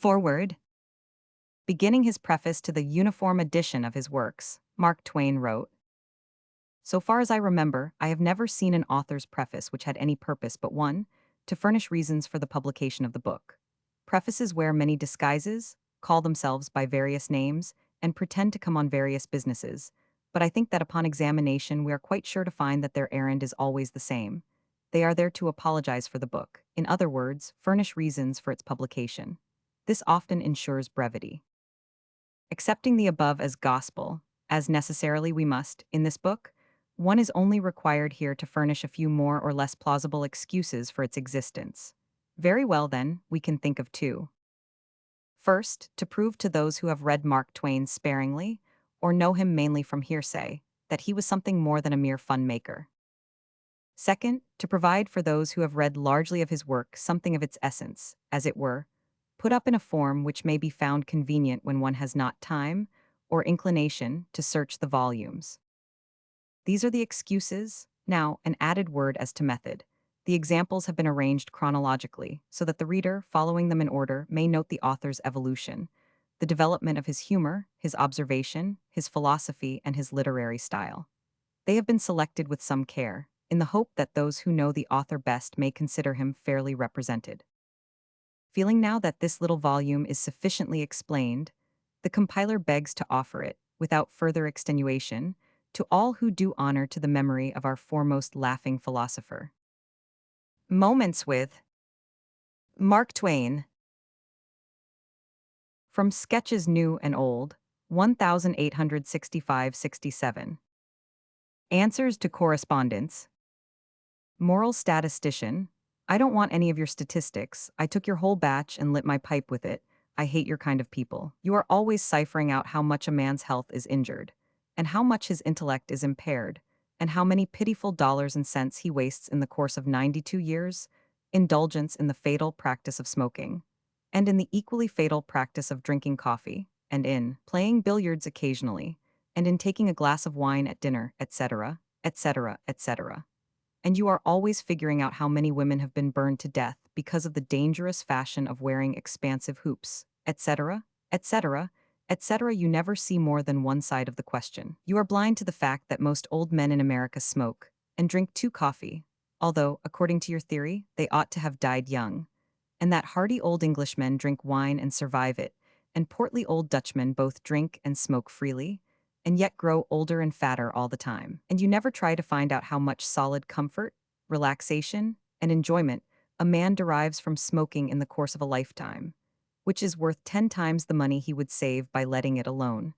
Forward. Beginning his preface to the uniform edition of his works, Mark Twain wrote, "So far as I remember, I have never seen an author's preface which had any purpose but one, to furnish reasons for the publication of the book. Prefaces wear many disguises, call themselves by various names, and pretend to come on various businesses, but I think that upon examination we are quite sure to find that their errand is always the same. They are there to apologize for the book, in other words, furnish reasons for its publication. This often ensures brevity. Accepting the above as gospel, as necessarily we must, in this book, one is only required here to furnish a few more or less plausible excuses for its existence. Very well, then, we can think of two. First, to prove to those who have read Mark Twain sparingly, or know him mainly from hearsay, that he was something more than a mere fun maker. Second, to provide for those who have read largely of his work something of its essence, as it were, put up in a form which may be found convenient when one has not time or inclination to search the volumes. These are the excuses. Now, an added word as to method. The examples have been arranged chronologically, so that the reader, following them in order, may note the author's evolution, the development of his humor, his observation, his philosophy, and his literary style. They have been selected with some care, in the hope that those who know the author best may consider him fairly represented. Feeling now that this little volume is sufficiently explained, the compiler begs to offer it, without further extenuation, to all who do honor to the memory of our foremost laughing philosopher. Moments with Mark Twain. From Sketches New and Old, 1865-67. Answers to Correspondence. Moral statistician. I don't want any of your statistics. I took your whole batch and lit my pipe with it. I hate your kind of people. You are always ciphering out how much a man's health is injured, and how much his intellect is impaired, and how many pitiful dollars and cents he wastes in the course of 92 years, indulgence in the fatal practice of smoking, and in the equally fatal practice of drinking coffee, and in playing billiards occasionally, and in taking a glass of wine at dinner, etc., etc., etc. And you are always figuring out how many women have been burned to death because of the dangerous fashion of wearing expansive hoops, etc., etc., etc. You never see more than one side of the question. You are blind to the fact that most old men in America smoke and drink too coffee, although, according to your theory, they ought to have died young, and that hardy old Englishmen drink wine and survive it, and portly old Dutchmen both drink and smoke freely, and yet grow older and fatter all the time. And you never try to find out how much solid comfort, relaxation, and enjoyment a man derives from smoking in the course of a lifetime, which is worth 10 times the money he would save by letting it alone,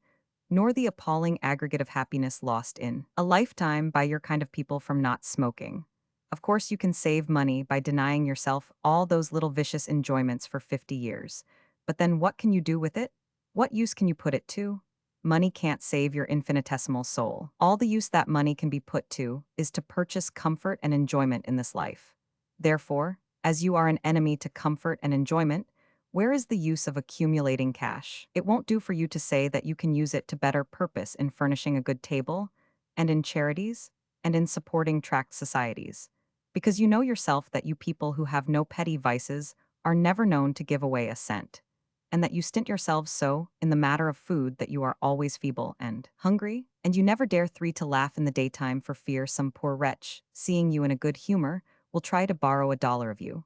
nor the appalling aggregate of happiness lost in a lifetime by your kind of people from not smoking. Of course, you can save money by denying yourself all those little vicious enjoyments for 50 years. But then what can you do with it? What use can you put it to? Money can't save your infinitesimal soul. All the use that money can be put to is to purchase comfort and enjoyment in this life. Therefore, as you are an enemy to comfort and enjoyment, where is the use of accumulating cash? It won't do for you to say that you can use it to better purpose in furnishing a good table, and in charities, and in supporting tract societies, because you know yourself that you people who have no petty vices are never known to give away a cent, and that you stint yourselves so in the matter of food that you are always feeble and hungry, and you never dare to laugh in the daytime for fear some poor wretch, seeing you in a good humor, will try to borrow $1 of you.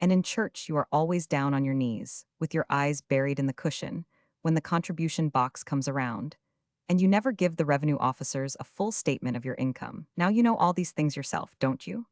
And in church you are always down on your knees, with your eyes buried in the cushion, when the contribution box comes around, and you never give the revenue officers a full statement of your income. Now you know all these things yourself, don't you?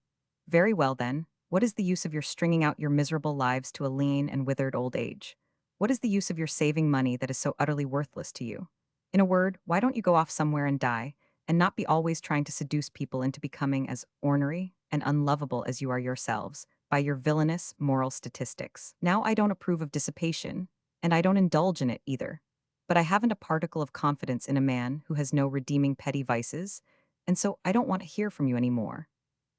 Very well then, what is the use of your stringing out your miserable lives to a lean and withered old age? What is the use of your saving money that is so utterly worthless to you? In a word, why don't you go off somewhere and die, and not be always trying to seduce people into becoming as ornery and unlovable as you are yourselves, by your villainous moral statistics? Now I don't approve of dissipation, and I don't indulge in it either. But I haven't a particle of confidence in a man who has no redeeming petty vices, and so I don't want to hear from you any more.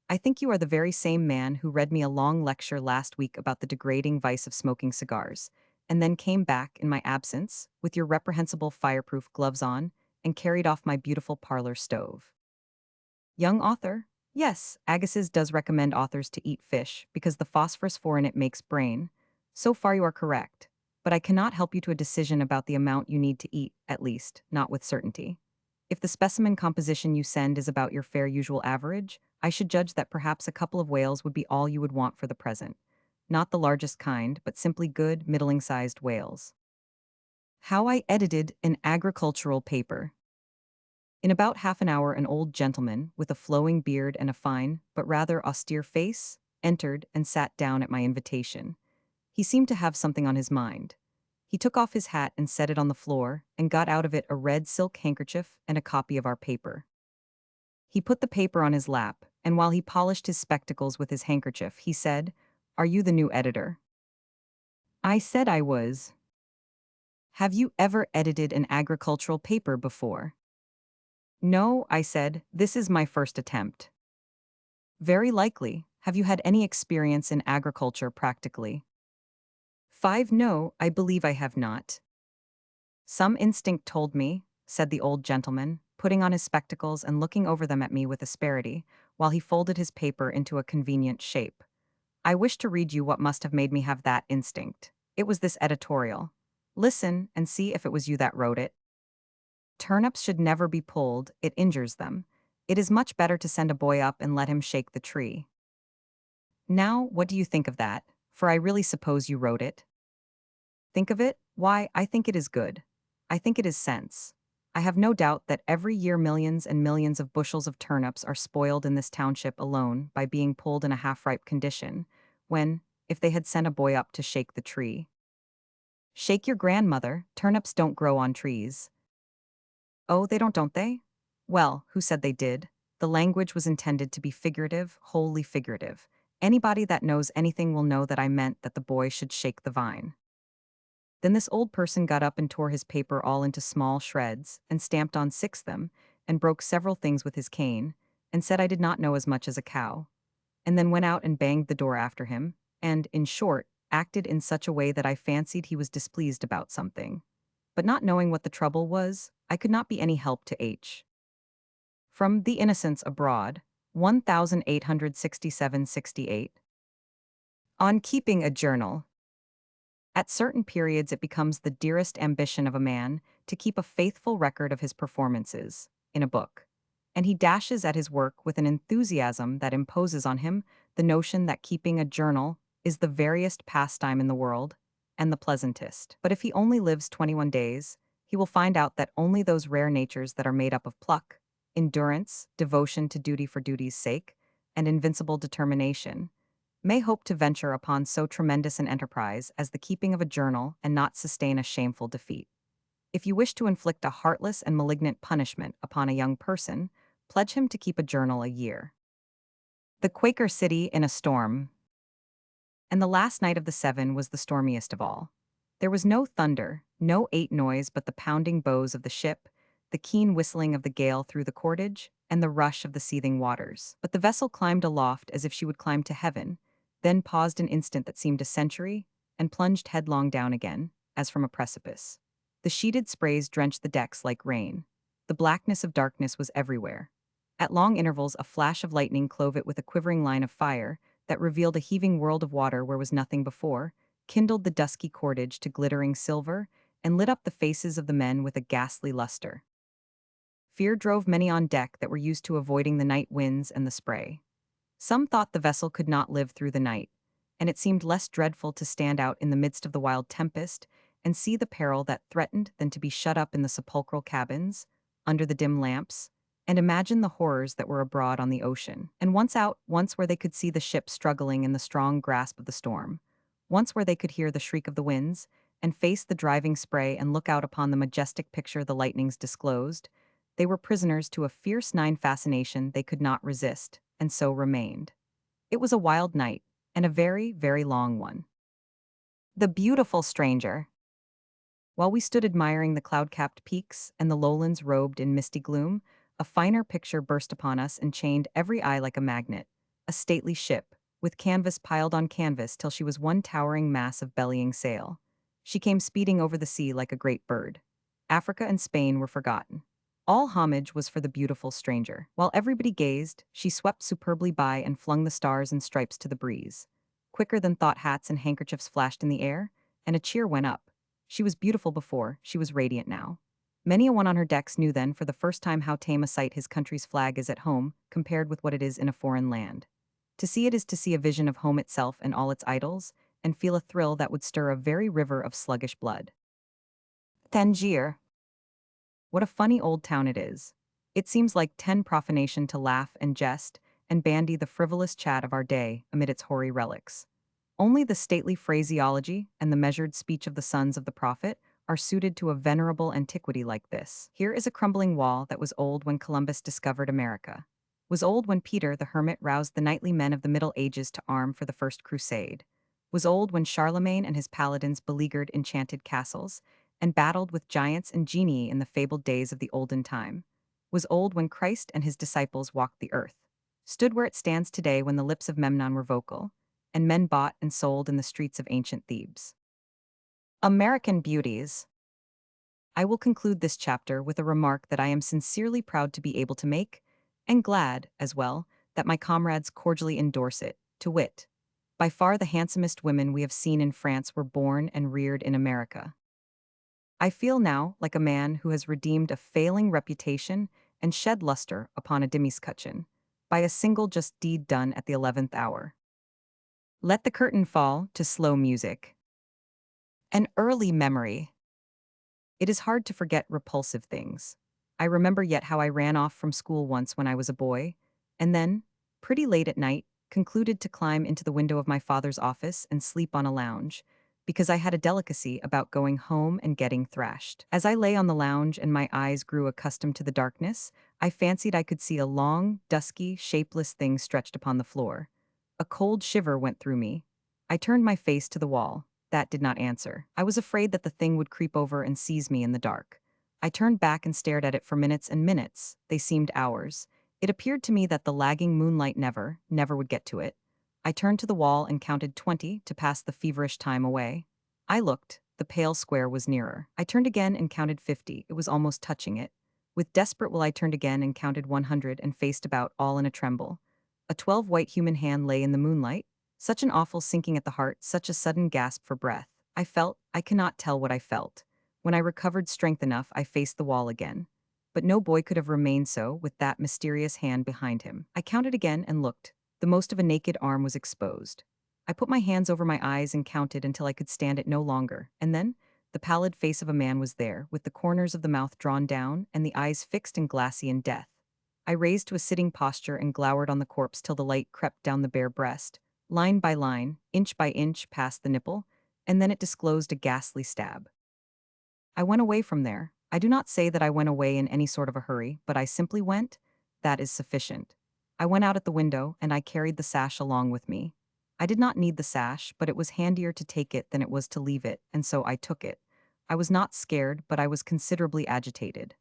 I think you are the very same man who read me a long lecture last week about the degrading vice of smoking cigars, and then came back in my absence, with your reprehensible fireproof gloves on, and carried off my beautiful parlor stove. Young author? Yes, Agassiz does recommend authors to eat fish, because the phosphorus in it makes brain. So far you are correct. but I cannot help you to a decision about the amount you need to eat, at least, not with certainty. If the specimen composition you send is about your fair usual average, I should judge that perhaps a couple of whales would be all you would want for the present. Not the largest kind, but simply good, middling-sized whales. How I edited an agricultural paper. In about half an hour, an old gentleman, with a flowing beard and a fine, but rather austere face, entered and sat down at my invitation. He seemed to have something on his mind. He took off his hat and set it on the floor, and got out of it a red silk handkerchief and a copy of our paper. He put the paper on his lap, and while he polished his spectacles with his handkerchief, he said, "Are you the new editor?" I said I was. Have you ever edited an agricultural paper before? No, I said, this is my first attempt. Very likely. Have you had any experience in agriculture practically? 5. No, I believe I have not. Some instinct told me, said the old gentleman, putting on his spectacles and looking over them at me with asperity, while he folded his paper into a convenient shape. I wish to read you what must have made me have that instinct. It was this editorial. Listen and see if it was you that wrote it. Turnips should never be pulled, it injures them. It is much better to send a boy up and let him shake the tree. Now, what do you think of that? For I really suppose you wrote it. Think of it? Why, I think it is good. I think it is sense. I have no doubt that every year millions and millions of bushels of turnips are spoiled in this township alone by being pulled in a half-ripe condition, when, if they had sent a boy up to shake the tree. Shake your grandmother, turnips don't grow on trees. Oh, they don't they? Well, who said they did? The language was intended to be figurative, wholly figurative. Anybody that knows anything will know that I meant that the boy should shake the vine. Then this old person got up and tore his paper all into small shreds, and stamped on 6 them, and broke several things with his cane, and said I did not know as much as a cow, and then went out and banged the door after him, and, in short, acted in such a way that I fancied he was displeased about something. But not knowing what the trouble was, I could not be any help to H. From The Innocents Abroad, 1867-68. On keeping a journal. At certain periods, it becomes the dearest ambition of a man to keep a faithful record of his performances, in a book. And he dashes at his work with an enthusiasm that imposes on him the notion that keeping a journal is the veriest pastime in the world, and the pleasantest. But if he only lives 21 days, he will find out that only those rare natures that are made up of pluck, endurance, devotion to duty for duty's sake, and invincible determination, may hope to venture upon so tremendous an enterprise as the keeping of a journal and not sustain a shameful defeat. If you wish to inflict a heartless and malignant punishment upon a young person, pledge him to keep a journal a year. The Quaker City in a storm. And the last night of the 7 was the stormiest of all. There was no thunder, no 8 noise, but the pounding bows of the ship, the keen whistling of the gale through the cordage, and the rush of the seething waters. But the vessel climbed aloft as if she would climb to heaven, then paused an instant that seemed a century, and plunged headlong down again, as from a precipice. The sheeted sprays drenched the decks like rain. The blackness of darkness was everywhere. At long intervals, a flash of lightning clove it with a quivering line of fire that revealed a heaving world of water where was nothing before, kindled the dusky cordage to glittering silver, and lit up the faces of the men with a ghastly luster. Fear drove many on deck that were used to avoiding the night winds and the spray. Some thought the vessel could not live through the night, and it seemed less dreadful to stand out in the midst of the wild tempest and see the peril that threatened than to be shut up in the sepulchral cabins, under the dim lamps, and imagine the horrors that were abroad on the ocean. And once out, once where they could see the ship struggling in the strong grasp of the storm, once where they could hear the shriek of the winds, and face the driving spray and look out upon the majestic picture the lightnings disclosed, they were prisoners to a fierce nine fascination they could not resist, and so remained. It was a wild night, and a very, very long one. The beautiful stranger. While we stood admiring the cloud-capped peaks and the lowlands robed in misty gloom, a finer picture burst upon us and chained every eye like a magnet. A stately ship, with canvas piled on canvas till she was one towering mass of bellying sail. She came speeding over the sea like a great bird. Africa and Spain were forgotten. All homage was for the beautiful stranger. While everybody gazed, she swept superbly by and flung the stars and stripes to the breeze. Quicker than thought hats and handkerchiefs flashed in the air, and a cheer went up, She was beautiful before, she was radiant now. Many a one on her decks knew then for the first time how tame a sight his country's flag is at home, compared with what it is in a foreign land. To see it is to see a vision of home itself and all its idols, and feel a thrill that would stir a very river of sluggish blood. Tangier. What a funny old town it is. It seems like 10 profanation to laugh and jest, and bandy the frivolous chat of our day amid its hoary relics. Only the stately phraseology and the measured speech of the sons of the prophet are suited to a venerable antiquity like this. Here is a crumbling wall that was old when Columbus discovered America, was old when Peter the Hermit roused the knightly men of the Middle Ages to arm for the First Crusade, was old when Charlemagne and his paladins beleaguered enchanted castles, and battled with giants and genii in the fabled days of the olden time, was old when Christ and his disciples walked the earth, stood where it stands today when the lips of Memnon were vocal, and men bought and sold in the streets of ancient Thebes. American beauties. I will conclude this chapter with a remark that I am sincerely proud to be able to make, and glad, as well, that my comrades cordially endorse it, to wit, by far the handsomest women we have seen in France were born and reared in America. I feel now like a man who has redeemed a failing reputation and shed luster upon a demiscutcheon, by a single just deed done at the 11th hour. Let the curtain fall to slow music. An early memory. It is hard to forget repulsive things. I remember yet how I ran off from school once when I was a boy, and then, pretty late at night, concluded to climb into the window of my father's office and sleep on a lounge, because I had a delicacy about going home and getting thrashed. As I lay on the lounge and my eyes grew accustomed to the darkness, I fancied I could see a long, dusky, shapeless thing stretched upon the floor. A cold shiver went through me. I turned my face to the wall. That did not answer. I was afraid that the thing would creep over and seize me in the dark. I turned back and stared at it for minutes and minutes. They seemed hours. It appeared to me that the lagging moonlight never would get to it. I turned to the wall and counted 20 to pass the feverish time away. I looked. The pale square was nearer. I turned again and counted 50. It was almost touching it. With desperate will I turned again and counted 100 and faced about, all in a tremble. A 12 white human hand lay in the moonlight. Such an awful sinking at the heart, such a sudden gasp for breath. I cannot tell what I felt. When I recovered strength enough, I faced the wall again. But no boy could have remained so, with that mysterious hand behind him. I counted again and looked. The most of a naked arm was exposed. I put my hands over my eyes and counted until I could stand it no longer, and then, the pallid face of a man was there, with the corners of the mouth drawn down and the eyes fixed and glassy in death. I raised to a sitting posture and glowered on the corpse till the light crept down the bare breast, line by line, inch by inch past the nipple, and then it disclosed a ghastly stab. I went away from there. I do not say that I went away in any sort of a hurry, but I simply went. That is sufficient. I went out at the window, and I carried the sash along with me. I did not need the sash, but it was handier to take it than it was to leave it, and so I took it. I was not scared, but I was considerably agitated.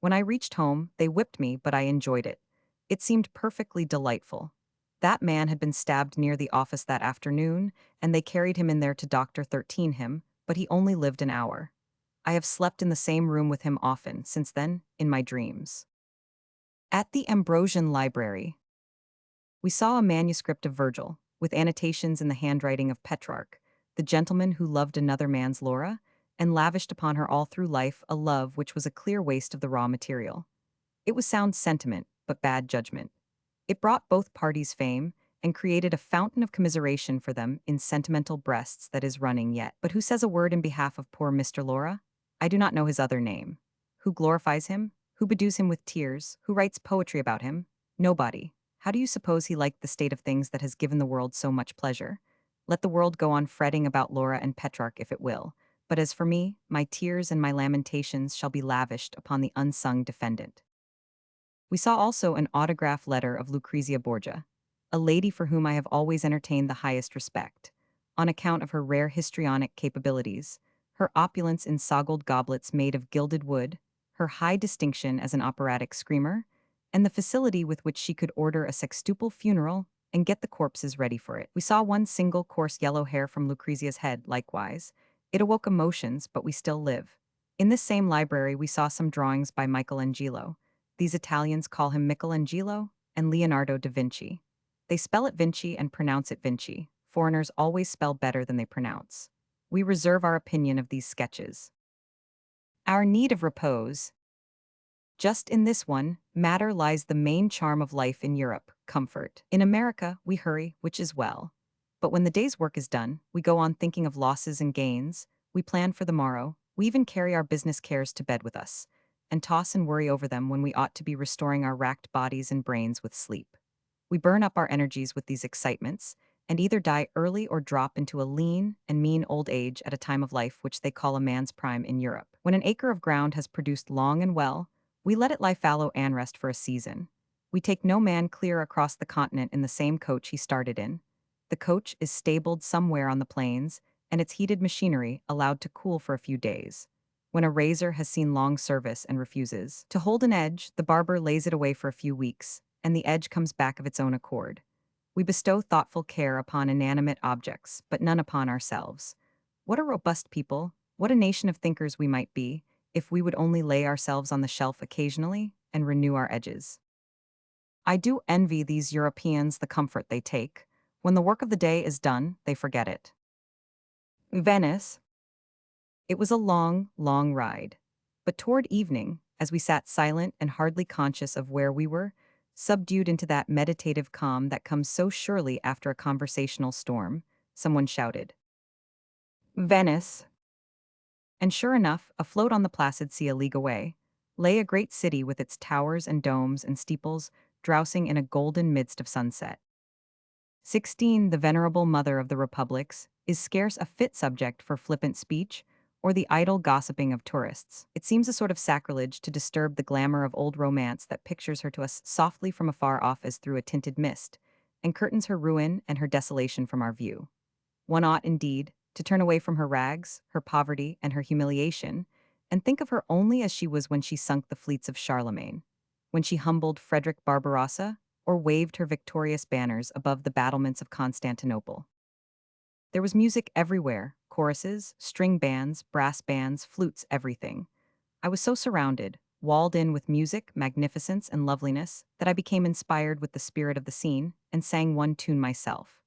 When I reached home, they whipped me, but I enjoyed it. It seemed perfectly delightful. That man had been stabbed near the office that afternoon, and they carried him in there to Dr. 13 him, but he only lived an hour. I have slept in the same room with him often, since then, in my dreams. At the Ambrosian Library, we saw a manuscript of Virgil, with annotations in the handwriting of Petrarch, the gentleman who loved another man's Laura, and lavished upon her all through life a love which was a clear waste of the raw material. It was sound sentiment, but bad judgment. It brought both parties fame, and created a fountain of commiseration for them in sentimental breasts that is running yet. But who says a word in behalf of poor Mr. Laura? I do not know his other name. Who glorifies him? Who bedews him with tears? Who writes poetry about him? Nobody. How do you suppose he liked the state of things that has given the world so much pleasure? Let the world go on fretting about Laura and Petrarch if it will. But as for me, my tears and my lamentations shall be lavished upon the unsung defendant. We saw also an autograph letter of Lucrezia Borgia, a lady for whom I have always entertained the highest respect, on account of her rare histrionic capabilities, her opulence in soggled goblets made of gilded wood, her high distinction as an operatic screamer, and the facility with which she could order a sextuple funeral and get the corpses ready for it. We saw one single coarse yellow hair from Lucrezia's head, likewise. It awoke emotions, but we still live. In this same library we saw some drawings by Michelangelo. These Italians call him Michelangelo and Leonardo da Vinci. They spell it Vinci and pronounce it Vinci. Foreigners always spell better than they pronounce. We reserve our opinion of these sketches. Our need of repose. Just in this one matter lies the main charm of life in Europe, comfort. In America, we hurry, which is well. But when the day's work is done, we go on thinking of losses and gains, we plan for the morrow, we even carry our business cares to bed with us, and toss and worry over them when we ought to be restoring our racked bodies and brains with sleep. We burn up our energies with these excitements, and either die early or drop into a lean and mean old age at a time of life which they call a man's prime in Europe. When an acre of ground has produced long and well, we let it lie fallow and rest for a season. We take no man clear across the continent in the same coach he started in. The coach is stabled somewhere on the plains, and its heated machinery allowed to cool for a few days. When a razor has seen long service and refuses to hold an edge, the barber lays it away for a few weeks, and the edge comes back of its own accord. We bestow thoughtful care upon inanimate objects, but none upon ourselves. What a robust people, what a nation of thinkers we might be, if we would only lay ourselves on the shelf occasionally and renew our edges. I do envy these Europeans the comfort they take. When the work of the day is done, they forget it. Venice. It was a long, long ride. But toward evening, as we sat silent and hardly conscious of where we were, subdued into that meditative calm that comes so surely after a conversational storm, someone shouted, Venice. And sure enough, afloat on the placid sea a league away, lay a great city with its towers and domes and steeples drowsing in a golden midst of sunset. 16, the venerable mother of the republics, is scarce a fit subject for flippant speech or the idle gossiping of tourists. It seems a sort of sacrilege to disturb the glamour of old romance that pictures her to us softly from afar off as through a tinted mist, and curtains her ruin and her desolation from our view. One ought, indeed, to turn away from her rags, her poverty, and her humiliation, and think of her only as she was when she sunk the fleets of Charlemagne, when she humbled Frederick Barbarossa, or waved her victorious banners above the battlements of Constantinople. There was music everywhere, choruses, string bands, brass bands, flutes, everything. I was so surrounded, walled in with music, magnificence, and loveliness, that I became inspired with the spirit of the scene and sang one tune myself.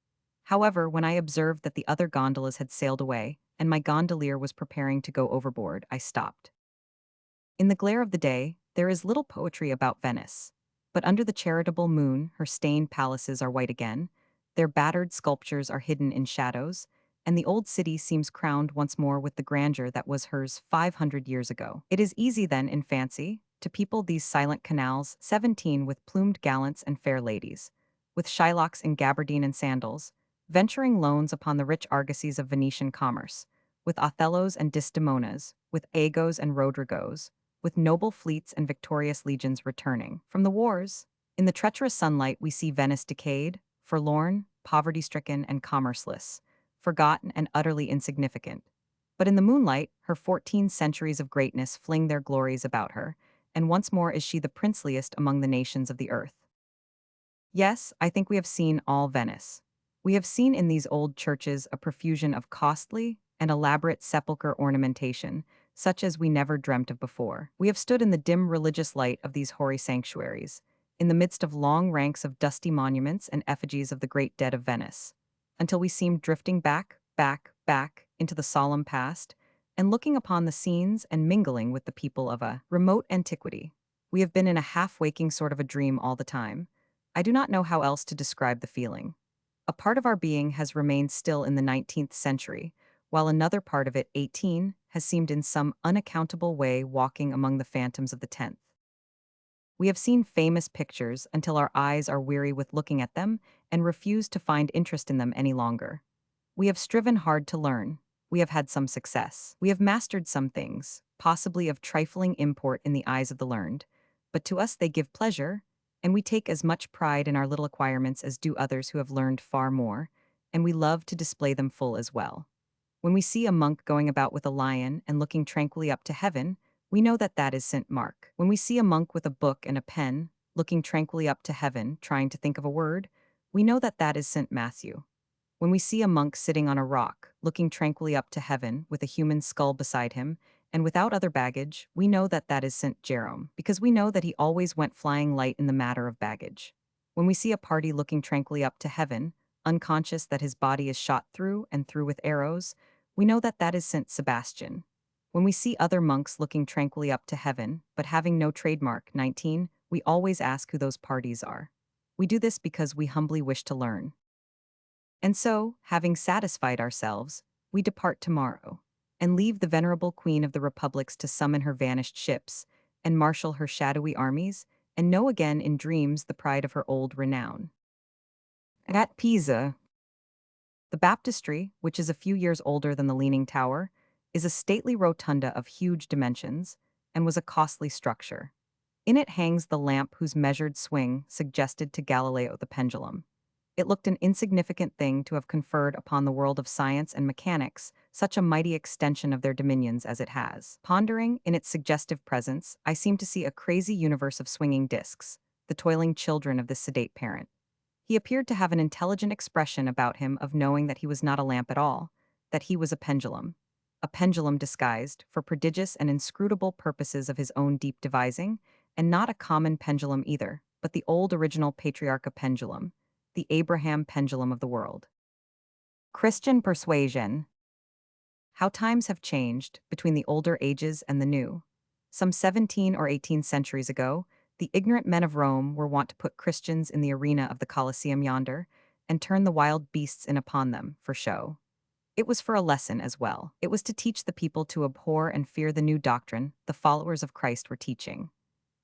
However, when I observed that the other gondolas had sailed away and my gondolier was preparing to go overboard, I stopped. In the glare of the day, there is little poetry about Venice. But under the charitable moon, her stained palaces are white again, their battered sculptures are hidden in shadows, and the old city seems crowned once more with the grandeur that was hers 500 years ago. It is easy, then, in fancy, to people these silent canals, 17 with plumed gallants and fair ladies, with Shylocks in gabardine and sandals, venturing loans upon the rich argosies of Venetian commerce, with Othellos and Desdemonas, with Agos and Rodrigos, with noble fleets and victorious legions returning from the wars. In the treacherous sunlight we see Venice decayed, forlorn, poverty-stricken, and commerceless, forgotten and utterly insignificant. But in the moonlight, her 14 centuries of greatness fling their glories about her, and once more is she the princeliest among the nations of the earth. Yes, I think we have seen all Venice. We have seen in these old churches a profusion of costly and elaborate sepulchre ornamentation, such as we never dreamt of before. We have stood in the dim religious light of these hoary sanctuaries, in the midst of long ranks of dusty monuments and effigies of the great dead of Venice, until we seemed drifting back, back into the solemn past, and looking upon the scenes and mingling with the people of a remote antiquity. We have been in a half-waking sort of a dream all the time. I do not know how else to describe the feeling. A part of our being has remained still in the 19th century, while another part of it, 18, has seemed in some unaccountable way walking among the phantoms of the 10th. We have seen famous pictures until our eyes are weary with looking at them and refuse to find interest in them any longer. We have striven hard to learn. We have had some success. We have mastered some things, possibly of trifling import in the eyes of the learned, but to us they give pleasure, and we take as much pride in our little acquirements as do others who have learned far more, and we love to display them full as well. When we see a monk going about with a lion and looking tranquilly up to heaven, we know that that is St. Mark. When we see a monk with a book and a pen, looking tranquilly up to heaven, trying to think of a word, we know that that is St. Matthew. When we see a monk sitting on a rock, looking tranquilly up to heaven, with a human skull beside him, and without other baggage, we know that that is St. Jerome, because we know that he always went flying light in the matter of baggage. When we see a party looking tranquilly up to heaven, unconscious that his body is shot through and through with arrows, We know that that is Saint Sebastian. When we see other monks looking tranquilly up to heaven, but having no trademark, 19, we always ask who those parties are. We do this because we humbly wish to learn. And so, having satisfied ourselves, we depart tomorrow, and leave the venerable Queen of the Republics to summon her vanished ships, and marshal her shadowy armies, and know again in dreams the pride of her old renown. At Pisa, the baptistry, which is a few years older than the Leaning Tower, is a stately rotunda of huge dimensions, and was a costly structure. In it hangs the lamp whose measured swing suggested to Galileo the pendulum. It looked an insignificant thing to have conferred upon the world of science and mechanics such a mighty extension of their dominions as it has. Pondering in its suggestive presence, I seemed to see a crazy universe of swinging discs, the toiling children of this sedate parent. He appeared to have an intelligent expression about him of knowing that he was not a lamp at all, that he was a pendulum disguised for prodigious and inscrutable purposes of his own deep devising, and not a common pendulum either, but the old original patriarcha pendulum, the Abraham pendulum of the world. Christian persuasion. How times have changed between the older ages and the new. Some 17 or 18 centuries ago, the ignorant men of Rome were wont to put Christians in the arena of the Colosseum yonder, and turn the wild beasts in upon them for show. It was for a lesson as well. It was to teach the people to abhor and fear the new doctrine the followers of Christ were teaching.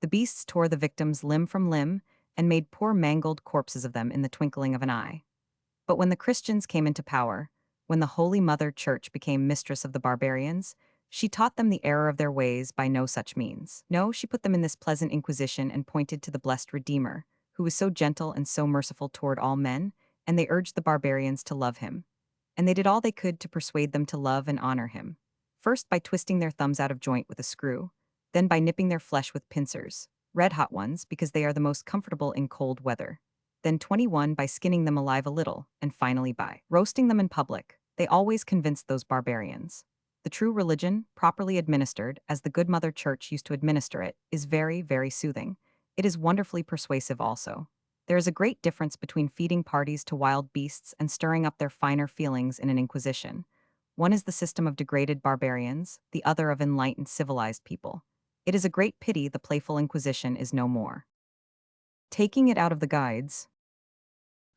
The beasts tore the victims limb from limb, and made poor mangled corpses of them in the twinkling of an eye. But when the Christians came into power, when the Holy Mother Church became mistress of the barbarians, she taught them the error of their ways by no such means. No, she put them in this pleasant inquisition and pointed to the blessed Redeemer, who was so gentle and so merciful toward all men, and they urged the barbarians to love him. And they did all they could to persuade them to love and honor him. First by twisting their thumbs out of joint with a screw, then by nipping their flesh with pincers, red-hot ones because they are the most comfortable in cold weather. Then 21 by skinning them alive a little, and finally by roasting them in public. They always convinced those barbarians. The true religion, properly administered, as the good Mother Church used to administer it, is very, very soothing. It is wonderfully persuasive also. There is a great difference between feeding parties to wild beasts and stirring up their finer feelings in an inquisition. One is the system of degraded barbarians, the other of enlightened civilized people. It is a great pity the playful inquisition is no more. Taking it out of the guides,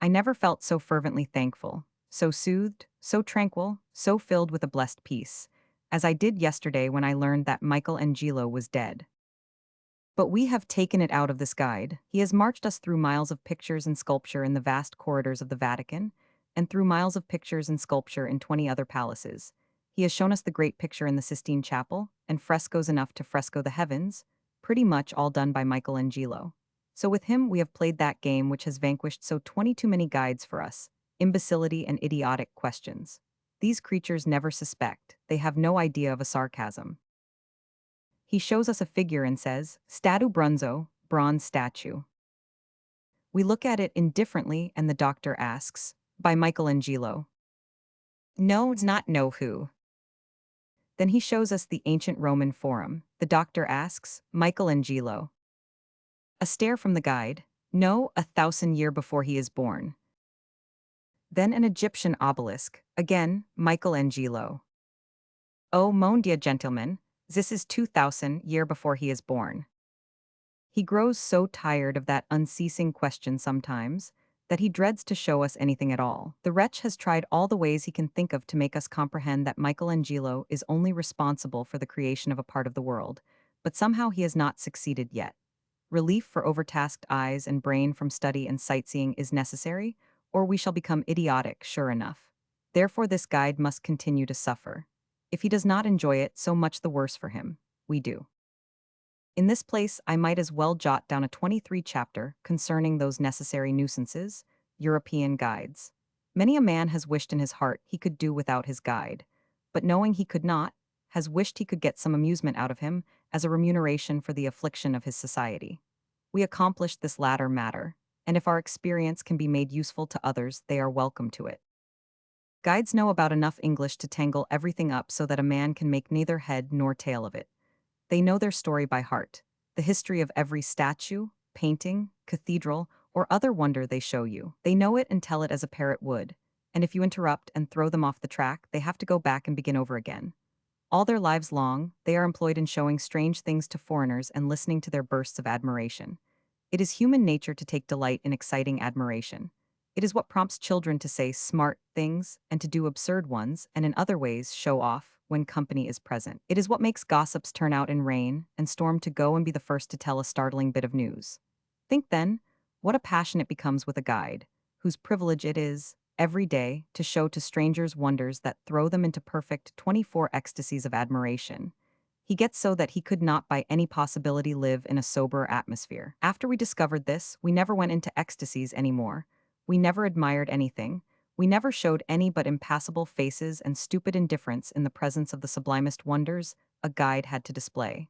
I never felt so fervently thankful, so soothed, so tranquil, so filled with a blessed peace, as I did yesterday when I learned that Michelangelo was dead. But we have taken it out of this guide. He has marched us through miles of pictures and sculpture in the vast corridors of the Vatican, and through miles of pictures and sculpture in 20 other palaces. He has shown us the great picture in the Sistine Chapel, and frescoes enough to fresco the heavens, pretty much all done by Michelangelo. So with him we have played that game which has vanquished so 22 many guides for us, imbecility and idiotic questions. These creatures never suspect, they have no idea of a sarcasm. He shows us a figure and says, Statu bronzo, bronze statue. We look at it indifferently and the doctor asks, by Michelangelo. No, it's not know who. Then he shows us the ancient Roman Forum. The doctor asks, Michelangelo. A stare from the guide. No, 1,000 years before he is born. Then an Egyptian obelisk. Again, Michelangelo. Oh, mon Dieu, gentlemen, this is 2,000 years before he is born. He grows so tired of that unceasing question sometimes that he dreads to show us anything at all. The wretch has tried all the ways he can think of to make us comprehend that Michelangelo is only responsible for the creation of a part of the world, but somehow he has not succeeded yet. Relief for overtasked eyes and brain from study and sightseeing is necessary, or we shall become idiotic, sure enough. Therefore this guide must continue to suffer. If he does not enjoy it, so much the worse for him. We do. In this place, I might as well jot down a 23 chapter concerning those necessary nuisances, European guides. Many a man has wished in his heart he could do without his guide, but knowing he could not, has wished he could get some amusement out of him as a remuneration for the affliction of his society. We accomplished this latter matter, and if our experience can be made useful to others, they are welcome to it. Guides know about enough English to tangle everything up so that a man can make neither head nor tail of it. They know their story by heart, the history of every statue, painting, cathedral, or other wonder they show you. They know it and tell it as a parrot would, and if you interrupt and throw them off the track, they have to go back and begin over again. All their lives long, they are employed in showing strange things to foreigners and listening to their bursts of admiration. It is human nature to take delight in exciting admiration. It is what prompts children to say smart things and to do absurd ones, and in other ways show off when company is present. It is what makes gossips turn out in rain and storm to go and be the first to tell a startling bit of news. Think then, what a passion it becomes with a guide, whose privilege it is, every day, to show to strangers wonders that throw them into perfect 24 ecstasies of admiration. He gets so that he could not by any possibility live in a soberer atmosphere. After we discovered this, we never went into ecstasies anymore. We never admired anything. We never showed any but impassible faces and stupid indifference in the presence of the sublimest wonders a guide had to display.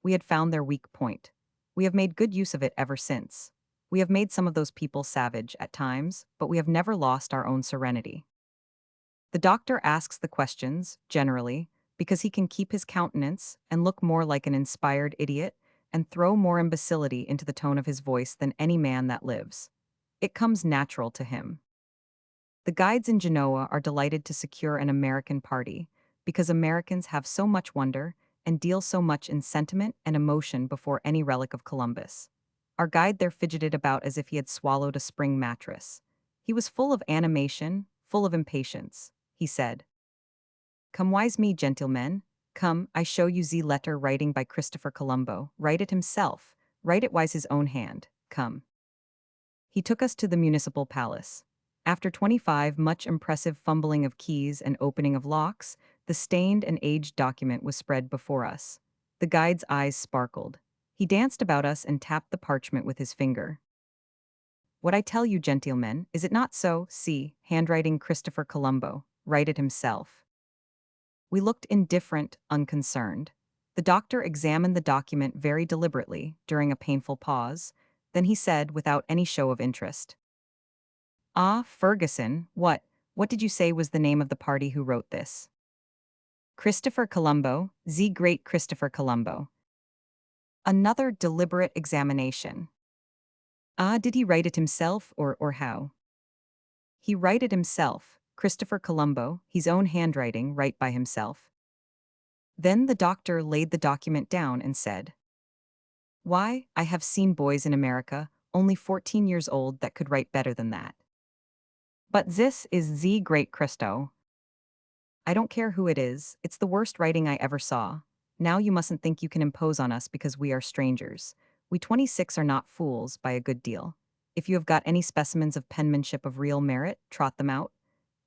We had found their weak point. We have made good use of it ever since. We have made some of those people savage at times, but we have never lost our own serenity. The doctor asks the questions, generally, because he can keep his countenance and look more like an inspired idiot and throw more imbecility into the tone of his voice than any man that lives. It comes natural to him. The guides in Genoa are delighted to secure an American party because Americans have so much wonder and deal so much in sentiment and emotion before any relic of Columbus. Our guide there fidgeted about as if he had swallowed a spring mattress. He was full of animation, full of impatience. He said, "Come wise me, gentlemen. Come, I show you ze letter writing by Christopher Colombo. Write it himself. Write it wise his own hand. Come." He took us to the municipal palace. After 25 much impressive fumbling of keys and opening of locks, the stained and aged document was spread before us. The guide's eyes sparkled. He danced about us and tapped the parchment with his finger. "What I tell you, gentlemen, is it not so? See, handwriting Christopher Colombo. Write it himself." We looked indifferent, unconcerned. The doctor examined the document very deliberately, during a painful pause. Then he said, without any show of interest, "Ah, Ferguson, what did you say was the name of the party who wrote this?" "Christopher Colombo, the great Christopher Colombo." Another deliberate examination. "Ah, did he write it himself, or how?" "He write it himself, Christopher Colombo, his own handwriting, write by himself." Then the doctor laid the document down and said, "Why, I have seen boys in America, only 14 years old, that could write better than that. But this is the great Christo. I don't care who it is, it's the worst writing I ever saw. Now you mustn't think you can impose on us because we are strangers. We 26 are not fools by a good deal. If you have got any specimens of penmanship of real merit, trot them out.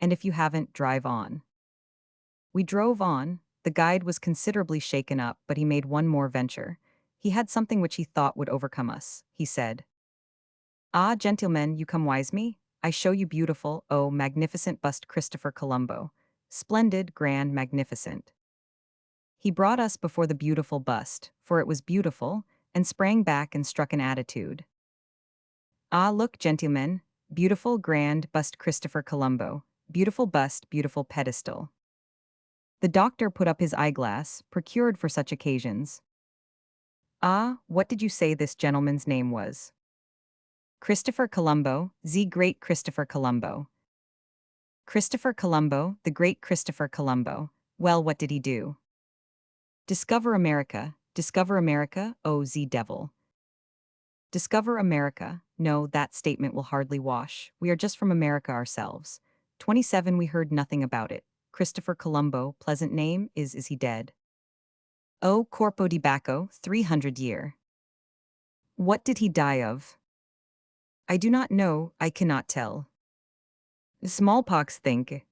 And if you haven't, drive on." We drove on. The guide was considerably shaken up, but he made one more venture. He had something which he thought would overcome us. He said, "Ah, gentlemen, you come wise me? I show you beautiful, oh, magnificent bust Christopher Colombo. Splendid, grand, magnificent." He brought us before the beautiful bust, for it was beautiful, and sprang back and struck an attitude. "Ah, look, gentlemen, beautiful, grand bust Christopher Colombo. Beautiful bust, beautiful pedestal." The doctor put up his eyeglass, procured for such occasions. "Ah, what did you say this gentleman's name was?" "Christopher Colombo, the great Christopher Colombo." "Christopher Colombo, the great Christopher Colombo. Well, what did he do?" "Discover America, oh, the devil." "Discover America? No, that statement will hardly wash. We are just from America ourselves. 27 we heard nothing about it. Christopher Colombo, pleasant name, is he dead?" "Oh, corpo di Bacco, 300 year." "What did he die of?" "I do not know, I cannot tell." "Smallpox, think."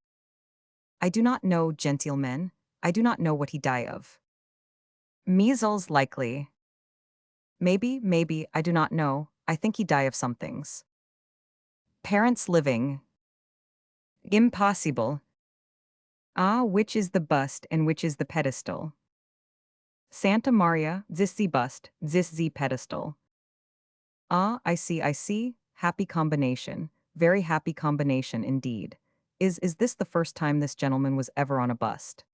"I do not know, gentlemen. I do not know what he die of." "Measles, likely." Maybe, I do not know. I think he die of some things." "Parents living." "Impossible." "Ah, which is the bust and which is the pedestal?" "Santa Maria, this the bust, this the pedestal." "Ah, I see. Happy combination. Very happy combination indeed. Is this the first time this gentleman was ever on a bust?"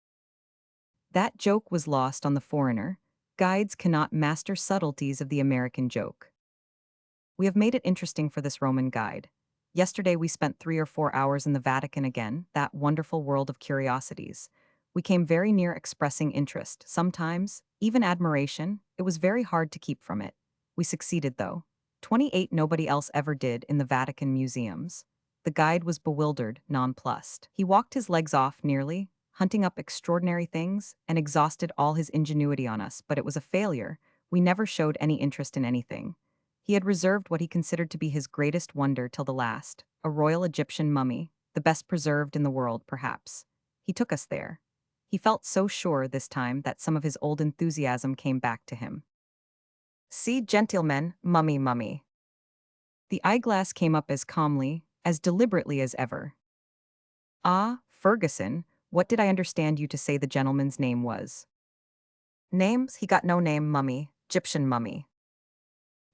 That joke was lost on the foreigner. Guides cannot master subtleties of the American joke. We have made it interesting for this Roman guide. Yesterday we spent 3 or 4 hours in the Vatican again, that wonderful world of curiosities. We came very near expressing interest, sometimes, even admiration. It was very hard to keep from it. We succeeded, though. 28 nobody else ever did in the Vatican museums. The guide was bewildered, nonplussed. He walked his legs off nearly, hunting up extraordinary things, and exhausted all his ingenuity on us, but it was a failure. We never showed any interest in anything. He had reserved what he considered to be his greatest wonder till the last, a royal Egyptian mummy, the best preserved in the world, perhaps. He took us there. He felt so sure this time that some of his old enthusiasm came back to him. See, gentlemen, mummy, mummy. The eyeglass came up as calmly, as deliberately as ever. Ah, Ferguson, what did I understand you to say the gentleman's name was? Names? He got no name, mummy, Egyptian mummy.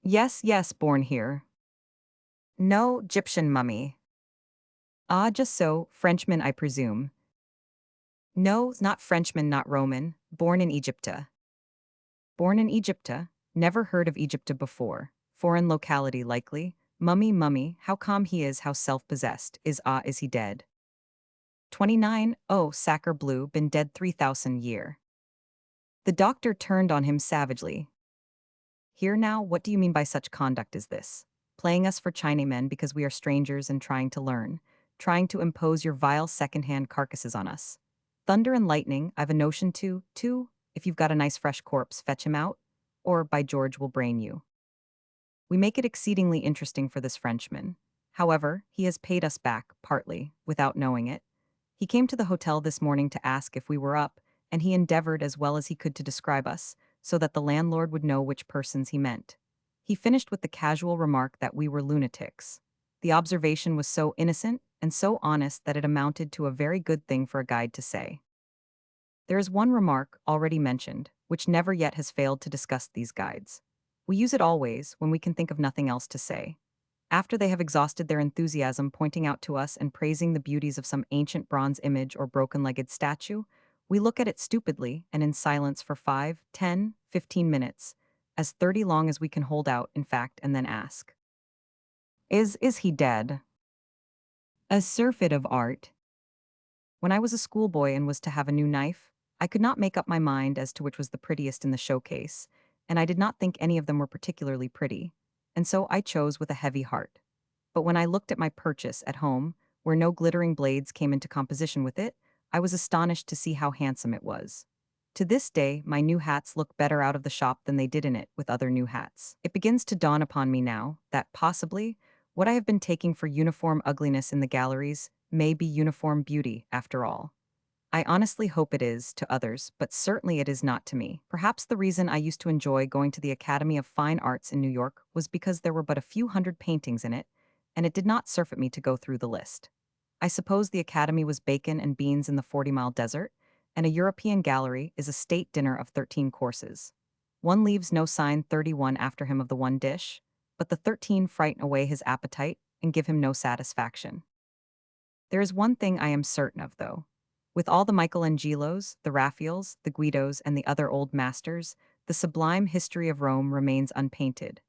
Yes, yes, born here. No, Egyptian mummy. Ah, just so, Frenchman, I presume. No, not Frenchman, not Roman, born in Egypta. Born in Egypta? Never heard of Egypta before. Foreign locality, likely. Mummy, mummy, how calm he is, how self-possessed. Is he dead? 29, oh, sacker blue, been dead 3,000 year. The doctor turned on him savagely. Here now, what do you mean by such conduct as this? Playing us for Chinamen because we are strangers and trying to learn, trying to impose your vile second-hand carcasses on us. Thunder and lightning, I've a notion to, if you've got a nice fresh corpse, fetch him out, or by George will brain you. We make it exceedingly interesting for this Frenchman. However, he has paid us back, partly, without knowing it. He came to the hotel this morning to ask if we were up, and he endeavored as well as he could to describe us, so that the landlord would know which persons he meant. He finished with the casual remark that we were lunatics. The observation was so innocent and so honest that it amounted to a very good thing for a guide to say. There is one remark, already mentioned, which never yet has failed to disgust these guides. We use it always when we can think of nothing else to say. After they have exhausted their enthusiasm pointing out to us and praising the beauties of some ancient bronze image or broken-legged statue, we look at it stupidly and in silence for 5, 10, 15 minutes, as 30 long as we can hold out, in fact, and then ask, Is he dead? A surfeit of art. When I was a schoolboy and was to have a new knife, I could not make up my mind as to which was the prettiest in the showcase, and I did not think any of them were particularly pretty, and so I chose with a heavy heart. But when I looked at my purchase at home, where no glittering blades came into composition with it, I was astonished to see how handsome it was. To this day, my new hats look better out of the shop than they did in it with other new hats. It begins to dawn upon me now that, possibly, what I have been taking for uniform ugliness in the galleries may be uniform beauty, after all. I honestly hope it is to others, but certainly it is not to me. Perhaps the reason I used to enjoy going to the Academy of Fine Arts in New York was because there were but a few hundred paintings in it, and it did not surfeit me to go through the list. I suppose the Academy was bacon and beans in the 40-mile desert, and a European gallery is a state dinner of 13 courses. One leaves no sign 31 after him of the one dish, but the 13 frighten away his appetite and give him no satisfaction. There is one thing I am certain of, though. With all the Michelangelos, the Raphaels, the Guidos, and the other old masters, the sublime history of Rome remains unpainted.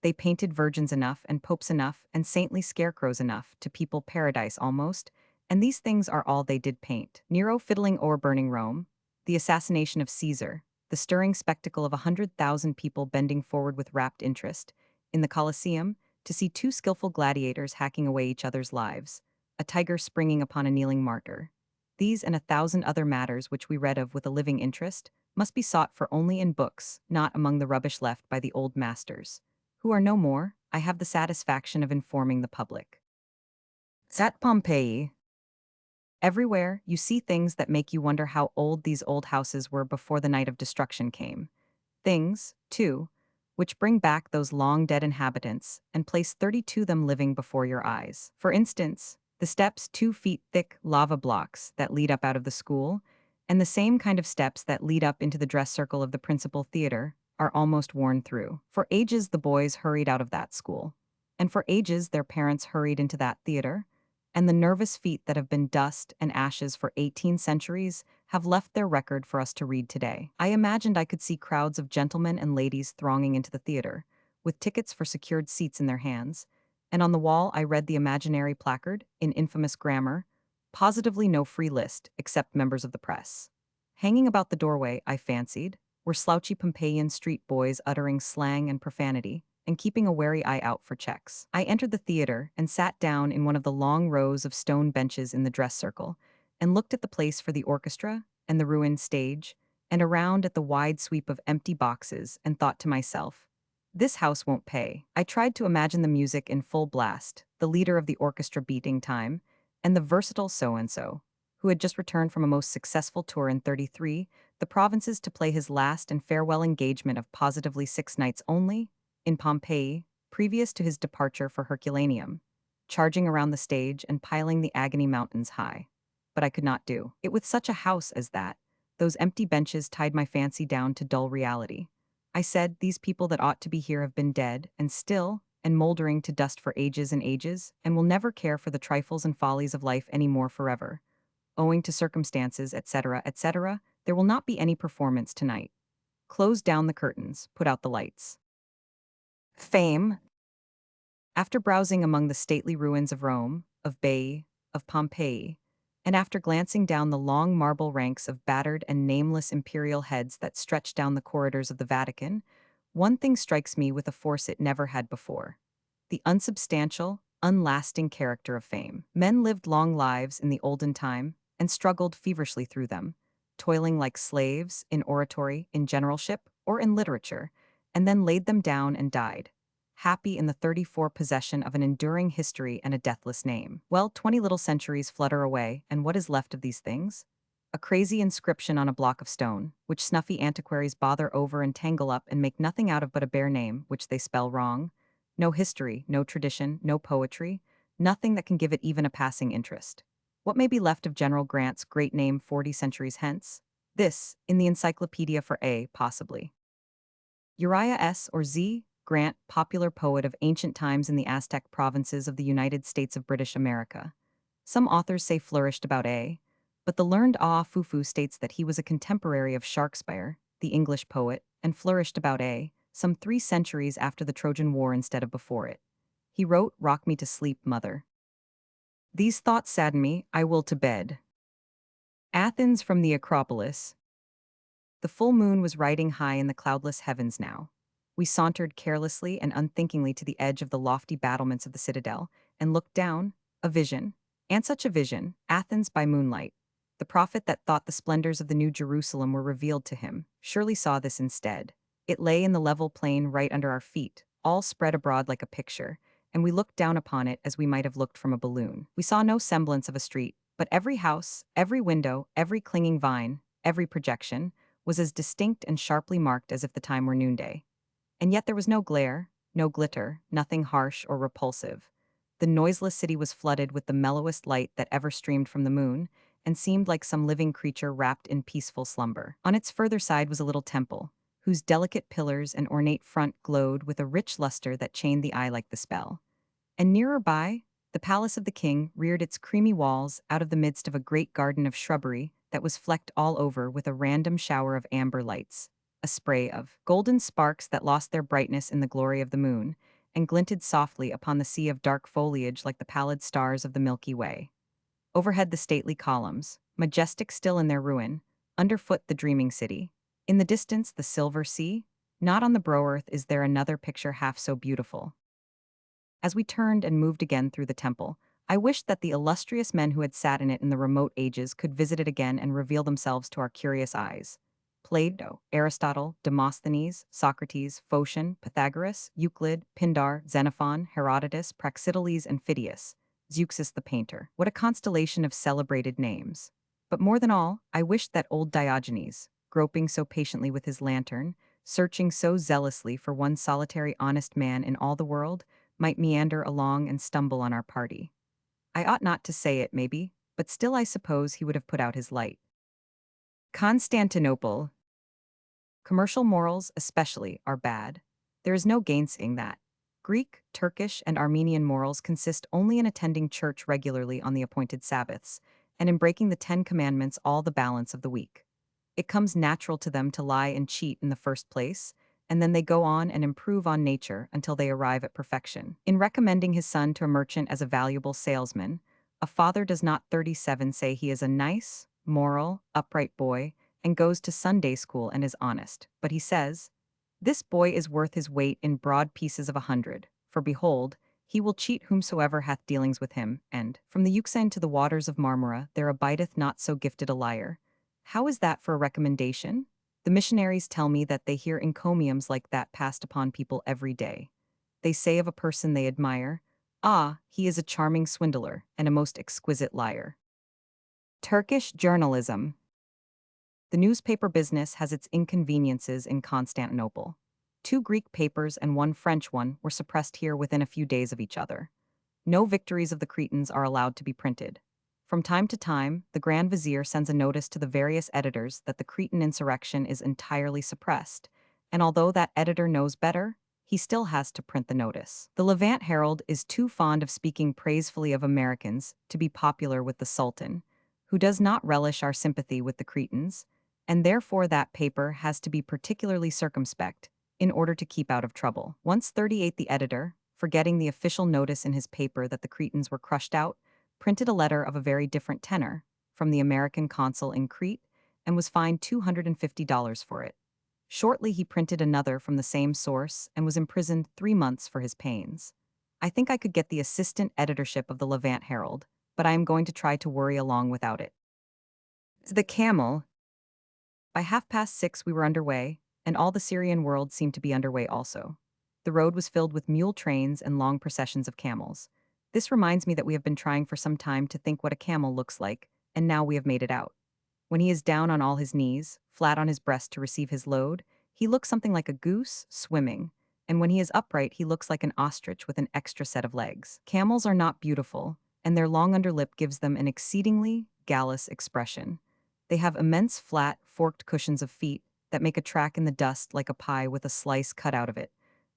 They painted virgins enough, and popes enough, and saintly scarecrows enough to people paradise almost, and these things are all they did paint. Nero fiddling o'er burning Rome, the assassination of Caesar, the stirring spectacle of 100,000 people bending forward with rapt interest, in the Colosseum, to see two skillful gladiators hacking away each other's lives, a tiger springing upon a kneeling martyr. These and 1,000 other matters which we read of with a living interest must be sought for only in books, not among the rubbish left by the old masters, who are no more, I have the satisfaction of informing the public. At Pompeii. Everywhere, you see things that make you wonder how old these old houses were before the night of destruction came. Things, too, which bring back those long-dead inhabitants and place 32 of them living before your eyes. For instance, the steps 2 feet thick lava blocks that lead up out of the school, and the same kind of steps that lead up into the dress circle of the principal theater, are almost worn through. For ages the boys hurried out of that school, and for ages their parents hurried into that theater, and the nervous feet that have been dust and ashes for 18 centuries have left their record for us to read today. I imagined I could see crowds of gentlemen and ladies thronging into the theater, with tickets for secured seats in their hands, and on the wall I read the imaginary placard, in infamous grammar, positively no free list, except members of the press. Hanging about the doorway, I fancied, were slouchy Pompeian street boys uttering slang and profanity, and keeping a wary eye out for checks. I entered the theater and sat down in one of the long rows of stone benches in the dress circle, and looked at the place for the orchestra and the ruined stage, and around at the wide sweep of empty boxes, and thought to myself, this house won't pay. I tried to imagine the music in full blast, the leader of the orchestra beating time, and the versatile so-and-so, who had just returned from a most successful tour in 33, the provinces to play his last and farewell engagement of positively 6 nights only, in Pompeii, previous to his departure for Herculaneum, charging around the stage and piling the agony mountains high. But I could not do it with such a house as that. Those empty benches tied my fancy down to dull reality. I said, these people that ought to be here have been dead, and still, and moldering to dust for ages and ages, and will never care for the trifles and follies of life any more forever. Owing to circumstances, etc., etc., there will not be any performance tonight. Close down the curtains, put out the lights. Fame. After browsing among the stately ruins of Rome, of Baiae, of Pompeii, and after glancing down the long marble ranks of battered and nameless imperial heads that stretch down the corridors of the Vatican, one thing strikes me with a force it never had before: the unsubstantial, unlasting character of fame. Men lived long lives in the olden time and struggled feverishly through them, toiling like slaves in oratory, in generalship, or in literature, and then laid them down and died, happy in the 34 possession of an enduring history and a deathless name. Well, 20 little centuries flutter away, and what is left of these things? A crazy inscription on a block of stone, which snuffy antiquaries bother over and tangle up and make nothing out of but a bare name, which they spell wrong. No history, no tradition, no poetry, nothing that can give it even a passing interest. What may be left of General Grant's great name 40 centuries hence? This, in the Encyclopedia for A, possibly. Uriah S. or Z. Grant, popular poet of ancient times in the Aztec provinces of the United States of British America. Some authors say flourished about A, but the learned Ah Fufu states that he was a contemporary of Shakespeare, the English poet, and flourished about A, some 3 centuries after the Trojan War instead of before it. He wrote, "Rock me to sleep, mother. These thoughts sadden me, I will to bed." Athens from the Acropolis. The full moon was riding high in the cloudless heavens now. We sauntered carelessly and unthinkingly to the edge of the lofty battlements of the citadel, and looked down, a vision, and such a vision, Athens by moonlight. The prophet that thought the splendors of the New Jerusalem were revealed to him, surely saw this instead. It lay in the level plain right under our feet, all spread abroad like a picture, and we looked down upon it as we might have looked from a balloon. We saw no semblance of a street, but every house, every window, every clinging vine, every projection, was as distinct and sharply marked as if the time were noonday. And yet there was no glare, no glitter, nothing harsh or repulsive. The noiseless city was flooded with the mellowest light that ever streamed from the moon, and seemed like some living creature wrapped in peaceful slumber. On its further side was a little temple, whose delicate pillars and ornate front glowed with a rich luster that chained the eye like the spell. And nearer by, the palace of the king reared its creamy walls out of the midst of a great garden of shrubbery that was flecked all over with a random shower of amber lights, a spray of golden sparks that lost their brightness in the glory of the moon, and glinted softly upon the sea of dark foliage like the pallid stars of the Milky Way. Overhead the stately columns, majestic still in their ruin, underfoot the dreaming city. In the distance the silver sea. Not on the brow-earth is there another picture half so beautiful. As we turned and moved again through the temple, I wished that the illustrious men who had sat in it in the remote ages could visit it again and reveal themselves to our curious eyes. Plato, Aristotle, Demosthenes, Socrates, Phocion, Pythagoras, Euclid, Pindar, Xenophon, Herodotus, Praxiteles, and Phidias, Zeuxis the painter. What a constellation of celebrated names. But more than all, I wished that old Diogenes, groping so patiently with his lantern, searching so zealously for one solitary honest man in all the world, might meander along and stumble on our party. I ought not to say it, maybe, but still I suppose he would have put out his light. Constantinople. Commercial morals, especially, are bad. There is no gainsaying that. Greek, Turkish, and Armenian morals consist only in attending church regularly on the appointed Sabbaths, and in breaking the 10 Commandments all the balance of the week. It comes natural to them to lie and cheat in the first place, and then they go on and improve on nature until they arrive at perfection. In recommending his son to a merchant as a valuable salesman, a father does not 37 say he is a nice, moral, upright boy and goes to Sunday school and is honest, but he says, "This boy is worth his weight in broad pieces of 100, for behold, he will cheat whomsoever hath dealings with him, and from the Euxine to the waters of Marmora there abideth not so gifted a liar." How is that for a recommendation? The missionaries tell me that they hear encomiums like that passed upon people every day. They say of a person they admire, "Ah, he is a charming swindler and a most exquisite liar." Turkish journalism. The newspaper business has its inconveniences in Constantinople. 2 Greek papers and 1 French one were suppressed here within a few days of each other. No victories of the Cretans are allowed to be printed. From time to time, the Grand Vizier sends a notice to the various editors that the Cretan insurrection is entirely suppressed, and although that editor knows better, he still has to print the notice. The Levant Herald is too fond of speaking praisefully of Americans to be popular with the Sultan, who does not relish our sympathy with the Cretans, and therefore that paper has to be particularly circumspect in order to keep out of trouble. Once 38 the editor, forgetting the official notice in his paper that the Cretans were crushed out, printed a letter of a very different tenor from the American consul in Crete and was fined $250 for it. Shortly he printed another from the same source and was imprisoned 3 months for his pains. I think I could get the assistant editorship of the Levant Herald, but I am going to try to worry along without it. The camel. By 6:30 we were underway, and all the Syrian world seemed to be underway also. The road was filled with mule trains and long processions of camels. This reminds me that we have been trying for some time to think what a camel looks like, and now we have made it out. When he is down on all his knees, flat on his breast to receive his load, he looks something like a goose swimming, and when he is upright he looks like an ostrich with an extra set of legs. Camels are not beautiful, and their long underlip gives them an exceedingly gallous expression. They have immense flat, forked cushions of feet that make a track in the dust like a pie with a slice cut out of it.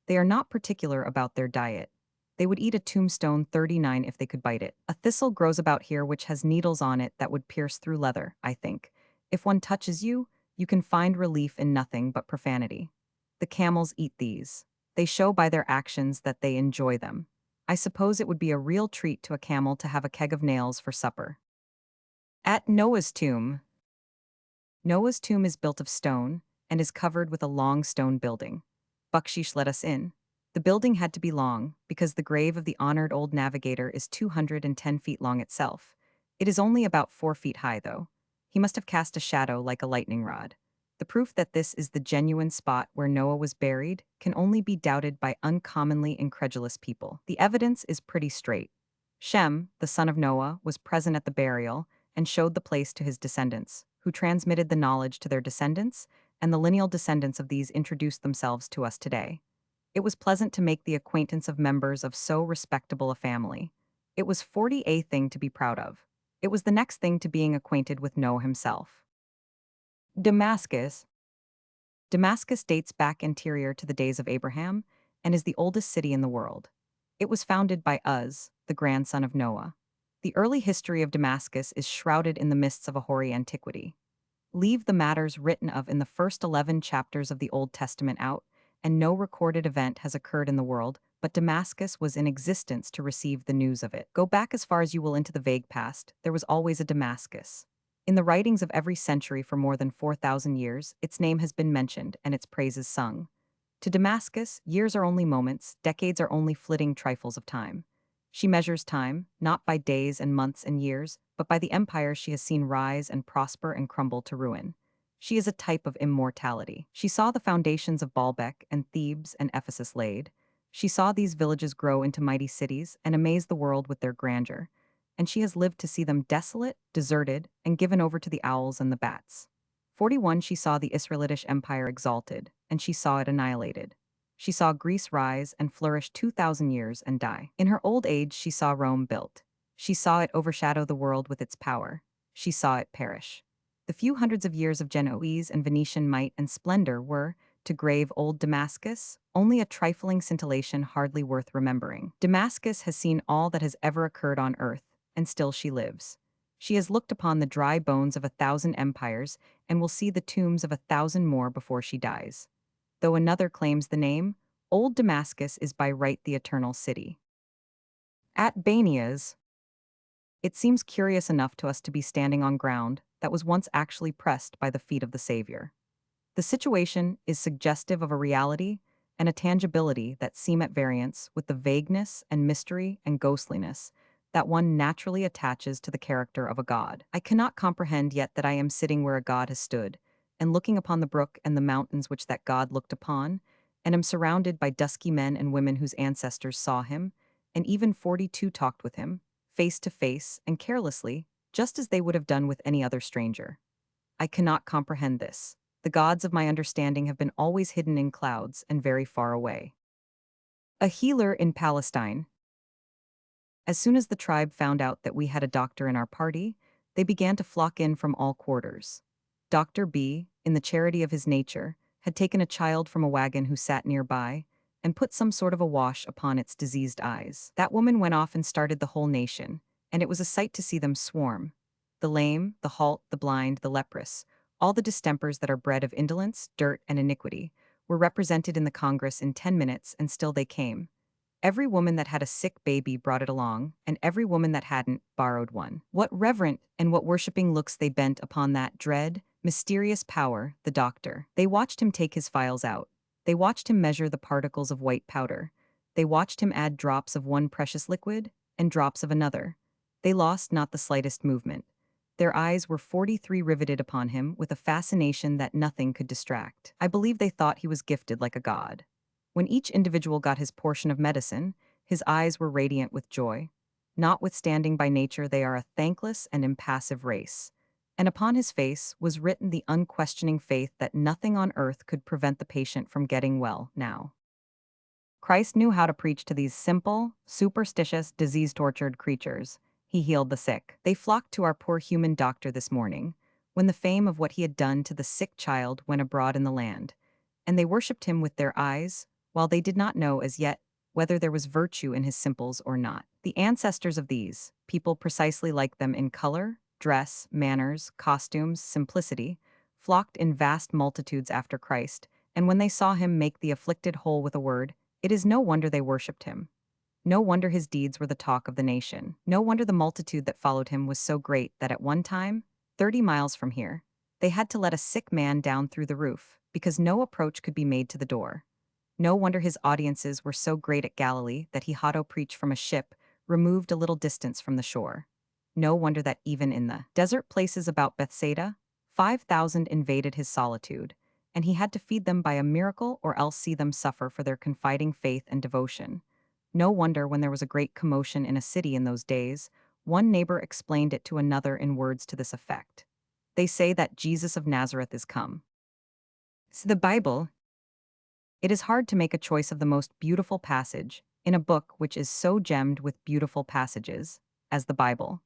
They are not particular about their diet. They would eat a tombstone 39 if they could bite it. A thistle grows about here which has needles on it that would pierce through leather, I think. If one touches you, you can find relief in nothing but profanity. The camels eat these. They show by their actions that they enjoy them. I suppose it would be a real treat to a camel to have a keg of nails for supper. At Noah's tomb. Noah's tomb is built of stone and is covered with a long stone building. Bakshish let us in. The building had to be long because the grave of the honored old navigator is 210 feet long itself. It is only about 4 feet high, though. He must have cast a shadow like a lightning rod. The proof that this is the genuine spot where Noah was buried can only be doubted by uncommonly incredulous people. The evidence is pretty straight. Shem, the son of Noah, was present at the burial and showed the place to his descendants, who transmitted the knowledge to their descendants, and the lineal descendants of these introduced themselves to us today. It was pleasant to make the acquaintance of members of so respectable a family. It was 40A thing to be proud of. It was the next thing to being acquainted with Noah himself. Damascus. Damascus dates back anterior to the days of Abraham and is the oldest city in the world. It was founded by Uz, the grandson of Noah. The early history of Damascus is shrouded in the mists of a hoary antiquity. Leave the matters written of in the first 11 chapters of the Old Testament out, and no recorded event has occurred in the world, but Damascus was in existence to receive the news of it. Go back as far as you will into the vague past, there was always a Damascus. In the writings of every century for more than 4,000 years, its name has been mentioned and its praises sung. To Damascus, years are only moments, decades are only flitting trifles of time. She measures time, not by days and months and years, but by the empires she has seen rise and prosper and crumble to ruin. She is a type of immortality. She saw the foundations of Baalbek and Thebes and Ephesus laid. She saw these villages grow into mighty cities and amaze the world with their grandeur. And she has lived to see them desolate, deserted, and given over to the owls and the bats. 41 She saw the Israelitish Empire exalted, and she saw it annihilated. She saw Greece rise and flourish 2,000 years and die. In her old age she saw Rome built. She saw it overshadow the world with its power. She saw it perish. The few hundreds of years of Genoese and Venetian might and splendor were, to grave old Damascus, only a trifling scintillation hardly worth remembering. Damascus has seen all that has ever occurred on earth, and still she lives. She has looked upon the dry bones of 1,000 empires and will see the tombs of 1,000 more before she dies. though another claims the name, Old Damascus is by right the eternal city. At Banias, it seems curious enough to us to be standing on ground that was once actually pressed by the feet of the Savior. The situation is suggestive of a reality and a tangibility that seem at variance with the vagueness and mystery and ghostliness that one naturally attaches to the character of a god. I cannot comprehend yet that I am sitting where a god has stood, and looking upon the brook and the mountains which that god looked upon, and am surrounded by dusky men and women whose ancestors saw him, and even 42 talked with him, face to face and carelessly, just as they would have done with any other stranger. I cannot comprehend this. The gods of my understanding have been always hidden in clouds and very far away. A healer in Palestine. As soon as the tribe found out that we had a doctor in our party, they began to flock in from all quarters. Dr. B, in the charity of his nature, had taken a child from a wagon who sat nearby and put some sort of a wash upon its diseased eyes. That woman went off and started the whole nation, and it was a sight to see them swarm. The lame, the halt, the blind, the leprous, all the distempers that are bred of indolence, dirt, and iniquity, were represented in the Congress in 10 minutes, and still they came. Every woman that had a sick baby brought it along, and every woman that hadn't borrowed one. What reverent and what worshipping looks they bent upon that dread, mysterious power, the doctor. They watched him take his phials out. They watched him measure the particles of white powder. They watched him add drops of one precious liquid and drops of another. They lost not the slightest movement. Their eyes were 43 riveted upon him with a fascination that nothing could distract. I believe they thought he was gifted like a god. When each individual got his portion of medicine, his eyes were radiant with joy. Notwithstanding by nature they are a thankless and impassive race. And upon his face was written the unquestioning faith that nothing on earth could prevent the patient from getting well now. Christ knew how to preach to these simple, superstitious, disease-tortured creatures. He healed the sick. They flocked to our poor human doctor this morning, when the fame of what he had done to the sick child went abroad in the land, and they worshipped him with their eyes, while they did not know as yet whether there was virtue in his simples or not. The ancestors of these, people precisely like them in color, dress, manners, costumes, simplicity, flocked in vast multitudes after Christ, and when they saw him make the afflicted whole with a word, it is no wonder they worshipped him. No wonder his deeds were the talk of the nation. No wonder the multitude that followed him was so great that at one time, 30 miles from here, they had to let a sick man down through the roof, because no approach could be made to the door. No wonder his audiences were so great at Galilee that he hotto preached from a ship removed a little distance from the shore. No wonder that even in the desert places about Bethsaida, 5,000 invaded his solitude, and he had to feed them by a miracle or else see them suffer for their confiding faith and devotion. No wonder when there was a great commotion in a city in those days, one neighbor explained it to another in words to this effect. They say that Jesus of Nazareth is come. So the Bible, it is hard to make a choice of the most beautiful passage in a book which is so gemmed with beautiful passages as the Bible,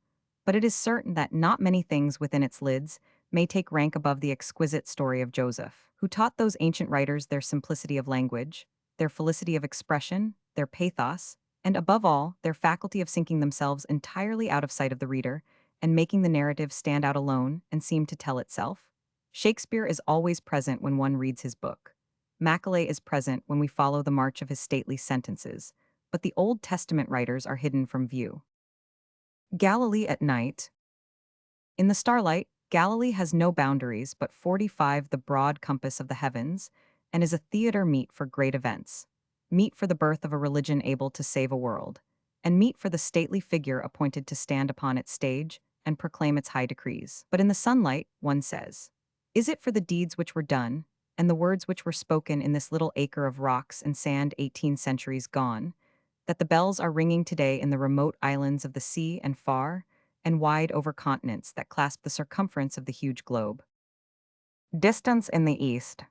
but it is certain that not many things within its lids may take rank above the exquisite story of Joseph, who taught those ancient writers their simplicity of language, their felicity of expression, their pathos, and above all, their faculty of sinking themselves entirely out of sight of the reader and making the narrative stand out alone and seem to tell itself. Shakespeare is always present when one reads his book. Macaulay is present when we follow the march of his stately sentences, but the Old Testament writers are hidden from view. Galilee at night. In the starlight, Galilee has no boundaries but 45 the broad compass of the heavens, and is a theater meet for great events, meet for the birth of a religion able to save a world, and meet for the stately figure appointed to stand upon its stage and proclaim its high decrees. But in the sunlight, one says, is it for the deeds which were done, and the words which were spoken in this little acre of rocks and sand 18 centuries gone, that the bells are ringing today in the remote islands of the sea and far and wide over continents that clasp the circumference of the huge globe? Distance in the East.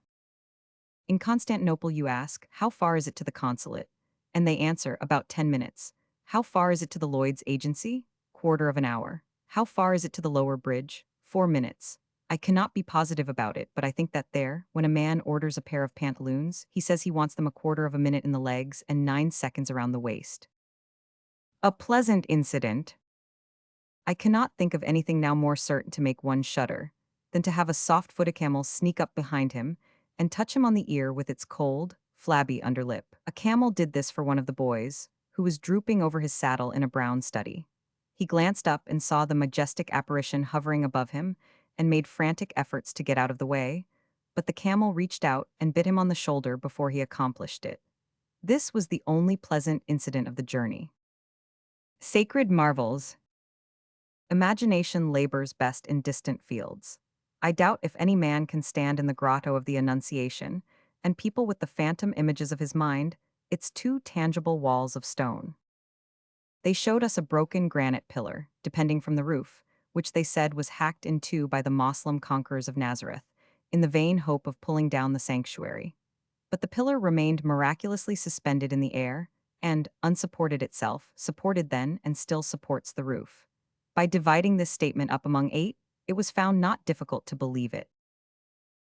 In Constantinople you ask, how far is it to the consulate? And they answer, about 10 minutes. How far is it to the Lloyd's agency? Quarter of an hour. How far is it to the lower bridge? 4 minutes. I cannot be positive about it, but I think that there, when a man orders a pair of pantaloons, he says he wants them a quarter of a minute in the legs and 9 seconds around the waist. A pleasant incident. I cannot think of anything now more certain to make one shudder than to have a soft-footed camel sneak up behind him and touch him on the ear with its cold, flabby underlip. A camel did this for one of the boys, who was drooping over his saddle in a brown study. He glanced up and saw the majestic apparition hovering above him and made frantic efforts to get out of the way, but the camel reached out and bit him on the shoulder before he accomplished it. This was the only pleasant incident of the journey. Sacred marvels. Imagination labors best in distant fields. I doubt if any man can stand in the grotto of the Annunciation, and people with the phantom images of his mind, its two tangible walls of stone. They showed us a broken granite pillar, depending from the roof, which they said was hacked in two by the Moslem conquerors of Nazareth, in the vain hope of pulling down the sanctuary. But the pillar remained miraculously suspended in the air, and, unsupported itself, supported then and still supports the roof. By dividing this statement up among 8, it was found not difficult to believe it.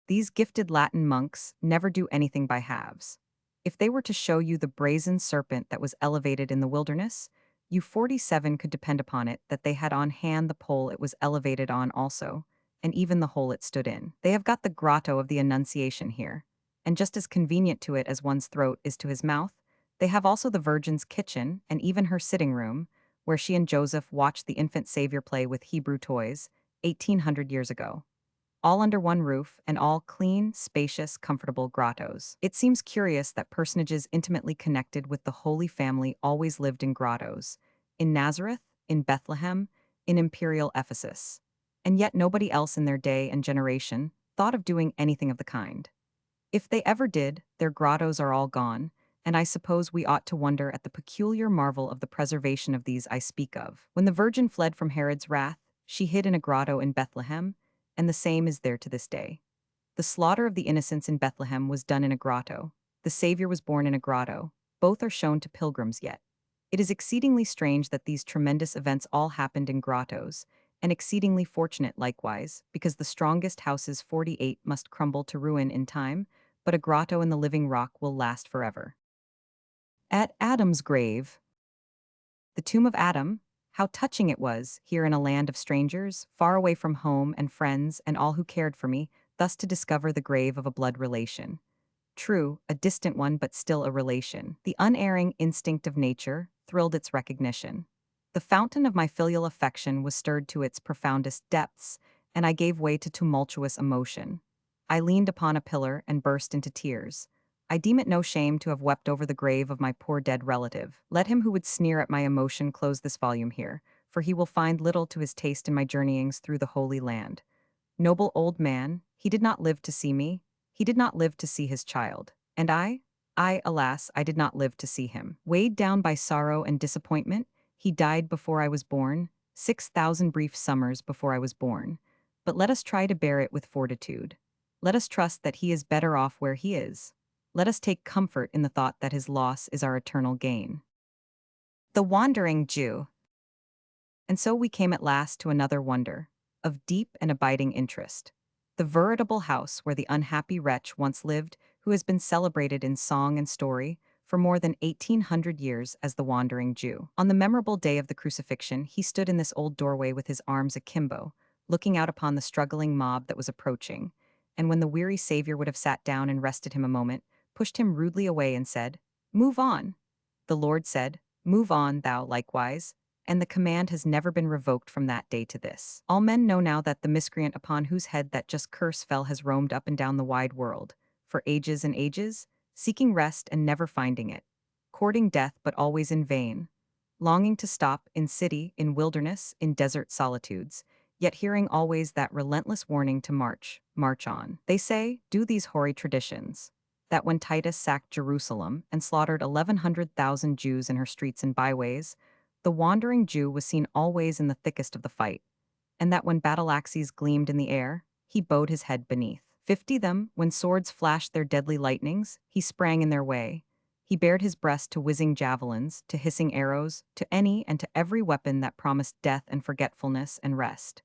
These gifted Latin monks never do anything by halves. If they were to show you the brazen serpent that was elevated in the wilderness, you 47 could depend upon it that they had on hand the pole it was elevated on also, and even the hole it stood in. They have got the grotto of the Annunciation here, and just as convenient to it as one's throat is to his mouth, they have also the Virgin's kitchen and even her sitting room, where she and Joseph watched the infant Savior play with Hebrew toys 1800 years ago. All under one roof and all clean, spacious, comfortable grottos. It seems curious that personages intimately connected with the Holy Family always lived in grottos, in Nazareth, in Bethlehem, in imperial Ephesus. And yet nobody else in their day and generation thought of doing anything of the kind. If they ever did, their grottos are all gone, and I suppose we ought to wonder at the peculiar marvel of the preservation of these I speak of. When the Virgin fled from Herod's wrath, she hid in a grotto in Bethlehem, and the same is there to this day. The slaughter of the innocents in Bethlehem was done in a grotto. The Savior was born in a grotto. Both are shown to pilgrims yet. It is exceedingly strange that these tremendous events all happened in grottos, and exceedingly fortunate likewise, because the strongest houses 48 must crumble to ruin in time, but a grotto in the living rock will last forever. At Adam's grave. The tomb of Adam, how touching it was, here in a land of strangers, far away from home and friends and all who cared for me, thus to discover the grave of a blood relation. True, a distant one but still a relation. The unerring instinct of nature thrilled its recognition. The fountain of my filial affection was stirred to its profoundest depths, and I gave way to tumultuous emotion. I leaned upon a pillar and burst into tears. I deem it no shame to have wept over the grave of my poor dead relative. Let him who would sneer at my emotion close this volume here, for he will find little to his taste in my journeyings through the Holy Land. Noble old man, he did not live to see me, he did not live to see his child. And alas, I did not live to see him. Weighed down by sorrow and disappointment, he died before I was born, 6,000 brief summers before I was born. But let us try to bear it with fortitude. Let us trust that he is better off where he is. Let us take comfort in the thought that his loss is our eternal gain. The Wandering Jew. And so we came at last to another wonder, of deep and abiding interest. The veritable house where the unhappy wretch once lived, who has been celebrated in song and story for more than 1800 years as the Wandering Jew. On the memorable day of the crucifixion, he stood in this old doorway with his arms akimbo, looking out upon the struggling mob that was approaching, and when the weary Savior would have sat down and rested him a moment, pushed him rudely away and said, "Move on." The Lord said, "Move on, thou likewise," and the command has never been revoked from that day to this. All men know now that the miscreant upon whose head that just curse fell has roamed up and down the wide world, for ages and ages, seeking rest and never finding it, courting death but always in vain, longing to stop in city, in wilderness, in desert solitudes, yet hearing always that relentless warning to march, march on. They say, do these hoary traditions, that when Titus sacked Jerusalem and slaughtered 1,100,000 Jews in her streets and byways, the wandering Jew was seen always in the thickest of the fight, and that when battle axes gleamed in the air, he bowed his head beneath. 50 them, when swords flashed their deadly lightnings, he sprang in their way. He bared his breast to whizzing javelins, to hissing arrows, to any and to every weapon that promised death and forgetfulness and rest.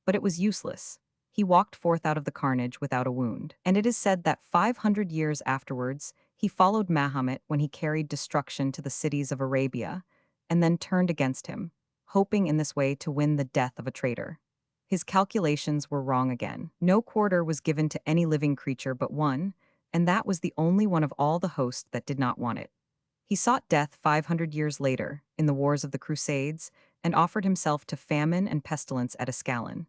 But it was useless. He walked forth out of the carnage without a wound. And it is said that 500 years afterwards, he followed Mahomet when he carried destruction to the cities of Arabia, and then turned against him, hoping in this way to win the death of a traitor. His calculations were wrong again. No quarter was given to any living creature but one, and that was the only one of all the host that did not want it. He sought death 500 years later, in the Wars of the Crusades, and offered himself to famine and pestilence at Ascalon.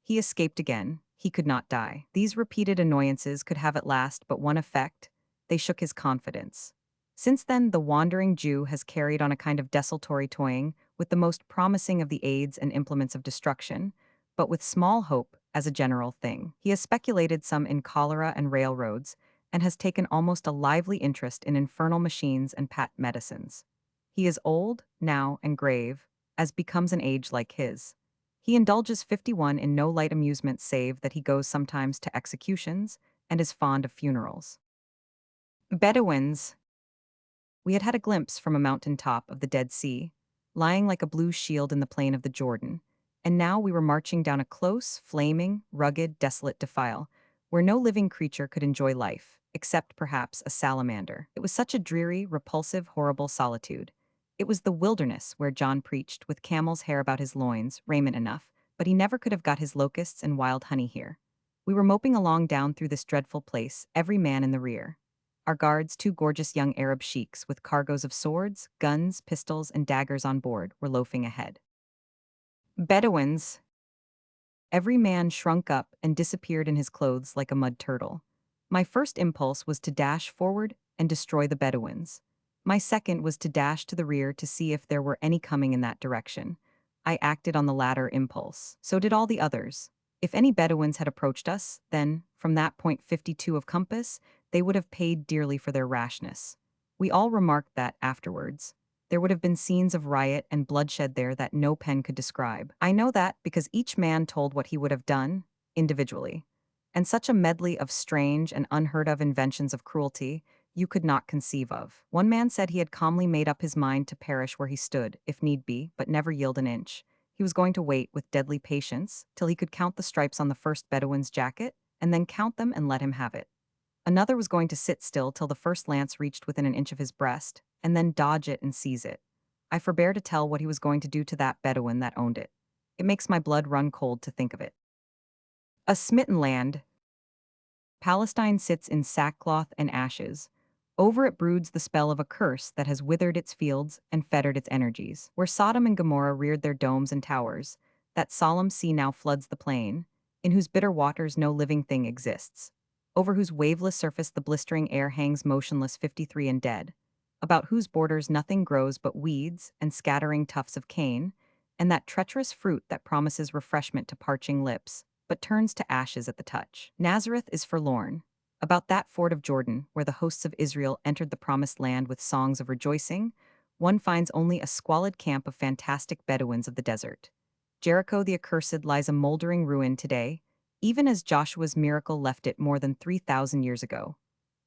He escaped again. He could not die. These repeated annoyances could have at last but one effect: they shook his confidence. Since then, the wandering Jew has carried on a kind of desultory toying with the most promising of the aids and implements of destruction, but with small hope as a general thing. He has speculated some in cholera and railroads, and has taken almost a lively interest in infernal machines and patent medicines. He is old, now, and grave, as becomes an age like his. He indulges 51 in no light amusement save that he goes sometimes to executions, and is fond of funerals. Bedouins. We had had a glimpse from a mountain top of the Dead Sea, lying like a blue shield in the plain of the Jordan, and now we were marching down a close, flaming, rugged, desolate defile, where no living creature could enjoy life, except perhaps a salamander. It was such a dreary, repulsive, horrible solitude. It was the wilderness where John preached, with camel's hair about his loins, raiment enough, but he never could have got his locusts and wild honey here. We were moping along down through this dreadful place, every man in the rear. Our guards, two gorgeous young Arab sheiks with cargoes of swords, guns, pistols, and daggers on board, were loafing ahead. Bedouins. Every man shrunk up and disappeared in his clothes like a mud turtle. My first impulse was to dash forward and destroy the Bedouins. My second was to dash to the rear to see if there were any coming in that direction. I acted on the latter impulse. So did all the others. If any Bedouins had approached us, then, from that point 52 of compass, they would have paid dearly for their rashness. We all remarked that, afterwards, there would have been scenes of riot and bloodshed there that no pen could describe. I know that because each man told what he would have done, individually. And such a medley of strange and unheard of inventions of cruelty you could not conceive of. One man said he had calmly made up his mind to perish where he stood, if need be, but never yield an inch. He was going to wait with deadly patience till he could count the stripes on the first Bedouin's jacket, and then count them and let him have it. Another was going to sit still till the first lance reached within an inch of his breast, and then dodge it and seize it. I forbear to tell what he was going to do to that Bedouin that owned it. It makes my blood run cold to think of it. A smitten land. Palestine sits in sackcloth and ashes. Over it broods the spell of a curse that has withered its fields and fettered its energies. Where Sodom and Gomorrah reared their domes and towers, that solemn sea now floods the plain, in whose bitter waters no living thing exists, over whose waveless surface the blistering air hangs motionless 53 and dead, about whose borders nothing grows but weeds and scattering tufts of cane, and that treacherous fruit that promises refreshment to parching lips, but turns to ashes at the touch. Nazareth is forlorn. About that ford of Jordan, where the hosts of Israel entered the promised land with songs of rejoicing, one finds only a squalid camp of fantastic Bedouins of the desert. Jericho the accursed lies a moldering ruin today, even as Joshua's miracle left it more than 3,000 years ago.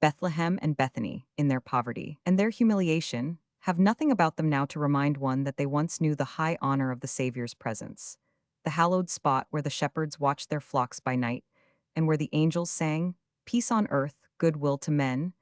Bethlehem and Bethany, in their poverty and their humiliation, have nothing about them now to remind one that they once knew the high honor of the Savior's presence. The hallowed spot where the shepherds watched their flocks by night, and where the angels sang, "Peace on earth, goodwill to men,"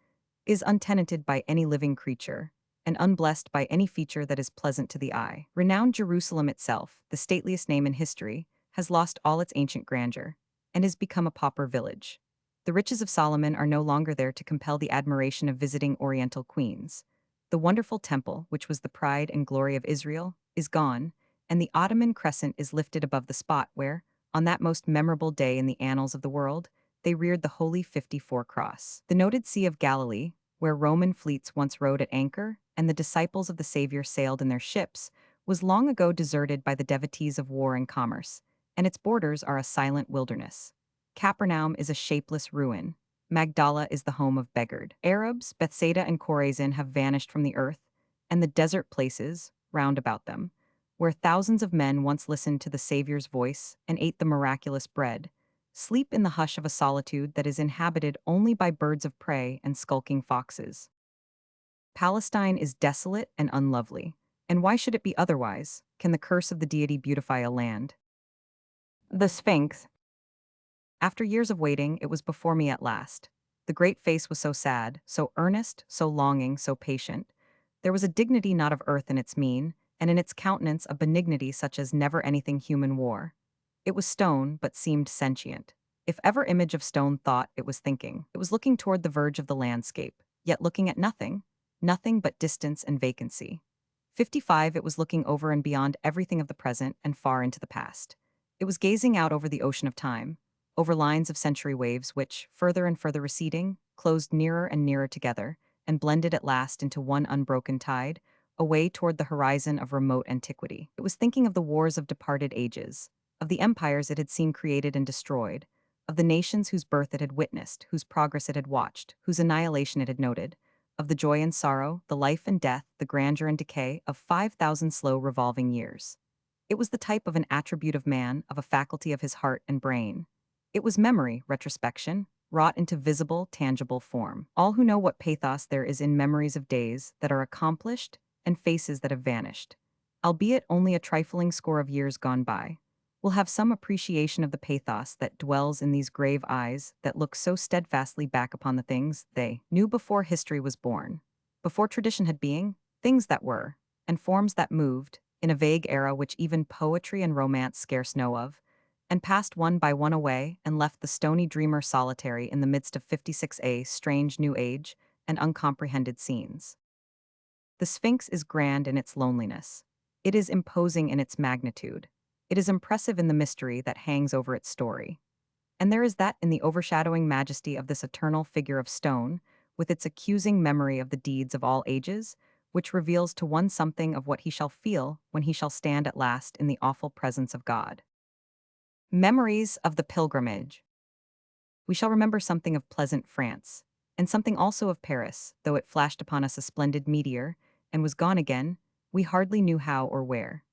is untenanted by any living creature, and unblessed by any feature that is pleasant to the eye. Renowned Jerusalem itself, the stateliest name in history, has lost all its ancient grandeur, and has become a pauper village. The riches of Solomon are no longer there to compel the admiration of visiting Oriental queens. The wonderful temple, which was the pride and glory of Israel, is gone, and the Ottoman crescent is lifted above the spot where, on that most memorable day in the annals of the world, they reared the Holy 54 Cross. The noted Sea of Galilee, where Roman fleets once rode at anchor, and the disciples of the Savior sailed in their ships, was long ago deserted by the devotees of war and commerce, and its borders are a silent wilderness. Capernaum is a shapeless ruin. Magdala is the home of beggared Arabs. Bethsaida and Chorazin have vanished from the earth, and the desert places, round about them, where thousands of men once listened to the Savior's voice and ate the miraculous bread, sleep in the hush of a solitude that is inhabited only by birds of prey and skulking foxes. Palestine is desolate and unlovely, and why should it be otherwise? Can the curse of the deity beautify a land? The Sphinx. After years of waiting, it was before me at last. The great face was so sad, so earnest, so longing, so patient. There was a dignity not of earth in its mien, and in its countenance a benignity such as never anything human wore. It was stone, but seemed sentient. If ever image of stone thought it was thinking, it was looking toward the verge of the landscape, yet looking at nothing, nothing but distance and vacancy. 55, it was looking over and beyond everything of the present and far into the past. It was gazing out over the ocean of time, over lines of century waves which, further and further receding, closed nearer and nearer together, and blended at last into one unbroken tide, away toward the horizon of remote antiquity. It was thinking of the wars of departed ages, of the empires it had seen created and destroyed, of the nations whose birth it had witnessed, whose progress it had watched, whose annihilation it had noted, of the joy and sorrow, the life and death, the grandeur and decay of 5,000 slow revolving years. It was the type of an attribute of man, of a faculty of his heart and brain. It was memory, retrospection, wrought into visible, tangible form. All who know what pathos there is in memories of days that are accomplished and faces that have vanished, albeit only a trifling score of years gone by, will have some appreciation of the pathos that dwells in these grave eyes that look so steadfastly back upon the things they knew before history was born, before tradition had being, things that were, and forms that moved, in a vague era which even poetry and romance scarce know of, and passed one by one away and left the stony dreamer solitary in the midst of 56A strange new age and uncomprehended scenes. The Sphinx is grand in its loneliness. It is imposing in its magnitude. It is impressive in the mystery that hangs over its story. And there is that in the overshadowing majesty of this eternal figure of stone, with its accusing memory of the deeds of all ages, which reveals to one something of what he shall feel when he shall stand at last in the awful presence of God. Memories of the pilgrimage. We shall remember something of pleasant France, and something also of Paris, though it flashed upon us a splendid meteor, and was gone again, we hardly knew how or where.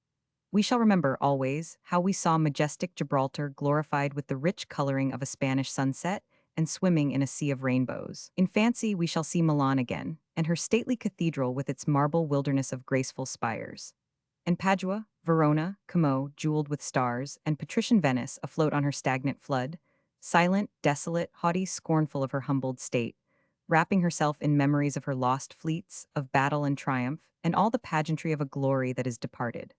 We shall remember, always, how we saw majestic Gibraltar glorified with the rich coloring of a Spanish sunset and swimming in a sea of rainbows. In fancy we shall see Milan again, and her stately cathedral with its marble wilderness of graceful spires. And Padua, Verona, Como, jeweled with stars, and patrician Venice afloat on her stagnant flood, silent, desolate, haughty, scornful of her humbled state, wrapping herself in memories of her lost fleets, of battle and triumph, and all the pageantry of a glory that is departed.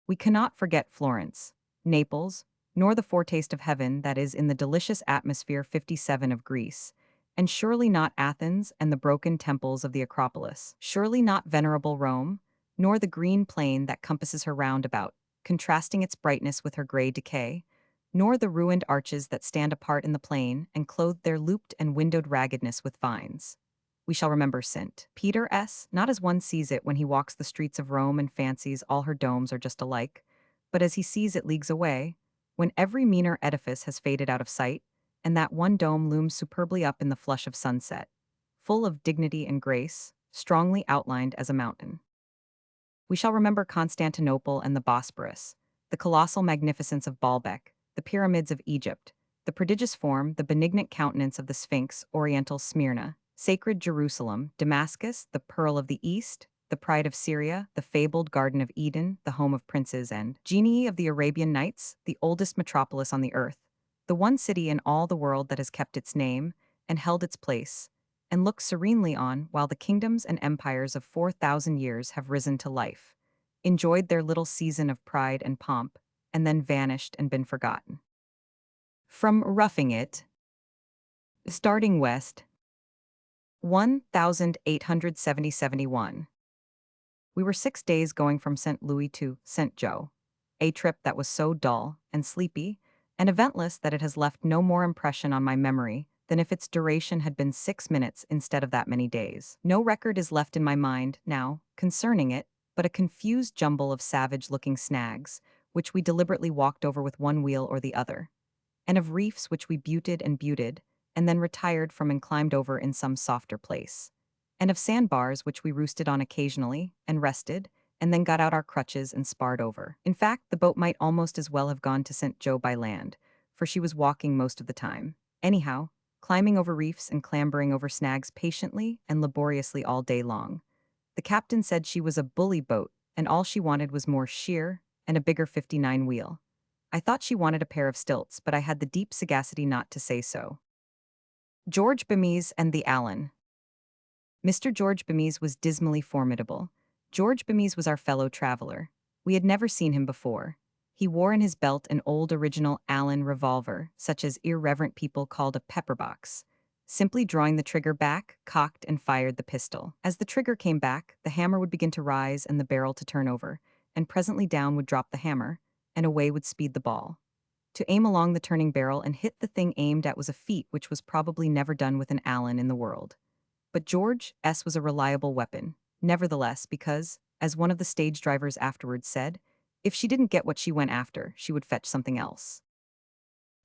We cannot forget Florence, Naples, nor the foretaste of heaven that is in the delicious atmosphere 57 of Greece, and surely not Athens and the broken temples of the Acropolis, surely not venerable Rome, nor the green plain that compasses her round about, contrasting its brightness with her gray decay, nor the ruined arches that stand apart in the plain and clothe their looped and windowed raggedness with vines. We shall remember St. Peter's, not as one sees it when he walks the streets of Rome and fancies all her domes are just alike, but as he sees it leagues away, when every meaner edifice has faded out of sight, and that one dome looms superbly up in the flush of sunset, full of dignity and grace, strongly outlined as a mountain. We shall remember Constantinople and the Bosporus, the colossal magnificence of Baalbek, the pyramids of Egypt, the prodigious form, the benignant countenance of the Sphinx, Oriental Smyrna, sacred Jerusalem, Damascus, the pearl of the East, the pride of Syria, the fabled Garden of Eden, the home of princes and genii of the Arabian Nights, the oldest metropolis on the earth, the one city in all the world that has kept its name and held its place, and looks serenely on while the kingdoms and empires of 4,000 years have risen to life, enjoyed their little season of pride and pomp, and then vanished and been forgotten. From Roughing It, starting west, 1870-71. We were 6 days going from St. Louis to St. Joe, a trip that was so dull and sleepy and eventless that it has left no more impression on my memory than if its duration had been 6 minutes instead of that many days. No record is left in my mind, now, concerning it, but a confused jumble of savage-looking snags, which we deliberately walked over with one wheel or the other, and of reefs which we buted, and then retired from and climbed over in some softer place, and of sandbars which we roosted on occasionally, and rested, and then got out our crutches and sparred over. In fact, the boat might almost as well have gone to St. Joe by land, for she was walking most of the time. Anyhow, climbing over reefs and clambering over snags patiently and laboriously all day long. The captain said she was a bully boat, and all she wanted was more sheer and a bigger 59 wheel. I thought she wanted a pair of stilts, but I had the deep sagacity not to say so. George Bemis and the Allen. Mr. George Bemis was dismally formidable. George Bemis was our fellow traveler. We had never seen him before. He wore in his belt an old original Allen revolver, such as irreverent people called a pepperbox. Simply drawing the trigger back, cocked and fired the pistol. As the trigger came back, the hammer would begin to rise and the barrel to turn over, and presently down would drop the hammer, and away would speed the ball. To aim along the turning barrel and hit the thing aimed at was a feat which was probably never done with an Allen in the world. But George S. was a reliable weapon, nevertheless, because, as one of the stage drivers afterwards said, if she didn't get what she went after, she would fetch something else.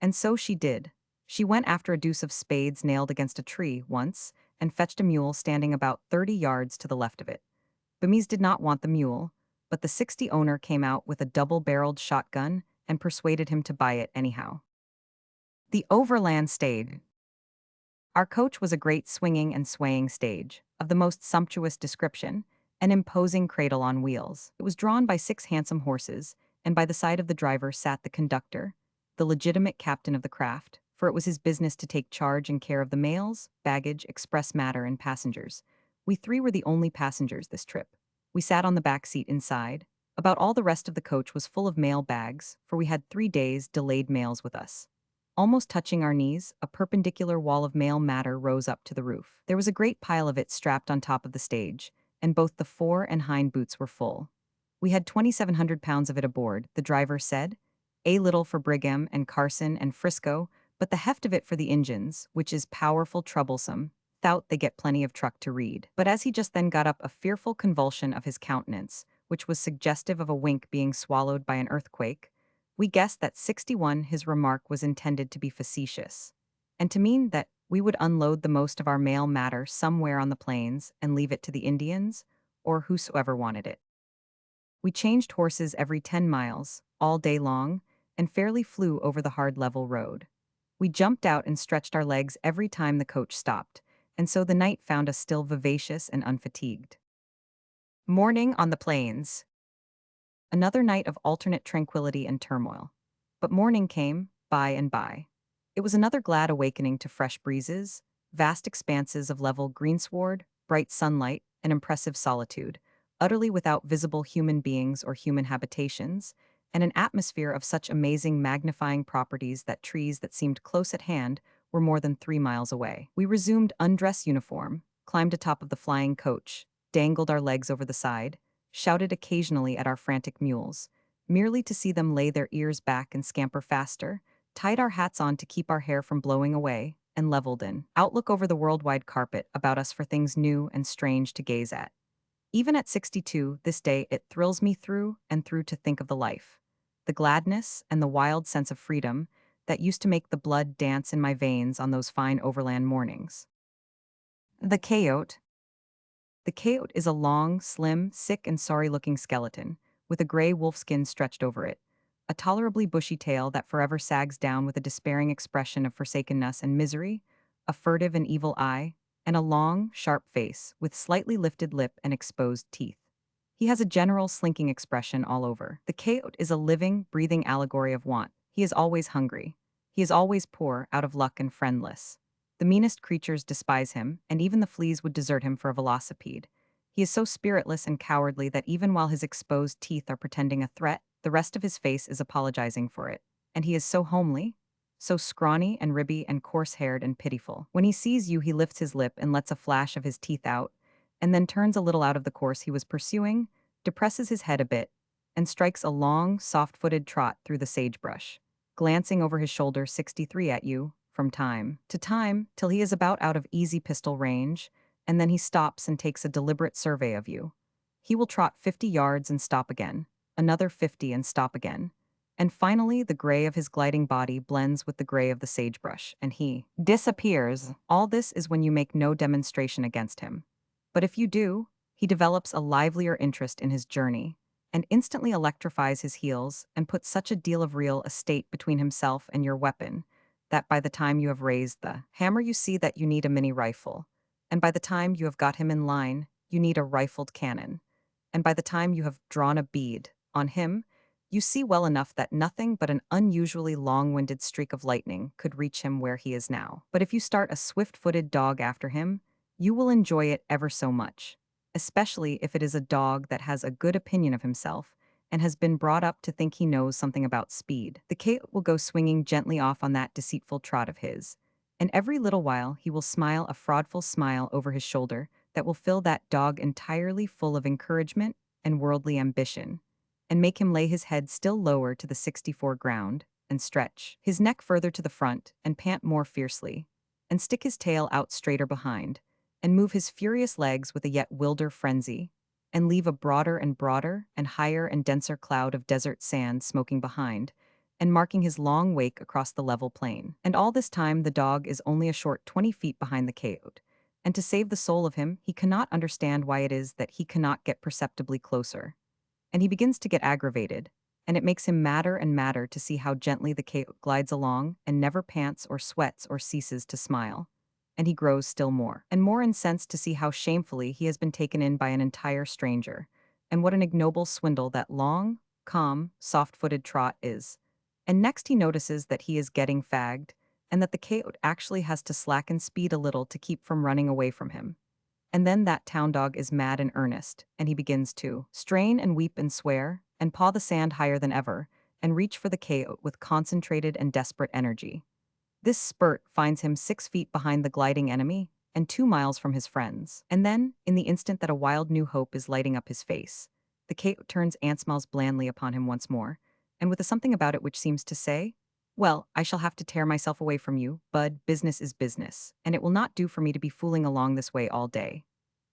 And so she did. She went after a deuce of spades nailed against a tree once, and fetched a mule standing about 30 yards to the left of it. Bemise did not want the mule, but the 60 owner came out with a double-barreled shotgun and persuaded him to buy it anyhow. The overland stage. Our coach was a great swinging and swaying stage, of the most sumptuous description, an imposing cradle on wheels. It was drawn by 6 handsome horses, and by the side of the driver sat the conductor, the legitimate captain of the craft, for it was his business to take charge and care of the mails, baggage, express matter, and passengers. We 3 were the only passengers this trip. We sat on the back seat inside. About all the rest of the coach was full of mail bags, for we had 3 days' delayed mails with us. Almost touching our knees, a perpendicular wall of mail matter rose up to the roof. There was a great pile of it strapped on top of the stage, and both the fore and hind boots were full. We had 2,700 pounds of it aboard, the driver said. A little for Brigham and Carson and Frisco, but the heft of it for the Injuns, which is powerful troublesome, thout they get plenty of truck to read. But as he just then got up a fearful convulsion of his countenance, which was suggestive of a wink being swallowed by an earthquake, we guessed that 61 his remark was intended to be facetious, and to mean that we would unload the most of our mail matter somewhere on the plains and leave it to the Indians, or whosoever wanted it. We changed horses every 10 miles, all day long, and fairly flew over the hard level road. We jumped out and stretched our legs every time the coach stopped, and so the night found us still vivacious and unfatigued. Morning on the plains. Another night of alternate tranquility and turmoil. But morning came, by and by. It was another glad awakening to fresh breezes, vast expanses of level greensward, bright sunlight, and impressive solitude, utterly without visible human beings or human habitations, and an atmosphere of such amazing magnifying properties that trees that seemed close at hand were more than 3 miles away. We resumed undress uniform, climbed atop of the flying coach, dangled our legs over the side, shouted occasionally at our frantic mules, merely to see them lay their ears back and scamper faster, tied our hats on to keep our hair from blowing away, and leveled an outlook over the worldwide carpet about us for things new and strange to gaze at. Even at 62, this day it thrills me through and through to think of the life, the gladness and the wild sense of freedom that used to make the blood dance in my veins on those fine overland mornings. The coyote. The coyote is a long, slim, sick and sorry-looking skeleton, with a gray wolfskin stretched over it, a tolerably bushy tail that forever sags down with a despairing expression of forsakenness and misery, a furtive and evil eye, and a long, sharp face with slightly lifted lip and exposed teeth. He has a general slinking expression all over. The coyote is a living, breathing allegory of want. He is always hungry. He is always poor, out of luck, and friendless. The meanest creatures despise him, and even the fleas would desert him for a velocipede. He is so spiritless and cowardly that even while his exposed teeth are pretending a threat, the rest of his face is apologizing for it. And he is so homely, so scrawny and ribby and coarse-haired and pitiful. When he sees you, he lifts his lip and lets a flash of his teeth out, and then turns a little out of the course he was pursuing, depresses his head a bit, and strikes a long, soft-footed trot through the sagebrush, glancing over his shoulder 63 at you, from time to time, till he is about out of easy pistol range, and then he stops and takes a deliberate survey of you. He will trot 50 yards and stop again, another 50 and stop again, and finally the gray of his gliding body blends with the gray of the sagebrush, and he disappears. All this is when you make no demonstration against him. But if you do, he develops a livelier interest in his journey, and instantly electrifies his heels and puts such a deal of real estate between himself and your weapon, that by the time you have raised the hammer you see that you need a mini rifle, and by the time you have got him in line, you need a rifled cannon, and by the time you have drawn a bead on him, you see well enough that nothing but an unusually long-winded streak of lightning could reach him where he is now. But if you start a swift-footed dog after him, you will enjoy it ever so much, especially if it is a dog that has a good opinion of himself and has been brought up to think he knows something about speed. The coyote will go swinging gently off on that deceitful trot of his. And every little while he will smile a fraudful smile over his shoulder that will fill that dog entirely full of encouragement and worldly ambition, and make him lay his head still lower to the 64 ground, and stretch his neck further to the front, and pant more fiercely, and stick his tail out straighter behind, and move his furious legs with a yet wilder frenzy, and leave a broader and higher and denser cloud of desert sand smoking behind, and marking his long wake across the level plain. And all this time the dog is only a short 20 feet behind the coyote, and to save the soul of him, he cannot understand why it is that he cannot get perceptibly closer. And he begins to get aggravated, and it makes him madder and madder to see how gently the coyote glides along and never pants or sweats or ceases to smile. And he grows still more and more incensed to see how shamefully he has been taken in by an entire stranger, and what an ignoble swindle that long, calm, soft-footed trot is. And next he notices that he is getting fagged, and that the coyote actually has to slacken speed a little to keep from running away from him. And then that town dog is mad in earnest, and he begins to strain and weep and swear, and paw the sand higher than ever, and reach for the coyote with concentrated and desperate energy. This spurt finds him 6 feet behind the gliding enemy, and 2 miles from his friends. And then, in the instant that a wild new hope is lighting up his face, the coyote turns and smiles blandly upon him once more, and with a something about it which seems to say, "Well, I shall have to tear myself away from you, bud, business is business, and it will not do for me to be fooling along this way all day."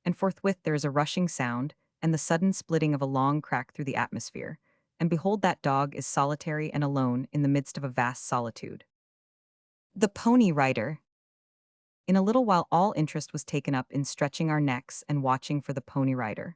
And forthwith there is a rushing sound, and the sudden splitting of a long crack through the atmosphere, and behold that dog is solitary and alone in the midst of a vast solitude. The Pony Rider. In a little while all interest was taken up in stretching our necks and watching for the Pony Rider,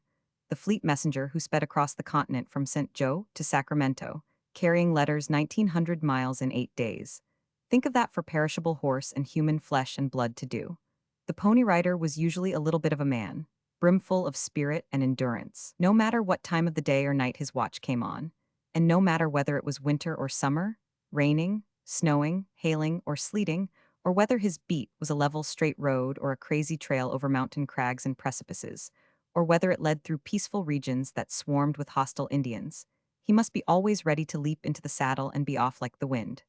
the fleet messenger who sped across the continent from St. Joe to Sacramento, carrying letters 1900 miles in 8 days. Think of that for perishable horse and human flesh and blood to do. The Pony Rider was usually a little bit of a man, brimful of spirit and endurance, no matter what time of the day or night his watch came on, and no matter whether it was winter or summer, raining, snowing, hailing, or sleeting, or whether his beat was a level straight road or a crazy trail over mountain crags and precipices, or whether it led through peaceful regions that swarmed with hostile Indians. He must be always ready to leap into the saddle and be off like the wind.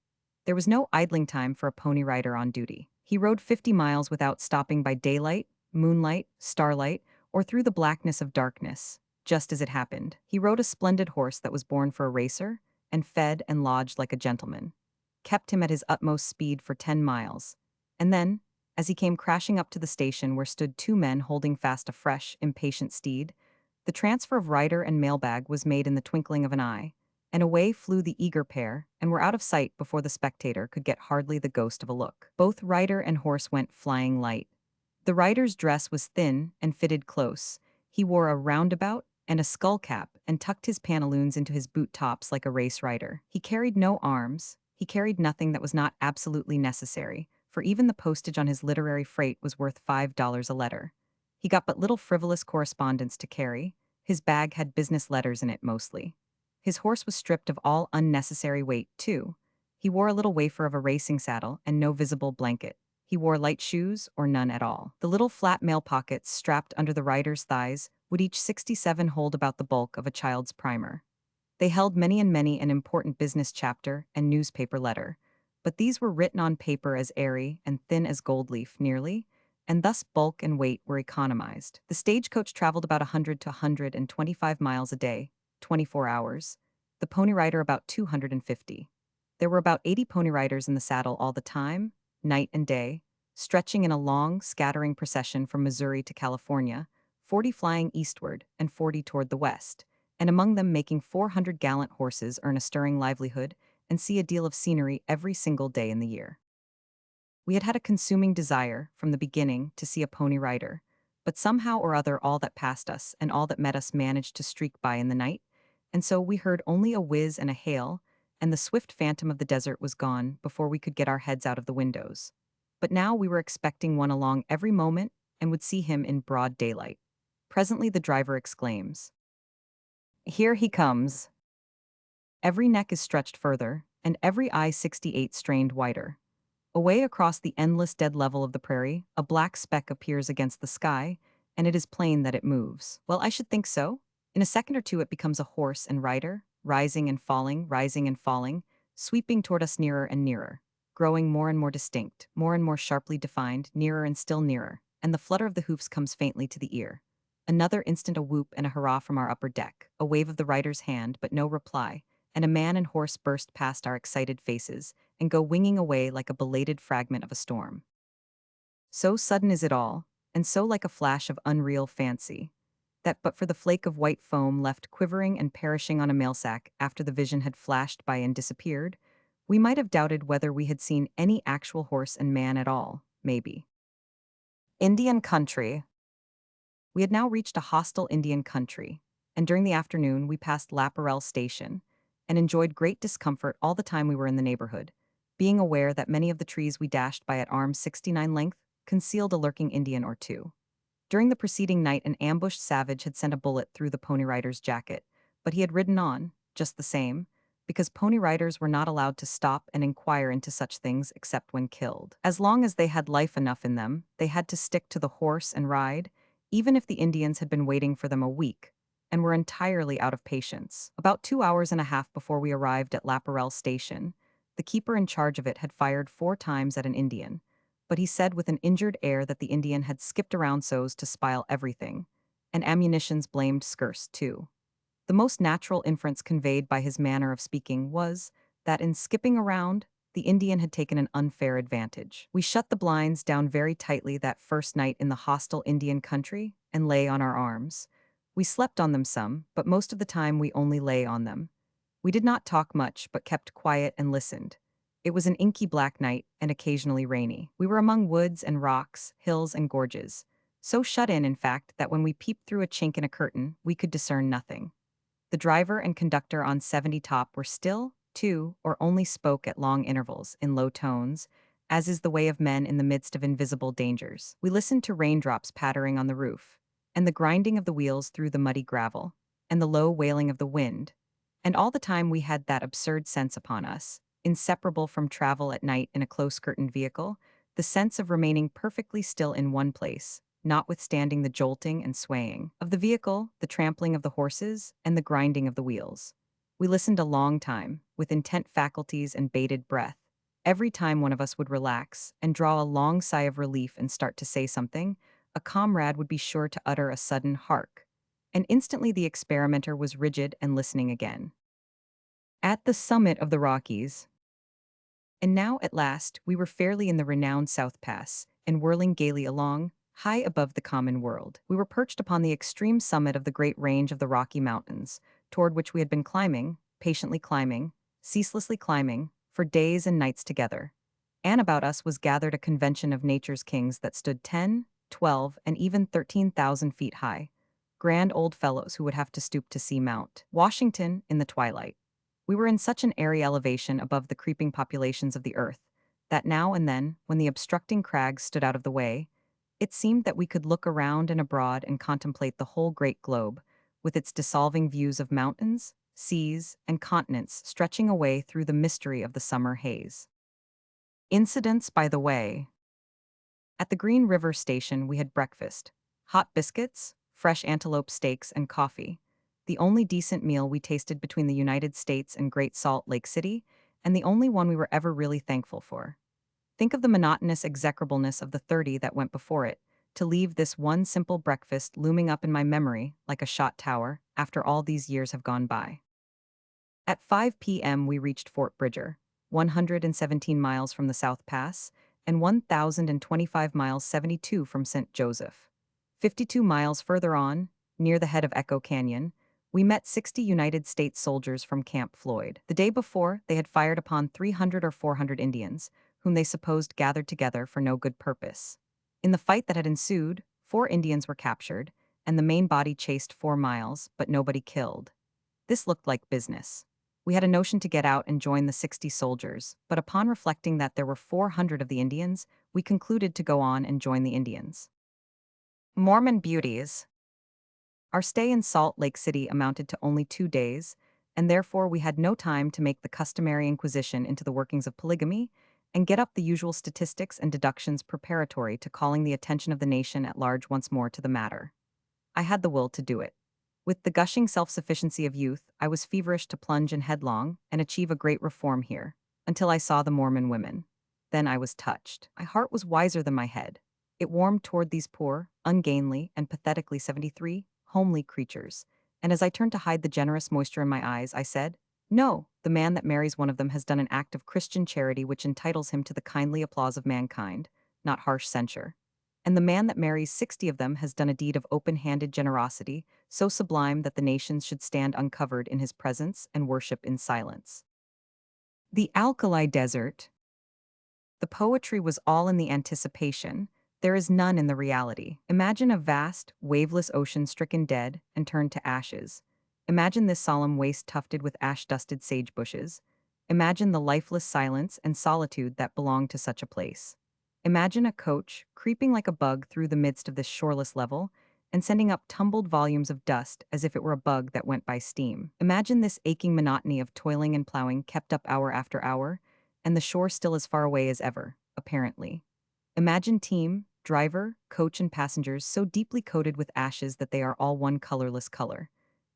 There was no idling time for a pony rider on duty. He rode 50 miles without stopping by daylight, moonlight, starlight, or through the blackness of darkness, just as it happened. He rode a splendid horse that was born for a racer, and fed and lodged like a gentleman, kept him at his utmost speed for 10 miles. And then, as he came crashing up to the station where stood 2 men holding fast a fresh, impatient steed, the transfer of rider and mailbag was made in the twinkling of an eye, and away flew the eager pair, and were out of sight before the spectator could get hardly the ghost of a look. Both rider and horse went flying light. The rider's dress was thin and fitted close. He wore a roundabout and a skull cap, and tucked his pantaloons into his boot tops like a race rider. He carried no arms. He carried nothing that was not absolutely necessary, for even the postage on his literary freight was worth $5 a letter. He got but little frivolous correspondence to carry. His bag had business letters in it mostly. His horse was stripped of all unnecessary weight, too. He wore a little wafer of a racing saddle and no visible blanket. He wore light shoes or none at all. The little flat mail pockets strapped under the rider's thighs would each 67 hold about the bulk of a child's primer. They held many and many an important business chapter and newspaper letter, but these were written on paper as airy and thin as gold leaf nearly, and thus bulk and weight were economized. The stagecoach traveled about 100 to 125 miles a day, 24 hours, the pony rider about 250. There were about 80 pony riders in the saddle all the time, night and day, stretching in a long, scattering procession from Missouri to California, 40 flying eastward and 40 toward the west, and among them making 400 gallant horses earn a stirring livelihood and see a deal of scenery every single day in the year. We had had a consuming desire, from the beginning, to see a pony rider, but somehow or other all that passed us and all that met us managed to streak by in the night, and so we heard only a whiz and a hail, and the swift phantom of the desert was gone before we could get our heads out of the windows. But now we were expecting one along every moment and would see him in broad daylight. Presently the driver exclaims, "Here he comes." Every neck is stretched further, and every eye 68 strained wider. Away across the endless dead level of the prairie, a black speck appears against the sky, and it is plain that it moves. "Well, I should think so," In a second or two, it becomes a horse and rider, rising and falling, sweeping toward us nearer and nearer, growing more and more distinct, more and more sharply defined, nearer and still nearer, and the flutter of the hoofs comes faintly to the ear. Another instant a whoop and a hurrah from our upper deck, a wave of the rider's hand, but no reply, and a man and horse burst past our excited faces and go winging away like a belated fragment of a storm. So sudden is it all, and so like a flash of unreal fancy, that but for the flake of white foam left quivering and perishing on a mailsack after the vision had flashed by and disappeared, we might have doubted whether we had seen any actual horse and man at all, maybe. Indian country. We had now reached a hostile Indian country, and during the afternoon we passed Laparelle Station and enjoyed great discomfort all the time we were in the neighborhood, being aware that many of the trees we dashed by at arms 69 length concealed a lurking Indian or two. During the preceding night, an ambushed savage had sent a bullet through the Pony Rider's jacket, but he had ridden on, just the same, because Pony Riders were not allowed to stop and inquire into such things except when killed. As long as they had life enough in them, they had to stick to the horse and ride, even if the Indians had been waiting for them a week, and were entirely out of patience. About 2 hours and a half before we arrived at Laparelle Station, the keeper in charge of it had fired 4 times at an Indian, but he said with an injured air that the Indian had skipped around so's to spile everything, and ammunitions blamed scarce too. The most natural inference conveyed by his manner of speaking was that in skipping around, the Indian had taken an unfair advantage. We shut the blinds down very tightly that first night in the hostile Indian country and lay on our arms. We slept on them some, but most of the time we only lay on them. We did not talk much, but kept quiet and listened. It was an inky black night and occasionally rainy. We were among woods and rocks, hills and gorges, so shut in fact, that when we peeped through a chink in a curtain, we could discern nothing. The driver and conductor on 70 Top were still, too, or only spoke at long intervals, in low tones, as is the way of men in the midst of invisible dangers. We listened to raindrops pattering on the roof, and the grinding of the wheels through the muddy gravel, and the low wailing of the wind, and all the time we had that absurd sense upon us, inseparable from travel at night in a close-curtained vehicle, the sense of remaining perfectly still in one place, notwithstanding the jolting and swaying of the vehicle, the trampling of the horses, and the grinding of the wheels. We listened a long time, with intent faculties and bated breath. Every time one of us would relax and draw a long sigh of relief and start to say something, a comrade would be sure to utter a sudden hark, and instantly the experimenter was rigid and listening again. At the summit of the Rockies, and now at last we were fairly in the renowned South Pass, and whirling gaily along, high above the common world. We were perched upon the extreme summit of the great range of the Rocky Mountains, toward which we had been climbing, patiently climbing, ceaselessly climbing, for days and nights together. And about us was gathered a convention of nature's kings that stood 10, 12, and even 13,000 feet high, grand old fellows who would have to stoop to see Mount Washington in the twilight. We were in such an airy elevation above the creeping populations of the earth that now and then, when the obstructing crags stood out of the way, it seemed that we could look around and abroad and contemplate the whole great globe, with its dissolving views of mountains, seas, and continents stretching away through the mystery of the summer haze. Incidents by the way. At the Green River Station we had breakfast, hot biscuits, fresh antelope steaks, and coffee, the only decent meal we tasted between the United States and Great Salt Lake City, and the only one we were ever really thankful for. Think of the monotonous execrableness of the 30 that went before it, to leave this one simple breakfast looming up in my memory like a shot tower after all these years have gone by. At 5 p.m. we reached Fort Bridger, 117 miles from the South Pass, and 1,025 miles 72 from St. Joseph. 52 miles further on, near the head of Echo Canyon, we met 60 United States soldiers from Camp Floyd. The day before, they had fired upon 300 or 400 Indians, whom they supposed gathered together for no good purpose. In the fight that had ensued, 4 Indians were captured, and the main body chased 4 miles, but nobody killed. This looked like business. We had a notion to get out and join the 60 soldiers, but upon reflecting that there were 400 of the Indians, we concluded to go on and join the Indians. Mormon beauties. Our stay in Salt Lake City amounted to only 2 days, and therefore we had no time to make the customary inquisition into the workings of polygamy and get up the usual statistics and deductions preparatory to calling the attention of the nation at large once more to the matter. I had the will to do it. With the gushing self-sufficiency of youth, I was feverish to plunge in headlong and achieve a great reform here, until I saw the Mormon women. Then I was touched. My heart was wiser than my head. It warmed toward these poor, ungainly, and pathetically 73, homely creatures. And as I turned to hide the generous moisture in my eyes, I said, "No, the man that marries one of them has done an act of Christian charity which entitles him to the kindly applause of mankind, not harsh censure. And the man that marries 60 of them has done a deed of open-handed generosity, so sublime that the nations should stand uncovered in his presence and worship in silence." The Alkali Desert. The poetry was all in the anticipation. There is none in the reality. Imagine a vast, waveless ocean stricken dead and turned to ashes. Imagine this solemn waste tufted with ash-dusted sage bushes. Imagine the lifeless silence and solitude that belong to such a place. Imagine a coach creeping like a bug through the midst of this shoreless level and sending up tumbled volumes of dust as if it were a bug that went by steam. Imagine this aching monotony of toiling and plowing kept up hour after hour, and the shore still as far away as ever, apparently. Imagine team, driver, coach, and passengers so deeply coated with ashes that they are all one colorless color.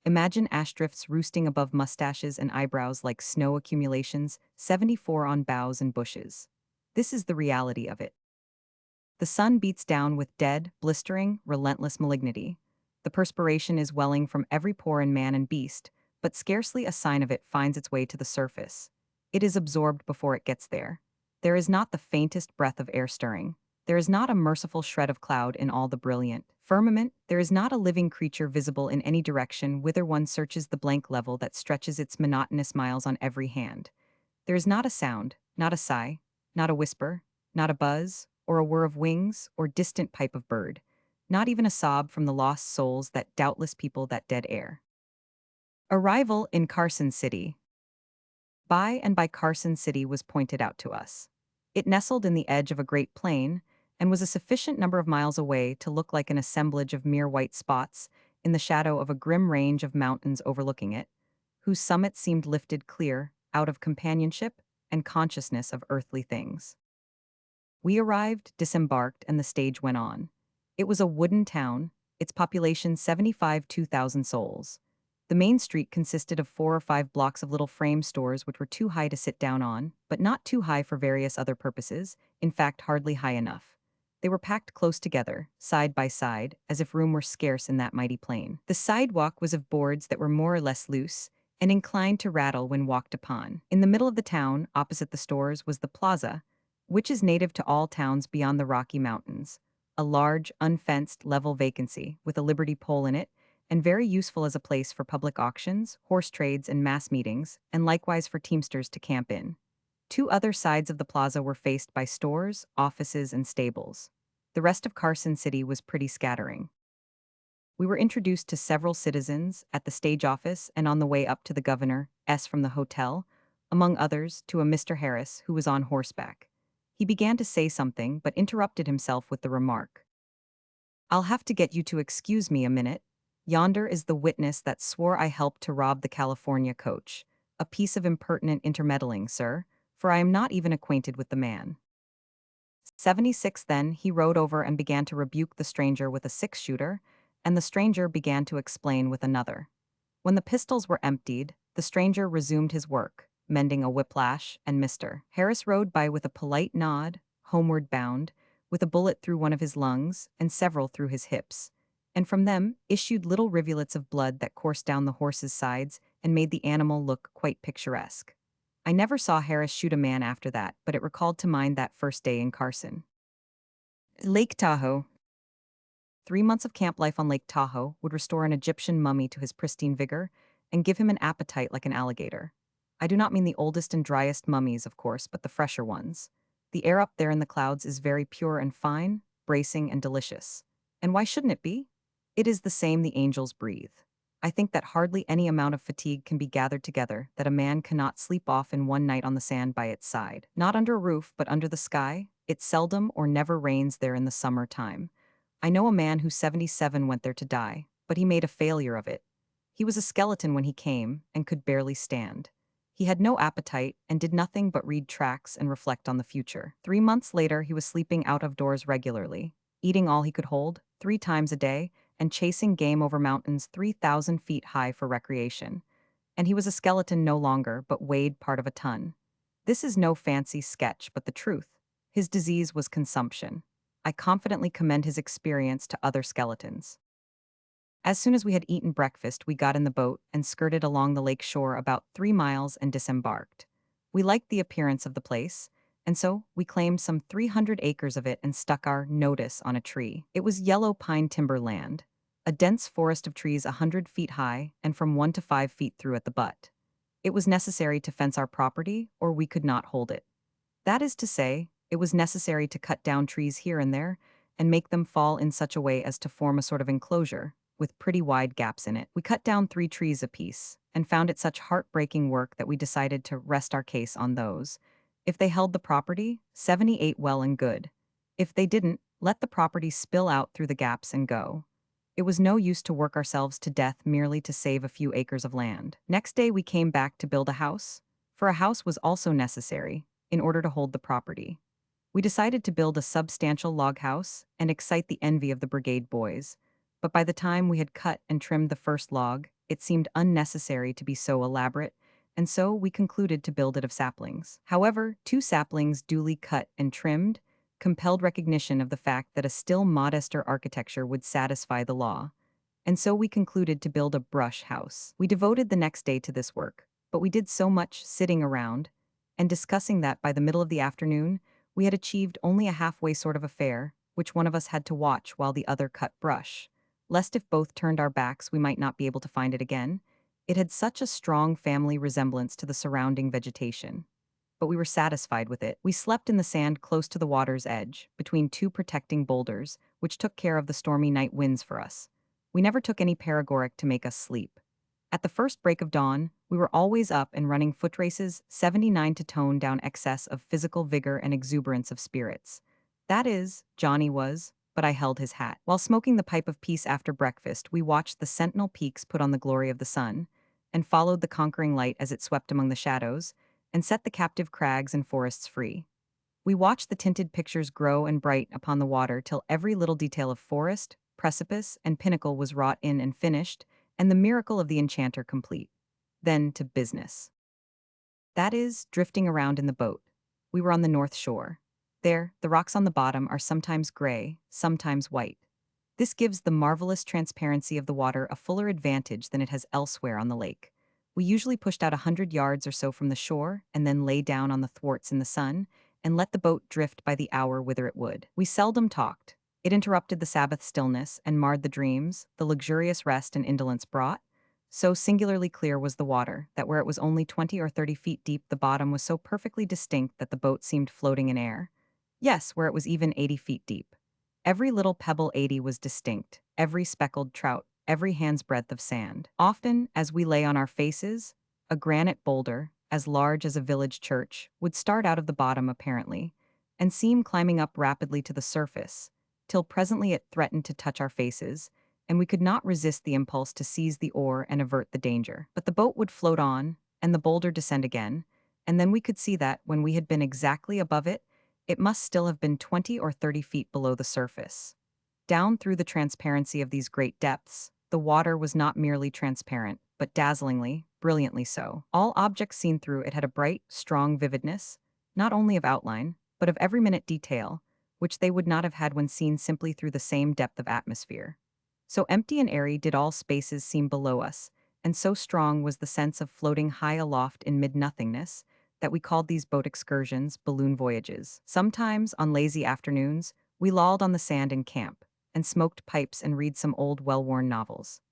Imagine ash drifts roosting above mustaches and eyebrows like snow accumulations, 74 on boughs and bushes. This is the reality of it. The sun beats down with dead, blistering, relentless malignity. The perspiration is welling from every pore in man and beast, but scarcely a sign of it finds its way to the surface. It is absorbed before it gets there. There is not the faintest breath of air stirring. There is not a merciful shred of cloud in all the brilliant firmament. There is not a living creature visible in any direction whither one searches the blank level that stretches its monotonous miles on every hand. There is not a sound, not a sigh, not a whisper, not a buzz, or a whir of wings, or distant pipe of bird, not even a sob from the lost souls that doubtless people that dead air. Arrival in Carson City. By and by Carson City was pointed out to us. It nestled in the edge of a great plain, and was a sufficient number of miles away to look like an assemblage of mere white spots in the shadow of a grim range of mountains overlooking it, whose summit seemed lifted clear out of companionship and consciousness of earthly things. We arrived, disembarked, and the stage went on. It was a wooden town, its population 75 2,000 souls. The main street consisted of 4 or 5 blocks of little frame stores which were too high to sit down on, but not too high for various other purposes, in fact hardly high enough. They were packed close together, side by side, as if room were scarce in that mighty plain. The sidewalk was of boards that were more or less loose, and inclined to rattle when walked upon. In the middle of the town, opposite the stores, was the plaza, which is native to all towns beyond the Rocky Mountains. A large, unfenced, level vacancy, with a liberty pole in it, and very useful as a place for public auctions, horse trades, and mass meetings, and likewise for teamsters to camp in. 2 other sides of the plaza were faced by stores, offices, and stables. The rest of Carson City was pretty scattering. We were introduced to several citizens at the stage office and on the way up to the governor, from the hotel, among others to a Mr. Harris who was on horseback. He began to say something but interrupted himself with the remark, "I'll have to get you to excuse me a minute. Yonder is the witness that swore I helped to rob the California coach. A piece of impertinent intermeddling, sir, for I am not even acquainted with the man." 76 Then he rode over and began to rebuke the stranger with a 6-shooter, and the stranger began to explain with another. When the pistols were emptied, the stranger resumed his work, mending a whiplash, and Mr. Harris rode by with a polite nod, homeward bound, with a bullet through one of his lungs and several through his hips, and from them issued little rivulets of blood that coursed down the horse's sides and made the animal look quite picturesque. I never saw Harris shoot a man after that, but it recalled to mind that first day in Carson. Lake Tahoe. 3 months of camp life on Lake Tahoe would restore an Egyptian mummy to his pristine vigor and give him an appetite like an alligator. I do not mean the oldest and driest mummies, of course, but the fresher ones. The air up there in the clouds is very pure and fine, bracing and delicious. And why shouldn't it be? It is the same the angels breathe. I think that hardly any amount of fatigue can be gathered together that a man cannot sleep off in one night on the sand by its side. Not under a roof, but under the sky. It seldom or never rains there in the summer time. I know a man who 77 went there to die, but he made a failure of it. He was a skeleton when he came and could barely stand. He had no appetite and did nothing but read tracts and reflect on the future. 3 months later, he was sleeping out of doors regularly, eating all he could hold, 3 times a day, and chasing game over mountains 3,000 feet high for recreation. And he was a skeleton no longer, but weighed part of a ton. This is no fancy sketch, but the truth. His disease was consumption. I confidently commend his experience to other skeletons. As soon as we had eaten breakfast, we got in the boat and skirted along the lake shore about 3 miles and disembarked. We liked the appearance of the place, and so we claimed some 300 acres of it and stuck our notice on a tree. It was yellow pine timber land, a dense forest of trees 100 feet high and from 1 to 5 feet through at the butt. It was necessary to fence our property, or we could not hold it. That is to say, it was necessary to cut down trees here and there and make them fall in such a way as to form a sort of enclosure, with pretty wide gaps in it. We cut down 3 trees apiece and found it such heartbreaking work that we decided to rest our case on those. If they held the property, 78 well and good. If they didn't, let the property spill out through the gaps and go. It was no use to work ourselves to death merely to save a few acres of land. Next day we came back to build a house, for a house was also necessary in order to hold the property. We decided to build a substantial log house and excite the envy of the brigade boys, but by the time we had cut and trimmed the first log, it seemed unnecessary to be so elaborate, and so we concluded to build it of saplings. However, 2 saplings duly cut and trimmed compelled recognition of the fact that a still modester architecture would satisfy the law, and so we concluded to build a brush house. We devoted the next day to this work, but we did so much sitting around and discussing that by the middle of the afternoon, we had achieved only a halfway sort of affair, which one of us had to watch while the other cut brush, lest if both turned our backs we might not be able to find it again. It had such a strong family resemblance to the surrounding vegetation. But we were satisfied with it. We slept in the sand close to the water's edge, between 2 protecting boulders, which took care of the stormy night winds for us. We never took any paregoric to make us sleep. At the first break of dawn, we were always up and running foot races, 79 to tone down excess of physical vigor and exuberance of spirits. That is, Johnny was, but I held his hat. While smoking the pipe of peace after breakfast, we watched the sentinel peaks put on the glory of the sun, and followed the conquering light as it swept among the shadows, and set the captive crags and forests free. We watched the tinted pictures grow and bright upon the water till every little detail of forest, precipice, and pinnacle was wrought in and finished, and the miracle of the enchanter complete. Then to business. That is, drifting around in the boat. We were on the north shore. There, the rocks on the bottom are sometimes gray, sometimes white. This gives the marvelous transparency of the water a fuller advantage than it has elsewhere on the lake. We usually pushed out 100 yards or so from the shore, and then lay down on the thwarts in the sun, and let the boat drift by the hour whither it would. We seldom talked. It interrupted the Sabbath stillness and marred the dreams, the luxurious rest and indolence brought. So singularly clear was the water, that where it was only 20 or 30 feet deep, the bottom was so perfectly distinct that the boat seemed floating in air. Yes, where it was even 80 feet deep. Every little pebble 80 was distinct, every speckled trout, every hand's breadth of sand. Often, as we lay on our faces, a granite boulder, as large as a village church, would start out of the bottom apparently, and seem climbing up rapidly to the surface, till presently it threatened to touch our faces, and we could not resist the impulse to seize the oar and avert the danger. But the boat would float on, and the boulder descend again, and then we could see that, when we had been exactly above it, it must still have been 20 or 30 feet below the surface. Down through the transparency of these great depths, the water was not merely transparent, but dazzlingly, brilliantly so. All objects seen through it had a bright, strong vividness, not only of outline, but of every minute detail, which they would not have had when seen simply through the same depth of atmosphere. So empty and airy did all spaces seem below us, and so strong was the sense of floating high aloft in mid-nothingness, that we called these boat excursions balloon voyages. Sometimes, on lazy afternoons, we lolled on the sand in camp, and smoked pipes and read some old well-worn novels.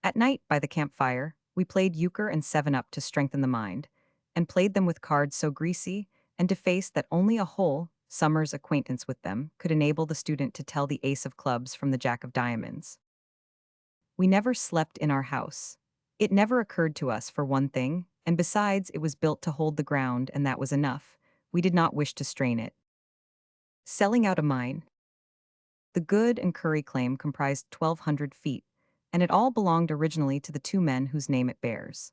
At night, by the campfire, we played euchre and seven-up to strengthen the mind, and played them with cards so greasy and defaced that only a whole summer's acquaintance with them could enable the student to tell the ace of clubs from the jack of diamonds. We never slept in our house. It never occurred to us, for one thing, and besides, it was built to hold the ground, and that was enough. We did not wish to strain it. Selling out a mine. The Good and Curry claim comprised 1,200 feet, and it all belonged originally to the 2 men whose name it bears.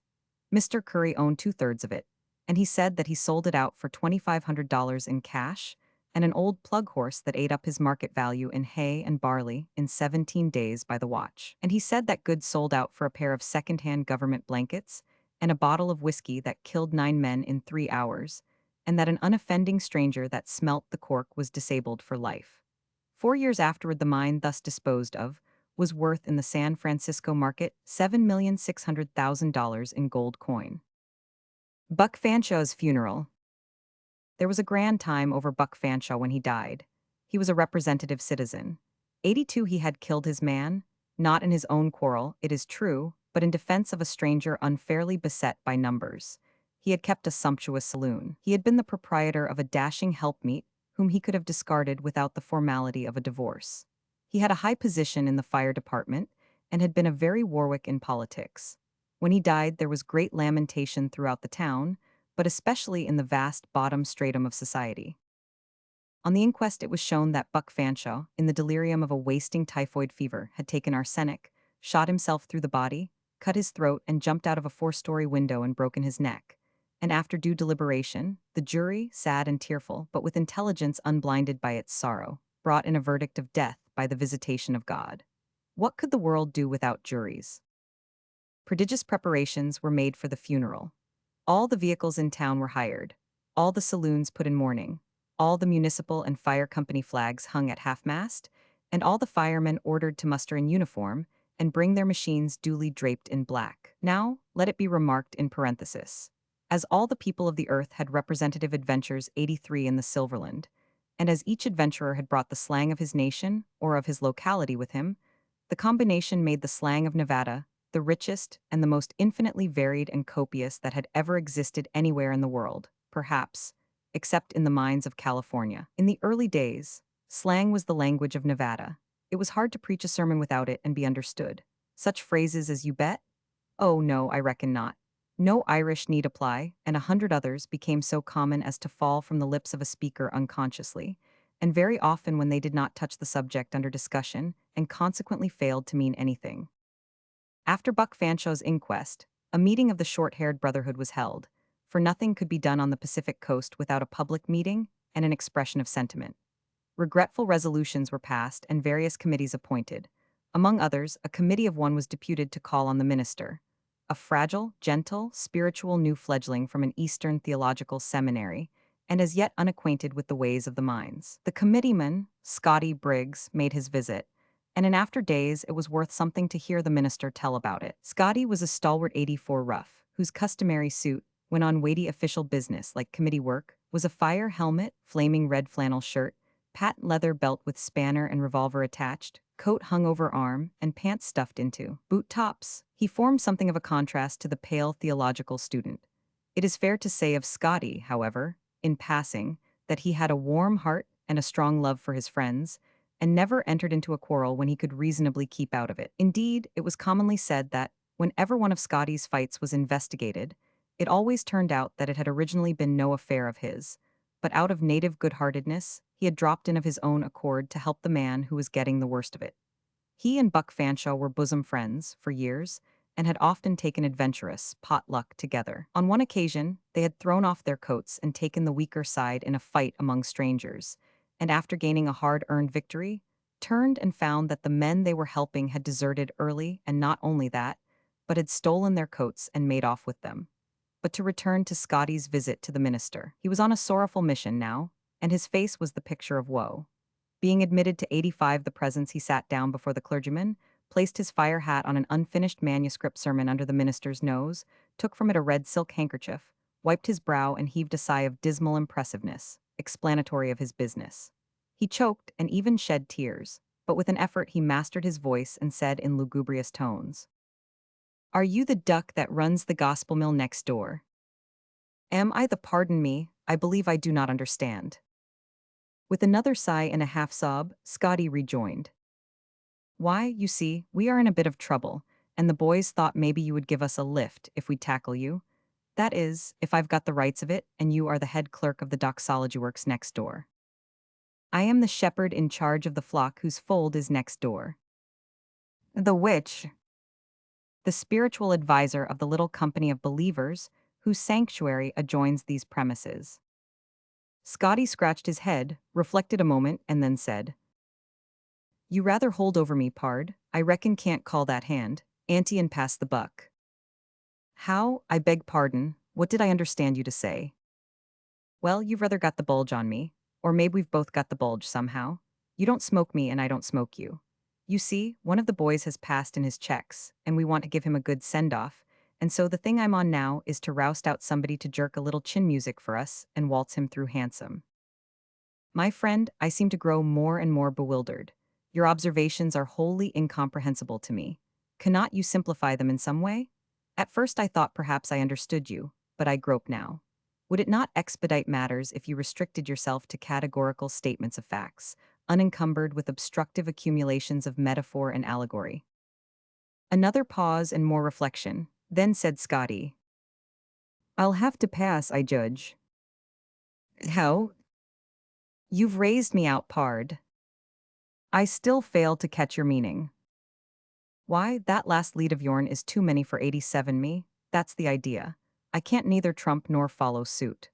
Mr. Curry owned 2/3 of it, and he said that he sold it out for $2,500 in cash, and an old plug horse that ate up his market value in hay and barley in 17 days by the watch. And he said that goods sold out for a pair of second-hand government blankets and a bottle of whiskey that killed 9 men in 3 hours, and that an unoffending stranger that smelt the cork was disabled for life. 4 years afterward, the mine thus disposed of was worth in the San Francisco market $7,600,000 in gold coin. Buck Fanshaw's funeral. There was a grand time over Buck Fanshaw when he died. He was a representative citizen. 82, he had killed his man, not in his own quarrel, it is true, but in defense of a stranger unfairly beset by numbers. He had kept a sumptuous saloon. He had been the proprietor of a dashing helpmeet whom he could have discarded without the formality of a divorce. He had a high position in the fire department and had been a very Warwick in politics. When he died, there was great lamentation throughout the town, but especially in the vast bottom stratum of society. On the inquest, it was shown that Buck Fanshaw, in the delirium of a wasting typhoid fever, had taken arsenic, shot himself through the body, cut his throat, and jumped out of a 4-story window and broken his neck. And after due deliberation, the jury, sad and tearful, but with intelligence unblinded by its sorrow, brought in a verdict of death by the visitation of God. What could the world do without juries? Prodigious preparations were made for the funeral. All the vehicles in town were hired, all the saloons put in mourning, all the municipal and fire company flags hung at half-mast, and all the firemen ordered to muster in uniform and bring their machines duly draped in black. Now, let it be remarked in parenthesis, as all the people of the earth had representative adventures 83 in the Silverland, and as each adventurer had brought the slang of his nation or of his locality with him, the combination made the slang of Nevada the richest and the most infinitely varied and copious that had ever existed anywhere in the world, perhaps, except in the mines of California. In the early days, slang was the language of Nevada. It was hard to preach a sermon without it and be understood. Such phrases as "you bet," "oh no, I reckon not," "no Irish need apply," and 100 others became so common as to fall from the lips of a speaker unconsciously, and very often when they did not touch the subject under discussion and consequently failed to mean anything. After Buck Fanshaw's inquest, a meeting of the short-haired brotherhood was held, for nothing could be done on the Pacific coast without a public meeting and an expression of sentiment. Regretful resolutions were passed and various committees appointed. Among others, a committee of one was deputed to call on the minister, a fragile, gentle, spiritual new fledgling from an Eastern theological seminary, and as yet unacquainted with the ways of the mines. The committeeman, Scotty Briggs, made his visit, and in after days it was worth something to hear the minister tell about it. Scotty was a stalwart 84 rough, whose customary suit, when on weighty official business like committee work, was a fire helmet, flaming red flannel shirt, patent leather belt with spanner and revolver attached, coat hung over arm, and pants stuffed into boot tops. He formed something of a contrast to the pale theological student. It is fair to say of Scotty, however, in passing, that he had a warm heart and a strong love for his friends, and never entered into a quarrel when he could reasonably keep out of it. Indeed, it was commonly said that, whenever one of Scotty's fights was investigated, it always turned out that it had originally been no affair of his, but out of native good-heartedness, he had dropped in of his own accord to help the man who was getting the worst of it. He and Buck Fanshaw were bosom friends for years, and had often taken adventurous potluck together. On one occasion, they had thrown off their coats and taken the weaker side in a fight among strangers, and after gaining a hard-earned victory, turned and found that the men they were helping had deserted early, and not only that, but had stolen their coats and made off with them. But to return to Scotty's visit to the minister. He was on a sorrowful mission now, and his face was the picture of woe. Being admitted to 85 the presence, he sat down before the clergyman, placed his fire hat on an unfinished manuscript sermon under the minister's nose, took from it a red silk handkerchief, wiped his brow and heaved a sigh of dismal impressiveness, explanatory of his business. He choked and even shed tears, but with an effort he mastered his voice and said in lugubrious tones, "Are you the duck that runs the gospel mill next door?" "Am I the pardon me, I believe I do not understand." With another sigh and a half-sob, Scotty rejoined, "Why, you see, we are in a bit of trouble, and the boys thought maybe you would give us a lift if we tackle you. That is, if I've got the rights of it, and you are the head clerk of the doxology works next door. I am the shepherd in charge of the flock whose fold is next door. The which, the spiritual adviser of the little company of believers whose sanctuary adjoins these premises." Scotty scratched his head, reflected a moment, and then said, "You rather hold over me, pard. I reckon can't call that hand. Ante and pass the buck." "How? I beg pardon. What did I understand you to say?" "Well, you've rather got the bulge on me. Or maybe we've both got the bulge somehow. You don't smoke me and I don't smoke you. You see, one of the boys has passed in his checks, and we want to give him a good send-off, and so the thing I'm on now is to roust out somebody to jerk a little chin music for us and waltz him through handsome." My friend, I seem to grow more and more bewildered. Your observations are wholly incomprehensible to me. Cannot you simplify them in some way? At first I thought perhaps I understood you, but I grope now. Would it not expedite matters if you restricted yourself to categorical statements of facts, unencumbered with obstructive accumulations of metaphor and allegory? Another pause and more reflection. Then said Scotty, "I'll have to pass, I judge." "How? You've raised me out, pard." "I still fail to catch your meaning." "Why, that last lead of yourn is too many for 87 me. That's the idea. I can't neither trump nor follow suit."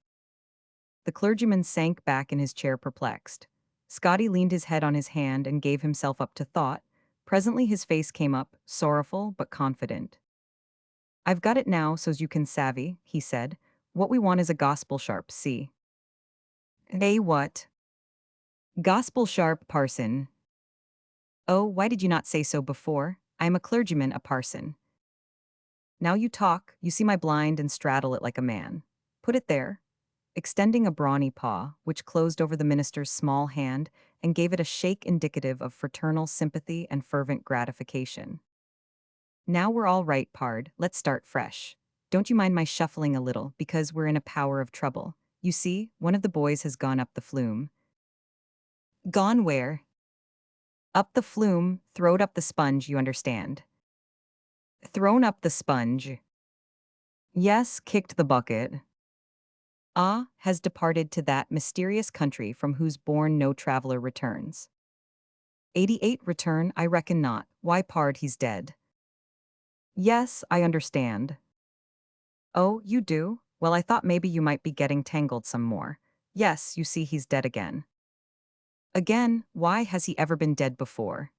The clergyman sank back in his chair perplexed. Scotty leaned his head on his hand and gave himself up to thought. Presently his face came up, sorrowful but confident. "I've got it now so's you can savvy," he said. "What we want is a gospel sharp, see?" "Eh, what?" "Gospel sharp, parson." "Oh, why did you not say so before? I am a clergyman, a parson." "Now you talk, you see my blind and straddle it like a man. Put it there," extending a brawny paw, which closed over the minister's small hand and gave it a shake indicative of fraternal sympathy and fervent gratification. "Now we're all right, pard, let's start fresh. Don't you mind my shuffling a little, because we're in a power of trouble. You see, one of the boys has gone up the flume." "Gone where?" "Up the flume, throwed up the sponge, you understand." "Thrown up the sponge." "Yes, kicked the bucket." "Ah, has departed to that mysterious country from whose bourne no traveler returns." 88 return, I reckon not. Why, pard, he's dead." "Yes, I understand." "Oh, you do? Well, I thought maybe you might be getting tangled some more. Yes, you see he's dead again." "Again? Why, has he ever been dead before?"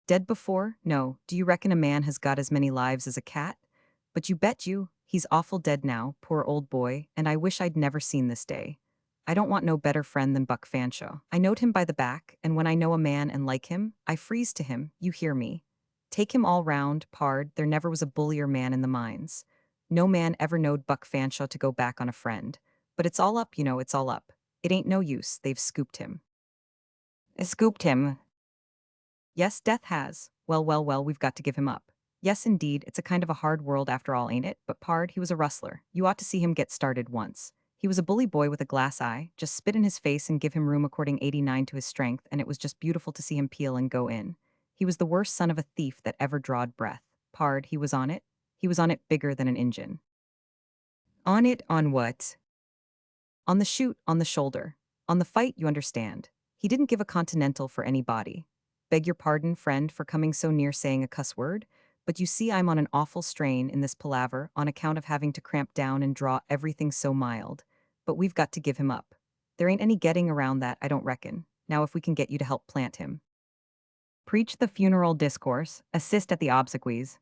"Dead before? No. Do you reckon a man has got as many lives as a cat? But you bet you, he's awful dead now, poor old boy, and I wish I'd never seen this day. I don't want no better friend than Buck Fanshawe. I knowed him by the back, and when I know a man and like him, I freeze to him, you hear me. Take him all round, pard, there never was a bullier man in the mines. No man ever knowed Buck Fanshawe to go back on a friend. But it's all up, you know, it's all up. It ain't no use, they've scooped him." "Scooped him?" "Yes, death has. Well, well, well, we've got to give him up. Yes, indeed, it's a kind of a hard world after all, ain't it? But pard, he was a rustler. You ought to see him get started once. He was a bully boy with a glass eye. Just spit in his face and give him room according 89 to his strength, and it was just beautiful to see him peel and go in. He was the worst son of a thief that ever drawed breath. Pard, he was on it. He was on it bigger than an engine." "On it on what?" "On the shoot, on the shoulder. On the fight, you understand. He didn't give a continental for any body. Beg your pardon, friend, for coming so near saying a cuss word, but you see I'm on an awful strain in this palaver on account of having to cramp down and draw everything so mild. But we've got to give him up. There ain't any getting around that, I don't reckon. Now if we can get you to help plant him. Preach the funeral discourse, assist at the obsequies."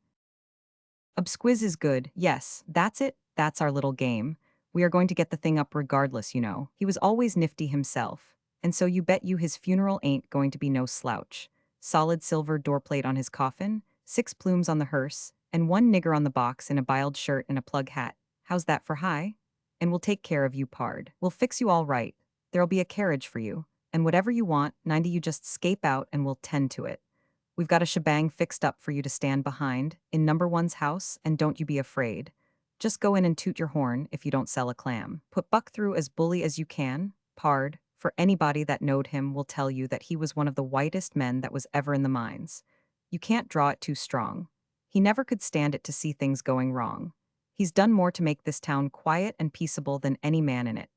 "Obsquiz is good, yes, that's it, that's our little game. We are going to get the thing up regardless, you know. He was always nifty himself. And so you bet you his funeral ain't going to be no slouch. Solid silver doorplate on his coffin, 6 plumes on the hearse, and 1 nigger on the box in a biled shirt and a plug hat. How's that for high? And we'll take care of you, pard. We'll fix you all right. There'll be a carriage for you. And whatever you want, 90 you just scape out and we'll tend to it. We've got a shebang fixed up for you to stand behind, in number one's house, and don't you be afraid. Just go in and toot your horn if you don't sell a clam. Put Buck through as bully as you can, pard, for anybody that knowed him will tell you that he was one of the whitest men that was ever in the mines. You can't draw it too strong. He never could stand it to see things going wrong. He's done more to make this town quiet and peaceable than any man in it.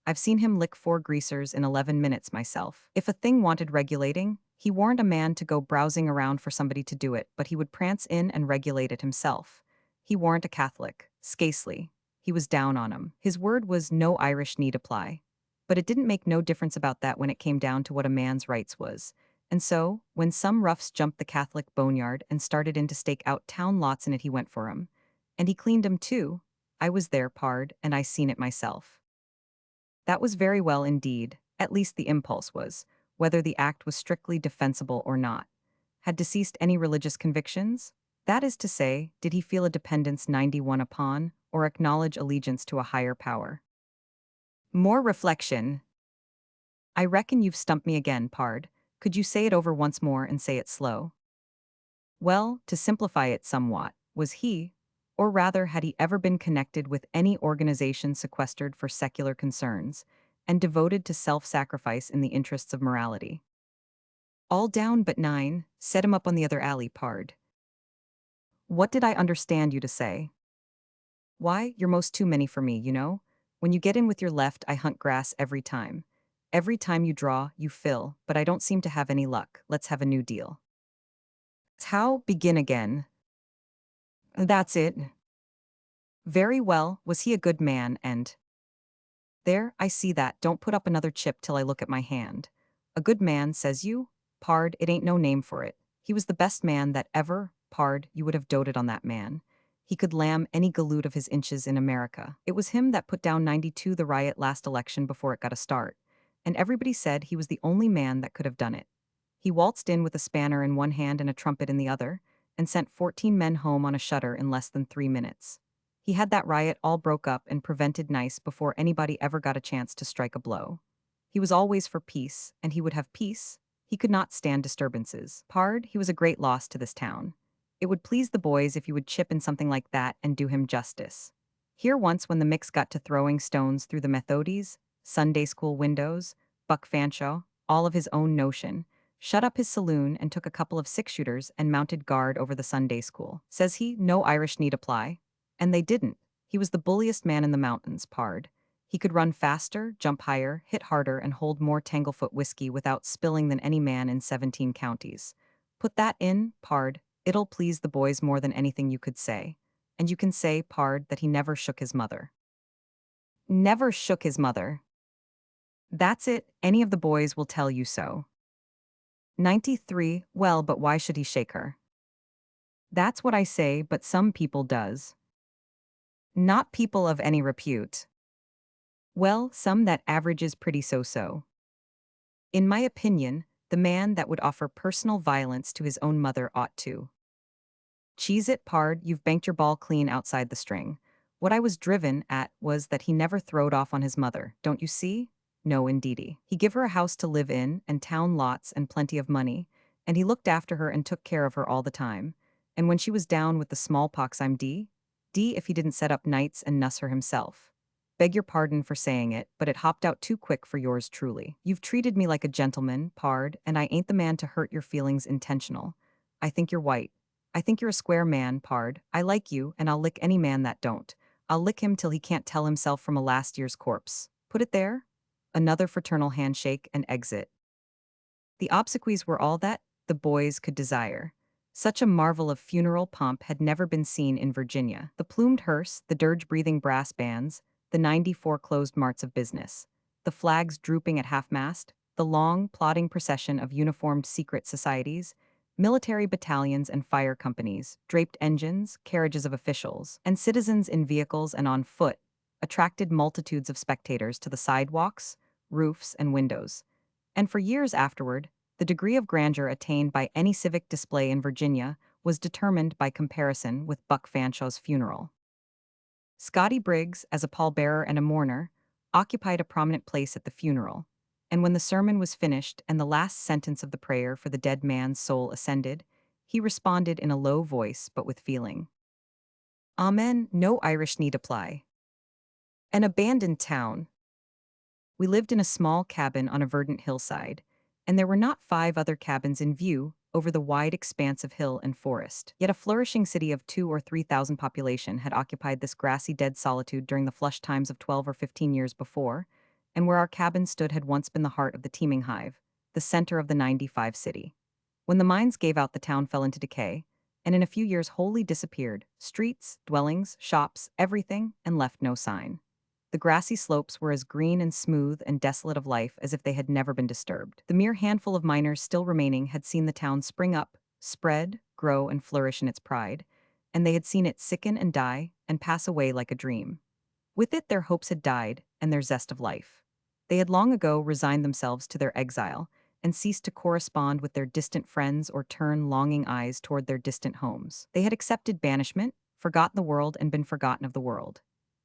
I've seen him lick 4 greasers in 11 minutes myself. If a thing wanted regulating, he warned a man to go browsing around for somebody to do it, but he would prance in and regulate it himself. He warn't a Catholic, scasely. He was down on 'em. His word was no Irish need apply. But it didn't make no difference about that when it came down to what a man's rights was. And so, when some roughs jumped the Catholic boneyard and started in to stake out town lots in it, he went for 'em. And he cleaned 'em too. I was there, pard, and I seen it myself. That was very well indeed, at least the impulse was, whether the act was strictly defensible or not. Had deceased any religious convictions? That is to say, did he feel a dependence 91 upon, or acknowledge allegiance to a higher power? More reflection. I reckon you've stumped me again, pard. Could you say it over once more and say it slow? Well, to simplify it somewhat, was he, or rather had he ever been connected with any organization sequestered for secular concerns, and devoted to self-sacrifice in the interests of morality? All down but 9, set him up on the other alley, pard. What did I understand you to say? Why, you're most too many for me, you know? When you get in with your left, I hunt grass every time. Every time you draw, you fill, but I don't seem to have any luck. Let's have a new deal. How? Begin again. That's it. Very well, was he a good man and… There, I see that, don't put up another chip till I look at my hand. A good man, says you? Pard, it ain't no name for it. He was the best man that ever, pard, you would have doted on that man. He could lamb any galoot of his inches in America. It was him that put down 92 the riot last election before it got a start. And everybody said he was the only man that could have done it. He waltzed in with a spanner in one hand and a trumpet in the other, and sent 14 men home on a shutter in less than 3 minutes. He had that riot all broke up and prevented nice before anybody ever got a chance to strike a blow. He was always for peace, and he would have peace. He could not stand disturbances. Pard, he was a great loss to this town. It would please the boys if you would chip in something like that and do him justice. Here once when the mix got to throwing stones through the Methodies, Sunday school windows, Buck Fanshawe, all of his own notion, shut up his saloon and took a couple of six-shooters and mounted guard over the Sunday school. Says he, no Irish need apply. And they didn't. He was the bulliest man in the mountains, pard. He could run faster, jump higher, hit harder, and hold more Tanglefoot whiskey without spilling than any man in 17 counties. Put that in, pard, it'll please the boys more than anything you could say. And you can say, pard, that he never shook his mother. Never shook his mother. That's it, any of the boys will tell you so. 93, well, but why should he shake her? That's what I say, but some people does. Not people of any repute. Well, some that averages pretty so-so. In my opinion, the man that would offer personal violence to his own mother ought to. Cheese it, pard, you've banked your ball clean outside the string. What I was driven at was that he never throwed off on his mother, don't you see? No, indeedy. He give her a house to live in, and town lots, and plenty of money, and he looked after her and took care of her all the time. And when she was down with the smallpox, I'm D if he didn't set up nights and nuss her himself. Beg your pardon for saying it, but it hopped out too quick for yours truly. You've treated me like a gentleman, pard, and I ain't the man to hurt your feelings intentional. I think you're white. I think you're a square man, pard. I like you, and I'll lick any man that don't. I'll lick him till he can't tell himself from a last year's corpse. Put it there? Another fraternal handshake and exit. The obsequies were all that the boys could desire. Such a marvel of funeral pomp had never been seen in Virginia. The plumed hearse, the dirge-breathing brass bands, the 94 closed marts of business, the flags drooping at half-mast, the long, plodding procession of uniformed secret societies, military battalions and fire companies, draped engines, carriages of officials, and citizens in vehicles and on foot, attracted multitudes of spectators to the sidewalks, roofs, and windows. And for years afterward, the degree of grandeur attained by any civic display in Virginia was determined by comparison with Buck Fanshawe's funeral. Scotty Briggs, as a pallbearer and a mourner, occupied a prominent place at the funeral, and when the sermon was finished and the last sentence of the prayer for the dead man's soul ascended, he responded in a low voice but with feeling. Amen, no Irish need apply. An abandoned town. We lived in a small cabin on a verdant hillside, and there were not 5 other cabins in view over the wide expanse of hill and forest. Yet a flourishing city of 2 or 3,000 population had occupied this grassy dead solitude during the flush times of 12 or 15 years before, and where our cabin stood had once been the heart of the teeming hive, the center of the 95 city. When the mines gave out, the town fell into decay, and in a few years wholly disappeared, streets, dwellings, shops, everything, and left no sign. The grassy slopes were as green and smooth and desolate of life as if they had never been disturbed. The mere handful of miners still remaining had seen the town spring up, spread, grow, and flourish in its pride, and they had seen it sicken and die and pass away like a dream. With it, their hopes had died and their zest of life. They had long ago resigned themselves to their exile and ceased to correspond with their distant friends or turn longing eyes toward their distant homes. They had accepted banishment, forgotten the world, and been forgotten of the world.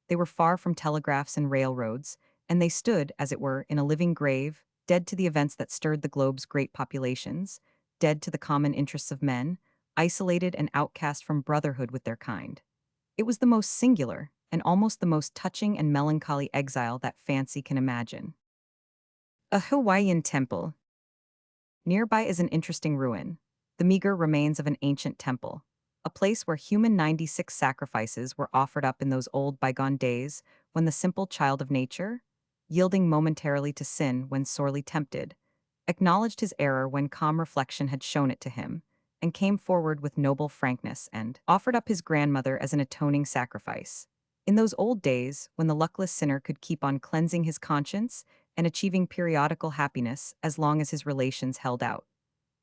They were far from telegraphs and railroads, and they stood, as it were, in a living grave, dead to the events that stirred the globe's great populations, dead to the common interests of men, isolated and outcast from brotherhood with their kind. It was the most singular, and almost the most touching and melancholy exile that fancy can imagine. A Hawaiian temple. Nearby is an interesting ruin, the meager remains of an ancient temple, a place where human 96 sacrifices were offered up in those old bygone days when the simple child of nature, yielding momentarily to sin when sorely tempted, acknowledged his error when calm reflection had shown it to him, and came forward with noble frankness and offered up his grandmother as an atoning sacrifice. In those old days, when the luckless sinner could keep on cleansing his conscience and achieving periodical happiness as long as his relations held out.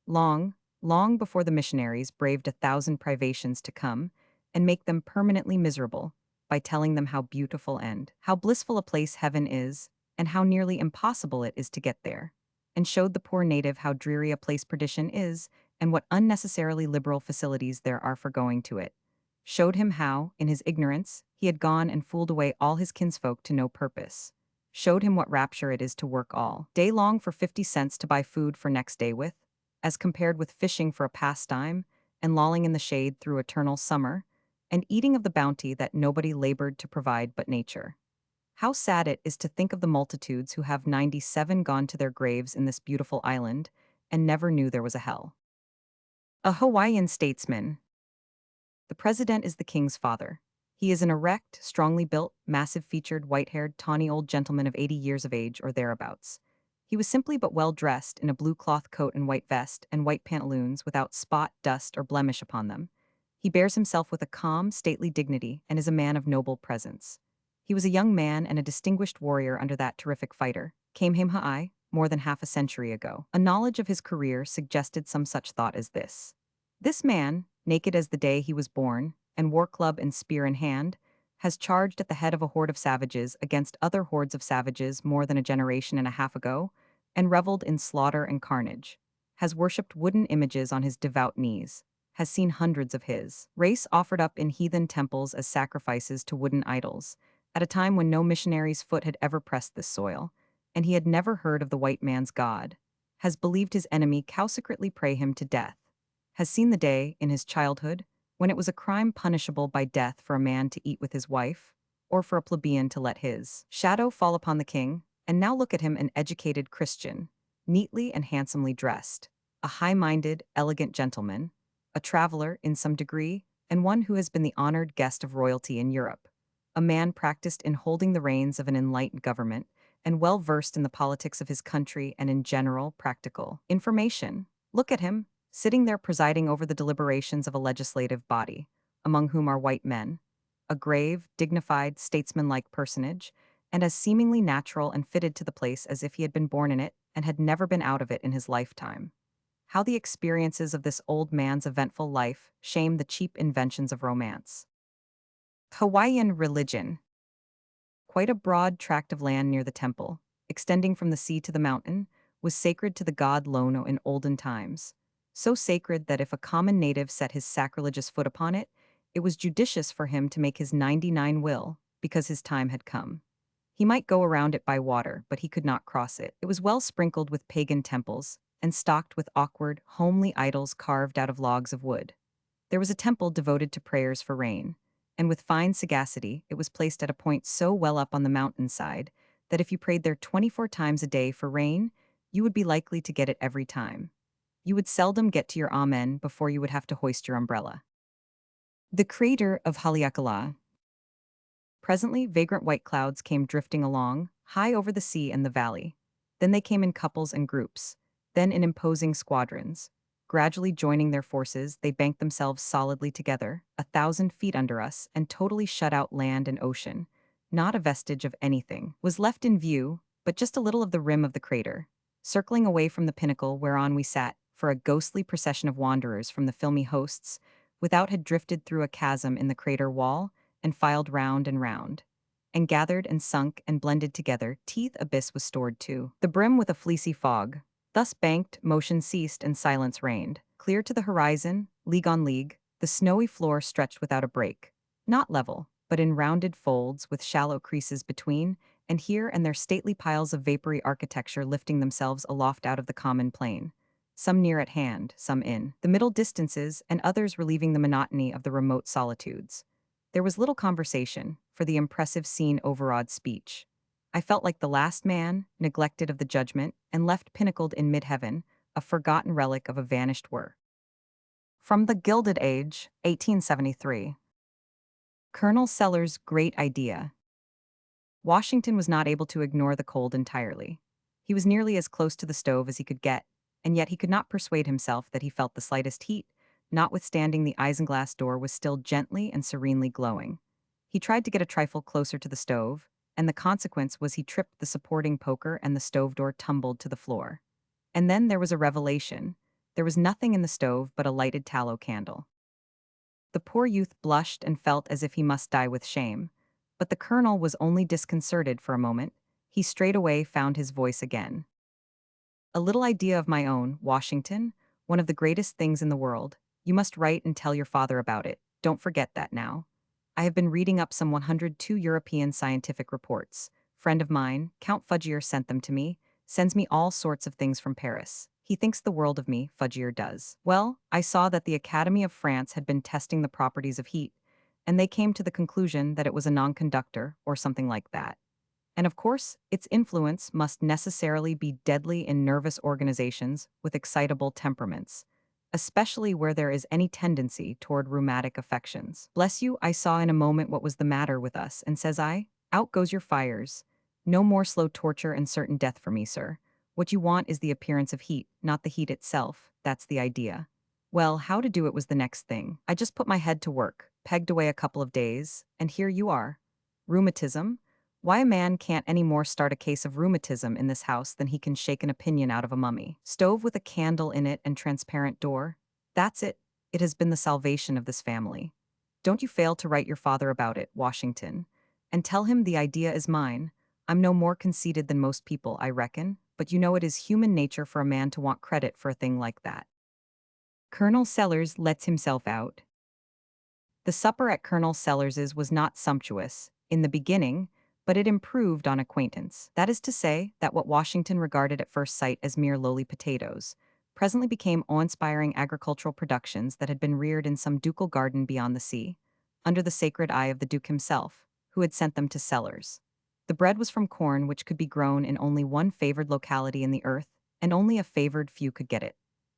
Long, long before the missionaries braved 1,000 privations to come and make them permanently miserable by telling them how beautiful and how blissful a place heaven is and how nearly impossible it is to get there, and showed the poor native how dreary a place perdition is and what unnecessarily liberal facilities there are for going to it. Showed him how, in his ignorance, he had gone and fooled away all his kinsfolk to no purpose. Showed him what rapture it is to work all day long for 50 cents to buy food for next day with, as compared with fishing for a pastime and lolling in the shade through eternal summer, and eating of the bounty that nobody labored to provide but nature. How sad it is to think of the multitudes who have 97 gone to their graves in this beautiful island and never knew there was a hell. A Hawaiian statesman. The president is the king's father. He is an erect, strongly built, massive-featured, white-haired, tawny old gentleman of 80 years of age or thereabouts. He was simply but well dressed in a blue cloth coat and white vest and white pantaloons without spot, dust, or blemish upon them. He bears himself with a calm, stately dignity and is a man of noble presence. He was a young man and a distinguished warrior under that terrific fighter, Kamehameha, more than half a century ago. A knowledge of his career suggested some such thought as this. This man, naked as the day he was born, and war club and spear in hand, has charged at the head of a horde of savages against other hordes of savages more than a generation and a half ago, and reveled in slaughter and carnage, has worshipped wooden images on his devout knees, has seen hundreds of his race offered up in heathen temples as sacrifices to wooden idols, at a time when no missionary's foot had ever pressed this soil, and he had never heard of the white man's God, has believed his enemy cowsecretly pray him to death, has seen the day, in his childhood, when it was a crime punishable by death for a man to eat with his wife, or for a plebeian to let his shadow fall upon the king, and now look at him, an educated Christian, neatly and handsomely dressed, a high-minded, elegant gentleman, a traveler in some degree, and one who has been the honored guest of royalty in Europe, a man practiced in holding the reins of an enlightened government, and well versed in the politics of his country and in general, practical information. Look at him, sitting there presiding over the deliberations of a legislative body, among whom are white men, a grave, dignified, statesmanlike personage, and as seemingly natural and fitted to the place as if he had been born in it and had never been out of it in his lifetime. How the experiences of this old man's eventful life shame the cheap inventions of romance. Hawaiian religion. Quite a broad tract of land near the temple, extending from the sea to the mountain, was sacred to the god Lono in olden times. So sacred that if a common native set his sacrilegious foot upon it, it was judicious for him to make his 99 will, because his time had come. He might go around it by water, but he could not cross it. It was well sprinkled with pagan temples, and stocked with awkward, homely idols carved out of logs of wood. There was a temple devoted to prayers for rain, and with fine sagacity it was placed at a point so well up on the mountainside that if you prayed there 24 times a day for rain, you would be likely to get it every time. You would seldom get to your amen before you would have to hoist your umbrella. The crater of Haleakala. Presently, vagrant white clouds came drifting along, high over the sea and the valley. Then they came in couples and groups, then in imposing squadrons. Gradually joining their forces, they banked themselves solidly together, 1,000 feet under us, and totally shut out land and ocean, not a vestige of anything, was left in view, but just a little of the rim of the crater, circling away from the pinnacle whereon we sat, for a ghostly procession of wanderers from the filmy hosts, without had drifted through a chasm in the crater wall, and filed round and round. And gathered and sunk and blended together, teeth abyss was stored too. The brim with a fleecy fog. Thus banked, motion ceased, and silence reigned. Clear to the horizon, league on league, the snowy floor stretched without a break. Not level, but in rounded folds with shallow creases between, and here and there stately piles of vapory architecture lifting themselves aloft out of the common plain. Some near at hand, some in the middle distances, and others relieving the monotony of the remote solitudes. There was little conversation, for the impressive scene overawed speech. I felt like the last man, neglected of the judgment, and left pinnacled in mid-heaven, a forgotten relic of a vanished work. From The Gilded Age, 1873. Colonel Sellers' great idea. Washington was not able to ignore the cold entirely. He was nearly as close to the stove as he could get, and yet he could not persuade himself that he felt the slightest heat, notwithstanding the isinglass door was still gently and serenely glowing. He tried to get a trifle closer to the stove, and the consequence was he tripped the supporting poker and the stove door tumbled to the floor. And then there was a revelation. There was nothing in the stove but a lighted tallow candle. The poor youth blushed and felt as if he must die with shame. But the colonel was only disconcerted for a moment. He straightway found his voice again. A little idea of my own, Washington, one of the greatest things in the world. You must write and tell your father about it. Don't forget that now. I have been reading up some 102 European scientific reports. Friend of mine, Count Fudgier sent them to me, sends me all sorts of things from Paris. He thinks the world of me, Fudgier does. Well, I saw that the Academy of France had been testing the properties of heat, and they came to the conclusion that it was a non-conductor or something like that. And of course, its influence must necessarily be deadly in nervous organizations with excitable temperaments, especially where there is any tendency toward rheumatic affections. Bless you, I saw in a moment what was the matter with us, and says I, out goes your fires. No more slow torture and certain death for me, sir. What you want is the appearance of heat, not the heat itself. That's the idea. Well, how to do it was the next thing. I just put my head to work, pegged away a couple of days, and here you are. Rheumatism? Why a man can't any more start a case of rheumatism in this house than he can shake an opinion out of a mummy. Stove with a candle in it and transparent door? That's it. It has been the salvation of this family. Don't you fail to write your father about it, Washington. And tell him the idea is mine. I'm no more conceited than most people, I reckon, but you know it is human nature for a man to want credit for a thing like that. Colonel Sellers lets himself out. The supper at Colonel Sellers's was not sumptuous, in the beginning, but it improved on acquaintance. That is to say, that what Washington regarded at first sight as mere lowly potatoes, presently became awe-inspiring agricultural productions that had been reared in some ducal garden beyond the sea, under the sacred eye of the Duke himself, who had sent them to Sellers. The bread was from corn which could be grown in only one favored locality in the earth, and only a favored few could get it.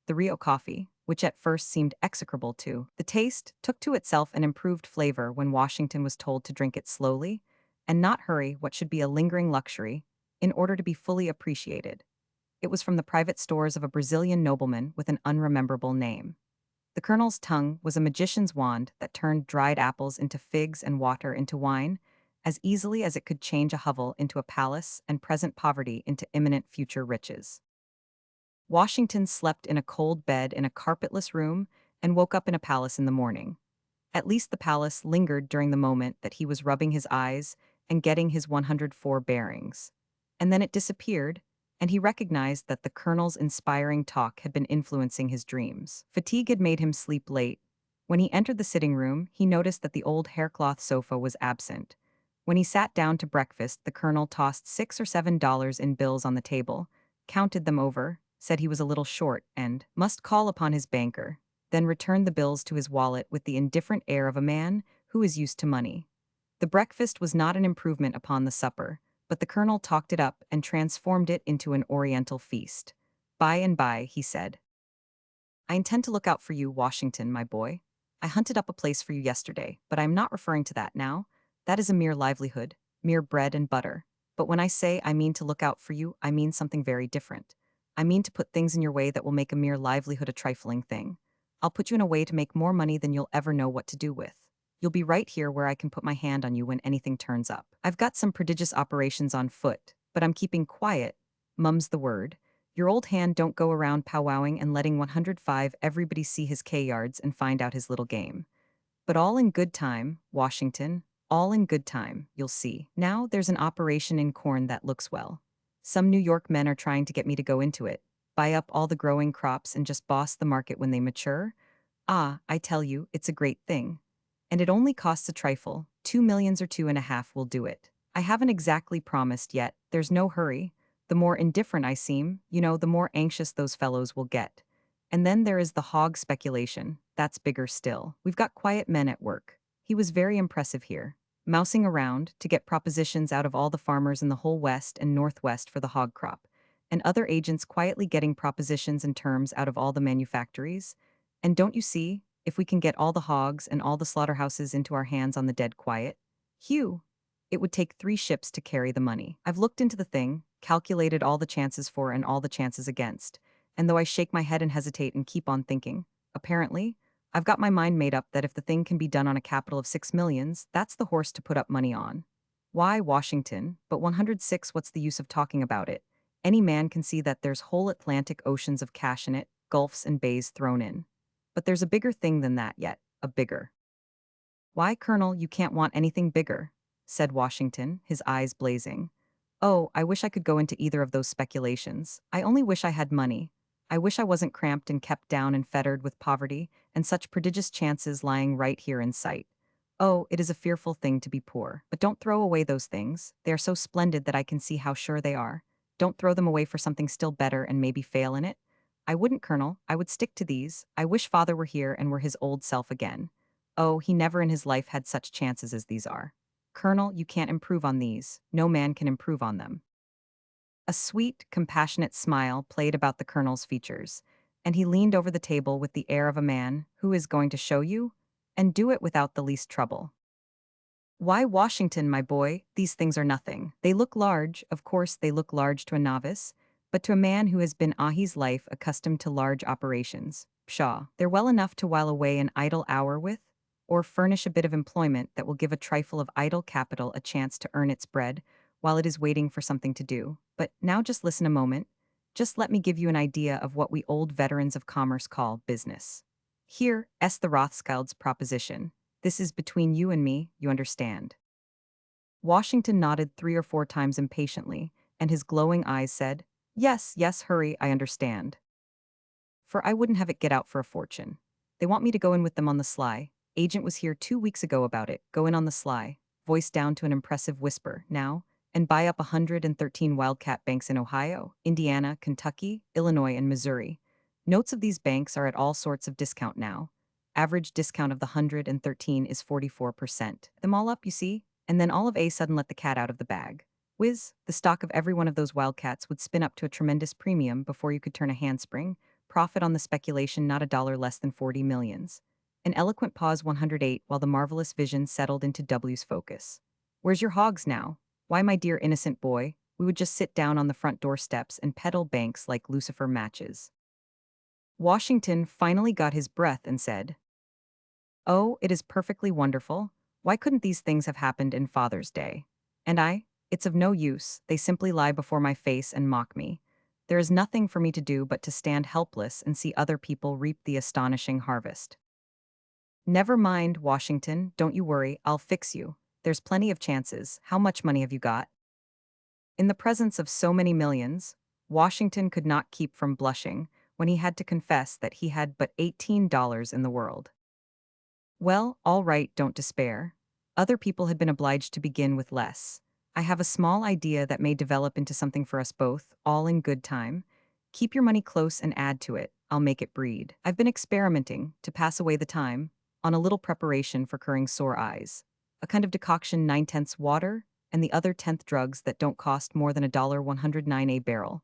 The Rio coffee, which at first seemed execrable to the taste, took to itself an improved flavor when Washington was told to drink it slowly, and not hurry what should be a lingering luxury, in order to be fully appreciated. It was from the private stores of a Brazilian nobleman with an unrememberable name. The colonel's tongue was a magician's wand that turned dried apples into figs and water into wine, as easily as it could change a hovel into a palace and present poverty into imminent future riches. Washington slept in a cold bed in a carpetless room and woke up in a palace in the morning. At least the palace lingered during the moment that he was rubbing his eyes and getting his 104 bearings. And then it disappeared, and he recognized that the colonel's inspiring talk had been influencing his dreams. Fatigue had made him sleep late. When he entered the sitting room, he noticed that the old haircloth sofa was absent. When he sat down to breakfast, the colonel tossed $6 or $7 in bills on the table, counted them over, said he was a little short and must call upon his banker, then returned the bills to his wallet with the indifferent air of a man who is used to money. The breakfast was not an improvement upon the supper, but the colonel talked it up and transformed it into an oriental feast. By and by, he said, I intend to look out for you, Washington, my boy. I hunted up a place for you yesterday, but I am not referring to that now. That is a mere livelihood, mere bread and butter. But when I say I mean to look out for you, I mean something very different. I mean to put things in your way that will make a mere livelihood a trifling thing. I'll put you in a way to make more money than you'll ever know what to do with. You'll be right here where I can put my hand on you when anything turns up. I've got some prodigious operations on foot, but I'm keeping quiet. Mum's the word. Your old hand don't go around powwowing and letting 105 everybody see his K-yards and find out his little game. But all in good time, Washington, all in good time, you'll see. Now there's an operation in corn that looks well. Some New York men are trying to get me to go into it, buy up all the growing crops and just boss the market when they mature. Ah, I tell you, it's a great thing. And it only costs a trifle, 2 millions or 2.5 will do it. I haven't exactly promised yet, there's no hurry. The more indifferent I seem, the more anxious those fellows will get. And then there is the hog speculation. That's bigger still. We've got quiet men at work. He was very impressive here, mousing around to get propositions out of all the farmers in the whole West and Northwest for the hog crop, and other agents quietly getting propositions and terms out of all the manufactories. And don't you see, if we can get all the hogs and all the slaughterhouses into our hands on the dead quiet? Hugh, it would take 3 ships to carry the money. I've looked into the thing, calculated all the chances for and all the chances against. And though I shake my head and hesitate and keep on thinking, apparently, I've got my mind made up that if the thing can be done on a capital of 6 millions, that's the horse to put up money on. Why Washington? But 106, what's the use of talking about it? Any man can see that there's whole Atlantic oceans of cash in it, gulfs and bays thrown in. But there's a bigger thing than that yet, a bigger. Why, Colonel, you can't want anything bigger, said Washington, his eyes blazing. Oh, I wish I could go into either of those speculations. I only wish I had money. I wish I wasn't cramped and kept down and fettered with poverty, and such prodigious chances lying right here in sight. Oh, it is a fearful thing to be poor. But don't throw away those things. They are so splendid that I can see how sure they are. Don't throw them away for something still better and maybe fail in it. I wouldn't, Colonel. I would stick to these. I wish Father were here and were his old self again. Oh, he never in his life had such chances as these are. Colonel, you can't improve on these. No man can improve on them. A sweet, compassionate smile played about the Colonel's features, and he leaned over the table with the air of a man who is going to show you, and do it without the least trouble. Why, Washington, my boy, these things are nothing. They look large, of course they look large to a novice, but to a man who has been all his life accustomed to large operations, pshaw, they're well enough to while away an idle hour with, or furnish a bit of employment that will give a trifle of idle capital a chance to earn its bread while it is waiting for something to do. But now just listen a moment. Just let me give you an idea of what we old veterans of commerce call business. Here, the Rothschild's proposition. This is between you and me, you understand. Washington nodded 3 or 4 times impatiently, and his glowing eyes said, Yes, yes, hurry, I understand. For I wouldn't have it get out for a fortune. They want me to go in with them on the sly. Agent was here 2 weeks ago about it. Go in on the sly, voiced down to an impressive whisper, now, and buy up 113 wildcat banks in Ohio, Indiana, Kentucky, Illinois, and Missouri. Notes of these banks are at all sorts of discount now. Average discount of the 113 is 44%. Them all up, you see? And then all of a sudden let the cat out of the bag. Whiz, the stock of every one of those wildcats would spin up to a tremendous premium before you could turn a handspring. Profit on the speculation not a dollar less than 40 millions. An eloquent pause 108 while the marvelous vision settled into W's focus. Where's your hogs now? Why, my dear innocent boy, we would just sit down on the front doorsteps and peddle banks like Lucifer matches. Washington finally got his breath and said, Oh, it is perfectly wonderful. Why couldn't these things have happened in Father's Day? And it's of no use, they simply lie before my face and mock me. There is nothing for me to do but to stand helpless and see other people reap the astonishing harvest. Never mind, Washington, don't you worry, I'll fix you. There's plenty of chances. How much money have you got? In the presence of so many millions, Washington could not keep from blushing when he had to confess that he had but $18 in the world. Well, all right, don't despair. Other people had been obliged to begin with less. I have a small idea that may develop into something for us both, all in good time. Keep your money close and add to it. I'll make it breed. I've been experimenting, to pass away the time, on a little preparation for curing sore eyes. A kind of decoction 9/10 water, and the other 10th drugs that don't cost more than $1.109 a barrel.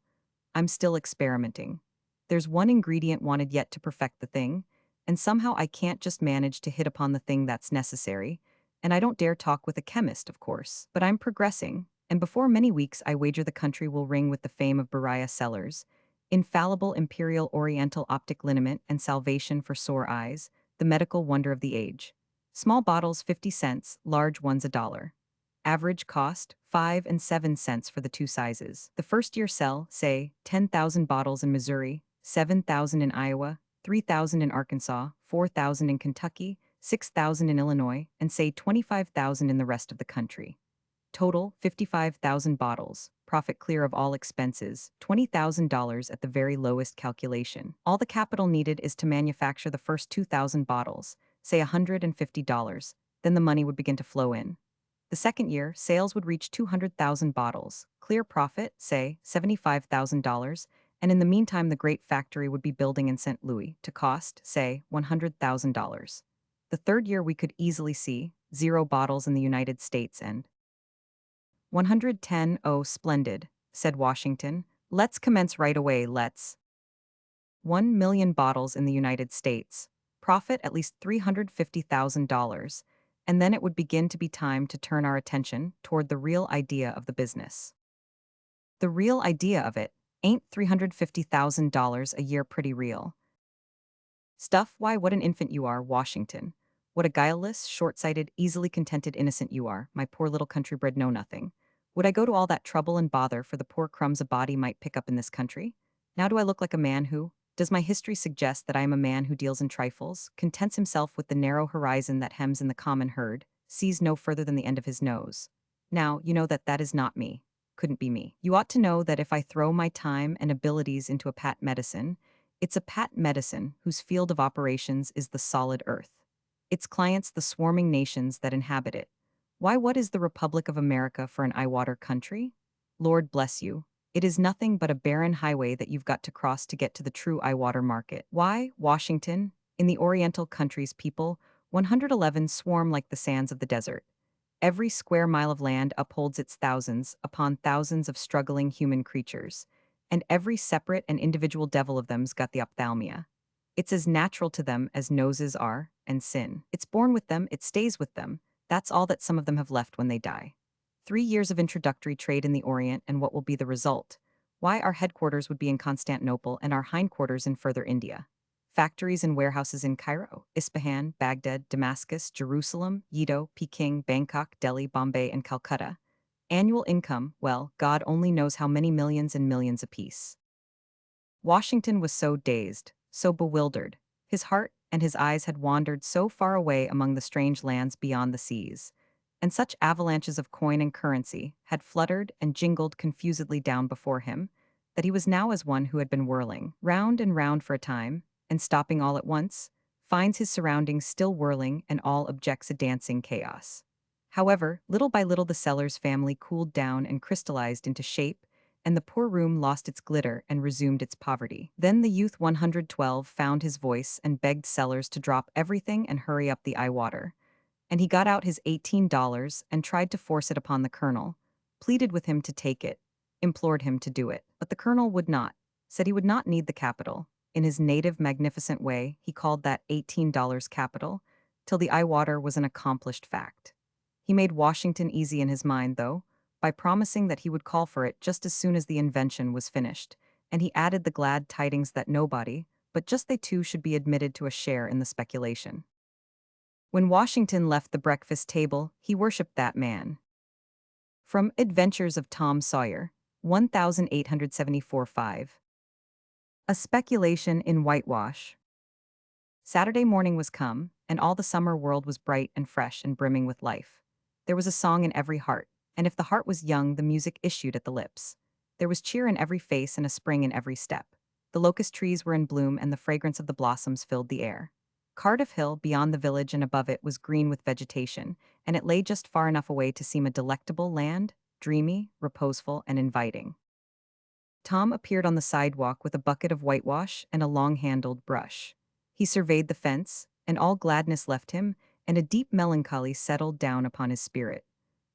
I'm still experimenting. There's one ingredient wanted yet to perfect the thing, and somehow I can't just manage to hit upon the thing that's necessary, and I don't dare talk with a chemist, of course, but I'm progressing, and before many weeks I wager the country will ring with the fame of Beria Sellers, infallible imperial oriental optic liniment and salvation for sore eyes, the medical wonder of the age. Small bottles 50 cents, large ones $1. Average cost 5 and 7 cents for the two sizes. The first year sell, say, 10,000 bottles in Missouri, 7,000 in Iowa, 3,000 in Arkansas, 4,000 in Kentucky, 6,000 in Illinois, and say 25,000 in the rest of the country. Total 55,000 bottles, profit clear of all expenses, $20,000 at the very lowest calculation. All the capital needed is to manufacture the first 2,000 bottles, say $150, then the money would begin to flow in. The second year, sales would reach 200,000 bottles, clear profit, say $75,000, and in the meantime the great factory would be building in St. Louis to cost, say, $100,000. The third year we could easily see 0 bottles in the United States and 110. Oh, splendid, said Washington. Let's commence right away, let's. 1,000,000 bottles in the United States. Profit at least $350,000. And then it would begin to be time to turn our attention toward the real idea of the business. The real idea of it, ain't $350,000 a year pretty real? Stuff, why what an infant you are, Washington. What a guileless, short-sighted, easily contented innocent you are, my poor little country-bred know-nothing. Would I go to all that trouble and bother for the poor crumbs a body might pick up in this country? Now do I look like a man who, does my history suggest that I am a man who deals in trifles, contents himself with the narrow horizon that hems in the common herd, sees no further than the end of his nose? Now, you know that that is not me. Couldn't be me. You ought to know that if I throw my time and abilities into a pat medicine, it's a pat medicine whose field of operations is the solid earth. Its clients the swarming nations that inhabit it. Why, what is the Republic of America for an eye-water country? Lord bless you. It is nothing but a barren highway that you've got to cross to get to the true eye-water market. Why, Washington, in the Oriental countries people, 111 swarm like the sands of the desert. Every square mile of land upholds its thousands upon thousands of struggling human creatures, and every separate and individual devil of them's got the ophthalmia. It's as natural to them as noses are, and sin. It's born with them, it stays with them. That's all that some of them have left when they die. 3 years of introductory trade in the Orient, and what will be the result? Why, our headquarters would be in Constantinople and our hindquarters in further India. Factories and warehouses in Cairo, Ispahan, Baghdad, Damascus, Jerusalem, Yedo, Peking, Bangkok, Delhi, Bombay, and Calcutta. Annual income, well, God only knows how many millions and millions apiece. Washington was so dazed, so bewildered. His heart and his eyes had wandered so far away among the strange lands beyond the seas, and such avalanches of coin and currency had fluttered and jingled confusedly down before him, that he was now as one who had been whirling round and round for a time, and stopping all at once, finds his surroundings still whirling and all objects a dancing chaos. However, little by little the Sellers family cooled down and crystallized into shape, and the poor room lost its glitter and resumed its poverty. Then the youth 112 found his voice and begged Sellers to drop everything and hurry up the eye water. And he got out his $18 and tried to force it upon the colonel, pleaded with him to take it, implored him to do it. But the colonel would not, said he would not need the capital. In his native magnificent way, he called that $18 capital, till the eye water was an accomplished fact. He made Washington easy in his mind, though, by promising that he would call for it just as soon as the invention was finished, and he added the glad tidings that nobody, but just they two, should be admitted to a share in the speculation. When Washington left the breakfast table, he worshipped that man. From Adventures of Tom Sawyer, 1874-5. A speculation in whitewash. Saturday morning was come, and all the summer world was bright and fresh and brimming with life. There was a song in every heart, and if the heart was young, the music issued at the lips. There was cheer in every face and a spring in every step. The locust trees were in bloom, and the fragrance of the blossoms filled the air. Cardiff Hill, beyond the village and above it, was green with vegetation, and it lay just far enough away to seem a delectable land, dreamy, reposeful, and inviting. Tom appeared on the sidewalk with a bucket of whitewash and a long-handled brush. He surveyed the fence, and all gladness left him, and a deep melancholy settled down upon his spirit.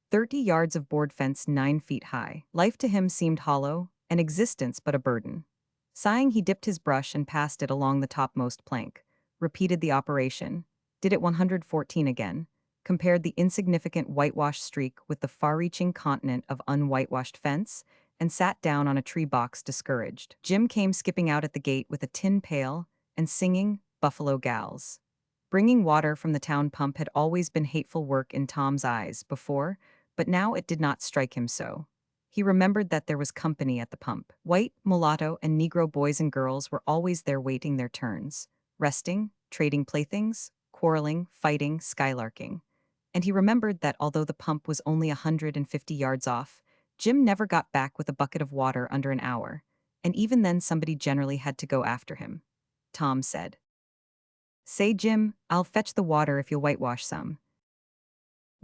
30 yards of board fence 9 feet high. Life to him seemed hollow, and existence but a burden. Sighing, he dipped his brush and passed it along the topmost plank, repeated the operation, did it 114 again, compared the insignificant whitewash streak with the far-reaching continent of unwhitewashed fence, and sat down on a tree box discouraged. Jim came skipping out at the gate with a tin pail and singing Buffalo Gals. Bringing water from the town pump had always been hateful work in Tom's eyes before, but now it did not strike him so. He remembered that there was company at the pump. White, mulatto, and Negro boys and girls were always there waiting their turns, resting, trading playthings, quarreling, fighting, skylarking. And he remembered that although the pump was only 150 yards off, Jim never got back with a bucket of water under an hour, and even then somebody generally had to go after him. Tom said, "Say, Jim, I'll fetch the water if you'll whitewash some."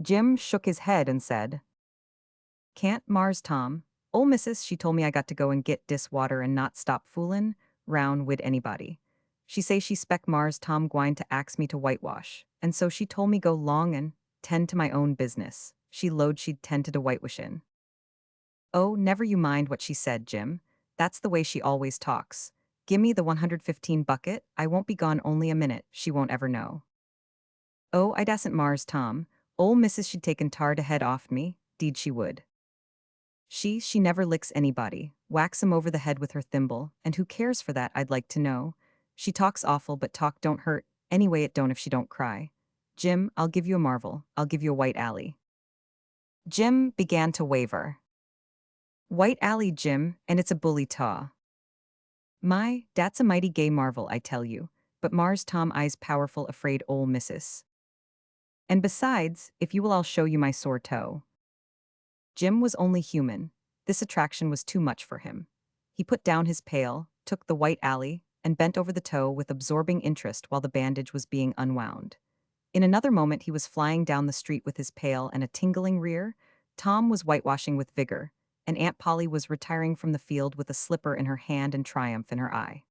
Jim shook his head and said, "Can't, Mars Tom. Ol' missus, she told me I got to go and git dis water and not stop foolin' round wid anybody. She say she spec Mars Tom gwine to ax me to whitewash, and so she told me go long and tend to my own business. She lowed she'd tend to de whitewashin'." "Oh, never you mind what she said, Jim. That's the way she always talks. Gimme the 115 bucket, I won't be gone only a minute, she won't ever know." "Oh, I dasn't Mars Tom. Ol' missus she'd taken tar to head off me, deed she would. She never licks anybody, whacks 'em over the head with her thimble, and who cares for that, I'd like to know. She talks awful, but talk don't hurt, anyway it don't if she don't cry. Jim, I'll give you a marvel, I'll give you a white alley." Jim began to waver. "White alley, Jim, and it's a bully taw. My, dat's a mighty gay marvel, I tell you, but Mars Tom I's powerful afraid ol' missus. And besides, if you will I'll show you my sore toe." Jim was only human. This attraction was too much for him. He put down his pail, took the white alley, and bent over the toe with absorbing interest while the bandage was being unwound. In another moment he was flying down the street with his pail and a tingling rear. Tom was whitewashing with vigor, and Aunt Polly was retiring from the field with a slipper in her hand and triumph in her eye.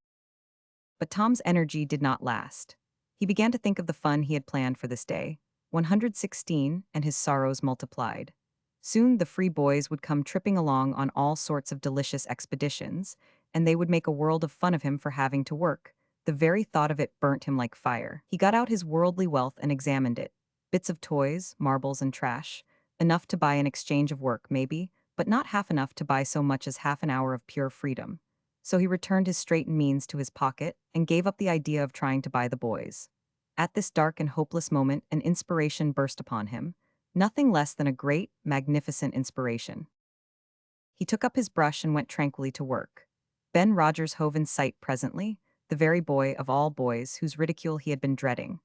But Tom's energy did not last. He began to think of the fun he had planned for this day, 116, and his sorrows multiplied. Soon the free boys would come tripping along on all sorts of delicious expeditions, and they would make a world of fun of him for having to work. The very thought of it burnt him like fire. He got out his worldly wealth and examined it. Bits of toys, marbles, and trash. Enough to buy an exchange of work, maybe, but not half enough to buy so much as half an hour of pure freedom. So he returned his straitened means to his pocket and gave up the idea of trying to buy the boys. At this dark and hopeless moment, an inspiration burst upon him. Nothing less than a great, magnificent inspiration. He took up his brush and went tranquilly to work. Ben Rogers hove in sight presently, the very boy of all boys whose ridicule he had been dreading.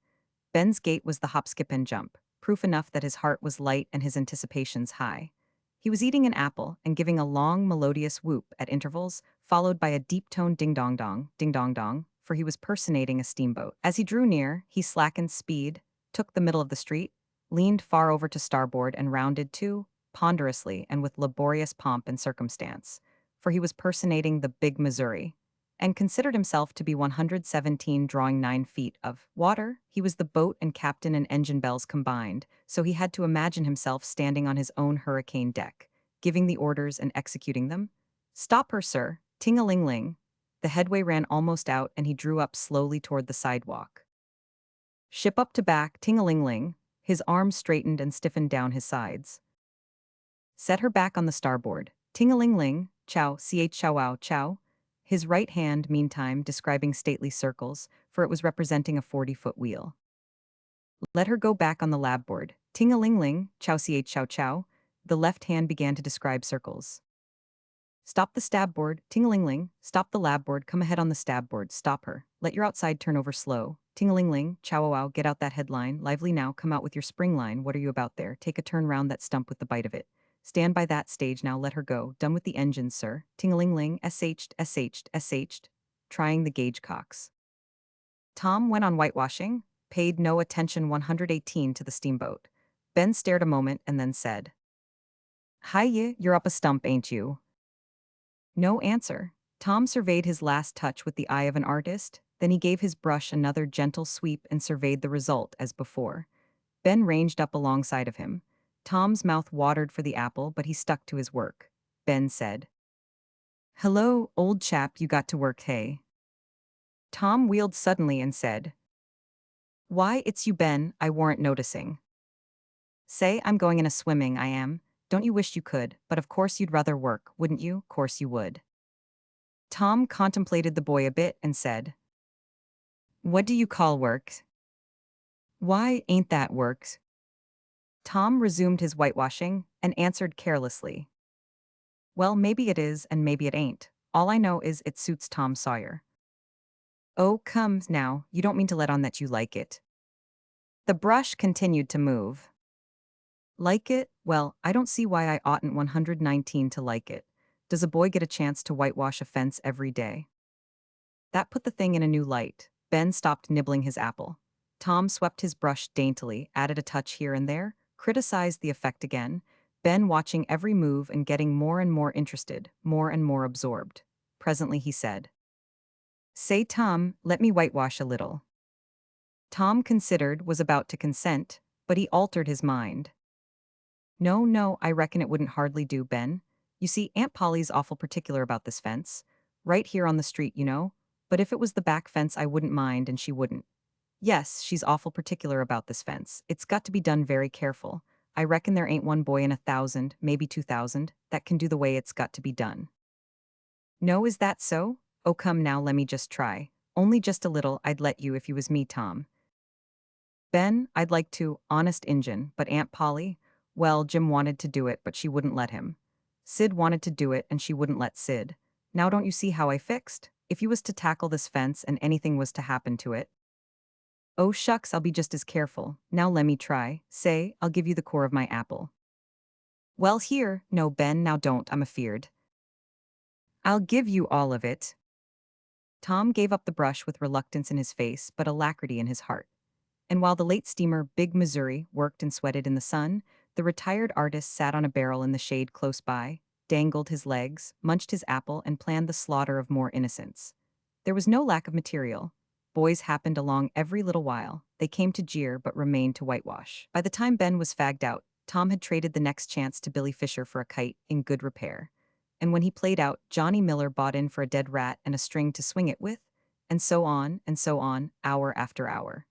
Ben's gait was the hop, skip, and jump, proof enough that his heart was light and his anticipations high. He was eating an apple and giving a long, melodious whoop at intervals, followed by a deep-toned ding-dong-dong, for he was personating a steamboat. As he drew near, he slackened speed, took the middle of the street, leaned far over to starboard and rounded to, ponderously and with laborious pomp and circumstance, for he was personating the Big Missouri, and considered himself to be 117 drawing 9 feet of water. He was the boat and captain and engine bells combined, so he had to imagine himself standing on his own hurricane deck, giving the orders and executing them. "Stop her, sir, ting-a-ling-ling." The headway ran almost out and he drew up slowly toward the sidewalk. "Ship up to back, ting-a-ling-ling." His arms straightened and stiffened down his sides. "Set her back on the starboard. Ting-a-ling-ling, chow, chow, chow." His right hand, meantime, describing stately circles, for it was representing a 40-foot wheel. "Let her go back on the labboard. Ting-a-ling-ling, chow, chow, chow." The left hand began to describe circles. "Stop the stabboard, ting-a-ling-ling. Stop the labboard, come ahead on the stabboard, stop her. Let your outside turn over slow. Ting-a-ling-ling, chow-wow, get out that headline. Lively now, come out with your spring line. What are you about there? Take a turn round that stump with the bite of it. Stand by that stage now, let her go. Done with the engines, sir. Ting-a-ling-ling, sh'd. Trying the gauge cocks." Tom went on whitewashing, paid no attention 118 to the steamboat. Ben stared a moment and then said, "Hi you're up a stump, ain't you?" No answer. Tom surveyed his last touch with the eye of an artist, then he gave his brush another gentle sweep and surveyed the result as before. Ben ranged up alongside of him. Tom's mouth watered for the apple, but he stuck to his work. Ben said, "Hello, old chap, you got to work, hey?" Tom wheeled suddenly and said, "Why, it's you, Ben, I warn't noticing." "Say, I'm going in a swimming, I am. Don't you wish you could, but of course you'd rather work, wouldn't you? Course you would." Tom contemplated the boy a bit and said, "What do you call work?" Why ain't that works? Tom resumed his whitewashing and answered carelessly. Well, maybe it is and maybe it ain't. All I know is it suits Tom Sawyer. Oh, come now, you don't mean to let on that you like it. The brush continued to move. Like it? Well, I don't see why I oughtn't 119 to like it. Does a boy get a chance to whitewash a fence every day? That put the thing in a new light. Ben stopped nibbling his apple. Tom swept his brush daintily, added a touch here and there, criticized the effect again, Ben watching every move and getting more and more interested, more and more absorbed. Presently he said, Say, Tom, let me whitewash a little. Tom considered, was about to consent, but he altered his mind. No, no, I reckon it wouldn't hardly do, Ben. You see, Aunt Polly's awful particular about this fence. Right here on the street, you know. But if it was the back fence, I wouldn't mind, and she wouldn't. Yes, she's awful particular about this fence. It's got to be done very careful. I reckon there ain't one boy in 1,000, maybe 2,000, that can do the way it's got to be done. No, is that so? Oh, come now, let me just try. Only just a little, I'd let you if you was me, Tom. Ben, I'd like to, honest Injun, but Aunt Polly? Well, Jim wanted to do it, but she wouldn't let him. Sid wanted to do it, and she wouldn't let Sid. Now don't you see how I fixed? If you was to tackle this fence and anything was to happen to it. Oh shucks, I'll be just as careful. Now lemme try. Say, I'll give you the core of my apple. Well here, no Ben, now don't, I'm afeard. I'll give you all of it. Tom gave up the brush with reluctance in his face, but alacrity in his heart. And while the late steamer Big Missouri worked and sweated in the sun, the retired artist sat on a barrel in the shade close by, dangled his legs, munched his apple, and planned the slaughter of more innocents. There was no lack of material. Boys happened along every little while. They came to jeer but remained to whitewash. By the time Ben was fagged out, Tom had traded the next chance to Billy Fisher for a kite in good repair. And when he played out, Johnny Miller bought in for a dead rat and a string to swing it with, and so on, hour after hour.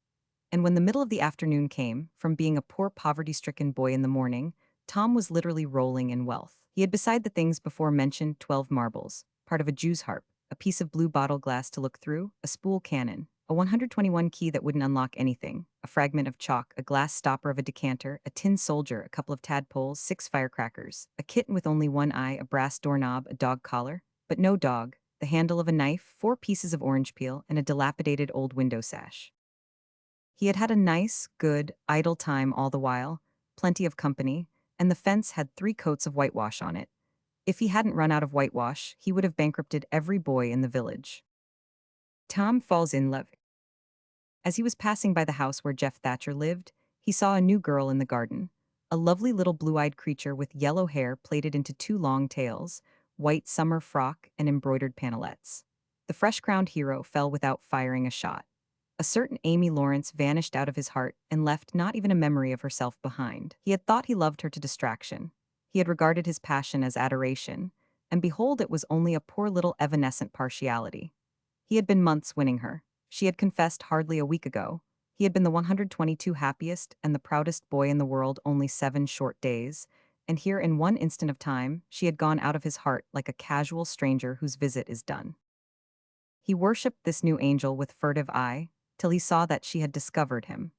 And when the middle of the afternoon came, from being a poor poverty-stricken boy in the morning, Tom was literally rolling in wealth. He had beside the things before mentioned 12 marbles, part of a Jew's harp, a piece of blue bottle glass to look through, a spool cannon, a 121 key that wouldn't unlock anything, a fragment of chalk, a glass stopper of a decanter, a tin soldier, a couple of tadpoles, 6 firecrackers, a kitten with only one eye, a brass doorknob, a dog collar, but no dog, the handle of a knife, 4 pieces of orange peel, and a dilapidated old window sash. He had had a nice, good, idle time all the while, plenty of company, and the fence had 3 coats of whitewash on it. If he hadn't run out of whitewash, he would have bankrupted every boy in the village. Tom falls in love. As he was passing by the house where Jeff Thatcher lived, he saw a new girl in the garden, a lovely little blue-eyed creature with yellow hair plaited into 2 long tails, white summer frock, and embroidered panelettes. The fresh-crowned hero fell without firing a shot. A certain Amy Lawrence vanished out of his heart and left not even a memory of herself behind. He had thought he loved her to distraction. He had regarded his passion as adoration, and behold, it was only a poor little evanescent partiality. He had been months winning her. She had confessed hardly a week ago. He had been the 122 happiest and the proudest boy in the world only 7 short days, and here in one instant of time, she had gone out of his heart like a casual stranger whose visit is done. He worshipped this new angel with furtive eye, till he saw that she had discovered him.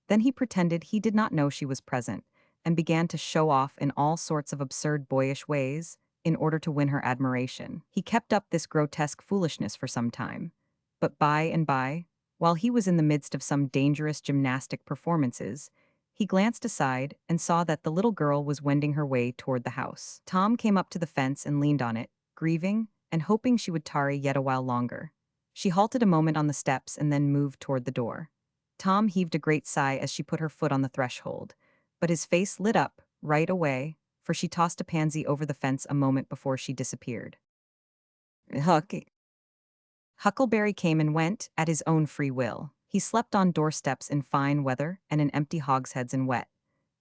Then he pretended he did not know she was present, and began to show off in all sorts of absurd boyish ways, in order to win her admiration. He kept up this grotesque foolishness for some time. But by and by, while he was in the midst of some dangerous gymnastic performances, he glanced aside and saw that the little girl was wending her way toward the house. Tom came up to the fence and leaned on it, grieving, and hoping she would tarry yet a while longer. She halted a moment on the steps and then moved toward the door. Tom heaved a great sigh as she put her foot on the threshold, but his face lit up, right away, for she tossed a pansy over the fence a moment before she disappeared. Huckleberry came and went, at his own free will. He slept on doorsteps in fine weather and in empty hogsheads in wet.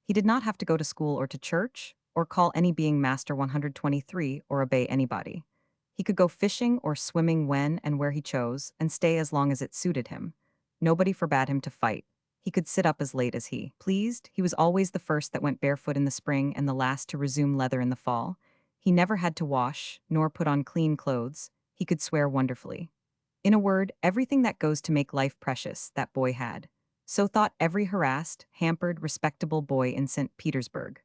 He did not have to go to school or to church, or call any being Master 123 or obey anybody. He could go fishing or swimming when and where he chose, and stay as long as it suited him. Nobody forbade him to fight. He could sit up as late as he pleased. He was always the first that went barefoot in the spring and the last to resume leather in the fall. He never had to wash, nor put on clean clothes. He could swear wonderfully. In a word, everything that goes to make life precious, that boy had. So thought every harassed, hampered, respectable boy in St. Petersburg.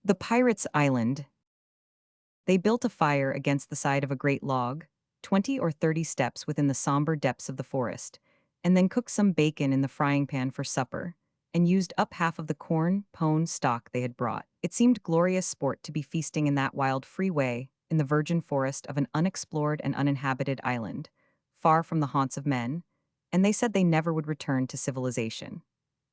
The Pirates' Island. They built a fire against the side of a great log, 20 or 30 steps within the somber depths of the forest, and then cooked some bacon in the frying pan for supper, and used up half of the corn pone stock they had brought. It seemed glorious sport to be feasting in that wild free way, in the virgin forest of an unexplored and uninhabited island, far from the haunts of men, and they said they never would return to civilization.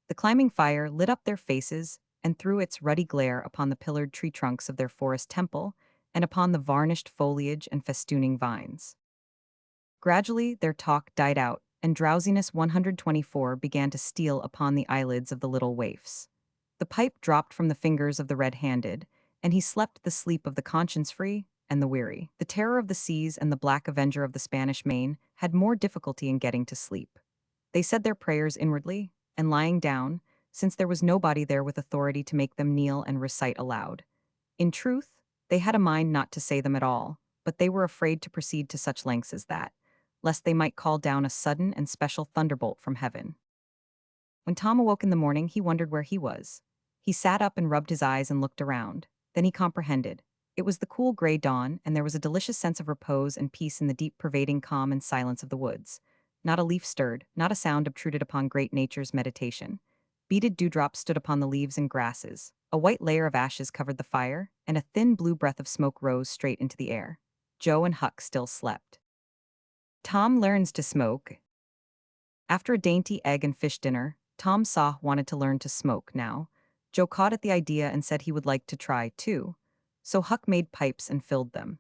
The climbing fire lit up their faces and threw its ruddy glare upon the pillared tree trunks of their forest temple and upon the varnished foliage and festooning vines. Gradually, their talk died out, and drowsiness 124 began to steal upon the eyelids of the little waifs. The pipe dropped from the fingers of the red-handed, and he slept the sleep of the conscience-free and the weary. The terror of the seas and the black avenger of the Spanish Main had more difficulty in getting to sleep. They said their prayers inwardly, and lying down, since there was nobody there with authority to make them kneel and recite aloud. In truth, they had a mind not to say them at all, but they were afraid to proceed to such lengths as that, lest they might call down a sudden and special thunderbolt from heaven. When Tom awoke in the morning, he wondered where he was. He sat up and rubbed his eyes and looked around. Then he comprehended. It was the cool gray dawn, and there was a delicious sense of repose and peace in the deep pervading calm and silence of the woods. Not a leaf stirred, not a sound obtruded upon great nature's meditation. Beaded dewdrops stood upon the leaves and grasses. A white layer of ashes covered the fire, and a thin blue breath of smoke rose straight into the air. Joe and Huck still slept. Tom learns to smoke. After a dainty egg and fish dinner, Tom wanted to learn to smoke now. Joe caught at the idea and said he would like to try, too. So Huck made pipes and filled them.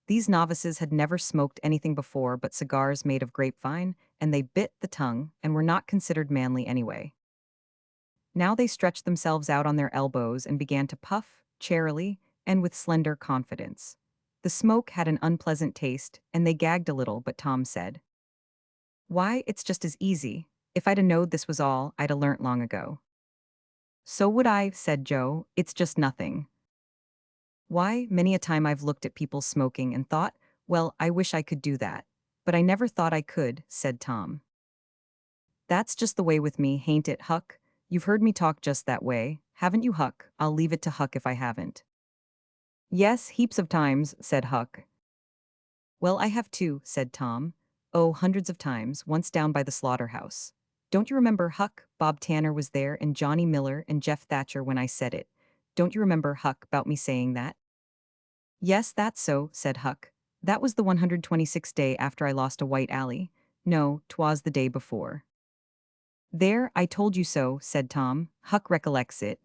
These novices had never smoked anything before but cigars made of grapevine, and they bit the tongue and were not considered manly anyway. Now they stretched themselves out on their elbows and began to puff, charily, and with slender confidence. The smoke had an unpleasant taste, and they gagged a little, but Tom said, "Why, it's just as easy. If I'd a knowed this was all, I'd a learnt long ago." "So would I," said Joe. "It's just nothing. Why, many a time I've looked at people smoking and thought, well, I wish I could do that. But I never thought I could," said Tom. "That's just the way with me, hain't it, Huck? You've heard me talk just that way, haven't you, Huck? I'll leave it to Huck if I haven't." "Yes, heaps of times," said Huck. "Well, I have too," said Tom. "Oh, hundreds of times, once down by the slaughterhouse. Don't you remember, Huck? Bob Tanner was there, and Johnny Miller, and Jeff Thatcher when I said it. Don't you remember, Huck, about me saying that?" "Yes, that's so," said Huck. "That was the 126th day after I lost a white alley. No, 'twas the day before." "There, I told you so," said Tom. "Huck recollects it."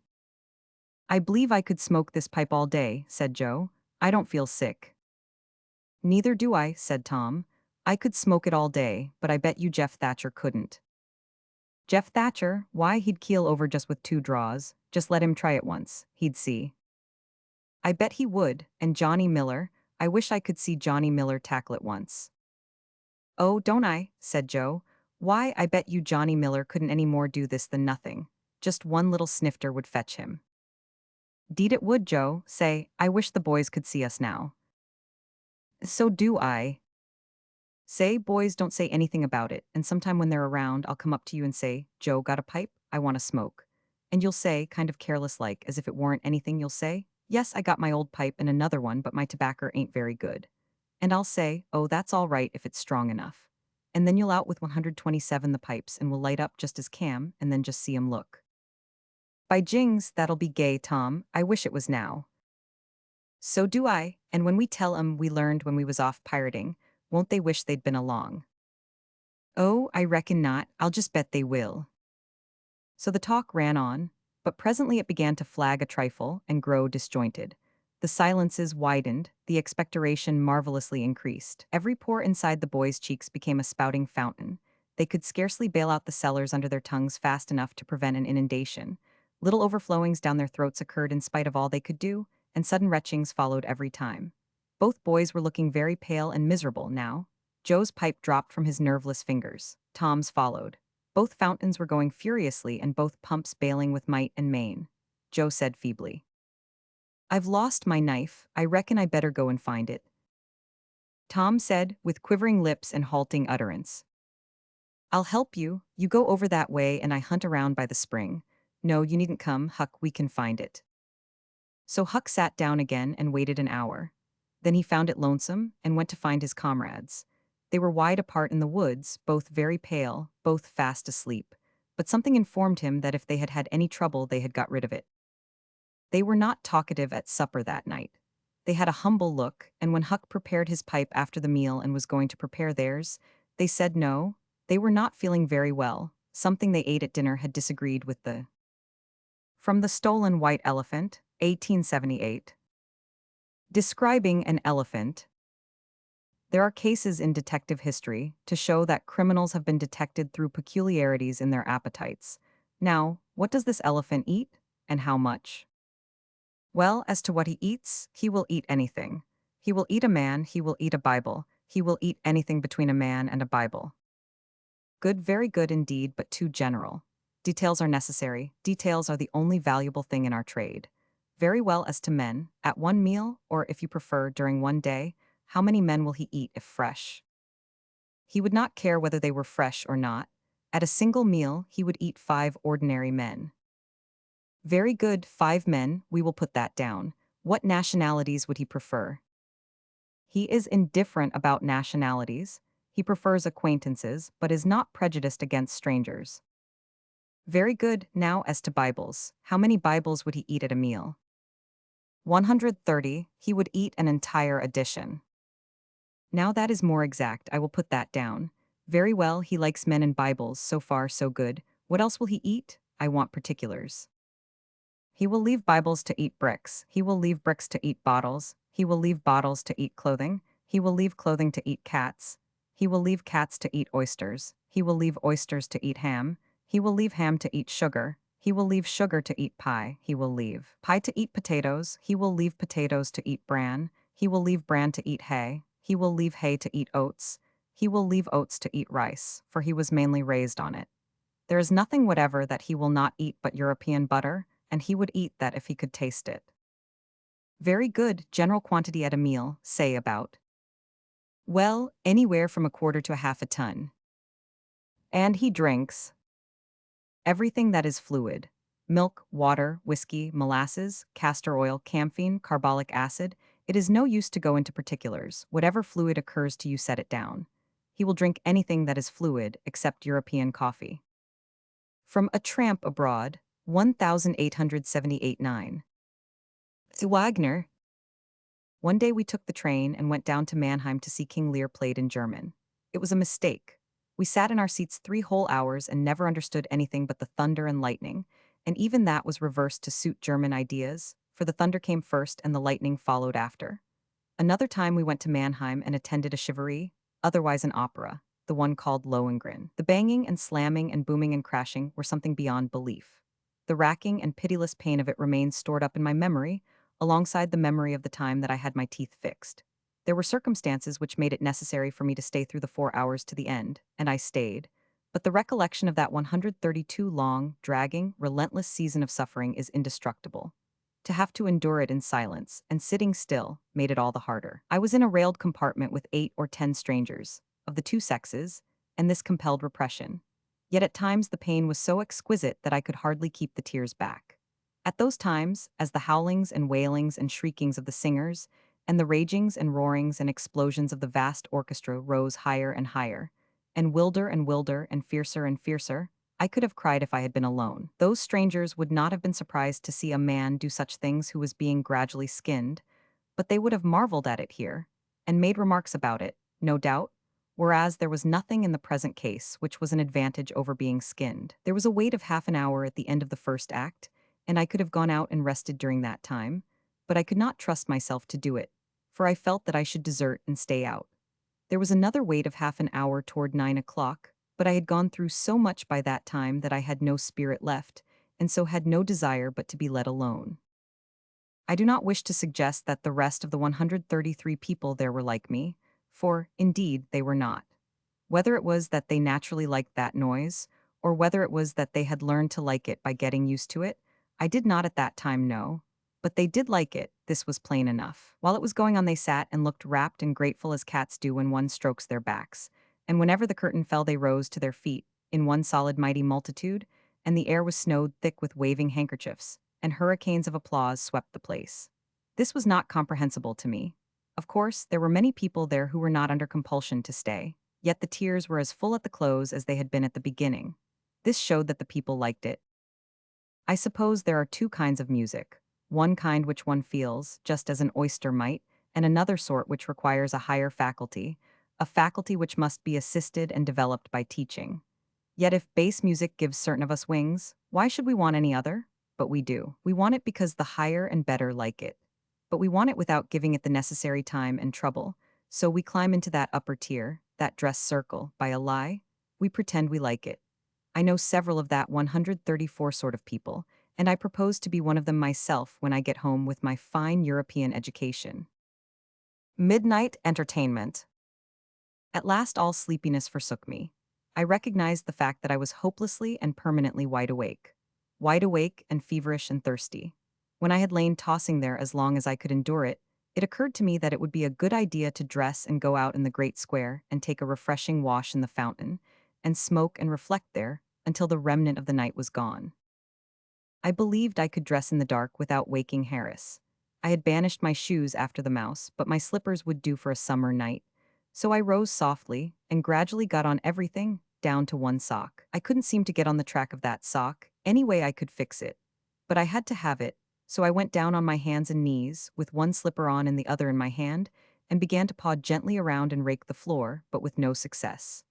"I believe I could smoke this pipe all day," said Joe. "I don't feel sick." "Neither do I," said Tom. "I could smoke it all day, but I bet you Jeff Thatcher couldn't." "Jeff Thatcher? Why, he'd keel over just with 2 draws. Just let him try it once. He'd see." "I bet he would. And Johnny Miller? I wish I could see Johnny Miller tackle it once." "Oh, don't I?" said Joe. "Why, I bet you Johnny Miller couldn't any more do this than nothing. Just one little snifter would fetch him." "'Deed it would, Joe. Say, I wish the boys could see us now." "So do I. Say, boys, don't say anything about it, and sometime when they're around, I'll come up to you and say, 'Joe, got a pipe? I want to smoke.' And you'll say, kind of careless-like, as if it weren't anything, you'll say, 'Yes, I got my old pipe and another one, but my tobacco ain't very good.' And I'll say, 'Oh, that's all right if it's strong enough.' And then you'll out with 127 the pipes and we'll light up just as Cam, and then just see 'em look. By jings, that'll be gay, Tom. I wish it was now." "So do I, and when we tell 'em we learned when we was off pirating, won't they wish they'd been along?" "Oh, I reckon not. I'll just bet they will." So the talk ran on, but presently it began to flag a trifle and grow disjointed. The silences widened, the expectoration marvelously increased. Every pore inside the boys' cheeks became a spouting fountain. They could scarcely bail out the cellars under their tongues fast enough to prevent an inundation. Little overflowings down their throats occurred in spite of all they could do, and sudden retchings followed every time. Both boys were looking very pale and miserable now. Joe's pipe dropped from his nerveless fingers. Tom's followed. Both fountains were going furiously and both pumps bailing with might and main. Joe said feebly, "I've lost my knife. I reckon I better go and find it." Tom said, with quivering lips and halting utterance, I'll help you. You go over that way and I hunt around by the spring. No, you needn't come, Huck, we can find it. So Huck sat down again and waited an hour. Then he found it lonesome and went to find his comrades. They were wide apart in the woods, both very pale, both fast asleep. But something informed him that if they had had any trouble, they had got rid of it. They were not talkative at supper that night. They had a humble look, and when Huck prepared his pipe after the meal and was going to prepare theirs, they said no, they were not feeling very well. Something they ate at dinner had disagreed with the. From the Stolen White Elephant, 1878. Describing an elephant. There are cases in detective history to show that criminals have been detected through peculiarities in their appetites. Now, what does this elephant eat, and how much? Well, as to what he eats, he will eat anything. He will eat a man, he will eat a Bible, he will eat anything between a man and a Bible. Good, very good indeed, but too general. Details are necessary, details are the only valuable thing in our trade. Very well, as to men, at one meal, or if you prefer, during one day, how many men will he eat if fresh? He would not care whether they were fresh or not. At a single meal, he would eat 5 ordinary men. Very good, 5 men, we will put that down. What nationalities would he prefer? He is indifferent about nationalities. He prefers acquaintances, but is not prejudiced against strangers. Very good, now as to Bibles. How many Bibles would he eat at a meal? 130, he would eat an entire edition. Now that is more exact, I will put that down. Very well, he likes men and Bibles, so far so good. What else will he eat? I want particulars. He will leave Bibles to eat bricks, he will leave bricks to eat bottles, he will leave bottles to eat clothing, he will leave clothing to eat cats, he will leave cats to eat oysters, he will leave oysters to eat ham, he will leave ham to eat sugar, he will leave sugar to eat pie, he will leave pie to eat potatoes, he will leave potatoes to eat bran, he will leave bran to eat hay, he will leave hay to eat oats, he will leave oats to eat rice, for he was mainly raised on it. There is nothing whatever that he will not eat but European butter, and he would eat that if he could taste it. Very good, general quantity at a meal, say about. Well, anywhere from a quarter to a half a ton. And he drinks everything that is fluid. Milk, water, whiskey, molasses, castor oil, camphene, carbolic acid. It is no use to go into particulars. Whatever fluid occurs to you, set it down. He will drink anything that is fluid, except European coffee. From A Tramp Abroad, 1878-9. To Wagner. One day we took the train and went down to Mannheim to see King Lear played in German. It was a mistake. We sat in our seats 3 whole hours and never understood anything but the thunder and lightning, and even that was reversed to suit German ideas, for the thunder came first and the lightning followed after. Another time we went to Mannheim and attended a charivari, otherwise an opera, the one called Lohengrin. The banging and slamming and booming and crashing were something beyond belief. The racking and pitiless pain of it remains stored up in my memory, alongside the memory of the time that I had my teeth fixed. There were circumstances which made it necessary for me to stay through the 4 hours to the end, and I stayed. But the recollection of that 132 long, dragging, relentless season of suffering is indestructible. To have to endure it in silence, and sitting still, made it all the harder. I was in a railed compartment with 8 or 10 strangers, of the two sexes, and this compelled repression. Yet at times the pain was so exquisite that I could hardly keep the tears back. At those times, as the howlings and wailings and shriekings of the singers, and the ragings and roarings and explosions of the vast orchestra rose higher and higher, and wilder and fiercer, I could have cried if I had been alone. Those strangers would not have been surprised to see a man do such things who was being gradually skinned, but they would have marveled at it here, and made remarks about it, no doubt, whereas there was nothing in the present case which was an advantage over being skinned. There was a wait of half an hour at the end of the first act, and I could have gone out and rested during that time, but I could not trust myself to do it, for I felt that I should desert and stay out. There was another wait of half an hour toward 9 o'clock, but I had gone through so much by that time that I had no spirit left, and so had no desire but to be let alone. I do not wish to suggest that the rest of the 133 people there were like me, for, indeed, they were not. Whether it was that they naturally liked that noise, or whether it was that they had learned to like it by getting used to it, I did not at that time know. But they did like it, this was plain enough. While it was going on they sat and looked rapt and grateful as cats do when one strokes their backs, and whenever the curtain fell, they rose to their feet, in one solid mighty multitude, and the air was snowed thick with waving handkerchiefs, and hurricanes of applause swept the place. This was not comprehensible to me. Of course, there were many people there who were not under compulsion to stay, yet the tears were as full at the close as they had been at the beginning. This showed that the people liked it. I suppose there are two kinds of music, one kind which one feels, just as an oyster might, and another sort which requires a higher faculty, a faculty which must be assisted and developed by teaching. Yet if bass music gives certain of us wings, why should we want any other? But we do. We want it because the higher and better like it. But we want it without giving it the necessary time and trouble, so we climb into that upper tier, that dress circle, by a lie. We pretend we like it. I know several of that 134 sort of people, and I propose to be one of them myself when I get home with my fine European education. Midnight entertainment. At last all sleepiness forsook me. I recognized the fact that I was hopelessly and permanently wide awake. Wide awake and feverish and thirsty. When I had lain tossing there as long as I could endure it, it occurred to me that it would be a good idea to dress and go out in the great square and take a refreshing wash in the fountain, and smoke and reflect there until the remnant of the night was gone. I believed I could dress in the dark without waking Harris. I had banished my shoes after the mouse, but my slippers would do for a summer night. So I rose softly and gradually got on everything, down to one sock. I couldn't seem to get on the track of that sock, any way I could fix it. But I had to have it, so I went down on my hands and knees, with one slipper on and the other in my hand, and began to paw gently around and rake the floor, but with no success.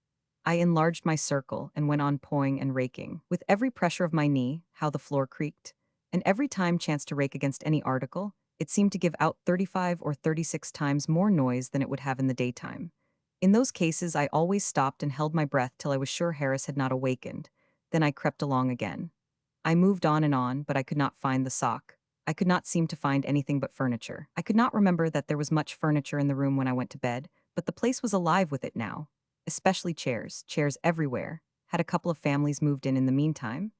I enlarged my circle and went on pawing and raking. With every pressure of my knee, how the floor creaked, and every time chanced to rake against any article, it seemed to give out 35 or 36 times more noise than it would have in the daytime. In those cases, I always stopped and held my breath till I was sure Harris had not awakened. Then I crept along again. I moved on, but I could not find the sock. I could not seem to find anything but furniture. I could not remember that there was much furniture in the room when I went to bed, but the place was alive with it now. Especially chairs, chairs everywhere. Had a couple of families moved in the meantime?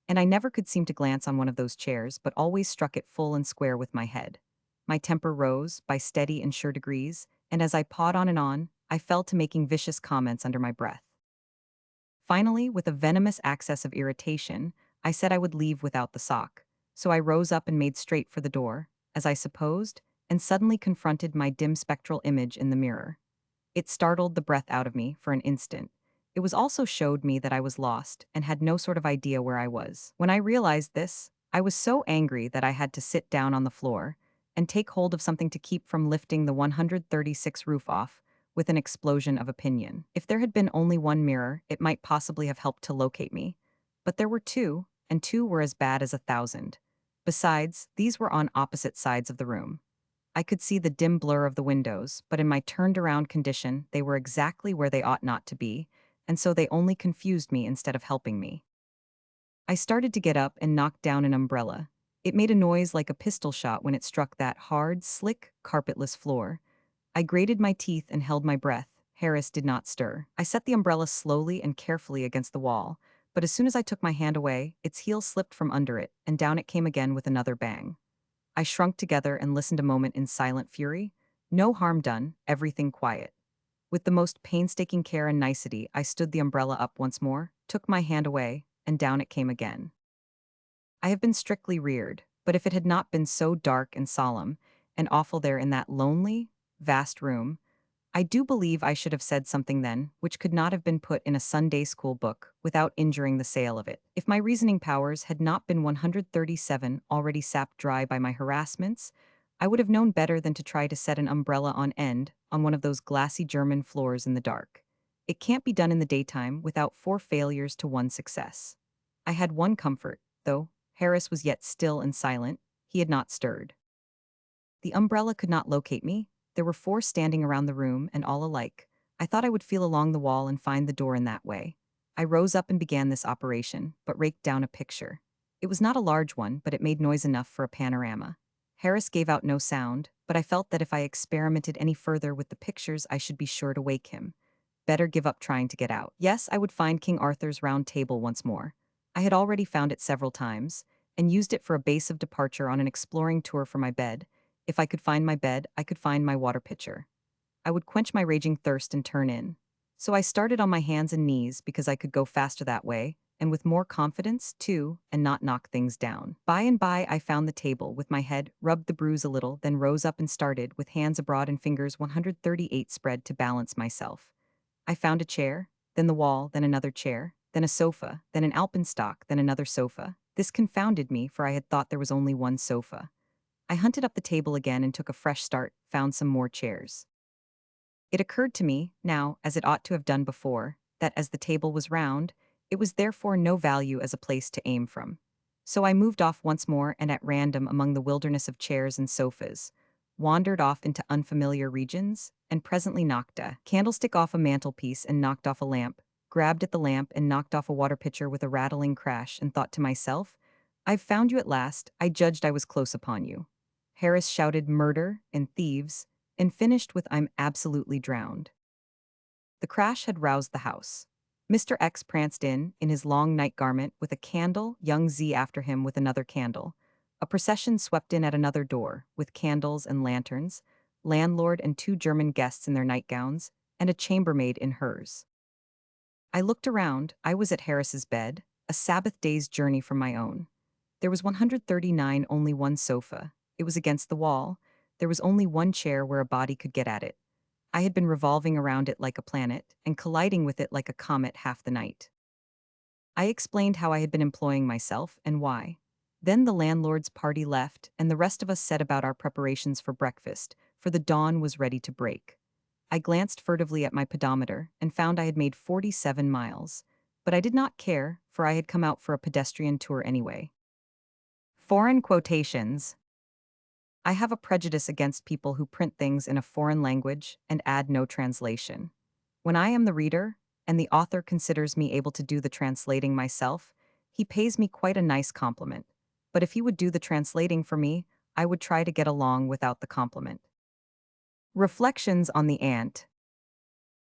And I never could seem to glance on one of those chairs, but always struck it full and square with my head. My temper rose, by steady and sure degrees, and as I pawed on, I fell to making vicious comments under my breath. Finally, with a venomous access of irritation, I said I would leave without the sock. So I rose up and made straight for the door, as I supposed, and suddenly confronted my dim spectral image in the mirror. It startled the breath out of me for an instant. It was also showed me that I was lost and had no sort of idea where I was. When I realized this, I was so angry that I had to sit down on the floor and take hold of something to keep from lifting the 136 roof off with an explosion of opinion. If there had been only one mirror, it might possibly have helped to locate me. But there were two, and two were as bad as 1,000. Besides, these were on opposite sides of the room. I could see the dim blur of the windows, but in my turned-around condition, they were exactly where they ought not to be, and so they only confused me instead of helping me. I started to get up and knocked down an umbrella. It made a noise like a pistol shot when it struck that hard, slick, carpetless floor. I grated my teeth and held my breath. Harris did not stir. I set the umbrella slowly and carefully against the wall, but as soon as I took my hand away, its heel slipped from under it, and down it came again with another bang. I shrunk together and listened a moment in silent fury. No harm done, everything quiet. With the most painstaking care and nicety, I stood the umbrella up once more, took my hand away, and down it came again. I have been strictly reared, but if it had not been so dark and solemn and awful there in that lonely, vast room, I do believe I should have said something then which could not have been put in a Sunday school book without injuring the sale of it. If my reasoning powers had not been 137 already sapped dry by my harassments, I would have known better than to try to set an umbrella on end on one of those glassy German floors in the dark. It can't be done in the daytime without 4 failures to 1 success. I had one comfort, though. Harris was yet still and silent. He had not stirred. The umbrella could not locate me. There were 4 standing around the room, and all alike. I thought I would feel along the wall and find the door in that way. I rose up and began this operation, but raked down a picture. It was not a large one, but it made noise enough for a panorama. Harris gave out no sound, but I felt that if I experimented any further with the pictures, I should be sure to wake him. Better give up trying to get out. Yes, I would find King Arthur's Round Table once more. I had already found it several times, and used it for a base of departure on an exploring tour for my bed. If I could find my bed, I could find my water pitcher. I would quench my raging thirst and turn in. So I started on my hands and knees because I could go faster that way, and with more confidence, too, and not knock things down. By and by, I found the table with my head, rubbed the bruise a little, then rose up and started, with hands abroad and fingers 138 spread to balance myself. I found a chair, then the wall, then another chair, then a sofa, then an alpenstock, then another sofa. This confounded me, for I had thought there was only one sofa. I hunted up the table again and took a fresh start, found some more chairs. It occurred to me, now, as it ought to have done before, that as the table was round, it was therefore no value as a place to aim from. So I moved off once more and at random among the wilderness of chairs and sofas, wandered off into unfamiliar regions, and presently knocked a candlestick off a mantelpiece and knocked off a lamp, grabbed at the lamp and knocked off a water pitcher with a rattling crash, and thought to myself, I've found you at last, I judged I was close upon you. Harris shouted murder and thieves, and finished with I'm absolutely drowned. The crash had roused the house. Mr. X pranced in his long night garment, with a candle, young Z after him with another candle. A procession swept in at another door, with candles and lanterns, landlord and two German guests in their nightgowns, and a chambermaid in hers. I looked around, I was at Harris's bed, a Sabbath day's journey from my own. There was 139, only one sofa. It was against the wall. There was only one chair where a body could get at it. I had been revolving around it like a planet, and colliding with it like a comet half the night. I explained how I had been employing myself, and why. Then the landlord's party left, and the rest of us set about our preparations for breakfast, for the dawn was ready to break. I glanced furtively at my pedometer, and found I had made 47 miles. But I did not care, for I had come out for a pedestrian tour anyway. Foreign quotations. I have a prejudice against people who print things in a foreign language and add no translation. When I am the reader, and the author considers me able to do the translating myself, he pays me quite a nice compliment. But if he would do the translating for me, I would try to get along without the compliment. Reflections on the ant.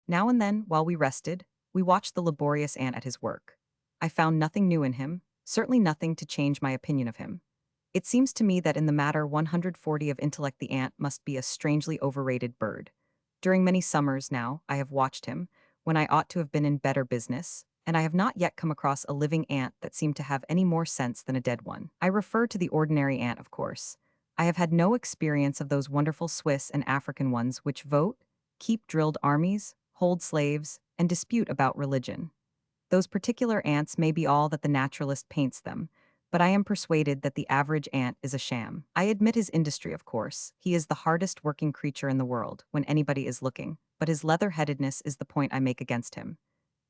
Now and then, while we rested, we watched the laborious ant at his work. I found nothing new in him, certainly nothing to change my opinion of him. It seems to me that in the matter 140 of intellect the ant must be a strangely overrated bird. During many summers now, I have watched him, when I ought to have been in better business, and I have not yet come across a living ant that seemed to have any more sense than a dead one. I refer to the ordinary ant, of course. I have had no experience of those wonderful Swiss and African ones which vote, keep drilled armies, hold slaves, and dispute about religion. Those particular ants may be all that the naturalist paints them, but I am persuaded that the average ant is a sham. I admit his industry, of course. He is the hardest working creature in the world, when anybody is looking, but his leather-headedness is the point I make against him.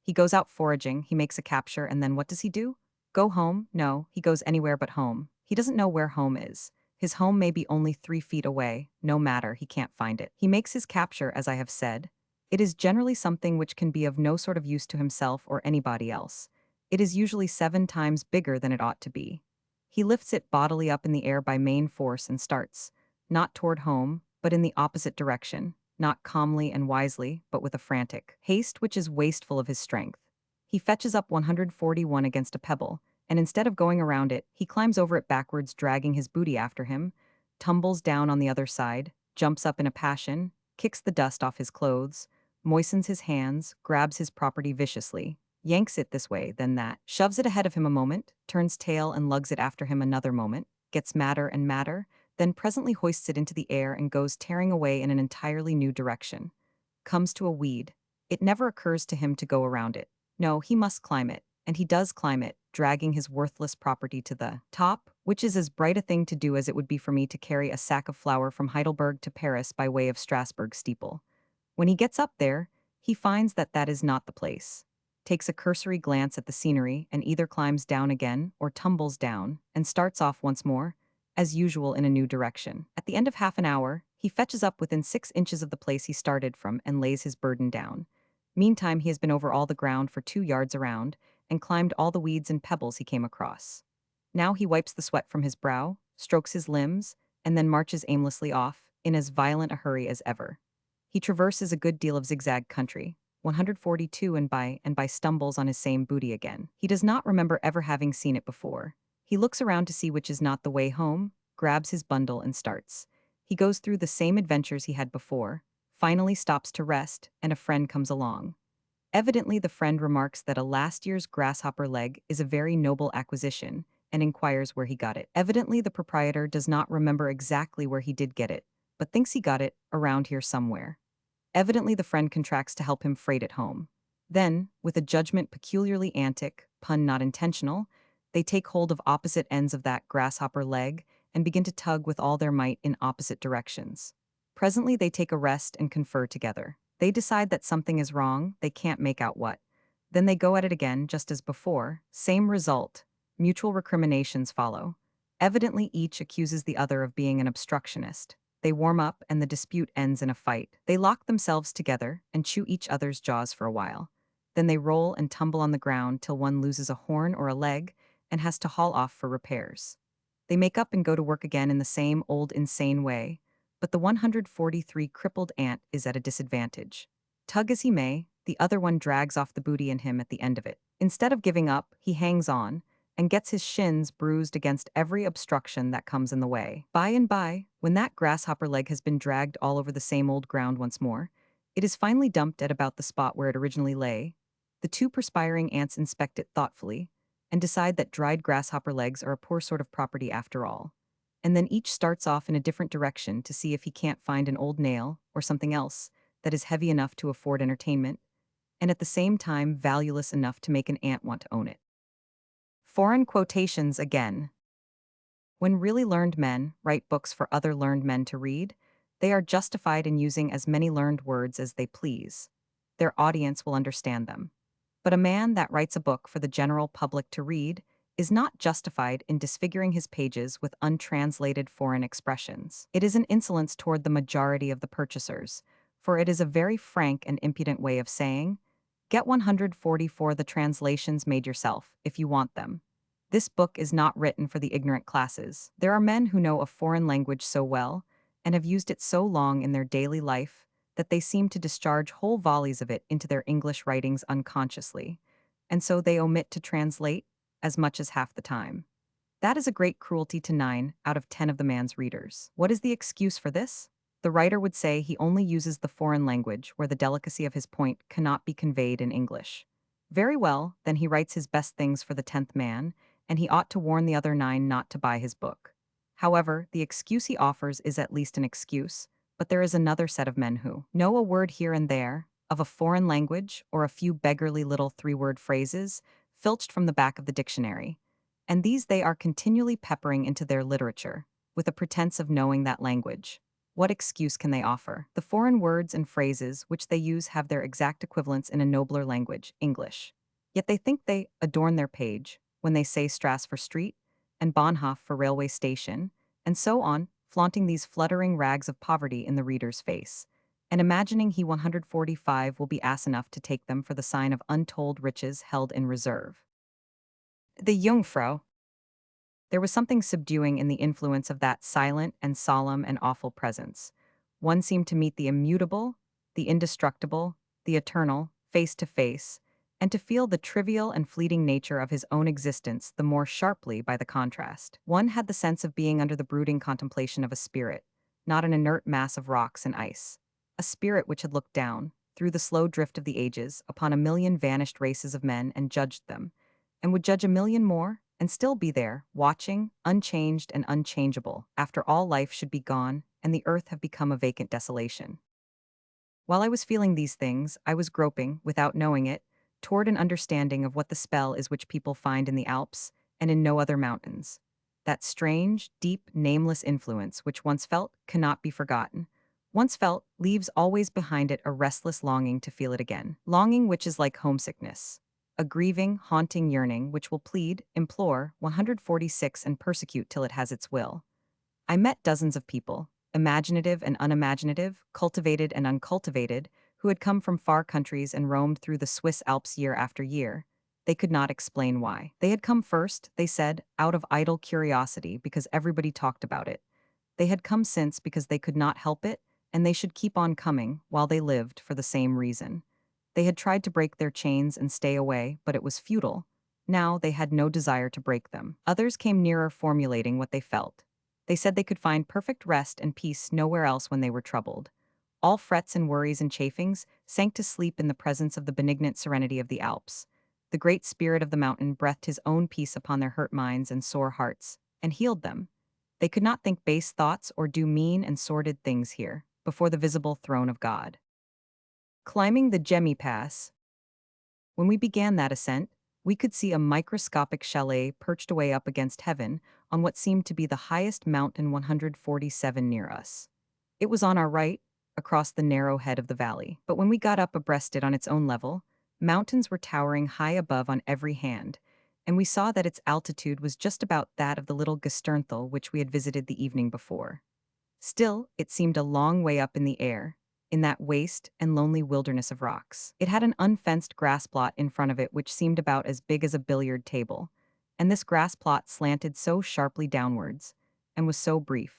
He goes out foraging, he makes a capture, and then what does he do? Go home? No, he goes anywhere but home. He doesn't know where home is. His home may be only 3 feet away, no matter, he can't find it. He makes his capture, as I have said. It is generally something which can be of no sort of use to himself or anybody else. It is usually 7 times bigger than it ought to be. He lifts it bodily up in the air by main force and starts, not toward home, but in the opposite direction, not calmly and wisely, but with a frantic haste which is wasteful of his strength. He fetches up 141 against a pebble, and instead of going around it, he climbs over it backwards, dragging his booty after him, tumbles down on the other side, jumps up in a passion, kicks the dust off his clothes, moistens his hands, grabs his property viciously, yanks it this way, then that, shoves it ahead of him a moment, turns tail and lugs it after him another moment, gets madder and madder, then presently hoists it into the air and goes tearing away in an entirely new direction. Comes to a weed. It never occurs to him to go around it. No, he must climb it, and he does climb it, dragging his worthless property to the top, which is as bright a thing to do as it would be for me to carry a sack of flour from Heidelberg to Paris by way of Strasbourg steeple. When he gets up there, he finds that that is not the place, takes a cursory glance at the scenery, and either climbs down again or tumbles down, and starts off once more, as usual in a new direction. At the end of half an hour, he fetches up within 6 inches of the place he started from and lays his burden down. Meantime, he has been over all the ground for 2 yards around, and climbed all the weeds and pebbles he came across. Now he wipes the sweat from his brow, strokes his limbs, and then marches aimlessly off, in as violent a hurry as ever. He traverses a good deal of zigzag country, 142 and by stumbles on his same booty again. He does not remember ever having seen it before. He looks around to see which is not the way home, grabs his bundle and starts. He goes through the same adventures he had before, finally stops to rest, and a friend comes along. Evidently, the friend remarks that a last year's grasshopper leg is a very noble acquisition and inquires where he got it. Evidently, the proprietor does not remember exactly where he did get it, but thinks he got it around here somewhere. Evidently, the friend contracts to help him freight it home. Then, with a judgment peculiarly antic, pun not intentional, they take hold of opposite ends of that grasshopper leg and begin to tug with all their might in opposite directions. Presently, they take a rest and confer together. They decide that something is wrong, they can't make out what. Then they go at it again, just as before, same result. Mutual recriminations follow. Evidently, each accuses the other of being an obstructionist. They warm up, and the dispute ends in a fight. They lock themselves together and chew each other's jaws for a while. Then they roll and tumble on the ground till one loses a horn or a leg and has to haul off for repairs. They make up and go to work again in the same old insane way, but the 143 crippled ant is at a disadvantage. Tug as he may, the other one drags off the booty in him at the end of it. Instead of giving up, he hangs on and gets his shins bruised against every obstruction that comes in the way. By and by, when that grasshopper leg has been dragged all over the same old ground once more, it is finally dumped at about the spot where it originally lay. The two perspiring ants inspect it thoughtfully and decide that dried grasshopper legs are a poor sort of property after all. And then each starts off in a different direction to see if he can't find an old nail or something else that is heavy enough to afford entertainment, and at the same time valueless enough to make an ant want to own it. Foreign quotations again. When really learned men write books for other learned men to read, they are justified in using as many learned words as they please. Their audience will understand them. But a man that writes a book for the general public to read is not justified in disfiguring his pages with untranslated foreign expressions. It is an insolence toward the majority of the purchasers, for it is a very frank and impudent way of saying, get 144 the translations made yourself, if you want them. This book is not written for the ignorant classes. There are men who know a foreign language so well, and have used it so long in their daily life, that they seem to discharge whole volleys of it into their English writings unconsciously, and so they omit to translate as much as half the time. That is a great cruelty to 9 out of 10 of the man's readers. What is the excuse for this? The writer would say he only uses the foreign language where the delicacy of his point cannot be conveyed in English. Very well, then he writes his best things for the 10th man, and he ought to warn the other 9 not to buy his book. However, the excuse he offers is at least an excuse, but there is another set of men who know a word here and there, of a foreign language, or a few beggarly little 3-word phrases, filched from the back of the dictionary, and these they are continually peppering into their literature, with a pretense of knowing that language. What excuse can they offer? The foreign words and phrases which they use have their exact equivalents in a nobler language, English. Yet they think they adorn their page when they say Strass for street and Bahnhof for railway station, and so on, flaunting these fluttering rags of poverty in the reader's face, and imagining he 145 will be ass enough to take them for the sign of untold riches held in reserve. The Jungfrau. There was something subduing in the influence of that silent and solemn and awful presence. One seemed to meet the immutable, the indestructible, the eternal, face to face, and to feel the trivial and fleeting nature of his own existence the more sharply by the contrast. One had the sense of being under the brooding contemplation of a spirit, not an inert mass of rocks and ice. A spirit which had looked down, through the slow drift of the ages, upon a million vanished races of men and judged them, and would judge a million more, and still be there, watching, unchanged and unchangeable, after all life should be gone, and the earth have become a vacant desolation. While I was feeling these things, I was groping, without knowing it, toward an understanding of what the spell is which people find in the Alps, and in no other mountains. That strange, deep, nameless influence which once felt cannot be forgotten. Once felt leaves always behind it a restless longing to feel it again. Longing which is like homesickness. A grieving, haunting yearning which will plead, implore, 146 and persecute till it has its will. I met dozens of people, imaginative and unimaginative, cultivated and uncultivated, who had come from far countries and roamed through the Swiss Alps year after year. They could not explain why. They had come first, they said, out of idle curiosity because everybody talked about it. They had come since because they could not help it, and they should keep on coming while they lived for the same reason. They had tried to break their chains and stay away, but it was futile. Now they had no desire to break them. Others came nearer formulating what they felt. They said they could find perfect rest and peace nowhere else when they were troubled. All frets and worries and chafings sank to sleep in the presence of the benignant serenity of the Alps. The great spirit of the mountain breathed his own peace upon their hurt minds and sore hearts, and healed them. They could not think base thoughts or do mean and sordid things here, before the visible throne of God. Climbing the Gemmi Pass. When we began that ascent, we could see a microscopic chalet perched away up against heaven on what seemed to be the highest mountain 147 near us. It was on our right, across the narrow head of the valley. But when we got up abreast it on its own level, mountains were towering high above on every hand, and we saw that its altitude was just about that of the little Gesternthal which we had visited the evening before. Still, it seemed a long way up in the air, in that waste and lonely wilderness of rocks. It had an unfenced grass plot in front of it which seemed about as big as a billiard table, and this grass plot slanted so sharply downwards, and was so brief,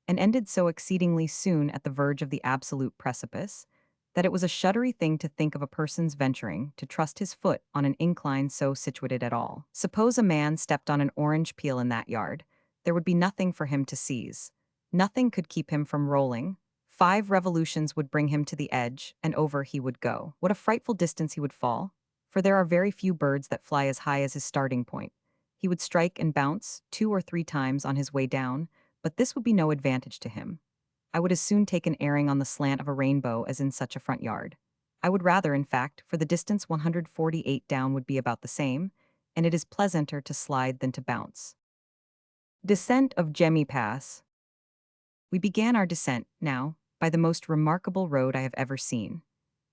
and ended so exceedingly soon at the verge of the absolute precipice, that it was a shuddery thing to think of a person's venturing to trust his foot on an incline so situated at all. Suppose a man stepped on an orange peel in that yard, there would be nothing for him to seize. Nothing could keep him from rolling. 5 revolutions would bring him to the edge, and over he would go. What a frightful distance he would fall, for there are very few birds that fly as high as his starting point. He would strike and bounce 2 or 3 times on his way down, but this would be no advantage to him. I would as soon take an airing on the slant of a rainbow as in such a front yard. I would rather, in fact, for the distance 148 down would be about the same, and it is pleasanter to slide than to bounce. Descent of Gemmi Pass. We began our descent, now, by the most remarkable road I have ever seen.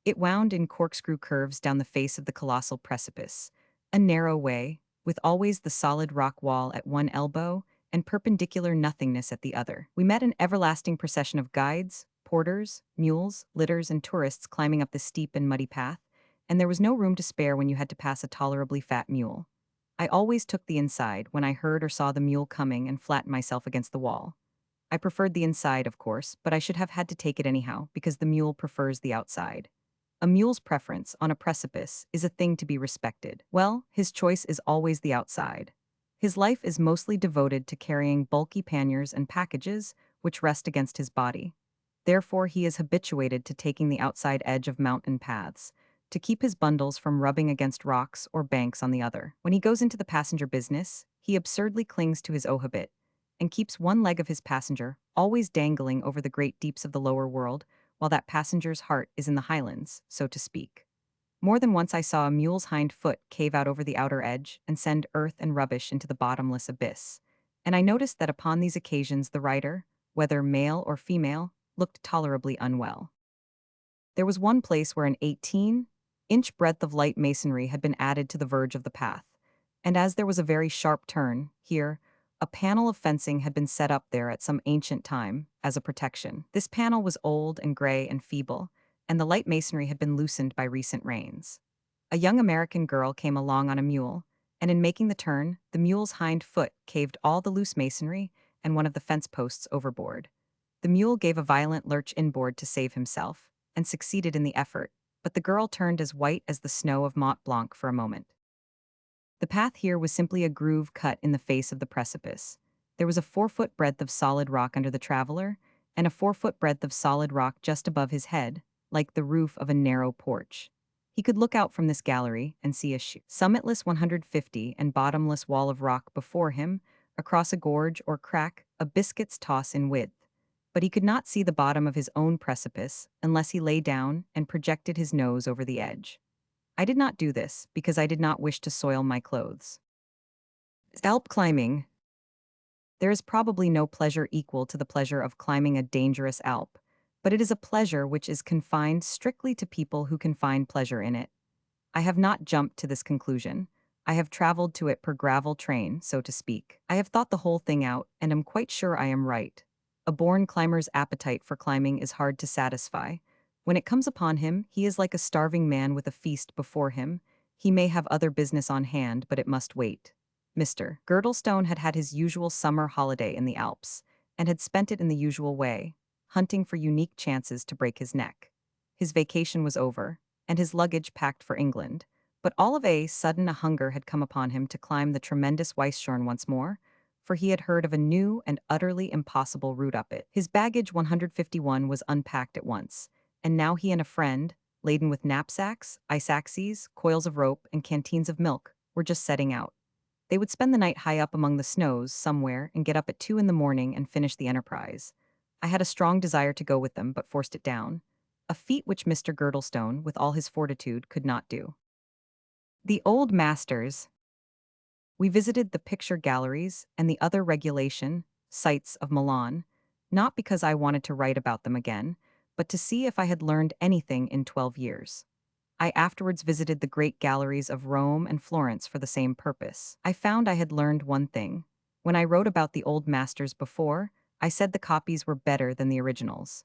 It wound in corkscrew curves down the face of the colossal precipice, a narrow way, with always the solid rock wall at one elbow and perpendicular nothingness at the other. We met an everlasting procession of guides, porters, mules, litters, and tourists climbing up the steep and muddy path, and there was no room to spare when you had to pass a tolerably fat mule. I always took the inside when I heard or saw the mule coming and flattened myself against the wall. I preferred the inside, of course, but I should have had to take it anyhow, because the mule prefers the outside. A mule's preference on a precipice is a thing to be respected. Well, his choice is always the outside. His life is mostly devoted to carrying bulky panniers and packages which rest against his body. Therefore, he is habituated to taking the outside edge of mountain paths, to keep his bundles from rubbing against rocks or banks on the other. When he goes into the passenger business, he absurdly clings to his ohabit, and keeps one leg of his passenger always dangling over the great deeps of the lower world, while that passenger's heart is in the highlands, so to speak. More than once I saw a mule's hind foot cave out over the outer edge and send earth and rubbish into the bottomless abyss, and I noticed that upon these occasions the rider, whether male or female, looked tolerably unwell. There was one place where an 18-inch breadth of light masonry had been added to the verge of the path, and as there was a very sharp turn, here, a panel of fencing had been set up there at some ancient time, as a protection. This panel was old and gray and feeble, and the light masonry had been loosened by recent rains. A young American girl came along on a mule, and in making the turn, the mule's hind foot caved all the loose masonry and one of the fence posts overboard. The mule gave a violent lurch inboard to save himself, and succeeded in the effort, but the girl turned as white as the snow of Mont Blanc for a moment. The path here was simply a groove cut in the face of the precipice. There was a 4-foot breadth of solid rock under the traveler, and a 4-foot breadth of solid rock just above his head, like the roof of a narrow porch. He could look out from this gallery and see a summitless 150 and bottomless wall of rock before him, across a gorge or crack, a biscuit's toss in width. But he could not see the bottom of his own precipice unless he lay down and projected his nose over the edge. I did not do this because I did not wish to soil my clothes. Alp climbing. There is probably no pleasure equal to the pleasure of climbing a dangerous Alp, but it is a pleasure which is confined strictly to people who can find pleasure in it. I have not jumped to this conclusion. I have traveled to it per gravel train, so to speak. I have thought the whole thing out, and am quite sure I am right. A born climber's appetite for climbing is hard to satisfy. When it comes upon him, he is like a starving man with a feast before him. He may have other business on hand, but it must wait. Mr. Girdlestone had had his usual summer holiday in the Alps, and had spent it in the usual way, hunting for unique chances to break his neck. His vacation was over, and his luggage packed for England, but all of a sudden a hunger had come upon him to climb the tremendous Weisshorn once more, for he had heard of a new and utterly impossible route up it. His baggage 151 was unpacked at once, and now he and a friend, laden with knapsacks, ice axes, coils of rope, and canteens of milk, were just setting out. They would spend the night high up among the snows somewhere and get up at 2 in the morning and finish the enterprise. I had a strong desire to go with them, but forced it down. A feat which Mr. Girdlestone, with all his fortitude, could not do. The old masters. We visited the picture galleries and the other regulation sites of Milan, not because I wanted to write about them again, but to see if I had learned anything in 12 years. I afterwards visited the great galleries of Rome and Florence for the same purpose. I found I had learned one thing. When I wrote about the old masters before, I said the copies were better than the originals.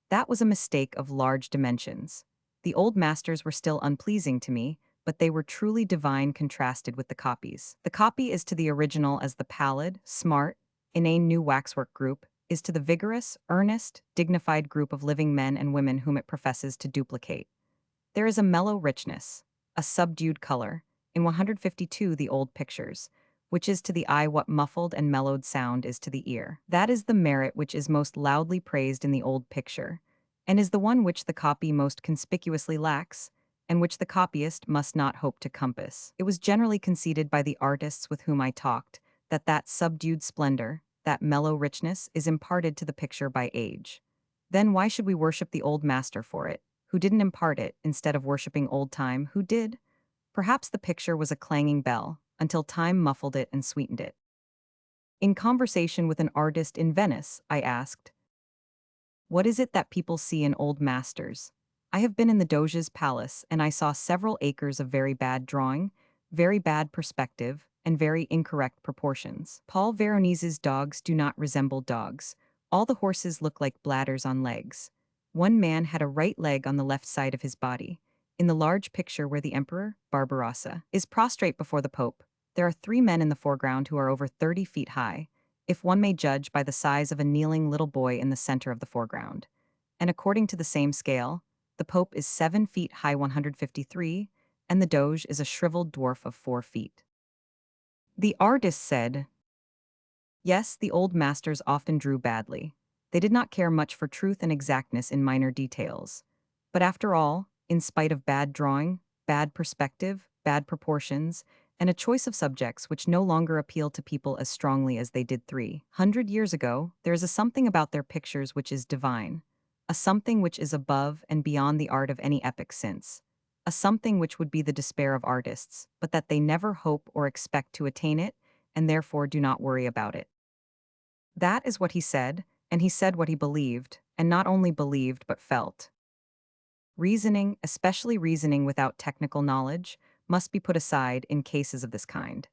That was a mistake of large dimensions. The old masters were still unpleasing to me, but they were truly divine contrasted with the copies. The copy is to the original as the pallid, smart, inane new waxwork group is to the vigorous, earnest, dignified group of living men and women whom it professes to duplicate. There is a mellow richness, a subdued color, in 152 the old pictures, which is to the eye what muffled and mellowed sound is to the ear. That is the merit which is most loudly praised in the old picture, and is the one which the copy most conspicuously lacks, and which the copyist must not hope to compass. It was generally conceded by the artists with whom I talked that that subdued splendor, that mellow richness, is imparted to the picture by age. Then why should we worship the old master for it, who didn't impart it, instead of worshipping old time, who did? Perhaps the picture was a clanging bell, until time muffled it and sweetened it. In conversation with an artist in Venice, I asked, "What is it that people see in old masters? I have been in the Doge's palace, and I saw several acres of very bad drawing, very bad perspective, and very incorrect proportions. Paul Veronese's dogs do not resemble dogs. All the horses look like bladders on legs. One man had a right leg on the left side of his body. In the large picture where the emperor, Barbarossa, is prostrate before the pope, there are 3 men in the foreground who are over 30 feet high, if one may judge by the size of a kneeling little boy in the center of the foreground. And according to the same scale, the pope is 7 feet high 153, and the doge is a shriveled dwarf of 4 feet. The artist said, yes, the old masters often drew badly. They did not care much for truth and exactness in minor details. But after all, in spite of bad drawing, bad perspective, bad proportions, and a choice of subjects which no longer appeal to people as strongly as they did 300 years ago, there is a something about their pictures which is divine, a something which is above and beyond the art of any epoch since, a something which would be the despair of artists, but that they never hope or expect to attain it, and therefore do not worry about it. That is what he said, and he said what he believed, and not only believed but felt. Reasoning, especially reasoning without technical knowledge, must be put aside in cases of this kind.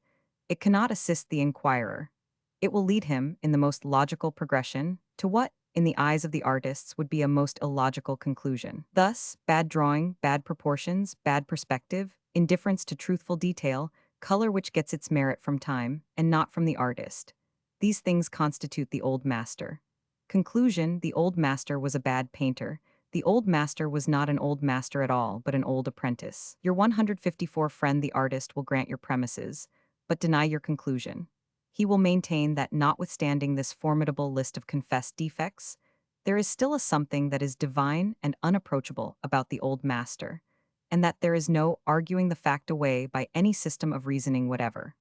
It cannot assist the inquirer. It will lead him, in the most logical progression, to what, in the eyes of the artists, would be a most illogical conclusion. Thus, bad drawing, bad proportions, bad perspective, indifference to truthful detail, color which gets its merit from time, and not from the artist. These things constitute the old master. Conclusion: the old master was a bad painter. The old master was not an old master at all, but an old apprentice. Your 154 friend the artist will grant your premises, but deny your conclusion. He will maintain that notwithstanding this formidable list of confessed defects, there is still a something that is divine and unapproachable about the old master, and that there is no arguing the fact away by any system of reasoning whatever.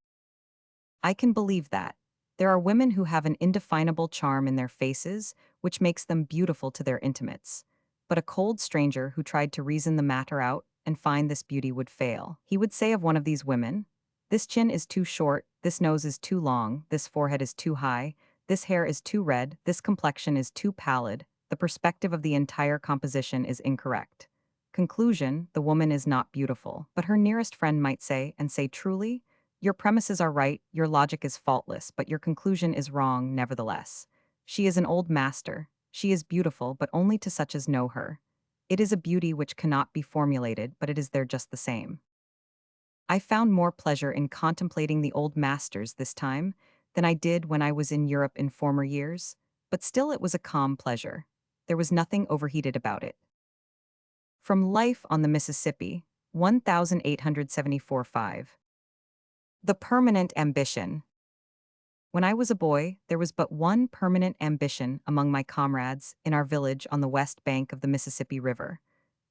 I can believe that. There are women who have an indefinable charm in their faces, which makes them beautiful to their intimates. But a cold stranger who tried to reason the matter out and find this beauty would fail. He would say of one of these women, "This chin is too short, this nose is too long, this forehead is too high, this hair is too red, this complexion is too pallid, the perspective of the entire composition is incorrect." Conclusion: the woman is not beautiful. But her nearest friend might say, and say truly, "Your premises are right, your logic is faultless, but your conclusion is wrong nevertheless. She is an old master. She is beautiful, but only to such as know her. It is a beauty which cannot be formulated, but it is there just the same." I found more pleasure in contemplating the old masters this time than I did when I was in Europe in former years, but still it was a calm pleasure. There was nothing overheated about it. From Life on the Mississippi, 1874-5. The Permanent Ambition. When I was a boy, there was but one permanent ambition among my comrades in our village on the west bank of the Mississippi River.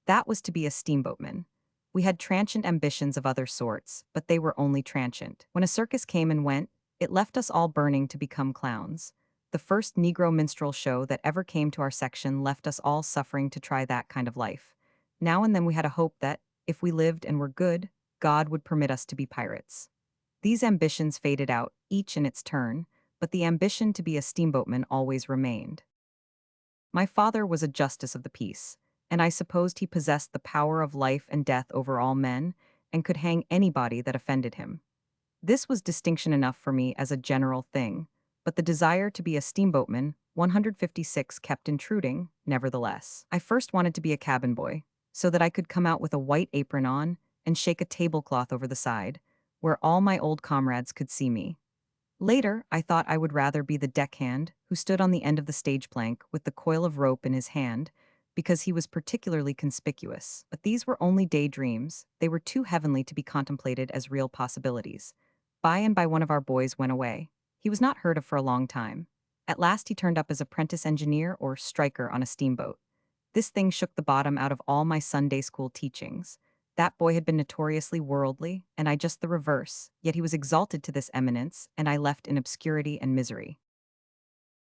That was to be a steamboatman. We had transient ambitions of other sorts, but they were only transient. When a circus came and went, it left us all burning to become clowns. The first Negro minstrel show that ever came to our section left us all suffering to try that kind of life. Now and then we had a hope that, if we lived and were good, God would permit us to be pirates. These ambitions faded out, each in its turn, but the ambition to be a steamboatman always remained. My father was a justice of the peace, and I supposed he possessed the power of life and death over all men, and could hang anybody that offended him. This was distinction enough for me as a general thing, but the desire to be a steamboatman, 156, kept intruding, nevertheless. I first wanted to be a cabin boy, so that I could come out with a white apron on and shake a tablecloth over the side, where all my old comrades could see me. Later, I thought I would rather be the deckhand who stood on the end of the stage plank with the coil of rope in his hand, because he was particularly conspicuous. But these were only daydreams, they were too heavenly to be contemplated as real possibilities. By and by one of our boys went away. He was not heard of for a long time. At last he turned up as apprentice engineer or striker on a steamboat. This thing shook the bottom out of all my Sunday school teachings. That boy had been notoriously worldly, and I just the reverse, yet he was exalted to this eminence, and I left in obscurity and misery.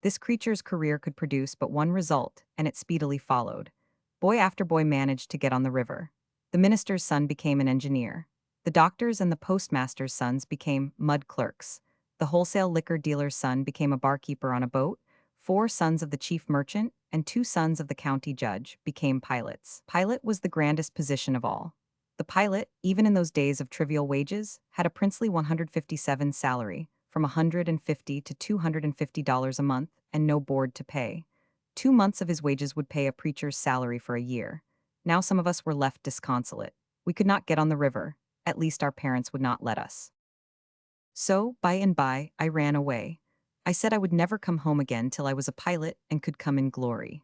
This creature's career could produce but one result, and it speedily followed. Boy after boy managed to get on the river. The minister's son became an engineer. The doctor's and the postmaster's sons became mud clerks. The wholesale liquor dealer's son became a barkeeper on a boat. 4 sons of the chief merchant and 2 sons of the county judge became pilots. Pilot was the grandest position of all. The pilot, even in those days of trivial wages, had a princely 157 salary, from $150 to $250 a month, and no board to pay. 2 months of his wages would pay a preacher's salary for a year. Now some of us were left disconsolate. We could not get on the river, at least our parents would not let us. So, by and by, I ran away. I said I would never come home again till I was a pilot and could come in glory.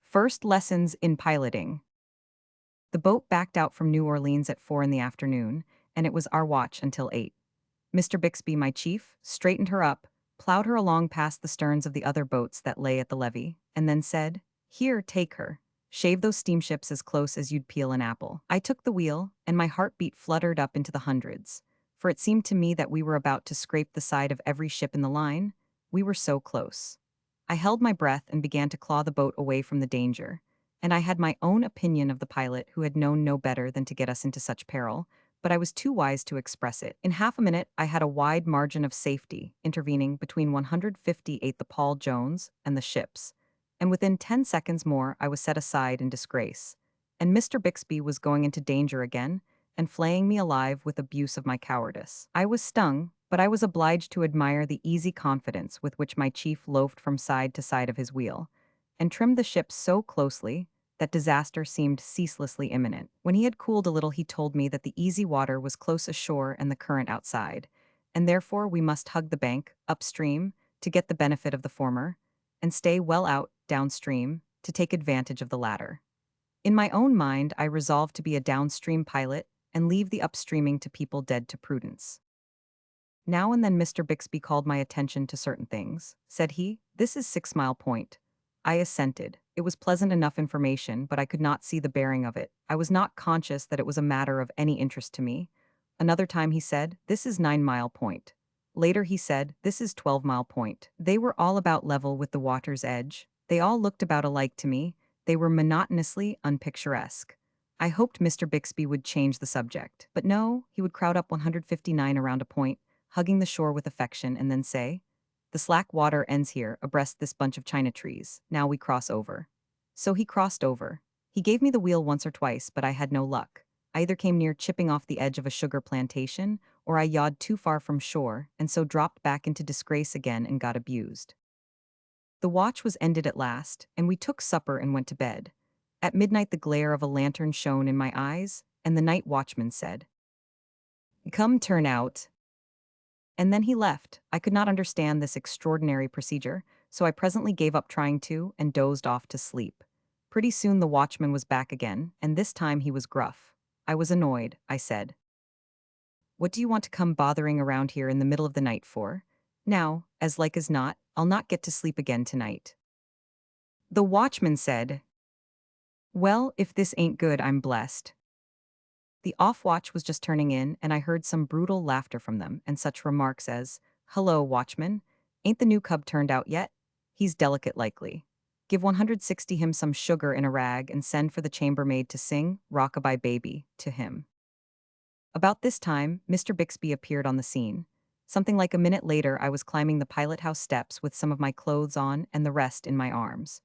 First lessons in piloting. The boat backed out from New Orleans at 4 in the afternoon, and it was our watch until 8. Mr. Bixby, my chief, straightened her up, plowed her along past the sterns of the other boats that lay at the levee, and then said, "Here, take her. Shave those steamships as close as you'd peel an apple." I took the wheel, and my heartbeat fluttered up into the hundreds, for it seemed to me that we were about to scrape the side of every ship in the line. We were so close. I held my breath and began to claw the boat away from the danger, and I had my own opinion of the pilot who had known no better than to get us into such peril, but I was too wise to express it. In half a minute, I had a wide margin of safety intervening between 158 the Paul Jones and the ships, and within 10 seconds more I was set aside in disgrace, and Mr. Bixby was going into danger again and flaying me alive with abuse of my cowardice. I was stung, but I was obliged to admire the easy confidence with which my chief loafed from side to side of his wheel, and trimmed the ship so closely that disaster seemed ceaselessly imminent. When he had cooled a little, he told me that the easy water was close ashore and the current outside, and therefore we must hug the bank, upstream, to get the benefit of the former, and stay well out, downstream, to take advantage of the latter. In my own mind, I resolved to be a downstream pilot and leave the upstreaming to people dead to prudence. Now and then Mr. Bixby called my attention to certain things. Said he, "This is 6 Mile Point." I assented. It was pleasant enough information, but I could not see the bearing of it. I was not conscious that it was a matter of any interest to me. Another time he said, "This is 9 Mile Point." Later he said, "This is 12 Mile Point." They were all about level with the water's edge. They all looked about alike to me. They were monotonously unpicturesque. I hoped Mr. Bixby would change the subject. But no, he would crowd up 159 around a point, hugging the shore with affection, and then say, "The slack water ends here, abreast this bunch of china trees. Now we cross over." So he crossed over. He gave me the wheel once or twice, but I had no luck. I either came near chipping off the edge of a sugar plantation, or I yawed too far from shore, and so dropped back into disgrace again and got abused. The watch was ended at last, and we took supper and went to bed. At midnight the glare of a lantern shone in my eyes, and the night watchman said, "Come turn out." And then he left. I could not understand this extraordinary procedure, so I presently gave up trying to and dozed off to sleep. Pretty soon the watchman was back again, and this time he was gruff. I was annoyed. I said, "What do you want to come bothering around here in the middle of the night for? Now, as like as not, I'll not get to sleep again tonight. The watchman said, well, if this ain't good, I'm blessed. The off watch was just turning in, and I heard some brutal laughter from them, and such remarks as, hello, watchman. Ain't the new cub turned out yet? He's delicate likely. Give 160 him some sugar in a rag and send for the chambermaid to sing Rockabye Baby to him. About this time, Mr. Bixby appeared on the scene. Something like a minute later, I was climbing the pilot house steps with some of my clothes on and the rest in my arms.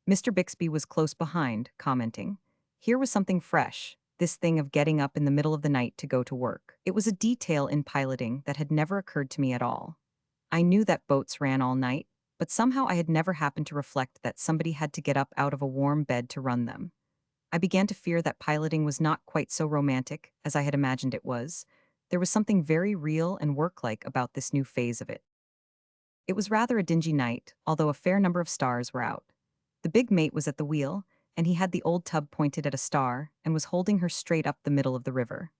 Mr. Bixby was close behind, commenting. Here was something fresh, this thing of getting up in the middle of the night to go to work. It was a detail in piloting that had never occurred to me at all. I knew that boats ran all night, but somehow I had never happened to reflect that somebody had to get up out of a warm bed to run them. I began to fear that piloting was not quite so romantic as I had imagined it was. There was something very real and work-like about this new phase of it. It was rather a dingy night, although a fair number of stars were out. The big mate was at the wheel, and he had the old tub pointed at a star and was holding her straight up the middle of the river.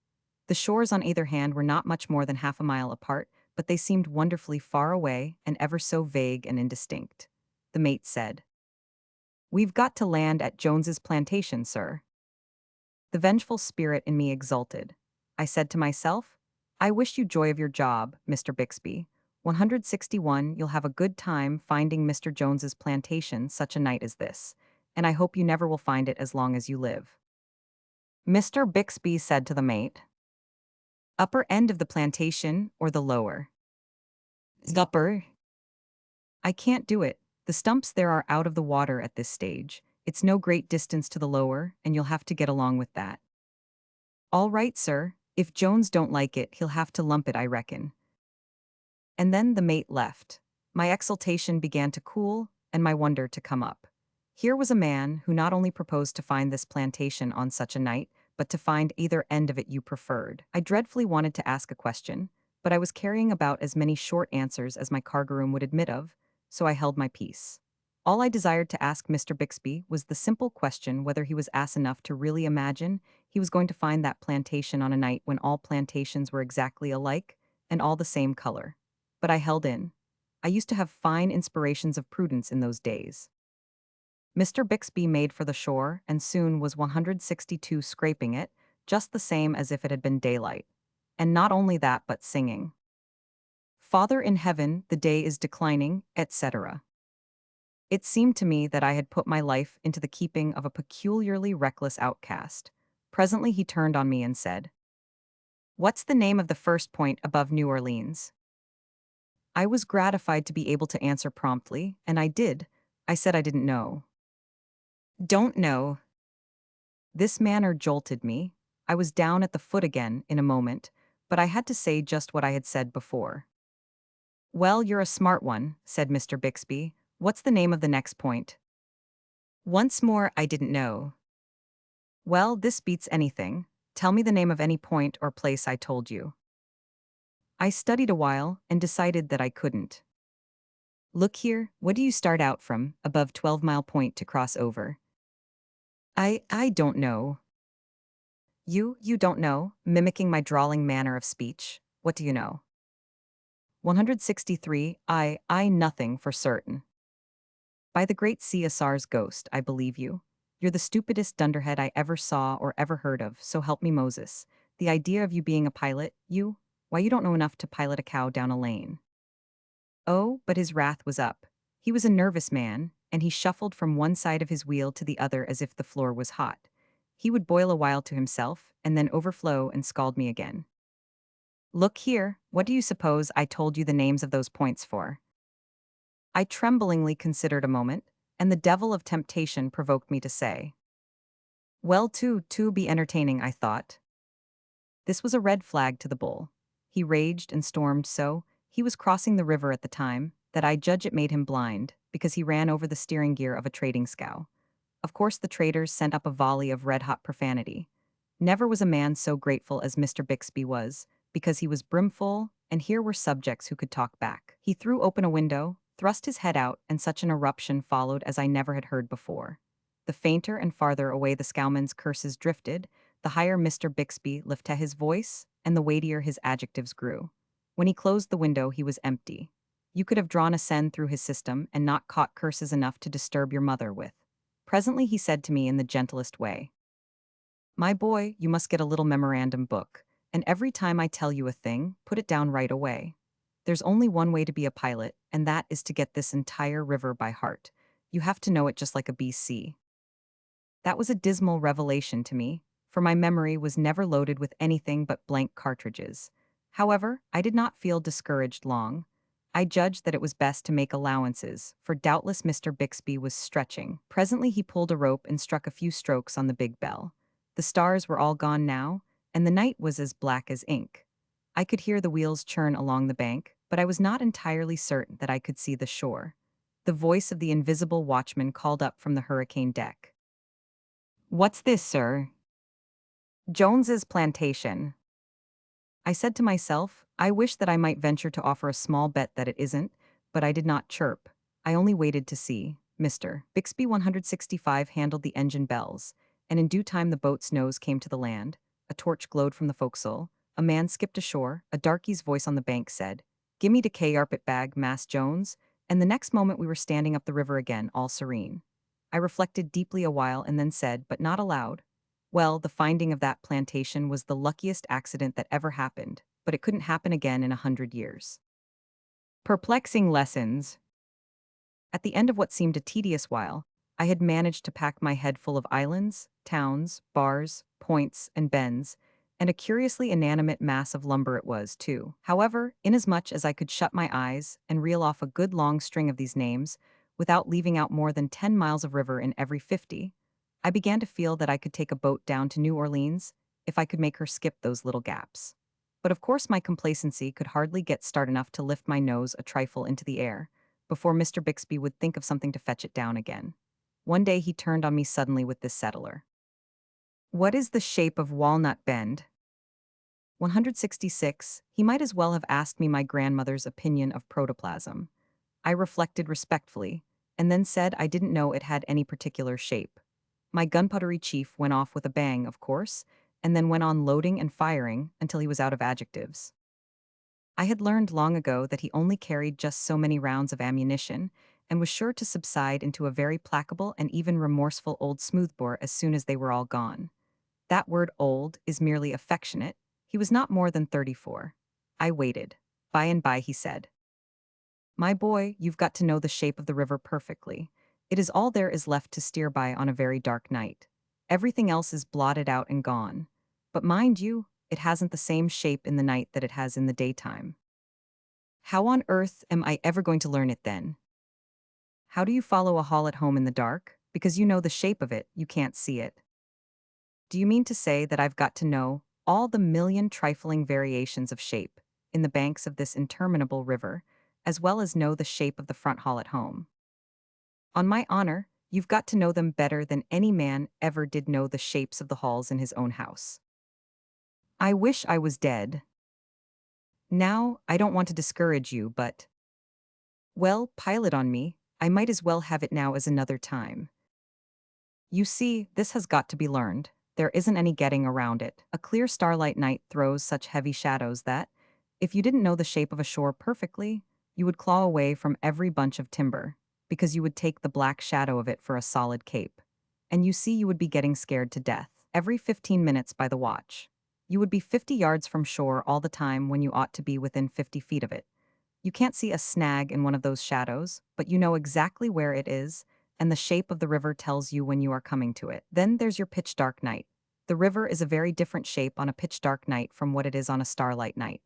The shores on either hand were not much more than half a mile apart, but they seemed wonderfully far away and ever so vague and indistinct. The mate said, we've got to land at Jones's plantation, sir. The vengeful spirit in me exulted. I said to myself, I wish you joy of your job, Mr. Bixby. 161, you'll have a good time finding Mr. Jones's plantation such a night as this, and I hope you never will find it as long as you live. Mr. Bixby said to the mate, upper end of the plantation or the lower? The upper. I can't do it. The stumps there are out of the water at this stage. It's no great distance to the lower, and you'll have to get along with that. All right, sir. If Jones don't like it, he'll have to lump it, I reckon. And then the mate left. My exultation began to cool, and my wonder to come up. Here was a man who not only proposed to find this plantation on such a night, but to find either end of it you preferred. I dreadfully wanted to ask a question, but I was carrying about as many short answers as my cargo room would admit of, so I held my peace. All I desired to ask Mr. Bixby was the simple question whether he was ass enough to really imagine he was going to find that plantation on a night when all plantations were exactly alike and all the same color. But I held in. I used to have fine inspirations of prudence in those days. Mr. Bixby made for the shore and soon was 162 scraping it, just the same as if it had been daylight. And not only that but singing. Father in heaven, the day is declining, etc. It seemed to me that I had put my life into the keeping of a peculiarly reckless outcast. Presently he turned on me and said, what's the name of the first point above New Orleans? I was gratified to be able to answer promptly, and I did. I said I didn't know. Don't know. This manner jolted me. I was down at the foot again in a moment, but I had to say just what I had said before. Well, you're a smart one, said Mr. Bixby. What's the name of the next point? Once more, I didn't know. Well, this beats anything. Tell me the name of any point or place I told you. I studied a while and decided that I couldn't. Look here, what do you start out from, above 12-Mile Point to cross over? I don't know. You don't know, mimicking my drawling manner of speech. What do you know? 163, I nothing for certain. By the great CSR's ghost, I believe you. You're the stupidest dunderhead I ever saw or ever heard of, so help me Moses. The idea of you being a pilot, why you don't know enough to pilot a cow down a lane. Oh, but his wrath was up. He was a nervous man, and he shuffled from one side of his wheel to the other as if the floor was hot. He would boil a while to himself, and then overflow and scald me again. Look here, what do you suppose I told you the names of those points for? I tremblingly considered a moment, and the devil of temptation provoked me to say. Well, to be entertaining, I thought. This was a red flag to the bull. He raged and stormed so, he was crossing the river at the time, that I judge it made him blind, because he ran over the steering gear of a trading scow. Of course the traders sent up a volley of red-hot profanity. Never was a man so grateful as Mr. Bixby was, because he was brimful, and here were subjects who could talk back. He threw open a window, thrust his head out, and such an eruption followed as I never had heard before. The fainter and farther away the scowman's curses drifted, the higher Mr. Bixby lifted his voice, and the weightier his adjectives grew. When he closed the window, he was empty. You could have drawn a send through his system and not caught curses enough to disturb your mother with. Presently he said to me in the gentlest way, "My boy, you must get a little memorandum book, and every time I tell you a thing, put it down right away. There's only one way to be a pilot, and that is to get this entire river by heart. You have to know it just like a BC." That was a dismal revelation to me, for my memory was never loaded with anything but blank cartridges. However, I did not feel discouraged long. I judged that it was best to make allowances, for doubtless Mr. Bixby was stretching. Presently he pulled a rope and struck a few strokes on the big bell. The stars were all gone now, and the night was as black as ink. I could hear the wheels churn along the bank, but I was not entirely certain that I could see the shore. The voice of the invisible watchman called up from the hurricane deck. "What's this, sir?" "Jones's plantation." I said to myself, I wish that I might venture to offer a small bet that it isn't, but I did not chirp. I only waited to see. Mr. Bixby 165 handled the engine bells, and in due time the boat's nose came to the land. A torch glowed from the forecastle. A man skipped ashore. A darkey's voice on the bank said, "Gimme de carpet bag, Mass Jones," and the next moment we were standing up the river again, all serene. I reflected deeply a while and then said, but not aloud, "Well, the finding of that plantation was the luckiest accident that ever happened, but it couldn't happen again in 100 years." Perplexing lessons. At the end of what seemed a tedious while, I had managed to pack my head full of islands, towns, bars, points, and bends, and a curiously inanimate mass of lumber it was, too. However, inasmuch as I could shut my eyes and reel off a good long string of these names, without leaving out more than 10 miles of river in every 50, I began to feel that I could take a boat down to New Orleans if I could make her skip those little gaps. But of course my complacency could hardly get start enough to lift my nose a trifle into the air before Mr. Bixby would think of something to fetch it down again. One day he turned on me suddenly with this settler. "What is the shape of Walnut Bend?" 166, he might as well have asked me my grandmother's opinion of protoplasm. I reflected respectfully, and then said I didn't know it had any particular shape. My gunpowdery chief went off with a bang, of course, and then went on loading and firing until he was out of adjectives. I had learned long ago that he only carried just so many rounds of ammunition, and was sure to subside into a very placable and even remorseful old smoothbore as soon as they were all gone. That word old is merely affectionate. He was not more than 34. I waited. By and by he said, "My boy, you've got to know the shape of the river perfectly. It is all there is left to steer by on a very dark night. Everything else is blotted out and gone. But mind you, it hasn't the same shape in the night that it has in the daytime." "How on earth am I ever going to learn it then?" "How do you follow a hall at home in the dark? Because you know the shape of it, you can't see it." "Do you mean to say that I've got to know all the million trifling variations of shape in the banks of this interminable river, as well as know the shape of the front hall at home?" "On my honor, you've got to know them better than any man ever did know the shapes of the halls in his own house." "I wish I was dead. Now, I don't want to discourage you, but, well, pile it on me. I might as well have it now as another time. You see, this has got to be learned. There isn't any getting around it. A clear starlight night throws such heavy shadows that, if you didn't know the shape of a shore perfectly, you would claw away from every bunch of timber, because you would take the black shadow of it for a solid cape. And you see you would be getting scared to death, every 15 minutes by the watch. You would be 50 yards from shore all the time when you ought to be within 50 feet of it. You can't see a snag in one of those shadows, but you know exactly where it is, and the shape of the river tells you when you are coming to it. Then there's your pitch dark night. The river is a very different shape on a pitch dark night from what it is on a starlight night.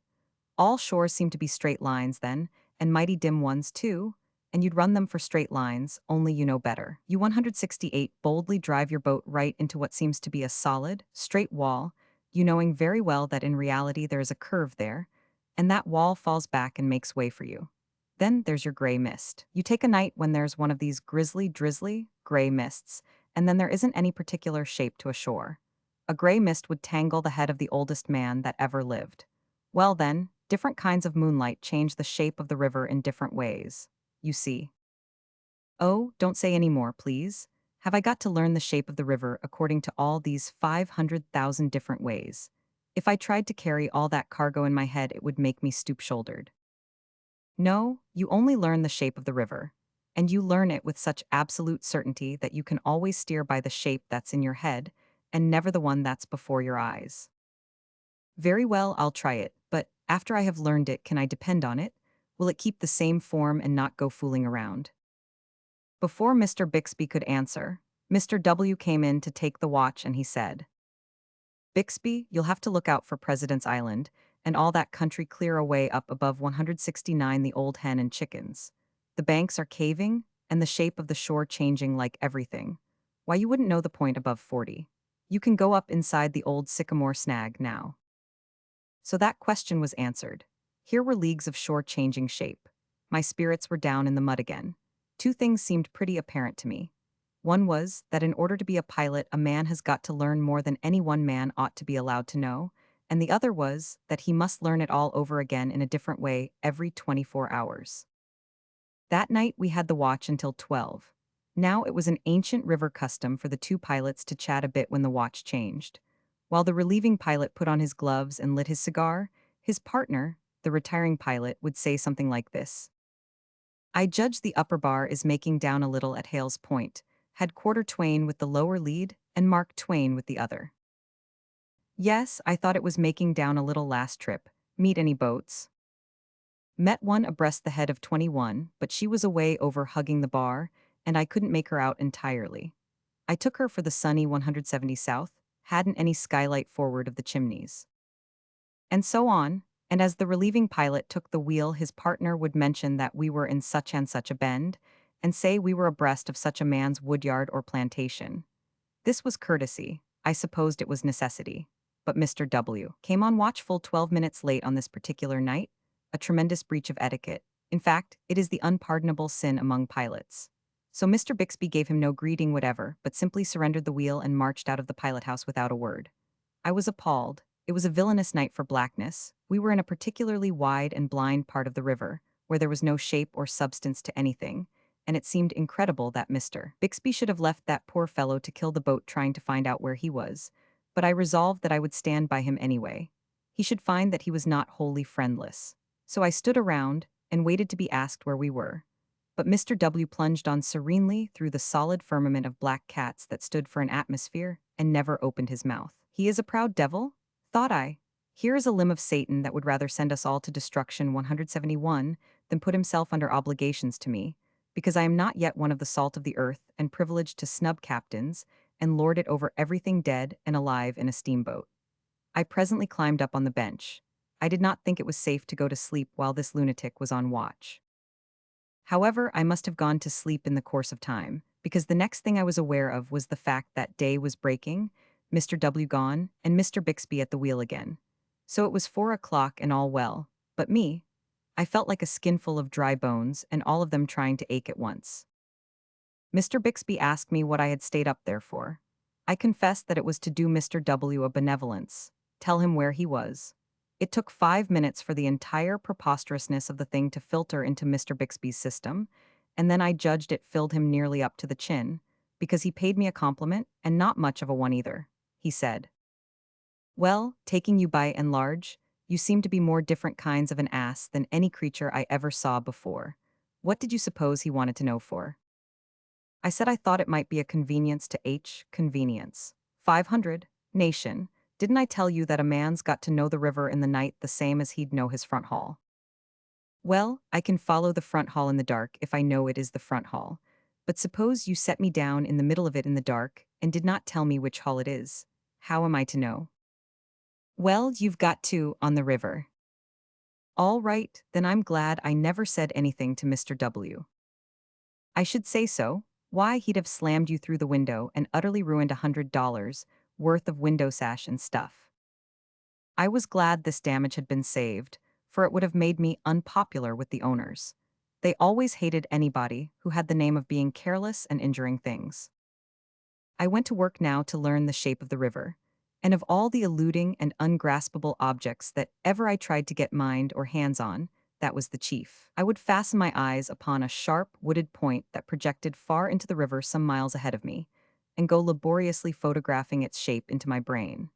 All shores seem to be straight lines then, and mighty dim ones too, and you'd run them for straight lines, only you know better. You 168 boldly drive your boat right into what seems to be a solid, straight wall, you knowing very well that in reality there is a curve there, and that wall falls back and makes way for you. Then there's your gray mist. You take a night when there's one of these grisly, drizzly, gray mists, and then there isn't any particular shape to a shore. A gray mist would tangle the head of the oldest man that ever lived. Well then, different kinds of moonlight change the shape of the river in different ways. You see. Oh, don't say any more, please. Have I got to learn the shape of the river according to all these 500,000 different ways? If I tried to carry all that cargo in my head, it would make me stoop-shouldered. No, you only learn the shape of the river. And you learn it with such absolute certainty that you can always steer by the shape that's in your head and never the one that's before your eyes. Very well, I'll try it, but after I have learned it, can I depend on it? Will it keep the same form and not go fooling around? Before Mr. Bixby could answer, Mr. W came in to take the watch and he said, Bixby, you'll have to look out for President's Island and all that country clear away up above 169 the Old Hen and Chickens. The banks are caving and the shape of the shore changing like everything. Why, you wouldn't know the point above 40. You can go up inside the old sycamore snag now. So that question was answered. Here were leagues of shore changing shape. My spirits were down in the mud again. Two things seemed pretty apparent to me. One was that in order to be a pilot, a man has got to learn more than any one man ought to be allowed to know, and the other was that he must learn it all over again in a different way every 24 hours. That night we had the watch until 12. Now it was an ancient river custom for the two pilots to chat a bit when the watch changed. While the relieving pilot put on his gloves and lit his cigar, his partner, the retiring pilot, would say something like this. I judge the upper bar is making down a little at Hale's Point, had quarter Twain with the lower lead and Mark Twain with the other. Yes, I thought it was making down a little last trip. Meet any boats? Met one abreast the head of 21, but she was away over hugging the bar, and I couldn't make her out entirely. I took her for the sunny 170 south, hadn't any skylight forward of the chimneys. And so on, and as the relieving pilot took the wheel, his partner would mention that we were in such and such a bend, and say we were abreast of such a man's woodyard or plantation. This was courtesy. I supposed it was necessity. But Mr. W came on watch full 12 minutes late on this particular night, a tremendous breach of etiquette. In fact, it is the unpardonable sin among pilots. So Mr. Bixby gave him no greeting whatever, but simply surrendered the wheel and marched out of the pilot house without a word. I was appalled. It was a villainous night for blackness. We were in a particularly wide and blind part of the river, where there was no shape or substance to anything, and it seemed incredible that Mr. Bixby should have left that poor fellow to kill the boat trying to find out where he was, but I resolved that I would stand by him anyway. He should find that he was not wholly friendless. So I stood around and waited to be asked where we were. But Mr. W plunged on serenely through the solid firmament of black cats that stood for an atmosphere and never opened his mouth. He is a proud devil? Thought I. Here is a limb of Satan that would rather send us all to destruction 171 than put himself under obligations to me, because I am not yet one of the salt of the earth and privileged to snub captains and lord it over everything dead and alive in a steamboat. I presently climbed up on the bench. I did not think it was safe to go to sleep while this lunatic was on watch. However, I must have gone to sleep in the course of time, because the next thing I was aware of was the fact that day was breaking, Mr. W gone, and Mr. Bixby at the wheel again. So it was 4 o'clock and all well, but me, I felt like a skinful of dry bones and all of them trying to ache at once. Mr. Bixby asked me what I had stayed up there for. I confessed that it was to do Mr. W a benevolence, tell him where he was. It took 5 minutes for the entire preposterousness of the thing to filter into Mr. Bixby's system, and then I judged it filled him nearly up to the chin, because he paid me a compliment, and not much of a one either. He said, well, taking you by and large, you seem to be more different kinds of an ass than any creature I ever saw before. What did you suppose he wanted to know for? I said I thought it might be a convenience to convenience. 500, nation. Didn't I tell you that a man's got to know the river in the night the same as he'd know his front hall? Well, I can follow the front hall in the dark if I know it is the front hall. But suppose you set me down in the middle of it in the dark and did not tell me which hall it is. How am I to know? Well, you've got to on the river. All right, then I'm glad I never said anything to Mr. W. I should say so. Why, he'd have slammed you through the window and utterly ruined $100 worth of window sash and stuff. I was glad this damage had been saved, for it would have made me unpopular with the owners. They always hated anybody who had the name of being careless and injuring things. I went to work now to learn the shape of the river, and of all the eluding and ungraspable objects that ever I tried to get mind or hands on, that was the chief. I would fasten my eyes upon a sharp, wooded point that projected far into the river some miles ahead of me, and go laboriously photographing its shape into my brain.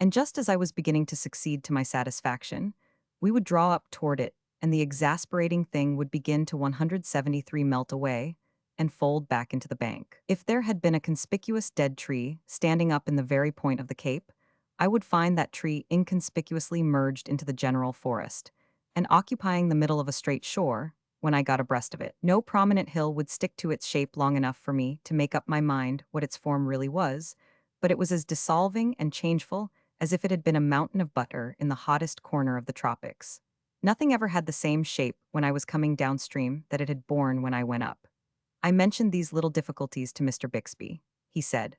And just as I was beginning to succeed to my satisfaction, we would draw up toward it, and the exasperating thing would begin to 173 melt away and fold back into the bank. If there had been a conspicuous dead tree standing up in the very point of the cape, I would find that tree inconspicuously merged into the general forest and occupying the middle of a straight shore when I got abreast of it. No prominent hill would stick to its shape long enough for me to make up my mind what its form really was, but it was as dissolving and changeful as if it had been a mountain of butter in the hottest corner of the tropics. Nothing ever had the same shape when I was coming downstream that it had borne when I went up. I mentioned these little difficulties to Mr. Bixby. He said,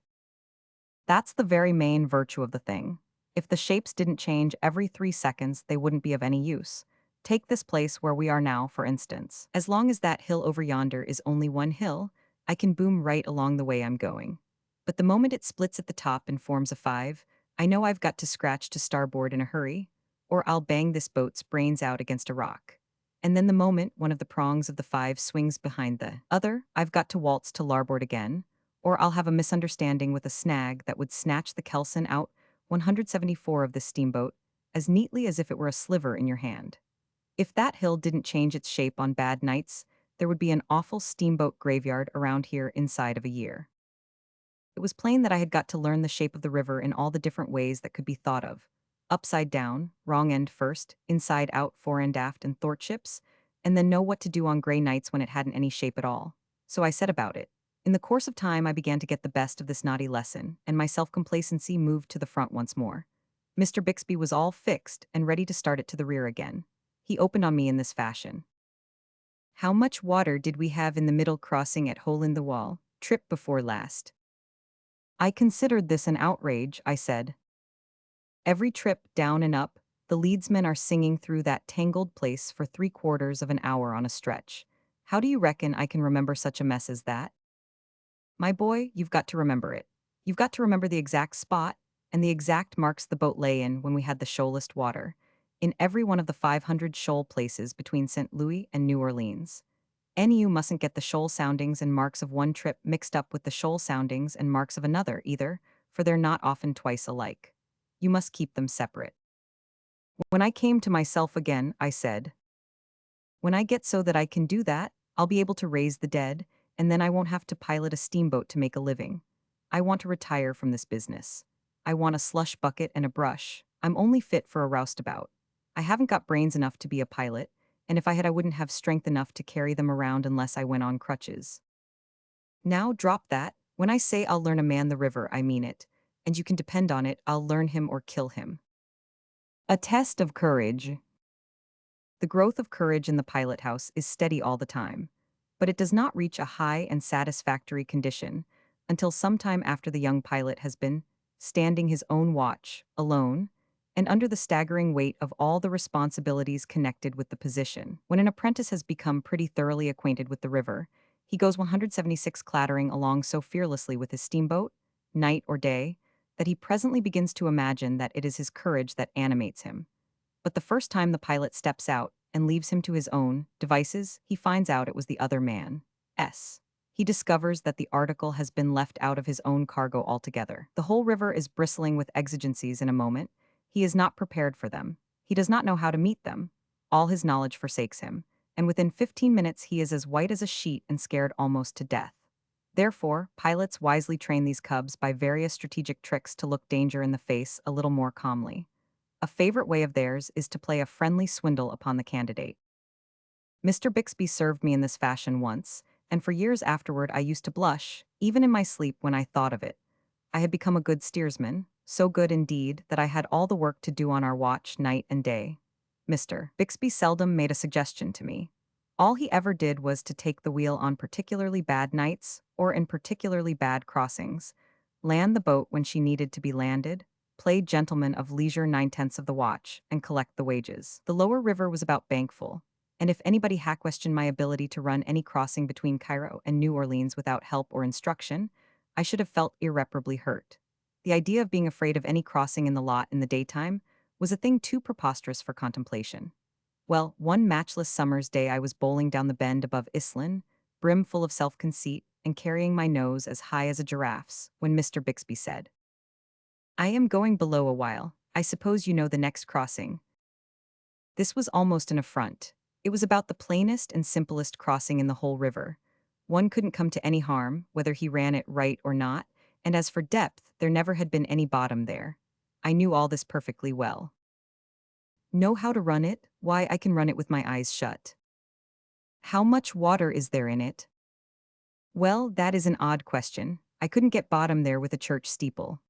"That's the very main virtue of the thing. If the shapes didn't change every 3 seconds, they wouldn't be of any use. Take this place where we are now, for instance. As long as that hill over yonder is only one hill, I can boom right along the way I'm going. But the moment it splits at the top and forms a five, I know I've got to scratch to starboard in a hurry, or I'll bang this boat's brains out against a rock. And then the moment one of the prongs of the five swings behind the other, I've got to waltz to larboard again, or I'll have a misunderstanding with a snag that would snatch the kelson out 174 of this steamboat as neatly as if it were a sliver in your hand. If that hill didn't change its shape on bad nights, there would be an awful steamboat graveyard around here inside of a year." It was plain that I had got to learn the shape of the river in all the different ways that could be thought of. Upside down, wrong end first, inside out, fore and aft, and thwartships, and then know what to do on gray nights when it hadn't any shape at all. So I set about it. In the course of time, I began to get the best of this naughty lesson, and my self-complacency moved to the front once more. Mr. Bixby was all fixed and ready to start it to the rear again. He opened on me in this fashion. "How much water did we have in the middle crossing at Hole in the Wall, trip before last?" I considered this an outrage, I said. "Every trip down and up, the leadsmen are singing through that tangled place for 3/4 of an hour on a stretch. How do you reckon I can remember such a mess as that?" "My boy, you've got to remember it. You've got to remember the exact spot and the exact marks the boat lay in when we had the shoalest water, in every one of the 500 shoal places between St. Louis and New Orleans. And you mustn't get the shoal soundings and marks of one trip mixed up with the shoal soundings and marks of another, either, for they're not often twice alike. You must keep them separate." When I came to myself again, I said, "When I get so that I can do that, I'll be able to raise the dead, and then I won't have to pilot a steamboat to make a living. I want to retire from this business. I want a slush bucket and a brush. I'm only fit for a roustabout. I haven't got brains enough to be a pilot, and if I had, I wouldn't have strength enough to carry them around unless I went on crutches. Now drop that. When I say I'll learn a man the river, I mean it, and you can depend on it, I'll learn him or kill him." A test of courage. The growth of courage in the pilot house is steady all the time, but it does not reach a high and satisfactory condition until sometime after the young pilot has been standing his own watch, alone, and under the staggering weight of all the responsibilities connected with the position. When an apprentice has become pretty thoroughly acquainted with the river, he goes 176 clattering along so fearlessly with his steamboat, night or day, that he presently begins to imagine that it is his courage that animates him. But the first time the pilot steps out and leaves him to his own devices, he finds out it was the other man's. He discovers that the article has been left out of his own cargo altogether. The whole river is bristling with exigencies in a moment. He is not prepared for them. He does not know how to meet them. All his knowledge forsakes him, and within 15 minutes he is as white as a sheet and scared almost to death. Therefore, pilots wisely train these cubs by various strategic tricks to look danger in the face a little more calmly. A favorite way of theirs is to play a friendly swindle upon the candidate. Mr. Bixby served me in this fashion once, and for years afterward I used to blush, even in my sleep when I thought of it. I had become a good steersman, so good indeed that I had all the work to do on our watch night and day. Mr. Bixby seldom made a suggestion to me. All he ever did was to take the wheel on particularly bad nights or in particularly bad crossings, land the boat when she needed to be landed, play gentleman of leisure 9/10 of the watch, and collect the wages. The lower river was about bankful, and if anybody had questioned my ability to run any crossing between Cairo and New Orleans without help or instruction, I should have felt irreparably hurt. The idea of being afraid of any crossing in the lot in the daytime was a thing too preposterous for contemplation. Well, one matchless summer's day I was bowling down the bend above Islin, brimful of self-conceit and carrying my nose as high as a giraffe's, when Mr. Bixby said, "I am going below a while. I suppose you know the next crossing." This was almost an affront. It was about the plainest and simplest crossing in the whole river. One couldn't come to any harm, whether he ran it right or not, and as for depth, there never had been any bottom there. I knew all this perfectly well. Know how to run it? Why, I can run it with my eyes shut. How much water is there in it? Well, that is an odd question. I couldn't get bottom there with a church steeple.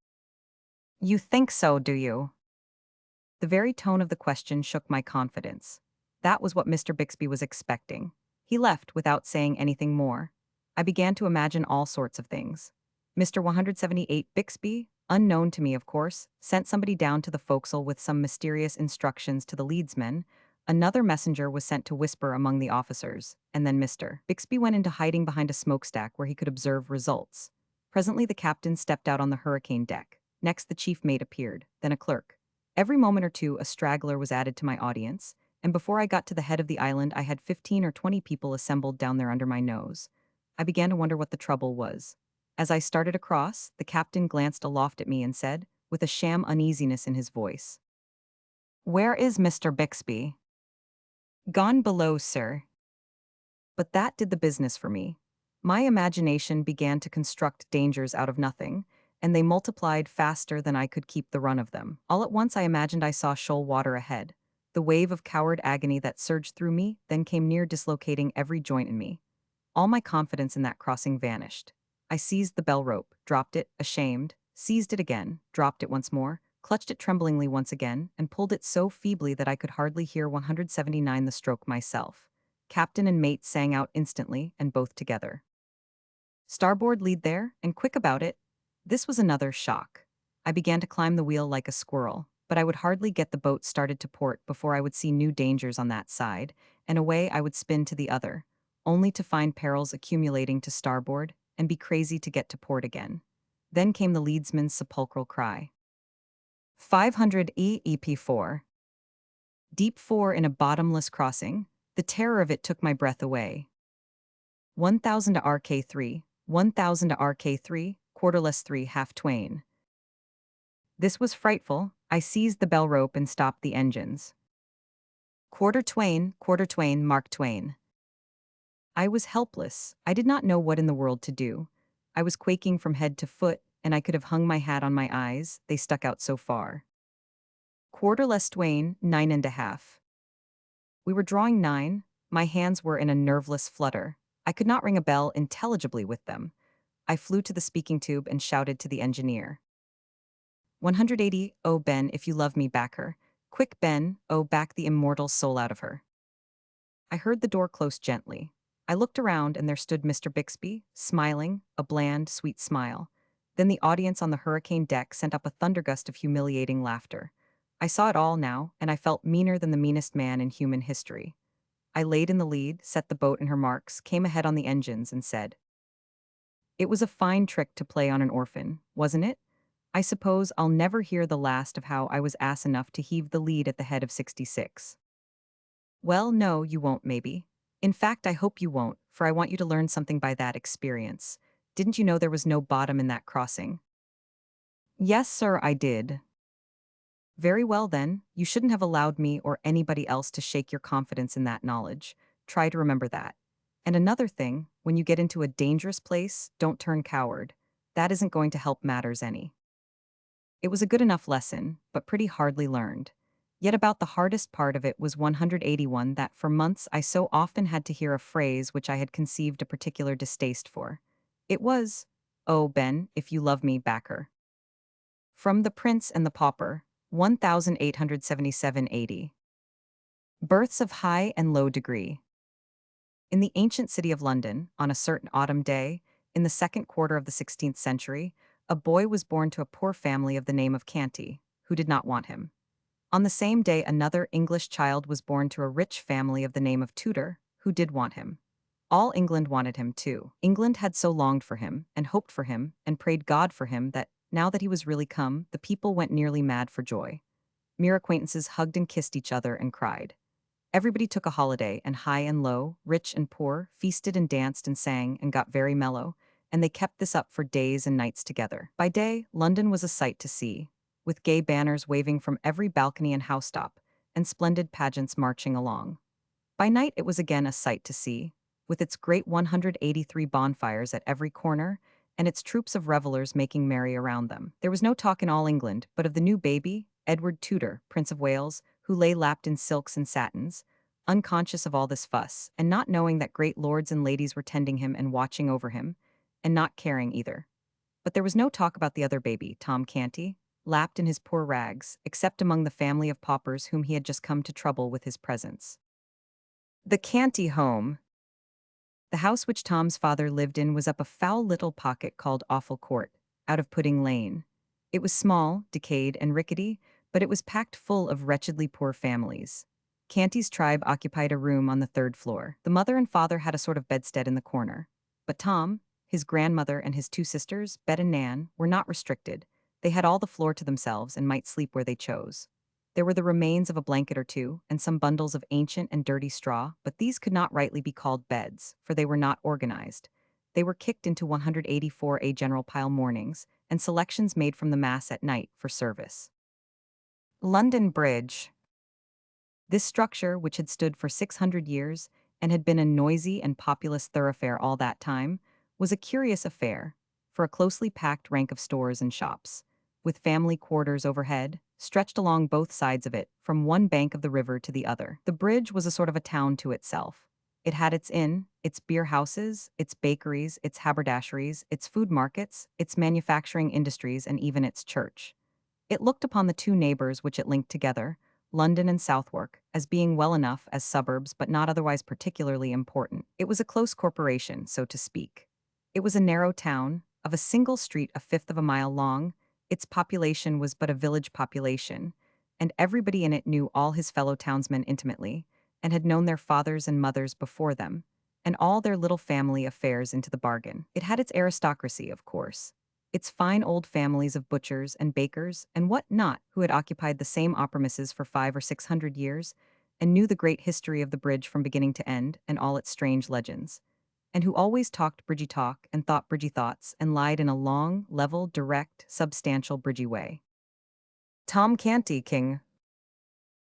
You think so, do you? The very tone of the question shook my confidence. That was what Mr. Bixby was expecting. He left without saying anything more. I began to imagine all sorts of things. Mr. 178 Bixby, unknown to me of course, sent somebody down to the forecastle with some mysterious instructions to the leadsmen. Another messenger was sent to whisper among the officers, and then Mr. Bixby went into hiding behind a smokestack where he could observe results. Presently the captain stepped out on the hurricane deck. Next the chief mate appeared, then a clerk. Every moment or two, a straggler was added to my audience, and before I got to the head of the island, I had 15 or 20 people assembled down there under my nose. I began to wonder what the trouble was. As I started across, the captain glanced aloft at me and said, with a sham uneasiness in his voice, "Where is Mr. Bixby?" "Gone below, sir." But that did the business for me. My imagination began to construct dangers out of nothing, and they multiplied faster than I could keep the run of them. All at once I imagined I saw shoal water ahead. The wave of coward agony that surged through me then came near dislocating every joint in me. All my confidence in that crossing vanished. I seized the bell rope, dropped it, ashamed, seized it again, dropped it once more, clutched it tremblingly once again, and pulled it so feebly that I could hardly hear 179 the stroke myself. Captain and mate sang out instantly, and both together. "Starboard lead there, and quick about it." This was another shock. I began to climb the wheel like a squirrel, but I would hardly get the boat started to port before I would see new dangers on that side, and away I would spin to the other, only to find perils accumulating to starboard and be crazy to get to port again. Then came the leadsman's sepulchral cry. 500 EP4. Deep 4 in a bottomless crossing. The terror of it took my breath away. 1000 to RK3, 1000 to RK3, quarterless 3 half Twain. This was frightful. I seized the bell rope and stopped the engines. Quarter Twain, Mark Twain. I was helpless. I did not know what in the world to do. I was quaking from head to foot, and I could have hung my hat on my eyes, they stuck out so far. Quarter less Twain, 9.5. We were drawing 9. My hands were in a nerveless flutter. I could not ring a bell intelligibly with them. I flew to the speaking tube and shouted to the engineer. 180, oh Ben, if you love me, back her. Quick Ben, oh back the immortal soul out of her. I heard the door close gently. I looked around and there stood Mr. Bixby, smiling, a bland, sweet smile. Then the audience on the hurricane deck sent up a thundergust of humiliating laughter. I saw it all now, and I felt meaner than the meanest man in human history. I laid in the lead, set the boat in her marks, came ahead on the engines, and said, "It was a fine trick to play on an orphan, wasn't it? I suppose I'll never hear the last of how I was ass enough to heave the lead at the head of 66. Well, no, you won't, maybe. In fact, I hope you won't, for I want you to learn something by that experience. Didn't you know there was no bottom in that crossing?" "Yes, sir, I did." "Very well, then. You shouldn't have allowed me or anybody else to shake your confidence in that knowledge. Try to remember that. And another thing, when you get into a dangerous place, don't turn coward. That isn't going to help matters any." It was a good enough lesson, but pretty hardly learned. Yet about the hardest part of it was 181 that for months I so often had to hear a phrase which I had conceived a particular distaste for. It was, "Oh, Ben, if you love me, back her." From The Prince and the Pauper, 1877-80. Births of high and low degree. In the ancient city of London, on a certain autumn day, in the second quarter of the 16th century, a boy was born to a poor family of the name of Canty, who did not want him. On the same day, another English child was born to a rich family of the name of Tudor, who did want him. All England wanted him too. England had so longed for him, and hoped for him, and prayed God for him that, now that he was really come, the people went nearly mad for joy. Mere acquaintances hugged and kissed each other and cried. Everybody took a holiday, and high and low, rich and poor, feasted and danced and sang and got very mellow, and they kept this up for days and nights together. By day, London was a sight to see, with gay banners waving from every balcony and housetop, and splendid pageants marching along. By night it was again a sight to see, with its great 183 bonfires at every corner, and its troops of revelers making merry around them. There was no talk in all England but of the new baby, Edward Tudor, Prince of Wales, who lay lapped in silks and satins, unconscious of all this fuss, and not knowing that great lords and ladies were tending him and watching over him, and not caring either. But there was no talk about the other baby, Tom Canty, lapped in his poor rags, except among the family of paupers whom he had just come to trouble with his presence. The Canty home. The house which Tom's father lived in was up a foul little pocket called Awful Court, out of Pudding Lane. It was small, decayed, and rickety, but it was packed full of wretchedly poor families. Canty's tribe occupied a room on the third floor. The mother and father had a sort of bedstead in the corner. But Tom, his grandmother, and his two sisters, Bet and Nan, were not restricted. They had all the floor to themselves and might sleep where they chose. There were the remains of a blanket or two, and some bundles of ancient and dirty straw, but these could not rightly be called beds, for they were not organized. They were kicked into 184A general pile mornings, and selections made from the mass at night for service. London Bridge. This structure, which had stood for 600 years, and had been a noisy and populous thoroughfare all that time, was a curious affair, for a closely packed rank of stores and shops, with family quarters overhead, stretched along both sides of it, from one bank of the river to the other. The bridge was a sort of a town to itself. It had its inn, its beer houses, its bakeries, its haberdasheries, its food markets, its manufacturing industries, and even its church. It looked upon the two neighbors which it linked together, London and Southwark, as being well enough as suburbs but not otherwise particularly important. It was a close corporation, so to speak. It was a narrow town, of a single street a fifth of a mile long. Its population was but a village population, and everybody in it knew all his fellow townsmen intimately, and had known their fathers and mothers before them, and all their little family affairs into the bargain. It had its aristocracy, of course, its fine old families of butchers and bakers and what not, who had occupied the same premises for 500 or 600 years, and knew the great history of the bridge from beginning to end and all its strange legends, and who always talked bridgy talk and thought bridgy thoughts and lied in a long, level, direct, substantial bridgy way. Tom Canty, King.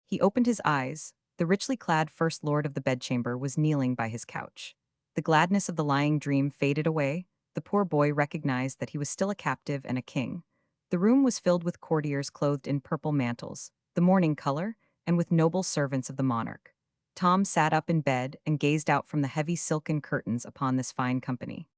He opened his eyes. The richly clad First Lord of the bedchamber was kneeling by his couch. The gladness of the lying dream faded away. The poor boy recognized that he was still a captive and a king. The room was filled with courtiers clothed in purple mantles, the morning color, and with noble servants of the monarch. Tom sat up in bed and gazed out from the heavy silken curtains upon this fine company.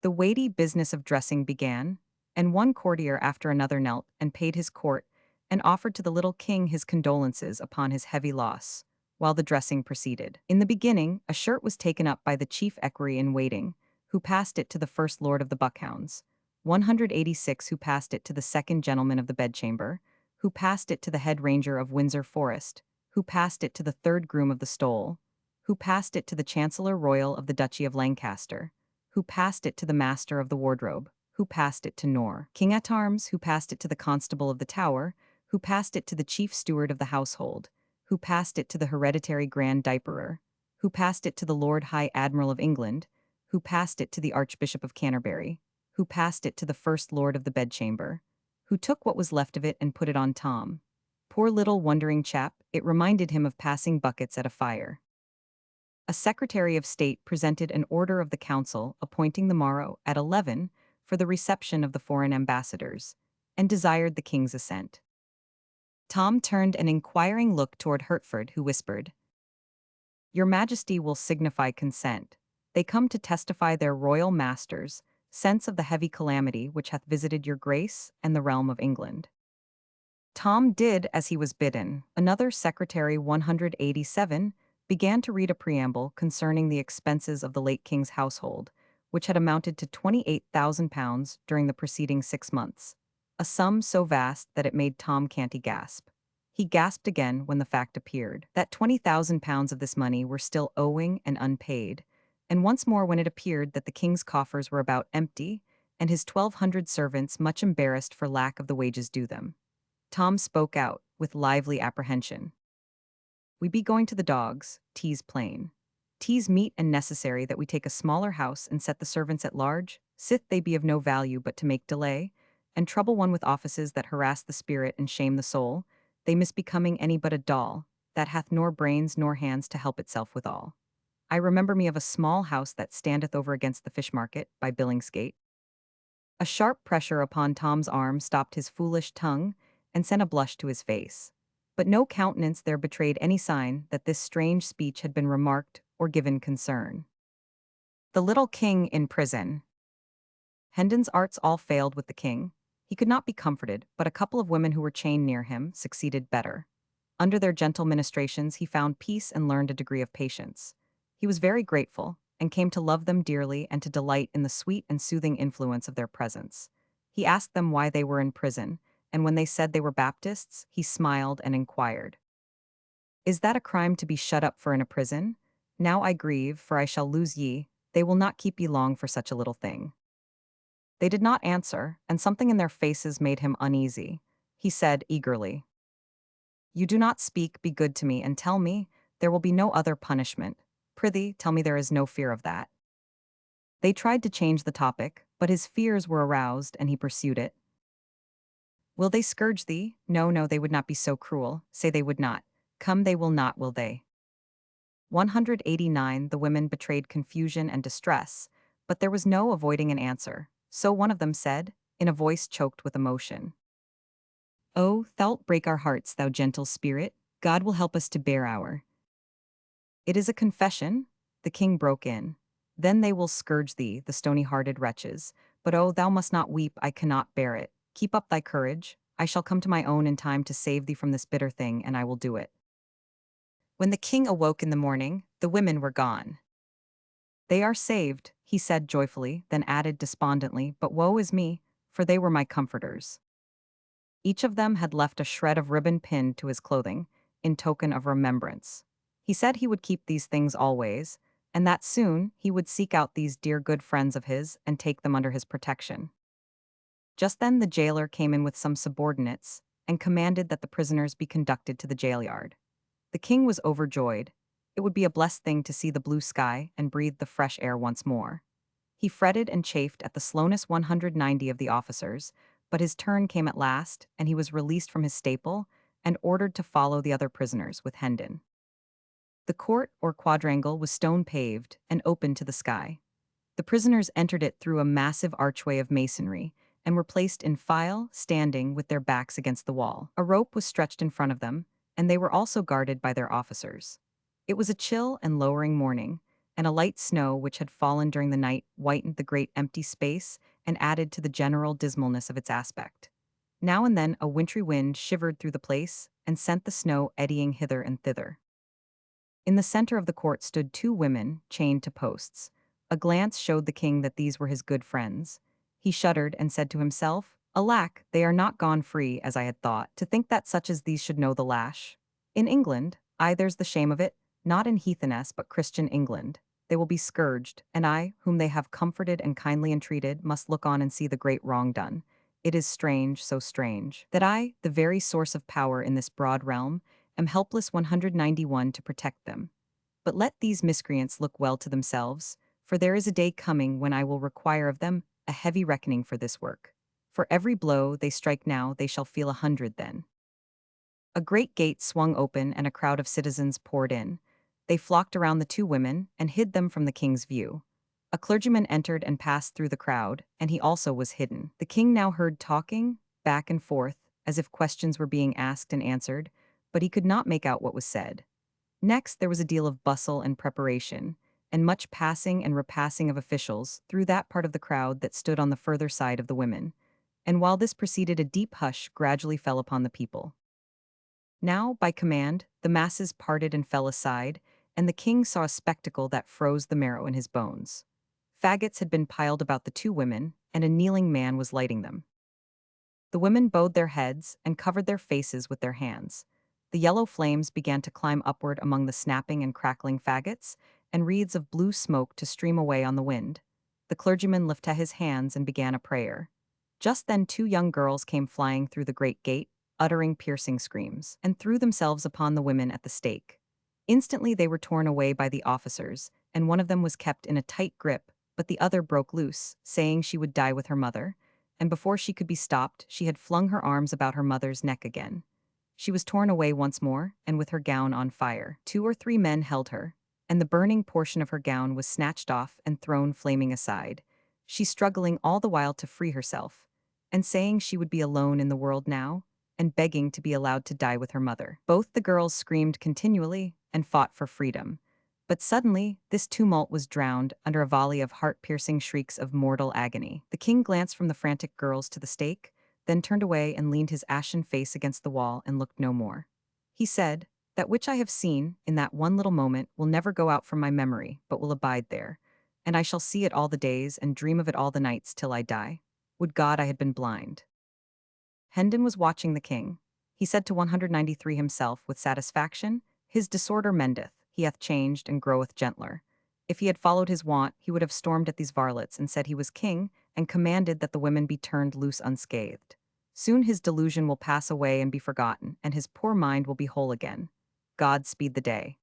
The weighty business of dressing began, and one courtier after another knelt and paid his court and offered to the little king his condolences upon his heavy loss, while the dressing proceeded. In the beginning, a shirt was taken up by the chief equerry in waiting, who passed it to the First Lord of the Buckhounds, 186 who passed it to the second gentleman of the bedchamber, who passed it to the head ranger of Windsor Forest, who passed it to the third groom of the stole, who passed it to the Chancellor Royal of the Duchy of Lancaster, who passed it to the Master of the Wardrobe, who passed it to Nor, King-at-Arms, who passed it to the Constable of the Tower, who passed it to the Chief Steward of the Household, who passed it to the Hereditary Grand Diaperer, who passed it to the Lord High Admiral of England, who passed it to the Archbishop of Canterbury, who passed it to the First Lord of the Bedchamber, who took what was left of it and put it on Tom. Poor little wondering chap, it reminded him of passing buckets at a fire. A Secretary of State presented an order of the Council appointing the morrow at 11 for the reception of the foreign ambassadors, and desired the king's assent. Tom turned an inquiring look toward Hertford, who whispered, "Your Majesty will signify consent. They come to testify their royal master's sense of the heavy calamity which hath visited your grace and the realm of England." Tom did as he was bidden. Another Secretary 187 began to read a preamble concerning the expenses of the late king's household, which had amounted to £28,000 during the preceding 6 months, a sum so vast that it made Tom Canty gasp. He gasped again when the fact appeared that £20,000 of this money were still owing and unpaid, and once more when it appeared that the king's coffers were about empty, and his 1,200 servants much embarrassed for lack of the wages due them. Tom spoke out, with lively apprehension. "We be going to the dogs, 'tis plain. 'Tis meet and necessary that we take a smaller house and set the servants at large, sith they be of no value but to make delay, and trouble one with offices that harass the spirit and shame the soul, they misbecoming any but a doll, that hath nor brains nor hands to help itself withal. I remember me of a small house that standeth over against the fish market by Billingsgate. A sharp pressure upon Tom's arm stopped his foolish tongue and sent a blush to his face. But no countenance there betrayed any sign that this strange speech had been remarked or given concern. The little king in prison. Hendon's arts all failed with the king. He could not be comforted, but a couple of women who were chained near him succeeded better. Under their gentle ministrations, he found peace and learned a degree of patience. He was very grateful, and came to love them dearly and to delight in the sweet and soothing influence of their presence. He asked them why they were in prison, and when they said they were Baptists, he smiled and inquired, "Is that a crime to be shut up for in a prison? Now I grieve, for I shall lose ye. They will not keep ye long for such a little thing." They did not answer, and something in their faces made him uneasy. He said eagerly, "You do not speak, be good to me, and tell me, there will be no other punishment. Prithee, tell me there is no fear of that." They tried to change the topic, but his fears were aroused, and he pursued it. "Will they scourge thee? No, no, they would not be so cruel. Say they would not. Come, they will not, will they?" 189 The women betrayed confusion and distress, but there was no avoiding an answer. So one of them said, in a voice choked with emotion, "Oh, thou'lt break our hearts, thou gentle spirit. God will help us to bear our—" "It is a confession," the king broke in. "Then they will scourge thee, the stony-hearted wretches. But oh, thou must not weep, I cannot bear it. Keep up thy courage. I shall come to my own in time to save thee from this bitter thing, and I will do it." When the king awoke in the morning, the women were gone. "They are saved," he said joyfully, then added despondently, "but woe is me, for they were my comforters." Each of them had left a shred of ribbon pinned to his clothing, in token of remembrance. He said he would keep these things always, and that soon he would seek out these dear good friends of his and take them under his protection. Just then the jailer came in with some subordinates and commanded that the prisoners be conducted to the jail yard. The king was overjoyed. It would be a blessed thing to see the blue sky and breathe the fresh air once more. He fretted and chafed at the slowness 190 of the officers, but his turn came at last, and he was released from his staple and ordered to follow the other prisoners with Hendon. The court, or quadrangle, was stone-paved and open to the sky. The prisoners entered it through a massive archway of masonry and were placed in file, standing with their backs against the wall. A rope was stretched in front of them, and they were also guarded by their officers. It was a chill and lowering morning, and a light snow which had fallen during the night whitened the great empty space and added to the general dismalness of its aspect. Now and then a wintry wind shivered through the place and sent the snow eddying hither and thither. In the center of the court stood two women, chained to posts. A glance showed the king that these were his good friends. He shuddered and said to himself, "Alack, they are not gone free, as I had thought. To think that such as these should know the lash. In England, aye, there's the shame of it, not in heathenesse but Christian England. They will be scourged, and I, whom they have comforted and kindly entreated, must look on and see the great wrong done. It is strange, so strange, that I, the very source of power in this broad realm, am helpless 191 to protect them. But let these miscreants look well to themselves, for there is a day coming when I will require of them a heavy reckoning for this work. For every blow they strike now, they shall feel 100 then." A great gate swung open and a crowd of citizens poured in. They flocked around the two women and hid them from the king's view. A clergyman entered and passed through the crowd, and he also was hidden. The king now heard talking, back and forth, as if questions were being asked and answered, but he could not make out what was said. Next, there was a deal of bustle and preparation, and much passing and repassing of officials through that part of the crowd that stood on the further side of the women. And while this proceeded, a deep hush gradually fell upon the people. Now, by command, the masses parted and fell aside, and the king saw a spectacle that froze the marrow in his bones. Faggots had been piled about the two women, and a kneeling man was lighting them. The women bowed their heads and covered their faces with their hands. The yellow flames began to climb upward among the snapping and crackling faggots, and wreaths of blue smoke to stream away on the wind. The clergyman lifted his hands and began a prayer. Just then two young girls came flying through the great gate, uttering piercing screams, and threw themselves upon the women at the stake. Instantly they were torn away by the officers, and one of them was kept in a tight grip, but the other broke loose, saying she would die with her mother, and before she could be stopped, she had flung her arms about her mother's neck again. She was torn away once more, and with her gown on fire. 2 or 3 men held her, and the burning portion of her gown was snatched off and thrown flaming aside, she struggling all the while to free herself, and saying she would be alone in the world now, and begging to be allowed to die with her mother. Both the girls screamed continually and fought for freedom. But suddenly, this tumult was drowned under a volley of heart-piercing shrieks of mortal agony. The king glanced from the frantic girls to the stake, then turned away and leaned his ashen face against the wall and looked no more. He said, "That which I have seen, in that one little moment, will never go out from my memory, but will abide there. And I shall see it all the days and dream of it all the nights till I die. Would God I had been blind." Hendon was watching the king. He said to 193 himself with satisfaction, "His disorder mendeth, he hath changed and groweth gentler." If he had followed his wont, he would have stormed at these varlets and said he was king, and commanded that the women be turned loose unscathed. Soon his delusion will pass away and be forgotten, and his poor mind will be whole again. God speed the day.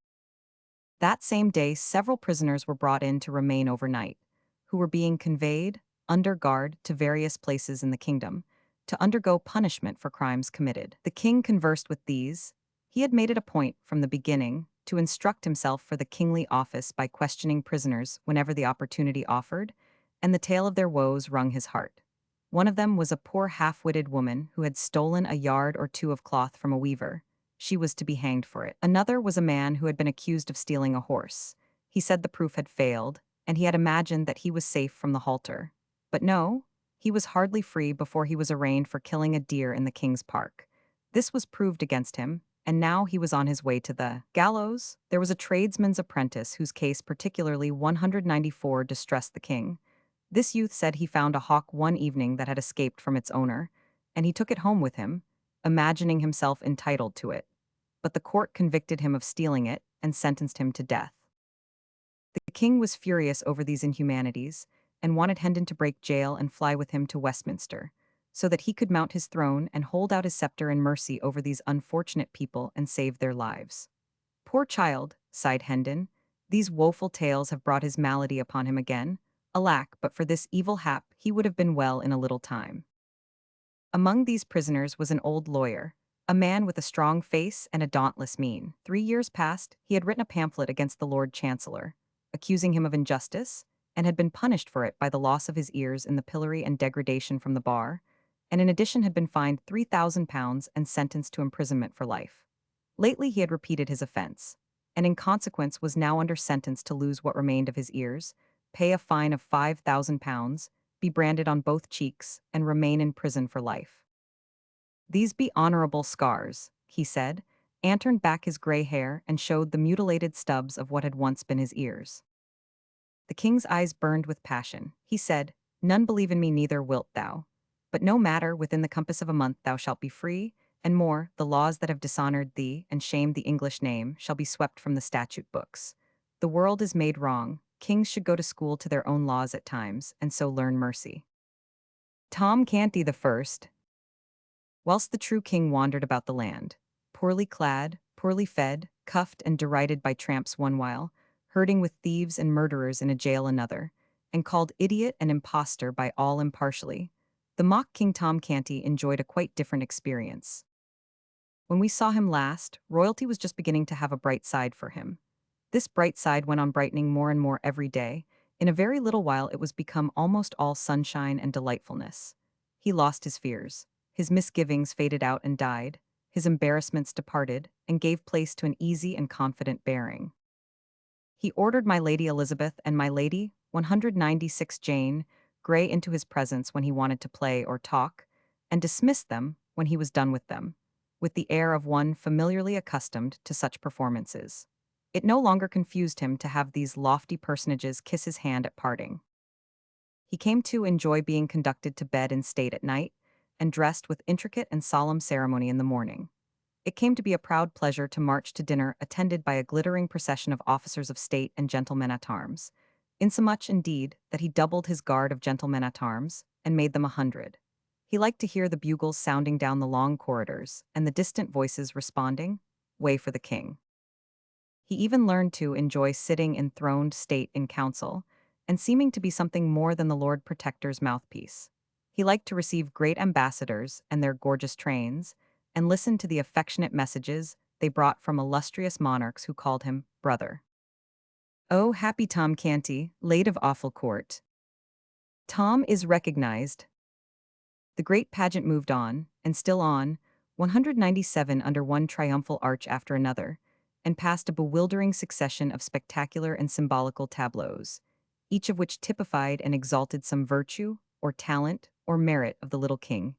That same day, several prisoners were brought in to remain overnight, who were being conveyed, under guard, to various places in the kingdom, to undergo punishment for crimes committed. The king conversed with these. He had made it a point, from the beginning, to instruct himself for the kingly office by questioning prisoners whenever the opportunity offered, and the tale of their woes wrung his heart. One of them was a poor half-witted woman who had stolen a yard or two of cloth from a weaver. She was to be hanged for it. Another was a man who had been accused of stealing a horse. He said the proof had failed, and he had imagined that he was safe from the halter. But no, he was hardly free before he was arraigned for killing a deer in the king's park. This was proved against him, and now he was on his way to the gallows. There was a tradesman's apprentice whose case particularly 194 distressed the king. This youth said he found a hawk one evening that had escaped from its owner, and he took it home with him, imagining himself entitled to it. But the court convicted him of stealing it and sentenced him to death. The king was furious over these inhumanities and wanted Hendon to break jail and fly with him to Westminster, so that he could mount his throne and hold out his scepter in mercy over these unfortunate people and save their lives. "Poor child," sighed Hendon, "these woeful tales have brought his malady upon him again. Alack, but for this evil hap, he would have been well in a little time." Among these prisoners was an old lawyer, a man with a strong face and a dauntless mien. 3 years past, he had written a pamphlet against the Lord Chancellor, accusing him of injustice, and had been punished for it by the loss of his ears in the pillory and degradation from the bar, and in addition had been fined £3,000 and sentenced to imprisonment for life. Lately he had repeated his offense, and in consequence was now under sentence to lose what remained of his ears, pay a fine of £5,000, be branded on both cheeks, and remain in prison for life. "These be honorable scars," he said, and turned back his grey hair and showed the mutilated stubs of what had once been his ears. The king's eyes burned with passion. He said, "None believe in me, neither wilt thou. But no matter, within the compass of a month thou shalt be free, and more, the laws that have dishonored thee and shamed the English name shall be swept from the statute books. The world is made wrong. Kings should go to school to their own laws at times, and so learn mercy." Tom Canty the First. Whilst the true king wandered about the land, poorly clad, poorly fed, cuffed and derided by tramps one while, herding with thieves and murderers in a jail another, and called idiot and impostor by all impartially, the mock King Tom Canty enjoyed a quite different experience. When we saw him last, royalty was just beginning to have a bright side for him. This bright side went on brightening more and more every day. In a very little while it was become almost all sunshine and delightfulness. He lost his fears. His misgivings faded out and died. His embarrassments departed, and gave place to an easy and confident bearing. He ordered my Lady Elizabeth and my Lady 196 Jane Grey into his presence when he wanted to play or talk, and dismissed them when he was done with them, with the air of one familiarly accustomed to such performances. It no longer confused him to have these lofty personages kiss his hand at parting. He came to enjoy being conducted to bed in state at night, and dressed with intricate and solemn ceremony in the morning. It came to be a proud pleasure to march to dinner attended by a glittering procession of officers of state and gentlemen at arms, insomuch, indeed, that he doubled his guard of gentlemen at arms, and made them 100. He liked to hear the bugles sounding down the long corridors, and the distant voices responding, "Way for the king." He even learned to enjoy sitting in throned state in council, and seeming to be something more than the Lord Protector's mouthpiece. He liked to receive great ambassadors and their gorgeous trains, and listened to the affectionate messages they brought from illustrious monarchs who called him brother. Oh, happy Tom Canty, late of awful court. Tom is recognized. The great pageant moved on, and still on, 197 under one triumphal arch after another, and passed a bewildering succession of spectacular and symbolical tableaus, each of which typified and exalted some virtue, or talent, or merit of the little king.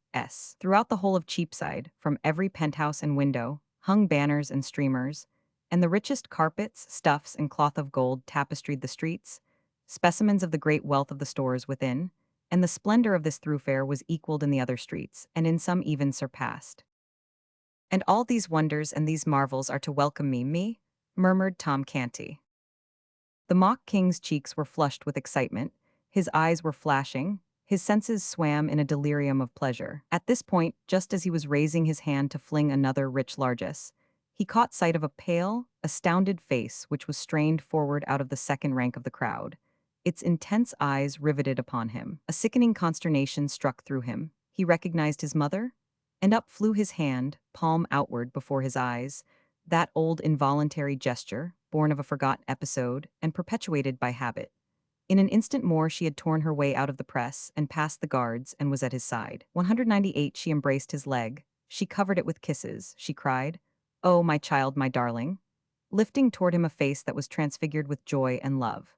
Throughout the whole of Cheapside, from every penthouse and window, hung banners and streamers, and the richest carpets, stuffs, and cloth of gold tapestried the streets, specimens of the great wealth of the stores within, and the splendor of this thoroughfare was equaled in the other streets, and in some even surpassed. And all these wonders and these marvels are to welcome me, murmured Tom Canty. The mock king's cheeks were flushed with excitement, his eyes were flashing, his senses swam in a delirium of pleasure. At this point, just as he was raising his hand to fling another rich largesse, he caught sight of a pale, astounded face which was strained forward out of the second rank of the crowd, its intense eyes riveted upon him. A sickening consternation struck through him. He recognized his mother, and up flew his hand, palm outward before his eyes, that old involuntary gesture, born of a forgotten episode and perpetuated by habit. In an instant more she had torn her way out of the press and past the guards and was at his side. 198 She embraced his leg. She covered it with kisses. She cried, "Oh, my child, my darling," lifting toward him a face that was transfigured with joy and love.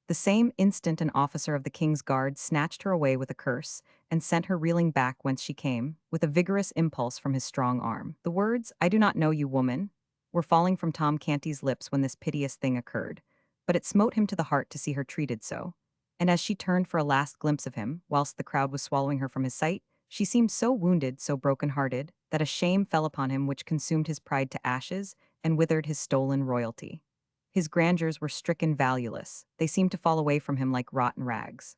The same instant an officer of the king's guard snatched her away with a curse and sent her reeling back whence she came, with a vigorous impulse from his strong arm. The words, "I do not know you, woman," were falling from Tom Canty's lips when this piteous thing occurred, but it smote him to the heart to see her treated so. And as she turned for a last glimpse of him, whilst the crowd was swallowing her from his sight, she seemed so wounded, so broken-hearted, that a shame fell upon him which consumed his pride to ashes and withered his stolen royalty. His grandeurs were stricken valueless, they seemed to fall away from him like rotten rags.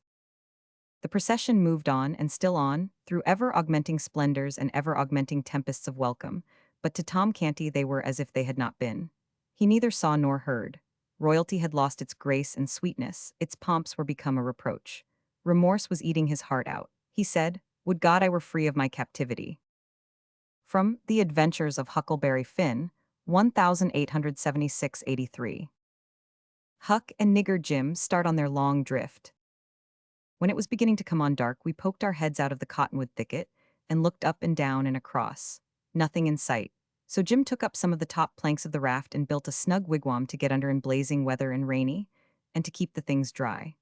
The procession moved on and still on, through ever-augmenting splendors and ever-augmenting tempests of welcome, but to Tom Canty they were as if they had not been. He neither saw nor heard. Royalty had lost its grace and sweetness, its pomps were become a reproach. Remorse was eating his heart out. He said, "Would God I were free of my captivity." From The Adventures of Huckleberry Finn, 1876-83. Huck and Nigger Jim start on their long drift. When it was beginning to come on dark, we poked our heads out of the cottonwood thicket and looked up and down and across. Nothing in sight. So Jim took up some of the top planks of the raft and built a snug wigwam to get under in blazing weather and rainy, and to keep the things dry.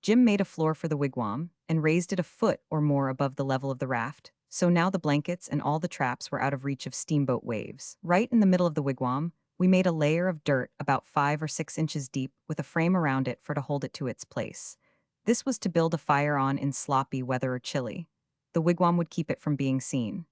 Jim made a floor for the wigwam and raised it a foot or more above the level of the raft, so now the blankets and all the traps were out of reach of steamboat waves. Right in the middle of the wigwam, we made a layer of dirt about 5 or 6 inches deep with a frame around it to hold it to its place. This was to build a fire on in sloppy weather or chilly. The wigwam would keep it from being seen.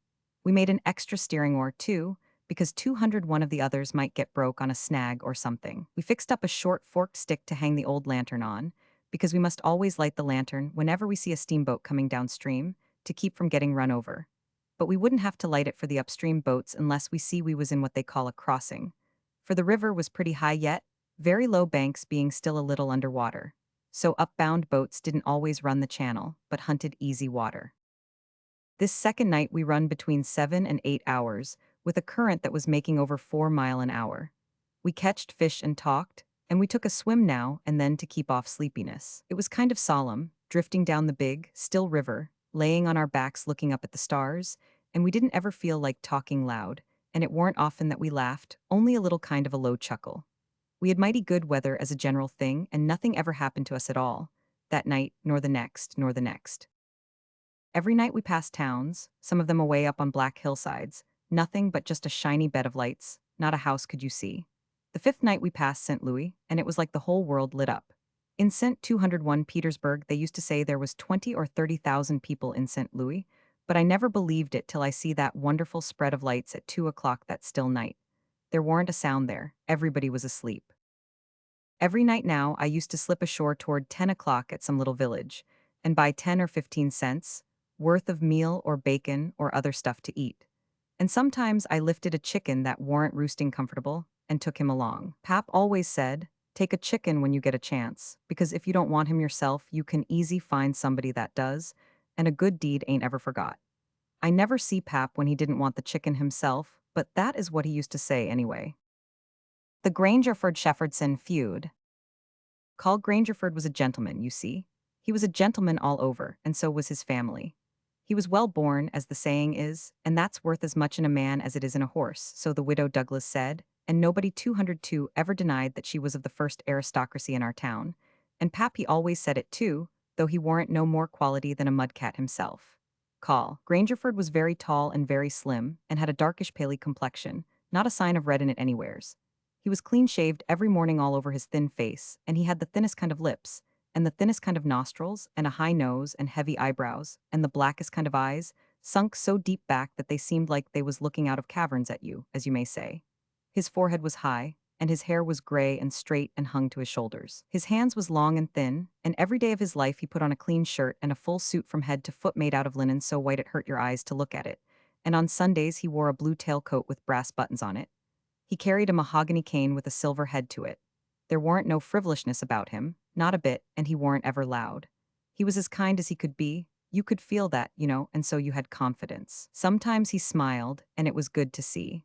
We made an extra steering oar, too, because 201 of the others might get broke on a snag or something. We fixed up a short forked stick to hang the old lantern on, because we must always light the lantern whenever we see a steamboat coming downstream, to keep from getting run over. But we wouldn't have to light it for the upstream boats unless we see we was in what they call a crossing. For the river was pretty high yet, very low banks being still a little underwater. So upbound boats didn't always run the channel, but hunted easy water. This second night we run between 7 and 8 hours, with a current that was making over 4 miles an hour. We catched fish and talked, and we took a swim now and then to keep off sleepiness. It was kind of solemn, drifting down the big, still river, laying on our backs looking up at the stars, and we didn't ever feel like talking loud, and it weren't often that we laughed, only a little kind of a low chuckle. We had mighty good weather as a general thing, and nothing ever happened to us at all, that night, nor the next, nor the next. Every night we passed towns, some of them away up on black hillsides, nothing but just a shiny bed of lights, not a house could you see. The fifth night we passed St. Louis, and it was like the whole world lit up. In St. 201 Petersburg, they used to say there was 20 or 30,000 people in St. Louis, but I never believed it till I see that wonderful spread of lights at 2 o'clock that still night. There weren't a sound there, everybody was asleep. Every night now I used to slip ashore toward 10 o'clock at some little village, and buy 10 or 15 cents worth of meal or bacon or other stuff to eat. And sometimes I lifted a chicken that warn't roosting comfortable and took him along. Pap always said, take a chicken when you get a chance, because if you don't want him yourself, you can easy find somebody that does, and a good deed ain't ever forgot. I never see Pap when he didn't want the chicken himself, but that is what he used to say anyway. The Grangerford-Shepherdson feud. Carl Grangerford was a gentleman, you see. He was a gentleman all over, and so was his family. He was well born, as the saying is, and that's worth as much in a man as it is in a horse, so the widow Douglas said, and nobody 202 ever denied that she was of the first aristocracy in our town. And Pappy always said it too, though he warn't no more quality than a mudcat himself. Call. Grangerford was very tall and very slim, and had a darkish paly complexion, not a sign of red in it anywheres. He was clean-shaved every morning all over his thin face, and he had the thinnest kind of lips, and the thinnest kind of nostrils, and a high nose, and heavy eyebrows, and the blackest kind of eyes, sunk so deep back that they seemed like they was looking out of caverns at you, as you may say. His forehead was high, and his hair was gray and straight and hung to his shoulders. His hands was long and thin, and every day of his life he put on a clean shirt and a full suit from head to foot made out of linen so white it hurt your eyes to look at it. And on Sundays he wore a blue tailcoat with brass buttons on it. He carried a mahogany cane with a silver head to it. There warn't no frivolousness about him, not a bit, and he warn't ever loud. He was as kind as he could be. You could feel that, and so you had confidence. Sometimes he smiled, and it was good to see.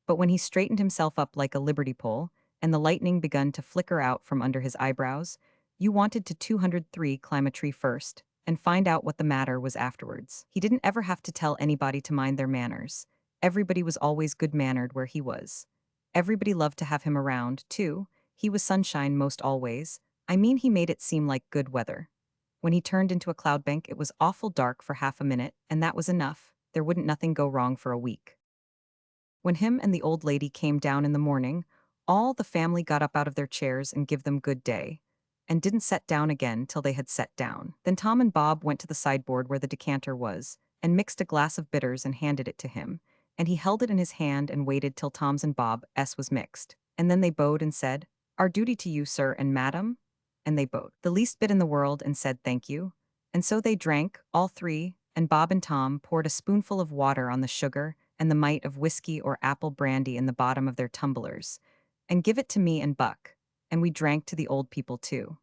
But when he straightened himself up like a liberty pole, and the lightning begun to flicker out from under his eyebrows, you wanted to 203 climb a tree first, and find out what the matter was afterwards. He didn't ever have to tell anybody to mind their manners. Everybody was always good-mannered where he was. Everybody loved to have him around, too. He was sunshine most always. I mean, he made it seem like good weather. When he turned into a cloud bank, it was awful dark for half a minute, and that was enough. There wouldn't nothing go wrong for a week. When him and the old lady came down in the morning, all the family got up out of their chairs and give them good day, and didn't set down again till they had set down. Then Tom and Bob went to the sideboard where the decanter was, and mixed a glass of bitters and handed it to him, and he held it in his hand and waited till Tom's and Bob's was mixed. And then they bowed and said, "Our duty to you, sir and madam." And they bowed the least bit in the world and said thank you. And so they drank, all three, and Bob and Tom poured a spoonful of water on the sugar and the mite of whiskey or apple brandy in the bottom of their tumblers, and give it to me and Buck, and we drank to the old people too.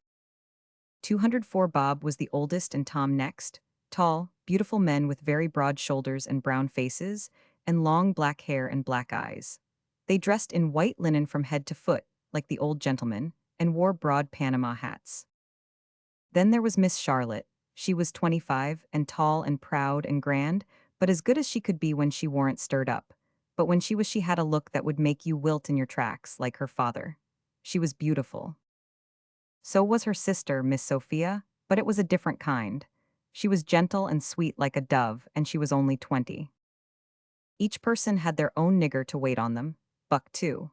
204 Bob was the oldest and Tom next, tall, beautiful men with very broad shoulders and brown faces, and long black hair and black eyes. They dressed in white linen from head to foot, like the old gentleman, and wore broad Panama hats. Then there was Miss Charlotte. She was 25, and tall and proud and grand, but as good as she could be when she warn't stirred up. But when she was she had a look that would make you wilt in your tracks, like her father. She was beautiful. So was her sister, Miss Sophia, but it was a different kind. She was gentle and sweet like a dove, and she was only 20. Each person had their own nigger to wait on them, Buck too.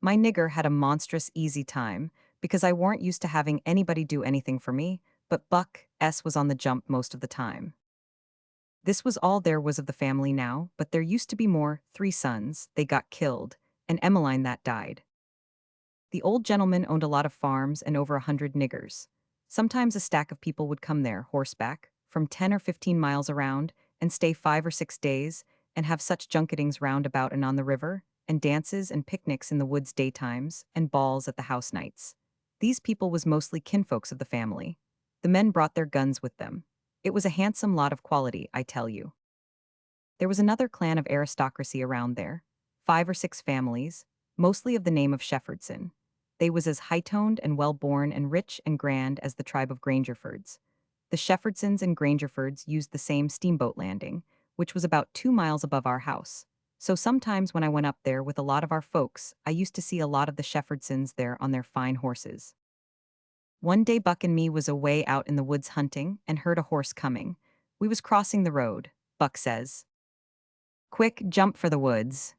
My nigger had a monstrous easy time, because I warn't used to having anybody do anything for me, but Buck was on the jump most of the time. This was all there was of the family now, but there used to be more, 3 sons, they got killed, and Emmeline that died. The old gentleman owned a lot of farms and over 100 niggers. Sometimes a stack of people would come there, horseback, from 10 or 15 miles around, and stay 5 or 6 days, and have such junketings round about and on the river, and dances and picnics in the woods daytimes, and balls at the house nights. These people was mostly kinfolks of the family. The men brought their guns with them. It was a handsome lot of quality, I tell you. There was another clan of aristocracy around there, 5 or 6 families, mostly of the name of Shepherdson. They was as high-toned and well-born and rich and grand as the tribe of Grangerfords. The Shepherdsons and Grangerfords used the same steamboat landing, which was about 2 miles above our house. So sometimes when I went up there with a lot of our folks, I used to see a lot of the Shepherdsons there on their fine horses. One day Buck and me was away out in the woods hunting and heard a horse coming. We was crossing the road. Buck says, "Quick, jump for the woods."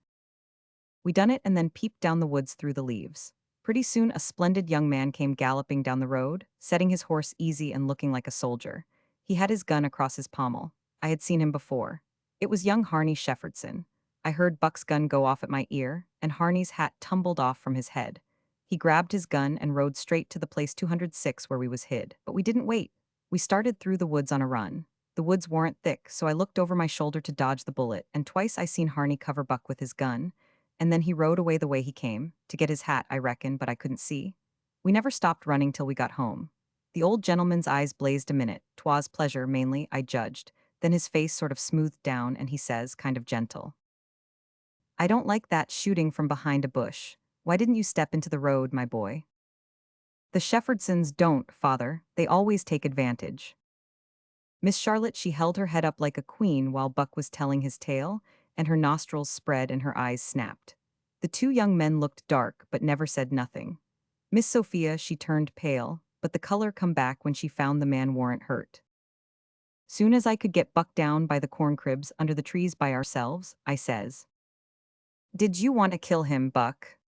We done it and then peeped down the woods through the leaves. Pretty soon a splendid young man came galloping down the road, setting his horse easy and looking like a soldier. He had his gun across his pommel. I had seen him before. It was young Harney Shepherdson. I heard Buck's gun go off at my ear, and Harney's hat tumbled off from his head. He grabbed his gun and rode straight to the place 206 where we was hid. But we didn't wait. We started through the woods on a run. The woods weren't thick, so I looked over my shoulder to dodge the bullet, and twice I seen Harney cover Buck with his gun, and then he rode away the way he came, to get his hat, I reckon, but I couldn't see. We never stopped running till we got home. The old gentleman's eyes blazed a minute. 'Twas pleasure, mainly, I judged. Then his face sort of smoothed down and he says, kind of gentle, I don't like that shooting from behind a bush. Why didn't you step into the road, my boy? The Shepherdsons don't, father. They always take advantage. Miss Charlotte, she held her head up like a queen while Buck was telling his tale, and her nostrils spread and her eyes snapped. The two young men looked dark, but never said nothing. Miss Sophia, she turned pale, but the color come back when she found the man warn't hurt. Soon as I could get Buck down by the corn cribs under the trees by ourselves, I says, Did you want to kill him, Buck?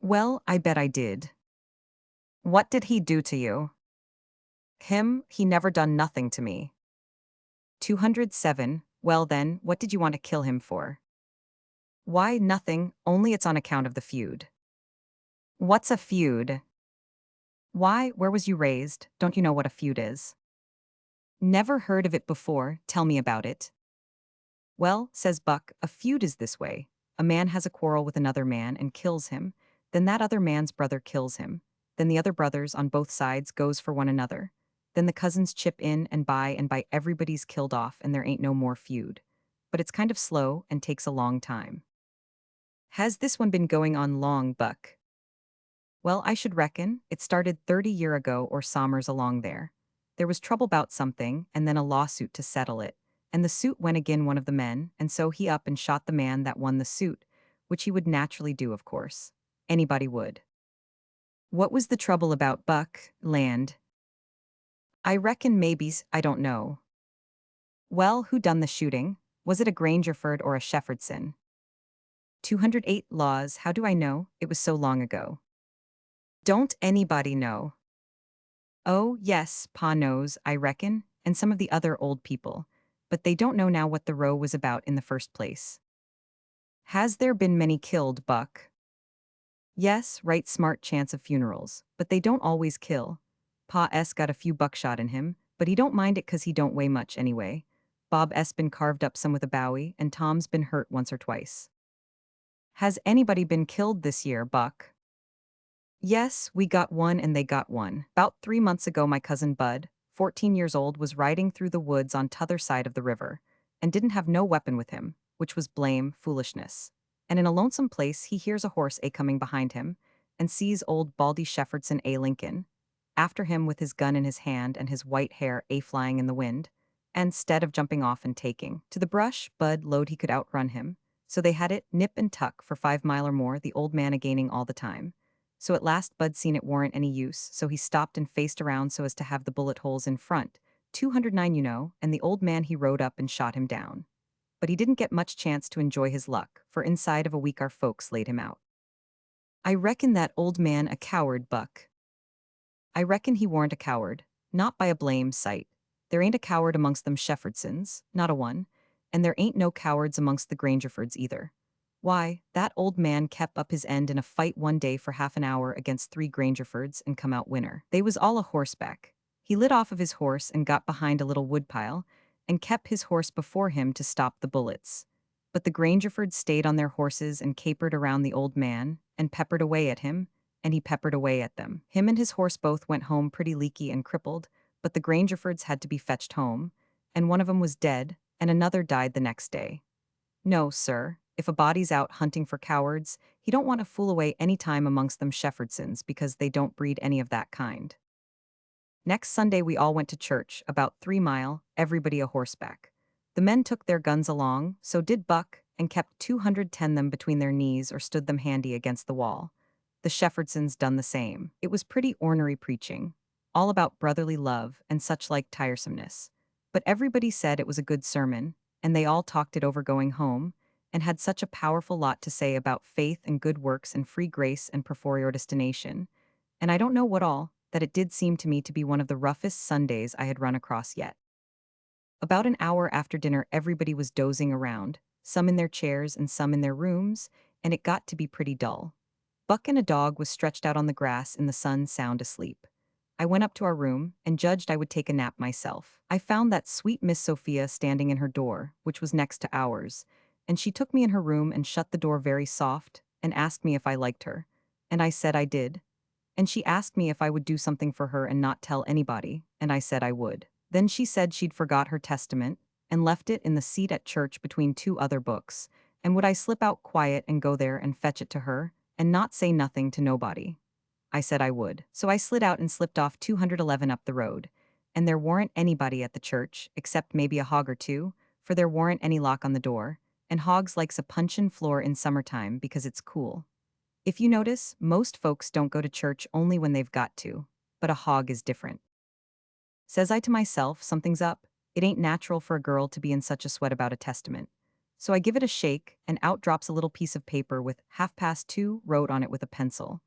Well, I bet I did. What did he do to you? Him, he never done nothing to me. 207, well then, what did you want to kill him for? Why, nothing, only it's on account of the feud. What's a feud? Why, where was you raised? Don't you know what a feud is? Never heard of it before, tell me about it. Well, says Buck, a feud is this way. A man has a quarrel with another man and kills him, then that other man's brother kills him, then the other brothers on both sides goes for one another, then the cousins chip in and by everybody's killed off and there ain't no more feud. But it's kind of slow and takes a long time. Has this one been going on long, Buck? Well, I should reckon, it started 30 year ago or sommers along there. There was trouble about something, and then a lawsuit to settle it, and the suit went agin one of the men, and so he up and shot the man that won the suit, which he would naturally do, of course. Anybody would. What was the trouble about, Buck? Land? I reckon maybe's, I don't know. Well, who done the shooting? Was it a Grangerford or a Sheffordson? 208 laws, how do I know? It was so long ago. Don't anybody know? Oh, yes, Pa knows, I reckon, and some of the other old people, but they don't know now what the row was about in the first place. Has there been many killed, Buck? Yes, right smart chance of funerals, but they don't always kill. Pa S got a few buckshot in him, but he don't mind it 'cause he don't weigh much anyway. Bob S been carved up some with a bowie, and Tom's been hurt once or twice. Has anybody been killed this year, Buck? Yes, we got one and they got one. About 3 months ago, my cousin Bud, 14 years old, was riding through the woods on t'other side of the river, and didn't have no weapon with him, which was blame foolishness. And in a lonesome place, he hears a horse a coming behind him, and sees old Baldy Shepherdsson a Lincoln, after him with his gun in his hand and his white hair a flying in the wind, and stead of jumping off and taking to the brush, Bud lowed he could outrun him, so they had it nip and tuck for 5 mile or more, the old man a gaining all the time. So at last Bud seen it warn't any use, so he stopped and faced around so as to have the bullet holes in front. 209, you know, and the old man he rode up and shot him down. But he didn't get much chance to enjoy his luck, for inside of a week our folks laid him out. I reckon that old man a coward, Buck. I reckon he warn't a coward, not by a blame sight. There ain't a coward amongst them Shepherdsons, not a one, and there ain't no cowards amongst the Grangerfords either. Why, that old man kept up his end in a fight one day for half an hour against 3 Grangerfords and come out winner. They was all a horseback. He lit off of his horse and got behind a little woodpile, and kept his horse before him to stop the bullets. But the Grangerfords stayed on their horses and capered around the old man, and peppered away at him, and he peppered away at them. Him and his horse both went home pretty leaky and crippled, but the Grangerfords had to be fetched home, and one of 'em was dead, and another died the next day. No, sir, if a body's out hunting for cowards, he don't want to fool away any time amongst them Shepherdsons because they don't breed any of that kind. Next Sunday we all went to church, about 3 mile, everybody a horseback. The men took their guns along, so did Buck, and kept 210 them between their knees or stood them handy against the wall. The Shepherdsons done the same. It was pretty ornery preaching, all about brotherly love and such like tiresomeness. But everybody said it was a good sermon, and they all talked it over going home, and had such a powerful lot to say about faith and good works and free grace and predestination, and I don't know what all, that it did seem to me to be one of the roughest Sundays I had run across yet. About an hour after dinner everybody was dozing around, some in their chairs and some in their rooms, and it got to be pretty dull. Buck and a dog was stretched out on the grass in the sun sound asleep. I went up to our room and judged I would take a nap myself. I found that sweet Miss Sophia standing in her door, which was next to ours, and she took me in her room and shut the door very soft, and asked me if I liked her. And I said I did. And she asked me if I would do something for her and not tell anybody, and I said I would. Then she said she'd forgot her testament, and left it in the seat at church between two other books, and would I slip out quiet and go there and fetch it to her, and not say nothing to nobody? I said I would. So I slid out and slipped off 211 up the road. And there weren't anybody at the church, except maybe a hog or two, for there weren't any lock on the door, and hogs likes a punchin' floor in summertime because it's cool. If you notice, most folks don't go to church only when they've got to, but a hog is different. Says I to myself, something's up. It ain't natural for a girl to be in such a sweat about a testament. So I give it a shake, and out drops a little piece of paper with 2:30 wrote on it with a pencil.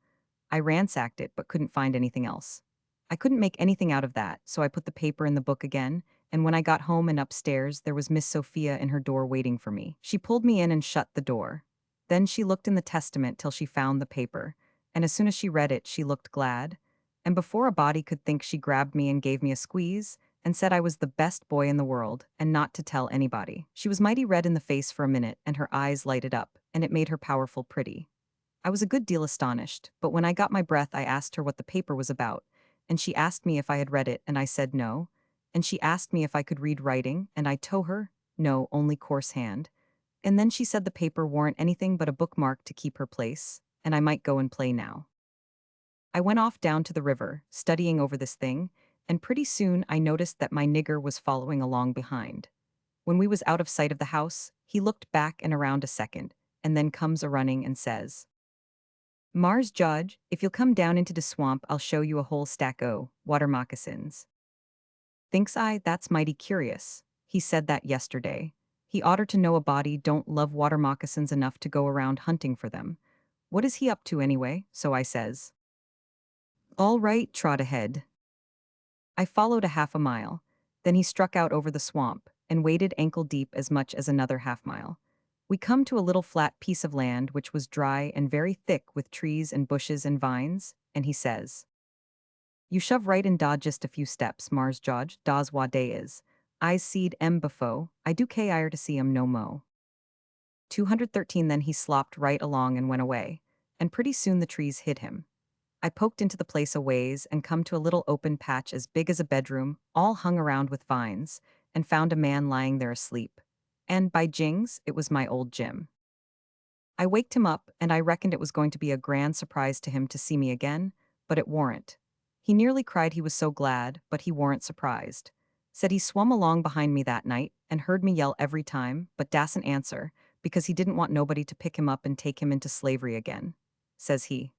I ransacked it but couldn't find anything else. I couldn't make anything out of that, so I put the paper in the book again, and when I got home and upstairs, there was Miss Sophia in her door waiting for me. She pulled me in and shut the door. Then she looked in the testament till she found the paper, and as soon as she read it, she looked glad. And before a body could think, she grabbed me and gave me a squeeze, and said I was the best boy in the world, and not to tell anybody. She was mighty red in the face for a minute, and her eyes lighted up, and it made her powerful pretty. I was a good deal astonished, but when I got my breath I asked her what the paper was about, and she asked me if I had read it, and I said no, and she asked me if I could read writing, and I told her, no, only coarse hand, and then she said the paper warn't anything but a bookmark to keep her place, and I might go and play now. I went off down to the river, studying over this thing, and pretty soon I noticed that my nigger was following along behind. When we was out of sight of the house, he looked back and around a second, and then comes a-running and says, Mars Judge, if you'll come down into the swamp, I'll show you a whole stack o' water moccasins. Thinks I, that's mighty curious. He said that yesterday. He oughter to know a body don't love water moccasins enough to go around hunting for them. What is he up to anyway? So I says. All right, trot ahead. I followed a half a mile. Then he struck out over the swamp and waded ankle deep as much as another half mile. We come to a little flat piece of land which was dry and very thick with trees and bushes and vines, and he says, You shove right in da just a few steps, Mars Jodge, da's wa day is. I's seed em befo, I do ire to see em no mo. 213 Then he slopped right along and went away, and pretty soon the trees hid him. I poked into the place a ways and come to a little open patch as big as a bedroom, all hung around with vines, and found a man lying there asleep. And, by jings, it was my old Jim. I waked him up, and I reckoned it was going to be a grand surprise to him to see me again, but it warn't. He nearly cried he was so glad, but he warn't surprised. Said he swum along behind me that night, and heard me yell every time, but dasn't answer, because he didn't want nobody to pick him up and take him into slavery again. Says he.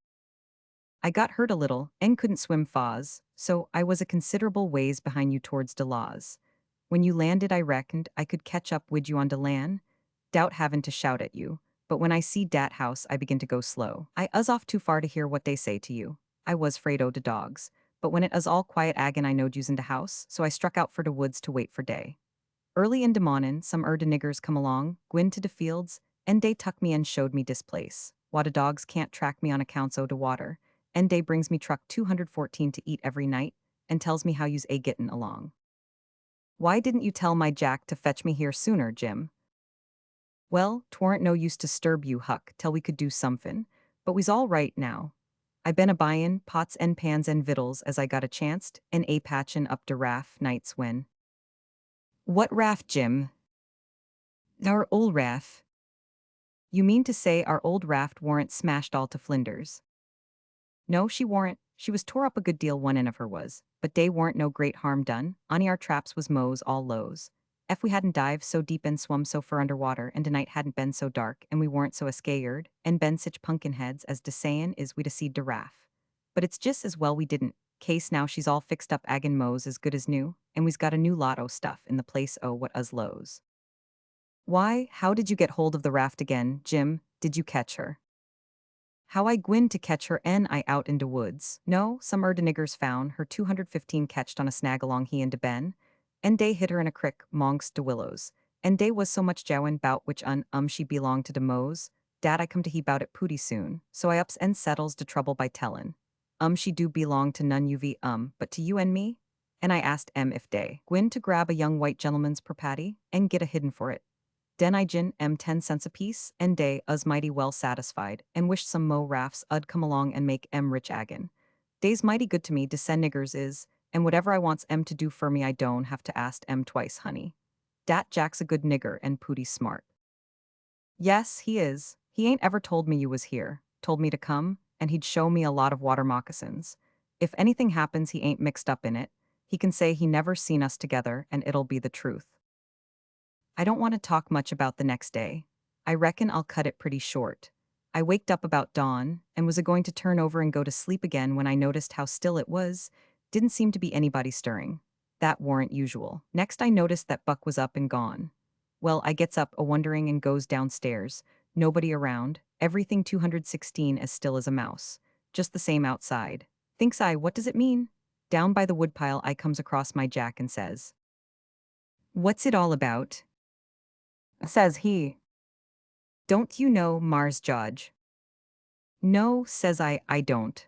I got hurt a little, and couldn't swim faz, so I was a considerable ways behind you towards de laws. When you landed I reckoned I could catch up wid you on de land, doubt havin' to shout at you, but when I see dat house I begin to go slow. I us off too far to hear what dey say to you. I was 'fraid o' de dogs, but when it us all quiet agin I knowed you's in de house, so I struck out for de woods to wait for day. Early in de mornin', some de niggers come along, gwin to de fields, and dey tuck me and showed me dis place, why de dogs can't track me on accounts o' de water, and dey brings me truck 214 to eat every night, and tells me how you's a gittin' along. Why didn't you tell my Jack to fetch me here sooner, Jim? Well, 'twarn't no use to sturb you, Huck, till we could do somefin, but we's all right now. I been a buyin' pots and pans and vittles as I got a chanced, and a patchin' up de raft nights when. What raft, Jim? Our old raft. You mean to say our old raft warn't smashed all to flinders? No, she warn't. She was tore up a good deal, one end of her was, but dey warn't no great harm done. Ony our traps was mows all lows. Ef we hadn't dived so deep and swum so fur underwater, and de night hadn't been so dark, and we warn't so scared, and been sich punkin heads as de sayin' is we'd a seed de raff. But it's just as well we didn't. Case now she's all fixed up agin mows as good as new, and we's got a new lot o' stuff in the place o' what us lows. Why, how did you get hold of the raft again, Jim? Did you catch her? How I gwin to catch her en I out in de woods. No, some de niggers found her 215 catched on a snag along he and de ben, and dey hid her in a crick mongst de willows, and dey was so much jowin' bout which she belonged to de mows, dat I come to he bout it pooty soon, so I ups and settles de trouble by tellin'. She do belong to none uv but to you and me? And I asked if dey gwin to grab a young white gentleman's property, and get a hidden for it. Den I gin 10 cents apiece, and dey us mighty well satisfied, and wished some mo rafts ud come along and make rich agin. Dey's mighty good to me, de send niggers is, and whatever I wants to do fur me I don't have to ask twice, honey. Dat Jack's a good nigger and pooty smart. Yes, he is. He ain't ever told me you was here, told me to come, and he'd show me a lot of water moccasins. If anything happens he ain't mixed up in it, he can say he never seen us together and it'll be the truth. I don't want to talk much about the next day. I reckon I'll cut it pretty short. I waked up about dawn and was going to turn over and go to sleep again when I noticed how still it was. Didn't seem to be anybody stirring. That warn't usual. Next I noticed that Buck was up and gone. Well, I gets up a-wondering and goes downstairs. Nobody around. Everything 216 as still as a mouse. Just the same outside. Thinks I, what does it mean? Down by the woodpile I comes across my Jack and says, "What's it all about?" Says he. "Don't you know Mars Judge?" "No," says I don't.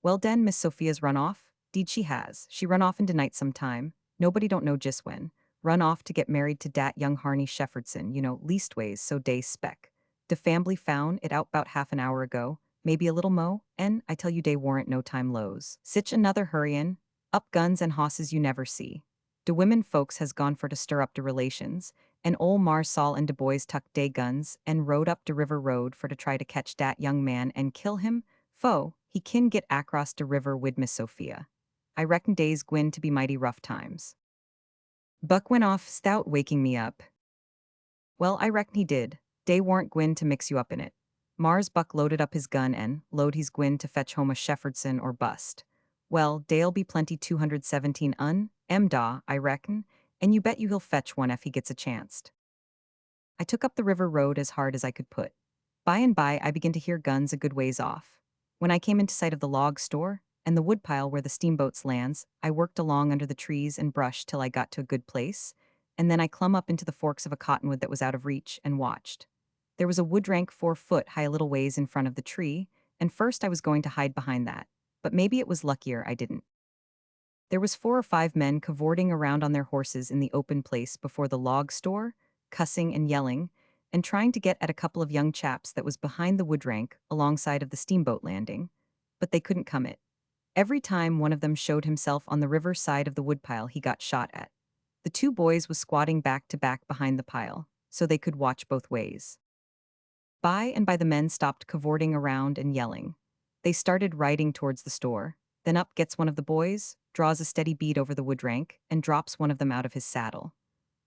"Well den, Miss Sophia's run off? Deed she has. She run off into night sometime. Nobody don't know just when. Run off to get married to dat young Harney Sheffordson, leastways, so dey spec. De fambly found it out 'bout half an hour ago, maybe a little mo, and I tell you dey warrant no time lows. Sich another hurryin', up guns and hosses you never see. De women folks has gone for to stir up de relations, and ol' Mars Saul and de boys tuck dey guns and rode up de river road for to try to catch dat young man and kill him. Fo, he kin get across de river wid Miss Sophia. I reckon days gwin to be mighty rough times." Buck went off stout waking me up. Well, I reckon he did. Dey warn't gwin to mix you up in it. Mars Buck loaded up his gun and load he's gwin to fetch home a Sheffordson or bust. Well, dey'll be plenty 217 daw, I reckon, and you bet you he'll fetch one if he gets a chanced. I took up the river road as hard as I could put. By and by I began to hear guns a good ways off. When I came into sight of the log store and the woodpile where the steamboats lands, I worked along under the trees and brush till I got to a good place, and then I clumb up into the forks of a cottonwood that was out of reach and watched. There was a wood rank 4 foot high a little ways in front of the tree, and first I was going to hide behind that, but maybe it was luckier I didn't. There was 4 or 5 men cavorting around on their horses in the open place before the log store, cussing and yelling, and trying to get at a couple of young chaps that was behind the wood rank alongside of the steamboat landing, but they couldn't come it. Every time one of them showed himself on the river side of the woodpile he got shot at. The 2 boys was squatting back to back behind the pile, so they could watch both ways. By and by the men stopped cavorting around and yelling. They started riding towards the store. Then up gets one of the boys, draws a steady bead over the wood rank, and drops one of them out of his saddle.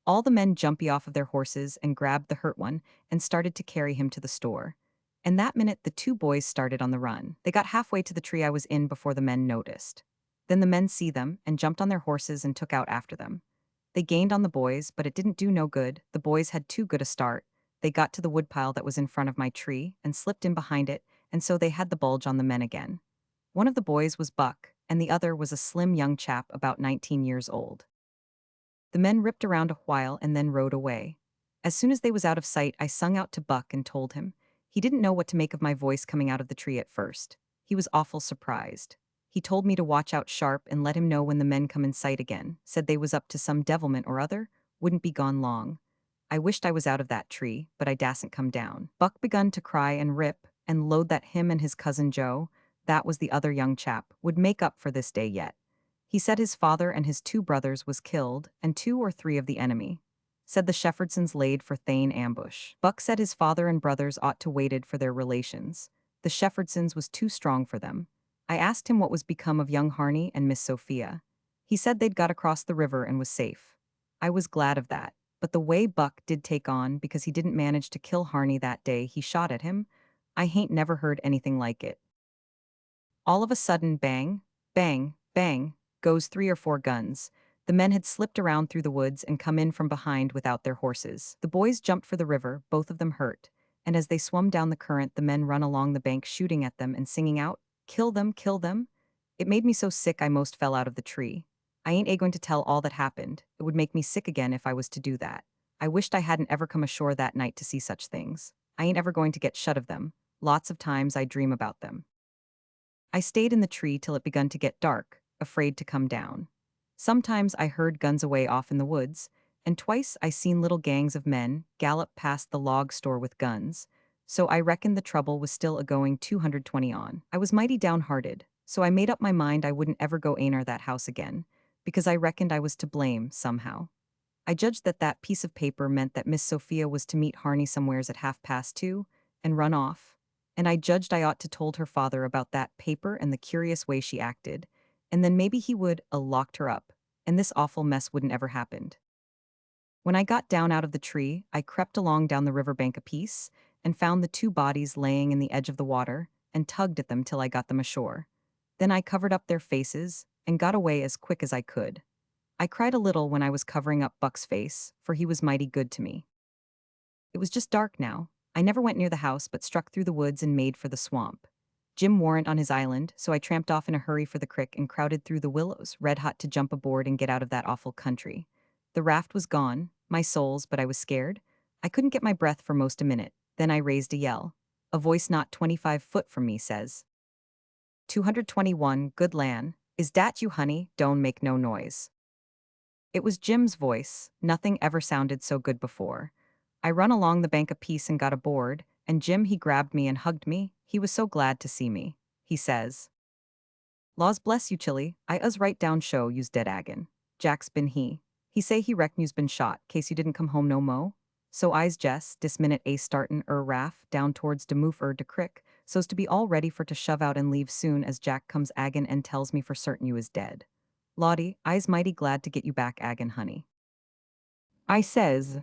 All the men jumpy off of their horses and grabbed the hurt one and started to carry him to the store. And that minute the 2 boys started on the run. They got halfway to the tree I was in before the men noticed. Then the men see them and jumped on their horses and took out after them. They gained on the boys, but it didn't do no good. The boys had too good a start. They got to the woodpile that was in front of my tree and slipped in behind it, and so they had the bulge on the men again. One of the boys was Buck, and the other was a slim young chap about 19 years old. The men ripped around a while and then rode away. As soon as they was out of sight, I sung out to Buck and told him. He didn't know what to make of my voice coming out of the tree at first. He was awful surprised. He told me to watch out sharp and let him know when the men come in sight again, said they was up to some devilment or other, wouldn't be gone long. I wished I was out of that tree, but I dasn't come down. Buck begun to cry and rip, and load that him and his cousin Joe, that was the other young chap, would make up for this day yet. He said his father and his 2 brothers was killed, and 2 or 3 of the enemy. Said the Sheffordsons laid for Thain ambush. Buck said his father and brothers ought to waited for their relations. The Sheffordsons was too strong for them. I asked him what was become of young Harney and Miss Sophia. He said they'd got across the river and was safe. I was glad of that, but the way Buck did take on because he didn't manage to kill Harney that day he shot at him, I hain't never heard anything like it. All of a sudden, bang, bang, bang, goes 3 or 4 guns. The men had slipped around through the woods and come in from behind without their horses. The boys jumped for the river, both of them hurt, and as they swum down the current, the men run along the bank shooting at them and singing out, "Kill them, kill them." It made me so sick I most fell out of the tree. I ain't going to tell all that happened. It would make me sick again if I was to do that. I wished I hadn't ever come ashore that night to see such things. I ain't ever going to get shut of them. Lots of times I dream about them. I stayed in the tree till it begun to get dark, afraid to come down. Sometimes I heard guns away off in the woods, and twice I seen little gangs of men gallop past the log store with guns, so I reckoned the trouble was still a-going 220 on. I was mighty downhearted, so I made up my mind I wouldn't ever go aner that house again, because I reckoned I was to blame somehow. I judged that that piece of paper meant that Miss Sophia was to meet Harney somewheres at 2:30 and run off, and I judged I ought to told her father about that paper and the curious way she acted, and then maybe he would locked her up, and this awful mess wouldn't ever happened. When I got down out of the tree, I crept along down the riverbank a piece and found the two bodies laying in the edge of the water and tugged at them till I got them ashore. Then I covered up their faces and got away as quick as I could. I cried a little when I was covering up Buck's face, for he was mighty good to me. It was just dark now. I never went near the house but struck through the woods and made for the swamp. Jim warn't on his island, so I tramped off in a hurry for the crick and crowded through the willows, red hot to jump aboard and get out of that awful country. The raft was gone, my souls, but I was scared. I couldn't get my breath for most a minute. Then I raised a yell. A voice not 25 foot from me says, 221, good lan, is dat you, honey? Don't make no noise. It was Jim's voice. Nothing ever sounded so good before. I run along the bank a piece and got aboard, and Jim he grabbed me and hugged me. He was so glad to see me. He says, "Laws bless you, Chilly. I us right down show you's dead agin. Jack's been he. He say he reckon you's been shot, case you didn't come home no mo. So I's Jess, dis minute a startin' raff down towards de move de crick, so's to be all ready for to shove out and leave soon as Jack comes agin and tells me for certain you is dead. Lottie, I's mighty glad to get you back agin, honey." I says,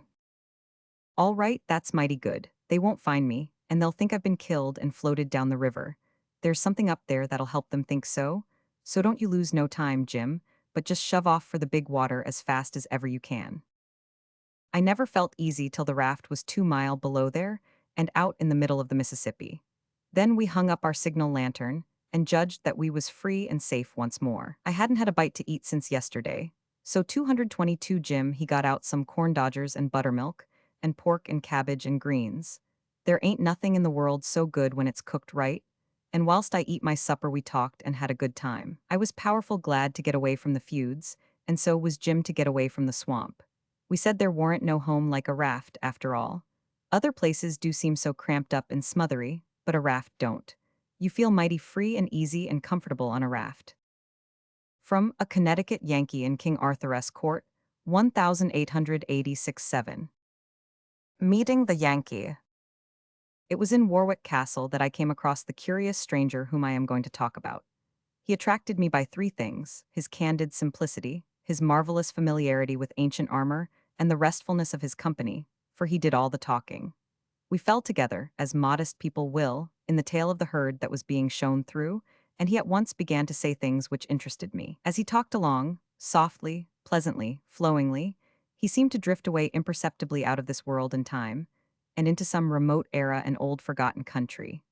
"All right, that's mighty good. They won't find me, and they'll think I've been killed and floated down the river. There's something up there that'll help them think so. So don't you lose no time, Jim, but just shove off for the big water as fast as ever you can." I never felt easy till the raft was 2 mile below there and out in the middle of the Mississippi. Then we hung up our signal lantern and judged that we was free and safe once more. I hadn't had a bite to eat since yesterday, so 222 Jim he got out some corn dodgers and buttermilk and pork and cabbage and greens. There ain't nothing in the world so good when it's cooked right, and whilst I eat my supper we talked and had a good time. I was powerful glad to get away from the feuds, and so was Jim to get away from the swamp. We said there warn't no home like a raft, after all. Other places do seem so cramped up and smothery, but a raft don't. You feel mighty free and easy and comfortable on a raft. From A Connecticut Yankee in King Arthur's Court, 1886-7. Meeting the Yankee. It was in Warwick Castle that I came across the curious stranger whom I am going to talk about. He attracted me by three things: his candid simplicity, his marvelous familiarity with ancient armor, and the restfulness of his company, for he did all the talking. We fell together, as modest people will, in the tail of the herd that was being shown through, and he at once began to say things which interested me. As he talked along, softly, pleasantly, flowingly, he seemed to drift away imperceptibly out of this world and time, and into some remote era and old forgotten country.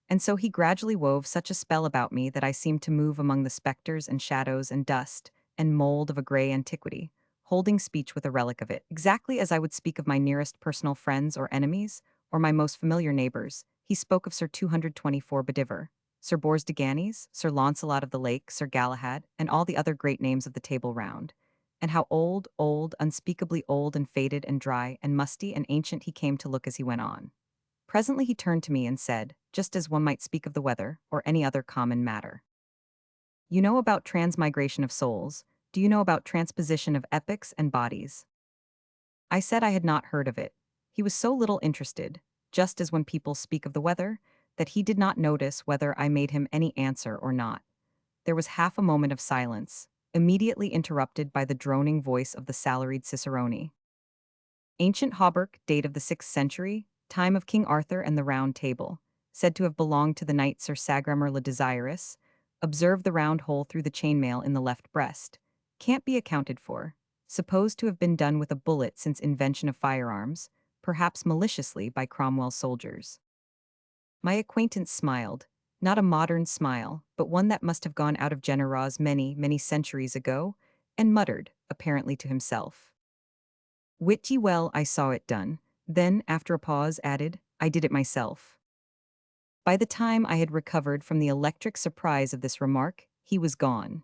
And so he gradually wove such a spell about me that I seemed to move among the specters and shadows and dust and mold of a gray antiquity, holding speech with a relic of it, exactly as I would speak of my nearest personal friends or enemies, or my most familiar neighbors. He spoke of Sir 224 Bediver, Sir Bors de Ganys, Sir Launcelot of the Lake, Sir Galahad, and all the other great names of the Table Round, and how old, old, unspeakably old and faded and dry and musty and ancient he came to look as he went on. Presently he turned to me and said, just as one might speak of the weather or any other common matter, "You know about transmigration of souls. Do you know about transposition of epochs and bodies?" I said I had not heard of it. He was so little interested, just as when people speak of the weather, that he did not notice whether I made him any answer or not. There was half a moment of silence, immediately interrupted by the droning voice of the salaried cicerone. "Ancient hauberk, date of the 6th century, time of King Arthur and the Round Table, said to have belonged to the knight Sir Sagramor le Desirous. Observe the round hole through the chainmail in the left breast. Can't be accounted for. Supposed to have been done with a bullet since invention of firearms, perhaps maliciously by Cromwell's soldiers." My acquaintance smiled, not a modern smile, but one that must have gone out of General's many, many centuries ago, and muttered, apparently to himself, "Wit ye well I saw it done," then, after a pause, added, "I did it myself." By the time I had recovered from the electric surprise of this remark, he was gone.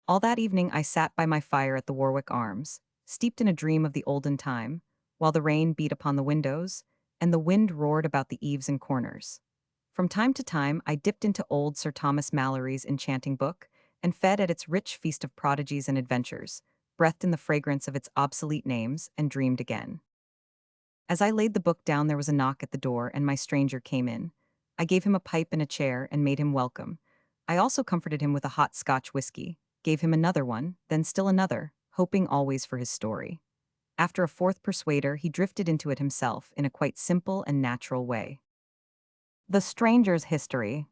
All that evening I sat by my fire at the Warwick Arms, steeped in a dream of the olden time, while the rain beat upon the windows, and the wind roared about the eaves and corners. From time to time I dipped into old Sir Thomas Malory's enchanting book, and fed at its rich feast of prodigies and adventures, breathed in the fragrance of its obsolete names, and dreamed again. As I laid the book down, there was a knock at the door, and my stranger came in. I gave him a pipe and a chair and made him welcome. I also comforted him with a hot Scotch whiskey, gave him another one, then still another, hoping always for his story. After a fourth persuader, he drifted into it himself in a quite simple and natural way. The Stranger's History.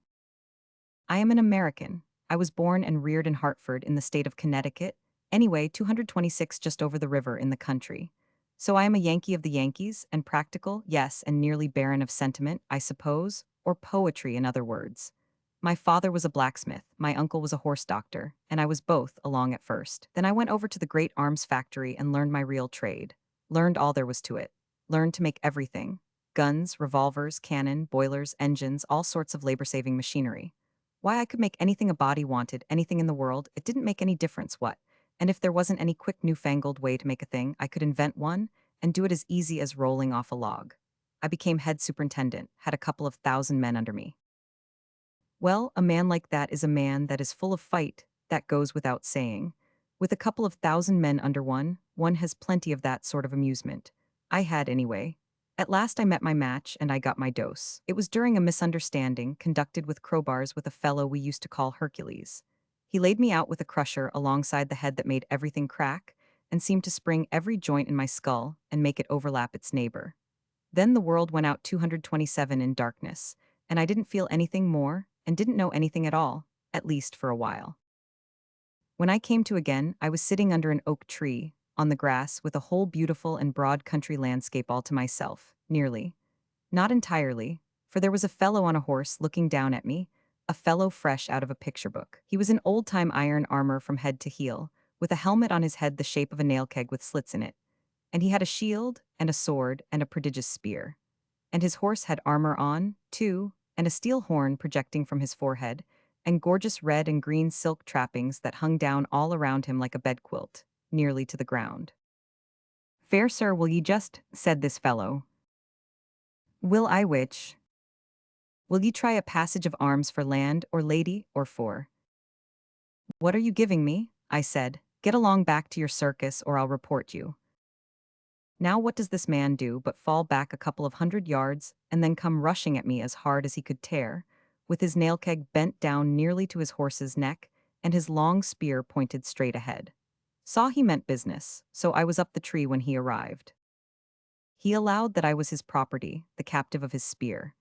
I am an American. I was born and reared in Hartford in the state of Connecticut, anyway, 226 just over the river in the country. So I am a Yankee of the Yankees, and practical, yes, and nearly barren of sentiment, I suppose, or poetry, in other words. My father was a blacksmith, my uncle was a horse doctor, and I was both along at first. Then I went over to the great arms factory and learned my real trade. Learned all there was to it. Learned to make everything: guns, revolvers, cannon, boilers, engines, all sorts of labor-saving machinery. Why I could make anything a body wanted, anything in the world, it didn't make any difference what. And if there wasn't any quick newfangled way to make a thing, I could invent one and do it as easy as rolling off a log. I became head superintendent, had a couple of thousand men under me. Well, a man like that is a man that is full of fight, that goes without saying. With a couple of thousand men under one has plenty of that sort of amusement. I had anyway. At last I met my match and I got my dose. It was during a misunderstanding conducted with crowbars with a fellow we used to call Hercules. He laid me out with a crusher alongside the head that made everything crack and seemed to spring every joint in my skull and make it overlap its neighbor. Then the world went out 227 in darkness, and I didn't feel anything more and didn't know anything at all, at least for a while. When I came to again, I was sitting under an oak tree, on the grass, with a whole beautiful and broad country landscape all to myself, nearly. Not entirely, for there was a fellow on a horse looking down at me, a fellow fresh out of a picture book. He was in old-time iron armor from head to heel, with a helmet on his head the shape of a nail keg with slits in it, and he had a shield and a sword and a prodigious spear. And his horse had armor on, too, and a steel horn projecting from his forehead, and gorgeous red and green silk trappings that hung down all around him like a bedquilt, nearly to the ground. "Fair sir, will ye just," said this fellow. "Will I which? Will ye try a passage of arms for land, or lady, or for—" "What are you giving me?" I said. "Get along back to your circus, or I'll report you." Now what does this man do but fall back a couple of 100 yards and then come rushing at me as hard as he could tear, with his nail keg bent down nearly to his horse's neck and his long spear pointed straight ahead. Saw he meant business, so I was up the tree when he arrived. He allowed that I was his property, the captive of his spear.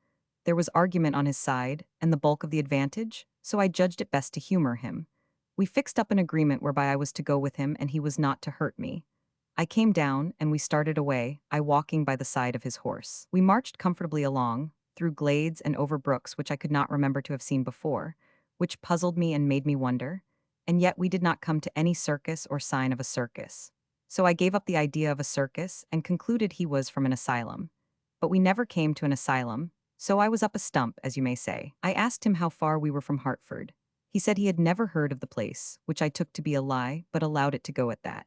There was argument on his side, and the bulk of the advantage, so I judged it best to humor him. We fixed up an agreement whereby I was to go with him and he was not to hurt me. I came down, and we started away, I walking by the side of his horse. We marched comfortably along, through glades and over brooks which I could not remember to have seen before, which puzzled me and made me wonder, and yet we did not come to any circus or sign of a circus. So I gave up the idea of a circus and concluded he was from an asylum. But we never came to an asylum, so I was up a stump, as you may say. I asked him how far we were from Hartford. He said he had never heard of the place, which I took to be a lie, but allowed it to go at that.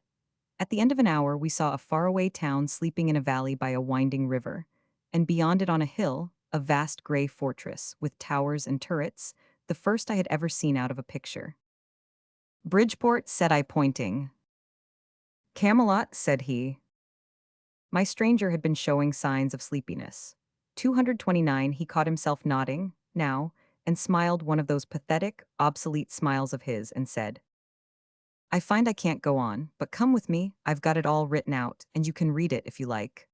At the end of an hour, we saw a faraway town sleeping in a valley by a winding river, and beyond it on a hill, a vast gray fortress with towers and turrets, the first I had ever seen out of a picture. "Bridgeport," said I, pointing. "Camelot," said he. My stranger had been showing signs of sleepiness. 229, he caught himself nodding, now, and smiled one of those pathetic, obsolete smiles of his, and said, "I find I can't go on, but come with me, I've got it all written out, and you can read it if you like."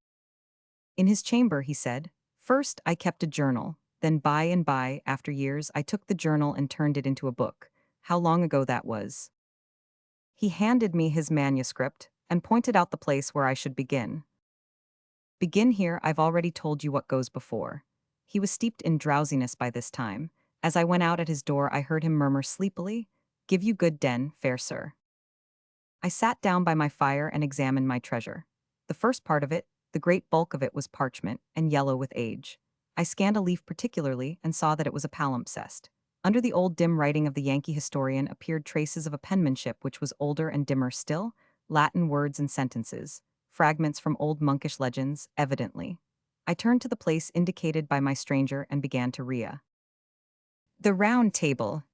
In his chamber, he said, "First, I kept a journal, then by and by, after years, I took the journal and turned it into a book. How long ago that was." He handed me his manuscript and pointed out the place where I should begin. "Begin here, I've already told you what goes before." He was steeped in drowsiness by this time. As I went out at his door, I heard him murmur sleepily, "Give you good den, fair sir." I sat down by my fire and examined my treasure. The first part of it, the great bulk of it, was parchment, and yellow with age. I scanned a leaf particularly and saw that it was a palimpsest. Under the old dim writing of the Yankee historian appeared traces of a penmanship which was older and dimmer still, Latin words and sentences, fragments from old monkish legends, evidently. I turned to the place indicated by my stranger and began to read. "The Round Table."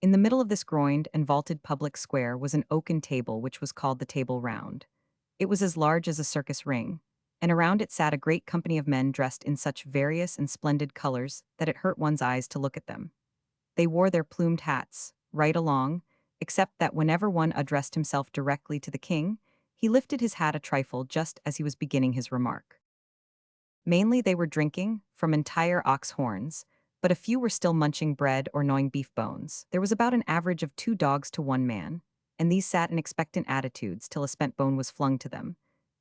In the middle of this groined and vaulted public square was an oaken table which was called the Table Round. It was as large as a circus ring, and around it sat a great company of men dressed in such various and splendid colors that it hurt one's eyes to look at them. They wore their plumed hats, right along, except that whenever one addressed himself directly to the king, he lifted his hat a trifle just as he was beginning his remark. Mainly they were drinking from entire ox horns, but a few were still munching bread or gnawing beef bones. There was about an average of 2 dogs to one man, and these sat in expectant attitudes till a spent bone was flung to them,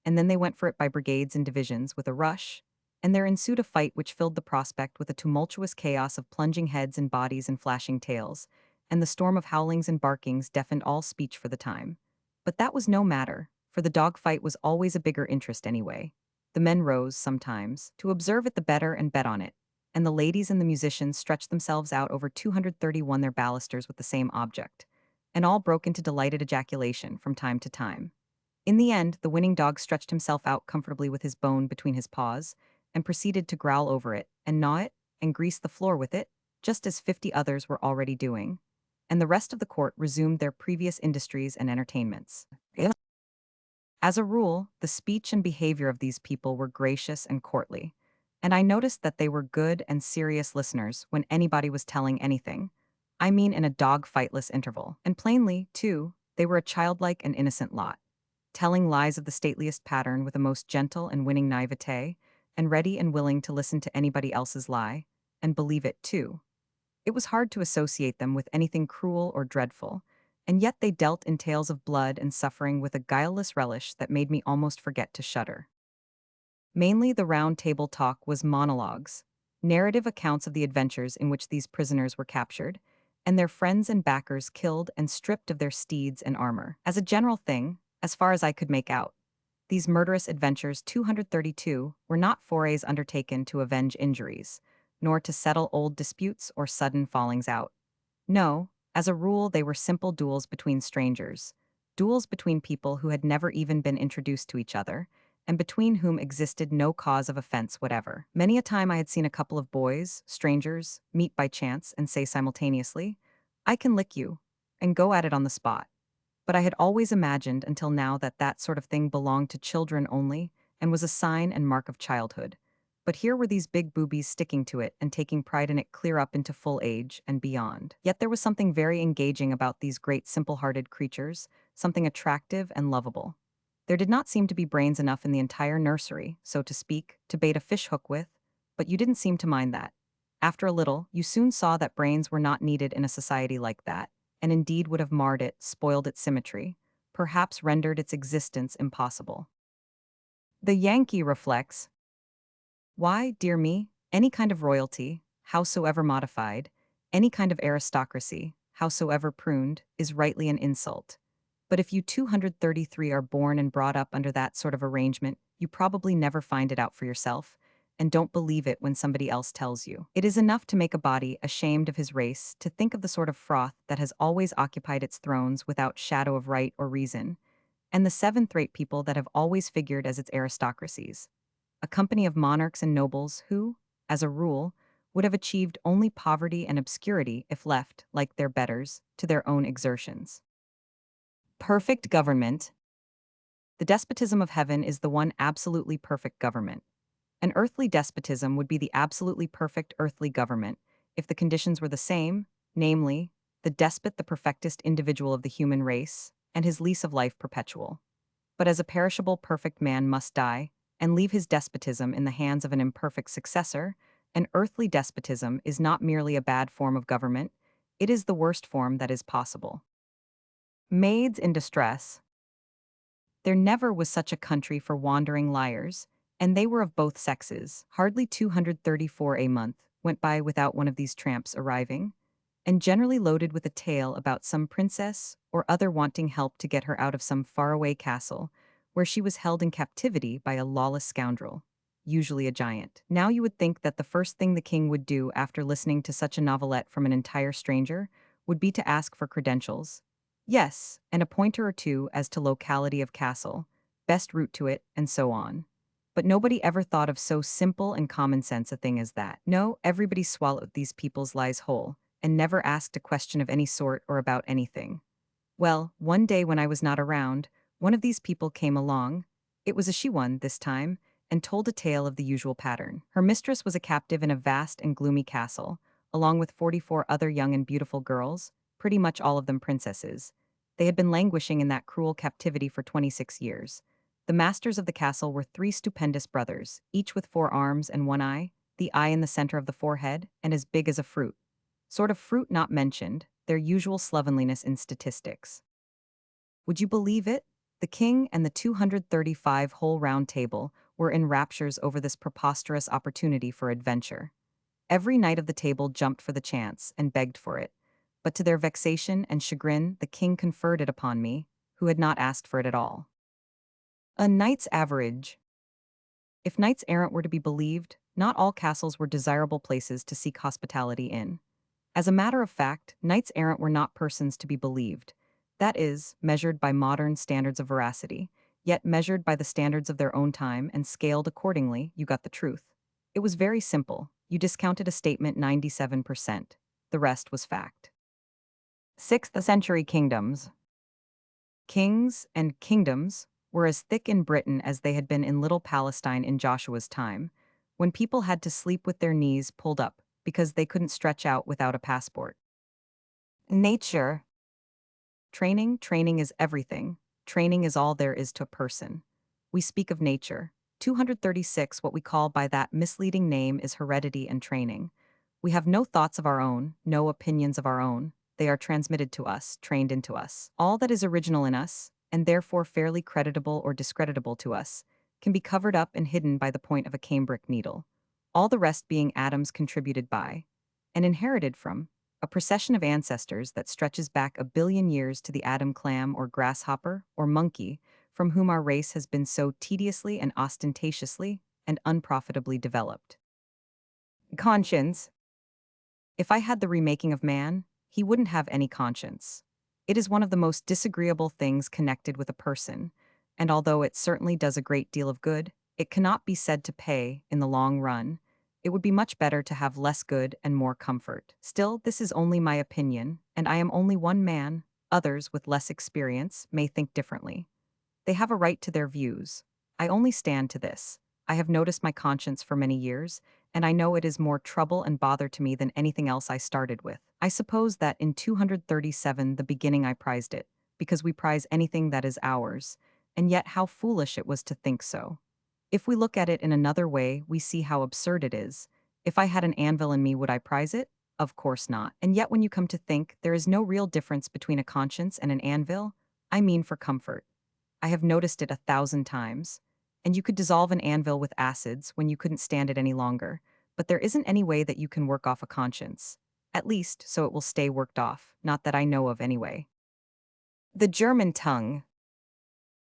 and then they went for it by brigades and divisions with a rush, and there ensued a fight which filled the prospect with a tumultuous chaos of plunging heads and bodies and flashing tails, and the storm of howlings and barkings deafened all speech for the time. But that was no matter, for the dog fight was always a bigger interest anyway. The men rose, sometimes, to observe it the better and bet on it, and the ladies and the musicians stretched themselves out over 231 their balusters with the same object, and all broke into delighted ejaculation from time to time. In the end, the winning dog stretched himself out comfortably with his bone between his paws, and proceeded to growl over it, and gnaw it, and grease the floor with it, just as 50 others were already doing, and the rest of the court resumed their previous industries and entertainments. As a rule, the speech and behavior of these people were gracious and courtly, and I noticed that they were good and serious listeners when anybody was telling anything. I mean in a dog-fightless interval. And plainly, too, they were a childlike and innocent lot, telling lies of the stateliest pattern with a most gentle and winning naivete, and ready and willing to listen to anybody else's lie, and believe it too. It was hard to associate them with anything cruel or dreadful, and yet they dealt in tales of blood and suffering with a guileless relish that made me almost forget to shudder. Mainly the round table talk was monologues, narrative accounts of the adventures in which these prisoners were captured, and their friends and backers killed and stripped of their steeds and armor. As a general thing, as far as I could make out, these murderous adventures 232 were not forays undertaken to avenge injuries, nor to settle old disputes or sudden fallings out. No, as a rule, they were simple duels between strangers, duels between people who had never even been introduced to each other, and between whom existed no cause of offense whatever. Many a time I had seen a couple of boys, strangers, meet by chance and say simultaneously, "I can lick you," and go at it on the spot. But I had always imagined until now that that sort of thing belonged to children only and was a sign and mark of childhood. But here were these big boobies sticking to it and taking pride in it clear up into full age and beyond. Yet there was something very engaging about these great simple-hearted creatures, something attractive and lovable. There did not seem to be brains enough in the entire nursery, so to speak, to bait a fish hook with, but you didn't seem to mind that. After a little, you soon saw that brains were not needed in a society like that, and indeed would have marred it, spoiled its symmetry, perhaps rendered its existence impossible. The Yankee reflects, why, dear me, any kind of royalty, howsoever modified, any kind of aristocracy, howsoever pruned, is rightly an insult. But if you 233 are born and brought up under that sort of arrangement, you probably never find it out for yourself, and don't believe it when somebody else tells you. It is enough to make a body ashamed of his race to think of the sort of froth that has always occupied its thrones without shadow of right or reason, and the seventh-rate people that have always figured as its aristocracies, a company of monarchs and nobles who, as a rule, would have achieved only poverty and obscurity if left, like their betters, to their own exertions. Perfect government. The despotism of heaven is the one absolutely perfect government. An earthly despotism would be the absolutely perfect earthly government if the conditions were the same, namely, the despot the perfectest individual of the human race, and his lease of life perpetual. But as a perishable perfect man must die, and leave his despotism in the hands of an imperfect successor, an earthly despotism is not merely a bad form of government, it is the worst form that is possible. Maids in distress. There never was such a country for wandering liars, and they were of both sexes. Hardly 234 a month went by without one of these tramps arriving, and generally loaded with a tale about some princess or other wanting help to get her out of some faraway castle, where she was held in captivity by a lawless scoundrel, usually a giant. Now you would think that the first thing the king would do after listening to such a novelette from an entire stranger would be to ask for credentials. Yes, and a pointer or two as to locality of castle, best route to it, and so on. But nobody ever thought of so simple and common sense a thing as that. No, everybody swallowed these people's lies whole, and never asked a question of any sort or about anything. Well, one day when I was not around, one of these people came along. It was a she one this time, and told a tale of the usual pattern. Her mistress was a captive in a vast and gloomy castle, along with 44 other young and beautiful girls, pretty much all of them princesses. They had been languishing in that cruel captivity for 26 years. The masters of the castle were three stupendous brothers, each with 4 arms and 1 eye, the eye in the center of the forehead, and as big as a fruit. Sort of fruit not mentioned, their usual slovenliness in statistics. Would you believe it? The king and the 235 whole round table were in raptures over this preposterous opportunity for adventure. Every knight of the table jumped for the chance and begged for it, but to their vexation and chagrin, the king conferred it upon me, who had not asked for it at all. A knight's average. If knights errant were to be believed, not all castles were desirable places to seek hospitality in. As a matter of fact, knights errant were not persons to be believed. That is, measured by modern standards of veracity, yet measured by the standards of their own time and scaled accordingly, you got the truth. It was very simple. You discounted a statement 97%. The rest was fact. 6th century kingdoms. Kings and kingdoms were as thick in Britain as they had been in Little Palestine in Joshua's time, when people had to sleep with their knees pulled up because they couldn't stretch out without a passport. Nature. Training is everything. Training is all there is to a person. We speak of nature. 236, what we call by that misleading name is heredity and training. We have no thoughts of our own, no opinions of our own. They are transmitted to us, trained into us. All that is original in us, and therefore fairly creditable or discreditable to us, can be covered up and hidden by the point of a cambric needle. All the rest being atoms contributed by, and inherited from, a procession of ancestors that stretches back a billion years to the atom clam or grasshopper or monkey, from whom our race has been so tediously and ostentatiously and unprofitably developed. Conscience. If I had the remaking of man, he wouldn't have any conscience. It is one of the most disagreeable things connected with a person, and although it certainly does a great deal of good, it cannot be said to pay in the long run. It would be much better to have less good and more comfort. Still, this is only my opinion, and I am only one man. Others, with less experience, may think differently. They have a right to their views. I only stand to this. I have noticed my conscience for many years, and I know it is more trouble and bother to me than anything else I started with. I suppose that in 237 the beginning I prized it, because we prize anything that is ours, and yet how foolish it was to think so. If we look at it in another way, we see how absurd it is. If I had an anvil in me, would I prize it? Of course not. And yet when you come to think, there is no real difference between a conscience and an anvil. I mean for comfort. I have noticed it 1,000 times. And you could dissolve an anvil with acids when you couldn't stand it any longer, but there isn't any way that you can work off a conscience. At least, so it will stay worked off, not that I know of anyway. The German tongue.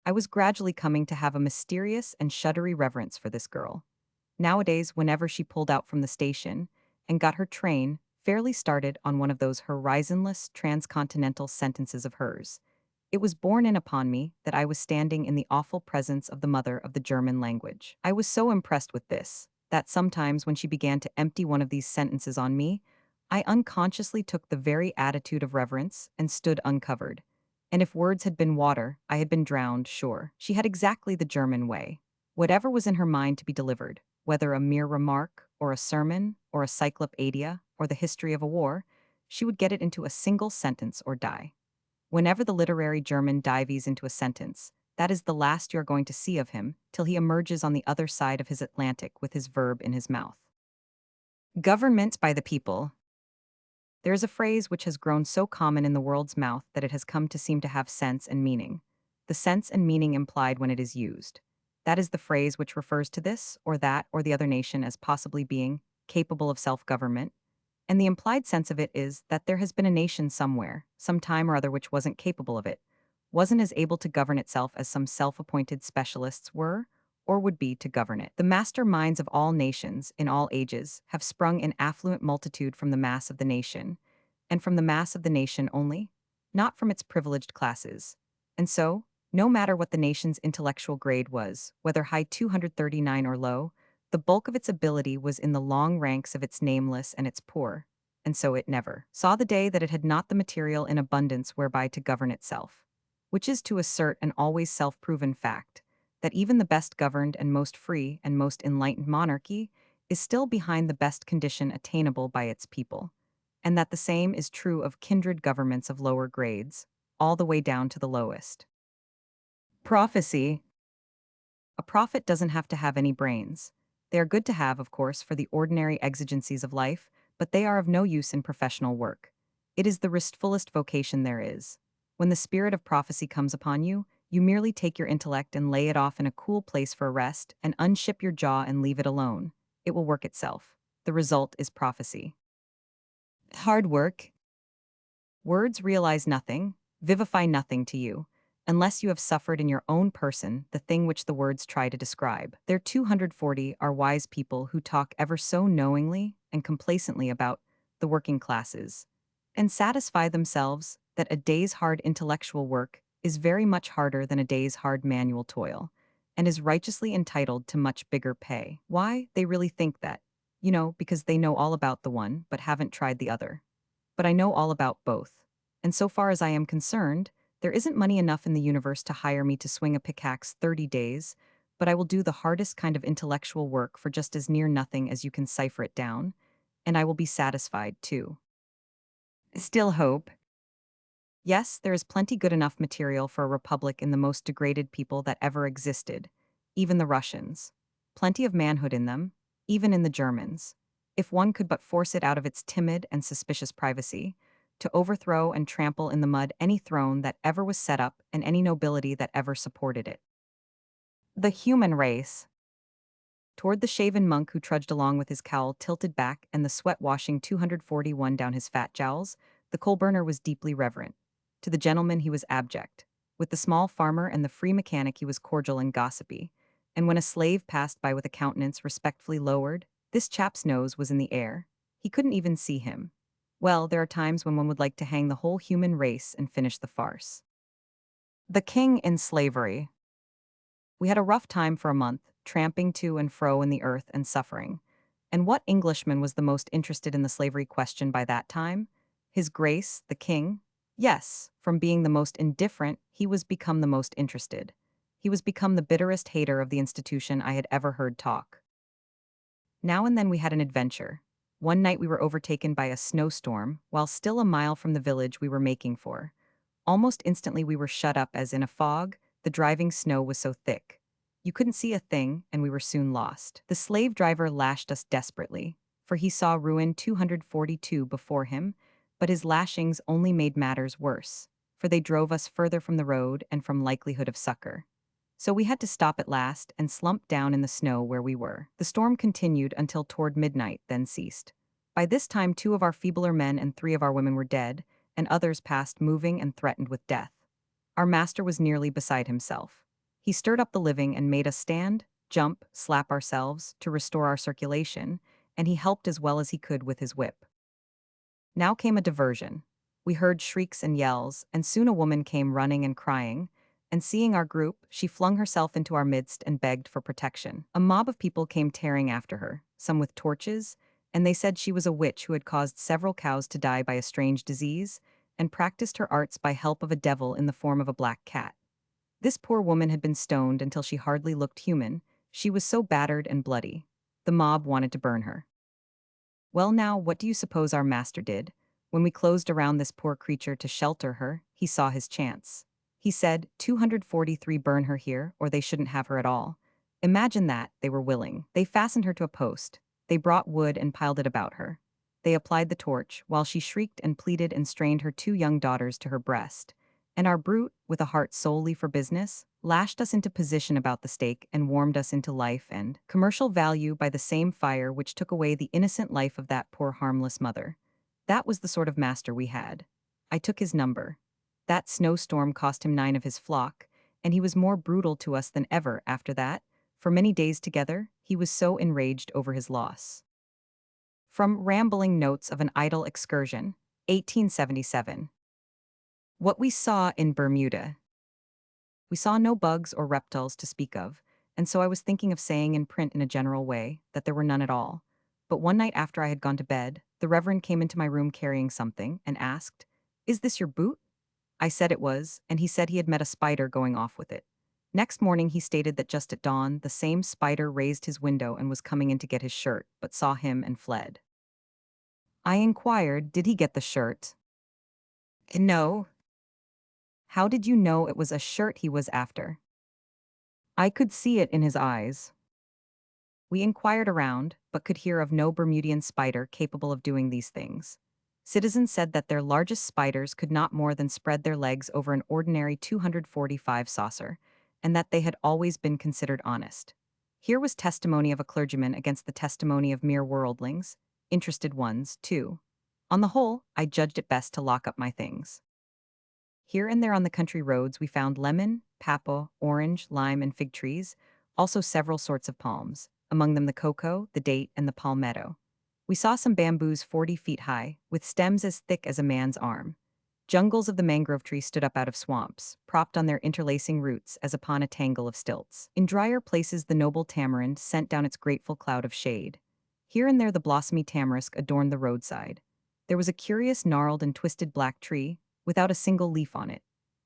I was gradually coming to have a mysterious and shuddery reverence for this girl. Nowadays, whenever she pulled out from the station and got her train fairly started on one of those horizonless transcontinental sentences of hers, it was borne in upon me that I was standing in the awful presence of the mother of the German language. I was so impressed with this that sometimes when she began to empty one of these sentences on me, I unconsciously took the very attitude of reverence and stood uncovered. And if words had been water, I had been drowned, sure. She had exactly the German way. Whatever was in her mind to be delivered, whether a mere remark, or a sermon, or a cyclopedia, or the history of a war, she would get it into a single sentence or die. Whenever the literary German dives into a sentence, that is the last you are going to see of him till he emerges on the other side of his Atlantic with his verb in his mouth. Government by the people. There is a phrase which has grown so common in the world's mouth that it has come to seem to have sense and meaning. The sense and meaning implied when it is used. That is the phrase which refers to this or that or the other nation as possibly being capable of self-government, and the implied sense of it is that there has been a nation somewhere, some time or other which wasn't capable of it, wasn't as able to govern itself as some self-appointed specialists were, or would be to govern it. The master minds of all nations, in all ages, have sprung in affluent multitude from the mass of the nation, and from the mass of the nation only, not from its privileged classes. And so, no matter what the nation's intellectual grade was, whether high 239 or low, the bulk of its ability was in the long ranks of its nameless and its poor. and so it never saw the day that it had not the material in abundance whereby to govern itself. Which is to assert an always self-proven fact, that even the best governed and most free and most enlightened monarchy is still behind the best condition attainable by its people, and that the same is true of kindred governments of lower grades, all the way down to the lowest. Prophecy. A prophet doesn't have to have any brains. They are good to have, of course, for the ordinary exigencies of life, but they are of no use in professional work. It is the restfulest vocation there is. When the spirit of prophecy comes upon you, you merely take your intellect and lay it off in a cool place for a rest, and unship your jaw and leave it alone. It will work itself. The result is prophecy. Hard work. Words realize nothing, vivify nothing to you, unless you have suffered in your own person the thing which the words try to describe. There 240 are wise people who talk ever so knowingly and complacently about the working classes, and satisfy themselves that a day's hard intellectual work is very much harder than a day's hard manual toil, and is righteously entitled to much bigger pay. Why? They really think that. Because they know all about the one but haven't tried the other. But I know all about both. And so far as I am concerned, there isn't money enough in the universe to hire me to swing a pickaxe 30 days, but I will do the hardest kind of intellectual work for just as near nothing as you can cipher it down, and I will be satisfied too. Still hope. Yes, there is plenty good enough material for a republic in the most degraded people that ever existed, even the Russians. Plenty of manhood in them, even in the Germans. If one could but force it out of its timid and suspicious privacy, to overthrow and trample in the mud any throne that ever was set up and any nobility that ever supported it. The human race. Toward the shaven monk who trudged along with his cowl tilted back and the sweat washing 241 down his fat jowls, the coal burner was deeply reverent. To the gentleman he was abject. With the small farmer and the free mechanic he was cordial and gossipy. And when a slave passed by with a countenance respectfully lowered, this chap's nose was in the air. He couldn't even see him. Well, there are times when one would like to hang the whole human race and finish the farce. The king in slavery. We had a rough time for a month, tramping to and fro in the earth and suffering. And what Englishman was the most interested in the slavery question by that time? His Grace, the King? Yes, from being the most indifferent, he was become the most interested. He was become the bitterest hater of the institution I had ever heard talk. Now and then we had an adventure. One night we were overtaken by a snowstorm, while still a mile from the village we were making for. Almost instantly we were shut up as in a fog, the driving snow was so thick. You couldn't see a thing, and we were soon lost. The slave driver lashed us desperately, for he saw ruin 242 before him, but his lashings only made matters worse, for they drove us further from the road and from likelihood of succor. So we had to stop at last and slump down in the snow where we were. The storm continued until toward midnight, then ceased. By this time 2 of our feebler men and 3 of our women were dead, and others past moving and threatened with death. Our master was nearly beside himself. He stirred up the living and made us stand, jump, slap ourselves, to restore our circulation, and he helped as well as he could with his whip. Now came a diversion. We heard shrieks and yells, and soon a woman came running and crying, and seeing our group, she flung herself into our midst and begged for protection. A mob of people came tearing after her, some with torches, and they said she was a witch who had caused several cows to die by a strange disease, and practiced her arts by help of a devil in the form of a black cat. This poor woman had been stoned until she hardly looked human, she was so battered and bloody. The mob wanted to burn her. Well now, what do you suppose our master did? When we closed around this poor creature to shelter her, he saw his chance. He said, 243 burn her here, or they shouldn't have her at all. Imagine that, they were willing. They fastened her to a post. They brought wood and piled it about her. They applied the torch, while she shrieked and pleaded and strained her 2 young daughters to her breast. And our brute, with a heart solely for business, lashed us into position about the stake and warmed us into life and commercial value by the same fire which took away the innocent life of that poor harmless mother. That was the sort of master we had. I took his number. That snowstorm cost him 9 of his flock, and he was more brutal to us than ever after that. For many days together, he was so enraged over his loss. From Rambling Notes of an Idle Excursion, 1877. What we saw in Bermuda. We saw no bugs or reptiles to speak of, and so I was thinking of saying in print in a general way that there were none at all. But one night after I had gone to bed, the Reverend came into my room carrying something and asked, "Is this your boot?" I said it was, and he said he had met a spider going off with it. Next morning, he stated that just at dawn, the same spider raised his window and was coming in to get his shirt, but saw him and fled. I inquired, did he get the shirt? No. How did you know it was a shirt he was after? I could see it in his eyes. We inquired around, but could hear of no Bermudian spider capable of doing these things. Citizens said that their largest spiders could not more than spread their legs over an ordinary 245 saucer, and that they had always been considered honest. Here was testimony of a clergyman against the testimony of mere worldlings, interested ones, too. On the whole, I judged it best to lock up my things. Here and there on the country roads we found lemon, papaw, orange, lime, and fig trees, also several sorts of palms, among them the cocoa, the date, and the palmetto. We saw some bamboos 40 feet high, with stems as thick as a man's arm. Jungles of the mangrove tree stood up out of swamps, propped on their interlacing roots as upon a tangle of stilts. In drier places the noble tamarind sent down its grateful cloud of shade. Here and there the blossomy tamarisk adorned the roadside. There was a curious gnarled and twisted black tree, without a single leaf on it.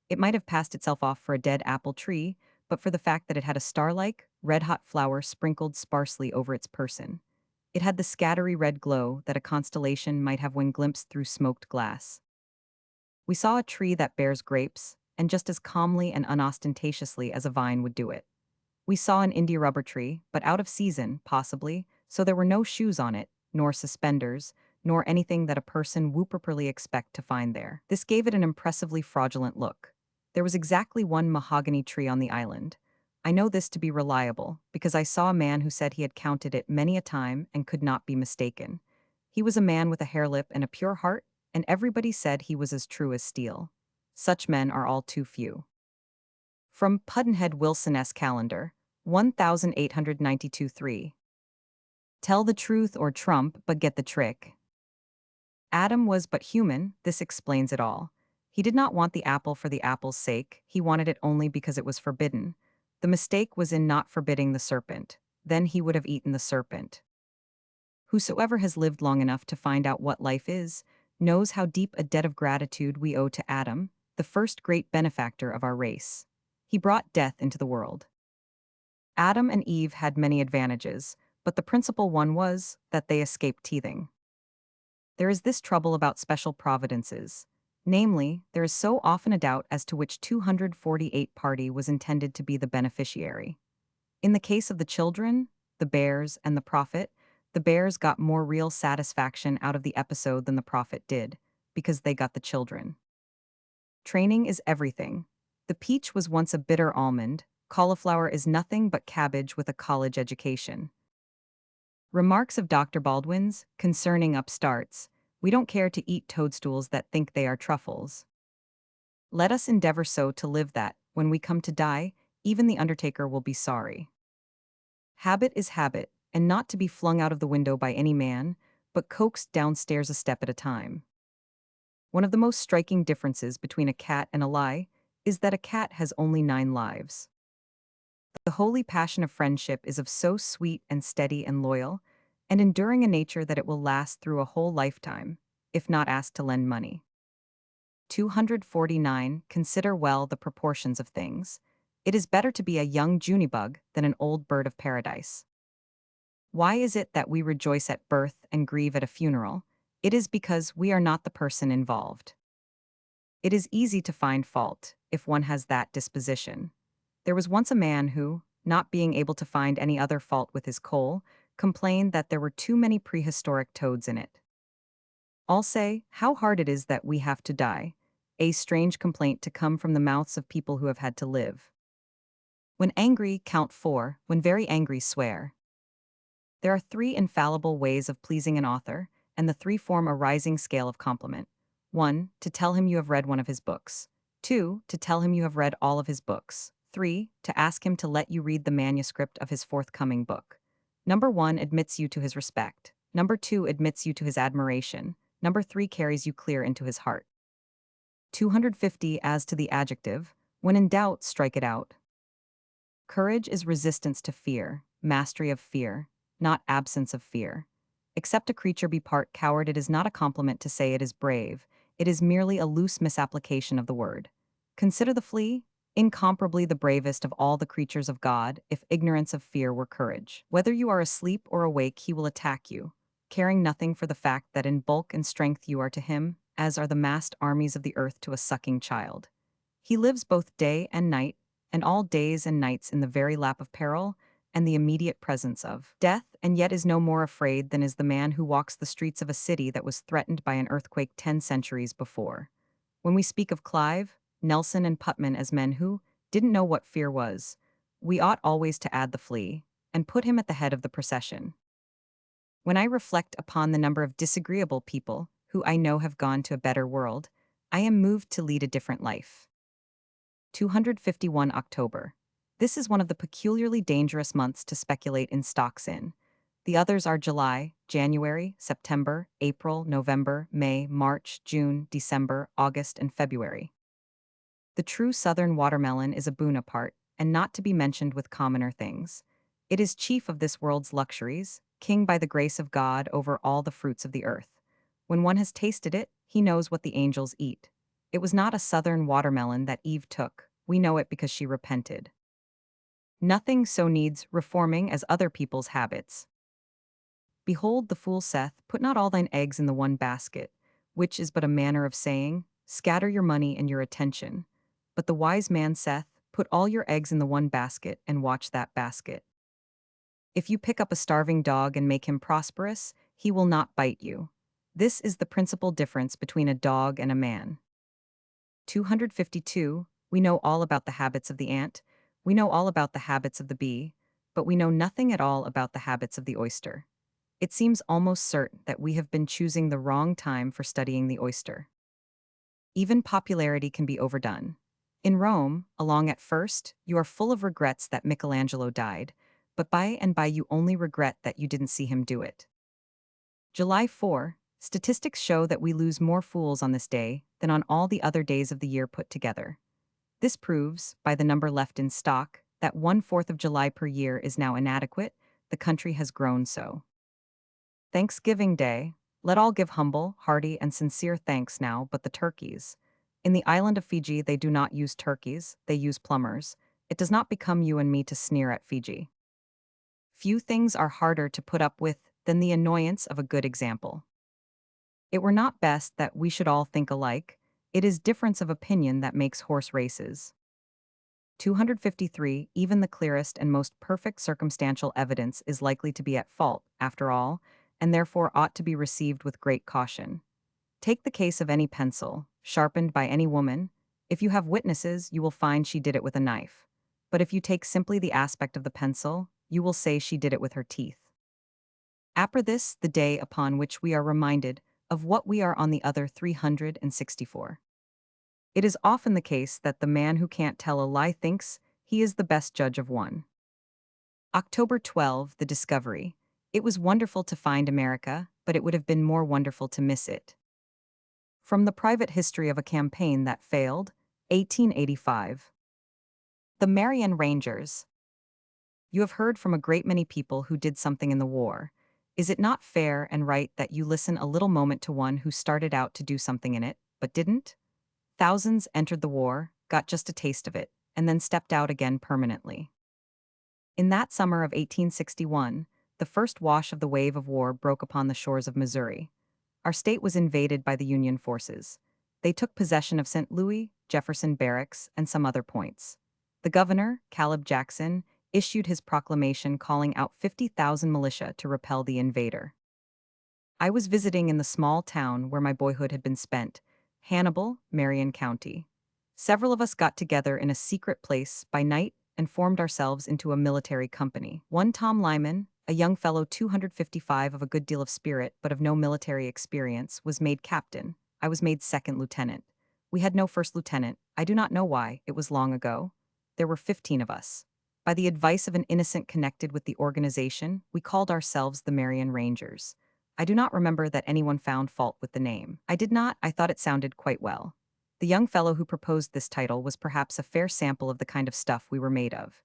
It might have passed itself off for a dead apple tree, but for the fact that it had a star-like, red-hot flower sprinkled sparsely over its person. It had the scattery red glow that a constellation might have when glimpsed through smoked glass. We saw a tree that bears grapes, and just as calmly and unostentatiously as a vine would do it. We saw an India rubber tree, but out of season, possibly, so there were no shoes on it, nor suspenders, nor anything that a person would properly expect to find there. This gave it an impressively fraudulent look. There was exactly one mahogany tree on the island. I know this to be reliable, because I saw a man who said he had counted it many a time and could not be mistaken. He was a man with a hare lip and a pure heart, and everybody said he was as true as steel. Such men are all too few. From Pudd'nhead Wilson S. Calendar, 1892-3. Tell the truth or trump, but get the trick. Adam was but human, this explains it all. He did not want the apple for the apple's sake, he wanted it only because it was forbidden. The mistake was in not forbidding the serpent. Then he would have eaten the serpent. Whosoever has lived long enough to find out what life is, knows how deep a debt of gratitude we owe to Adam, the first great benefactor of our race. He brought death into the world. Adam and Eve had many advantages, but the principal one was that they escaped teething. There is this trouble about special providences. Namely, there is so often a doubt as to which 248 party was intended to be the beneficiary. In the case of the children, the bears, and the prophet, the bears got more real satisfaction out of the episode than the prophet did, because they got the children. Training is everything. The peach was once a bitter almond, cauliflower is nothing but cabbage with a college education. Remarks of Dr. Baldwin's, concerning upstarts, we don't care to eat toadstools that think they are truffles. Let us endeavor so to live that, when we come to die, even the undertaker will be sorry. Habit is habit, and not to be flung out of the window by any man, but coaxed downstairs a step at a time. One of the most striking differences between a cat and a lie is that a cat has only 9 lives. The holy passion of friendship is of so sweet and steady and loyal, and enduring a nature that it will last through a whole lifetime, if not asked to lend money. 249. Consider well the proportions of things. It is better to be a young junibug than an old bird of paradise. Why is it that we rejoice at birth and grieve at a funeral? It is because we are not the person involved. It is easy to find fault, if one has that disposition. There was once a man who, not being able to find any other fault with his coal, complained that there were too many prehistoric toads in it. I'll say, how hard it is that we have to die. A strange complaint to come from the mouths of people who have had to live. When angry, count 4, when very angry, swear. There are 3 infallible ways of pleasing an author, and the 3 form a rising scale of compliment. 1. To tell him you have read one of his books. 2. To tell him you have read all of his books. 3. To ask him to let you read the manuscript of his forthcoming book. Number 1 admits you to his respect. Number 2 admits you to his admiration. Number 3 carries you clear into his heart. 250. As to the adjective, when in doubt, strike it out. Courage is resistance to fear, mastery of fear, not absence of fear. Except a creature be part coward, it is not a compliment to say it is brave, it is merely a loose misapplication of the word. Consider the flea, incomparably the bravest of all the creatures of God, if ignorance of fear were courage. Whether you are asleep or awake, he will attack you, caring nothing for the fact that in bulk and strength you are to him, as are the massed armies of the earth to a sucking child. He lives both day and night, and all days and nights in the very lap of peril, and the immediate presence of death, and yet is no more afraid than is the man who walks the streets of a city that was threatened by an earthquake 10 centuries before. When we speak of Clive, Nelson, and Putman as men who didn't know what fear was, we ought always to add the flea and put him at the head of the procession. When I reflect upon the number of disagreeable people who I know have gone to a better world, I am moved to lead a different life. 251 October. This is one of the peculiarly dangerous months to speculate in stocks in. The others are July, January, September, April, November, May, March, June, December, August, and February. The true southern watermelon is a Bonaparte, and not to be mentioned with commoner things. It is chief of this world's luxuries, king by the grace of God over all the fruits of the earth. When one has tasted it, he knows what the angels eat. It was not a southern watermelon that Eve took. We know it because she repented. Nothing so needs reforming as other people's habits. Behold, the fool saith, put not all thine eggs in the one basket, which is but a manner of saying, scatter your money and your attention. But the wise man saith, put all your eggs in the one basket and watch that basket. If you pick up a starving dog and make him prosperous, he will not bite you. This is the principal difference between a dog and a man. 252. We know all about the habits of the ant, we know all about the habits of the bee, but we know nothing at all about the habits of the oyster. It seems almost certain that we have been choosing the wrong time for studying the oyster. Even popularity can be overdone. In Rome, along at first, you are full of regrets that Michelangelo died, but by and by you only regret that you didn't see him do it. July 4. Statistics show that we lose more fools on this day than on all the other days of the year put together. This proves, by the number left in stock, that 1/4 of July per year is now inadequate. The country has grown so. Thanksgiving Day. Let all give humble, hearty, and sincere thanks now but the turkeys. In the island of Fiji they do not use turkeys, they use plumbers. It does not become you and me to sneer at Fiji. Few things are harder to put up with than the annoyance of a good example. It were not best that we should all think alike. It is difference of opinion that makes horse races. 253. Even the clearest and most perfect circumstantial evidence is likely to be at fault, after all, and therefore ought to be received with great caution. Take the case of any pencil, sharpened by any woman. If you have witnesses, you will find she did it with a knife. But if you take simply the aspect of the pencil, you will say she did it with her teeth. Apper this the day upon which we are reminded of what we are on the other 364. It is often the case that the man who can't tell a lie thinks he is the best judge of one. October 12, the discovery. It was wonderful to find America, but it would have been more wonderful to miss it. From the private history of a campaign that failed, 1885. The Marion Rangers. You have heard from a great many people who did something in the war. Is it not fair and right that you listen a little moment to one who started out to do something in it, but didn't? Thousands entered the war, got just a taste of it, and then stepped out again permanently. In that summer of 1861, the first wash of the wave of war broke upon the shores of Missouri. Our state was invaded by the Union forces. They took possession of St. Louis, Jefferson Barracks, and some other points. The governor, Caleb Jackson, issued his proclamation calling out 50,000 militia to repel the invader. I was visiting in the small town where my boyhood had been spent, Hannibal, Marion County. Several of us got together in a secret place by night and formed ourselves into a military company. One Tom Lyman, a young fellow 255 of a good deal of spirit but of no military experience, was made captain. I was made second lieutenant. We had no first lieutenant. I do not know why, it was long ago. There were 15 of us. By the advice of an innocent connected with the organization, we called ourselves the Marion Rangers. I do not remember that anyone found fault with the name. I did not, I thought it sounded quite well. The young fellow who proposed this title was perhaps a fair sample of the kind of stuff we were made of.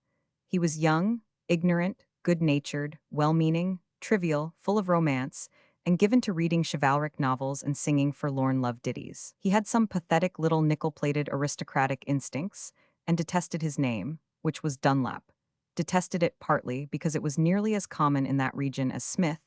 He was young, ignorant, good-natured, well-meaning, trivial, full of romance, and given to reading chivalric novels and singing forlorn love ditties. He had some pathetic little nickel-plated aristocratic instincts and detested his name, which was Dunlap. Detested it partly because it was nearly as common in that region as Smith,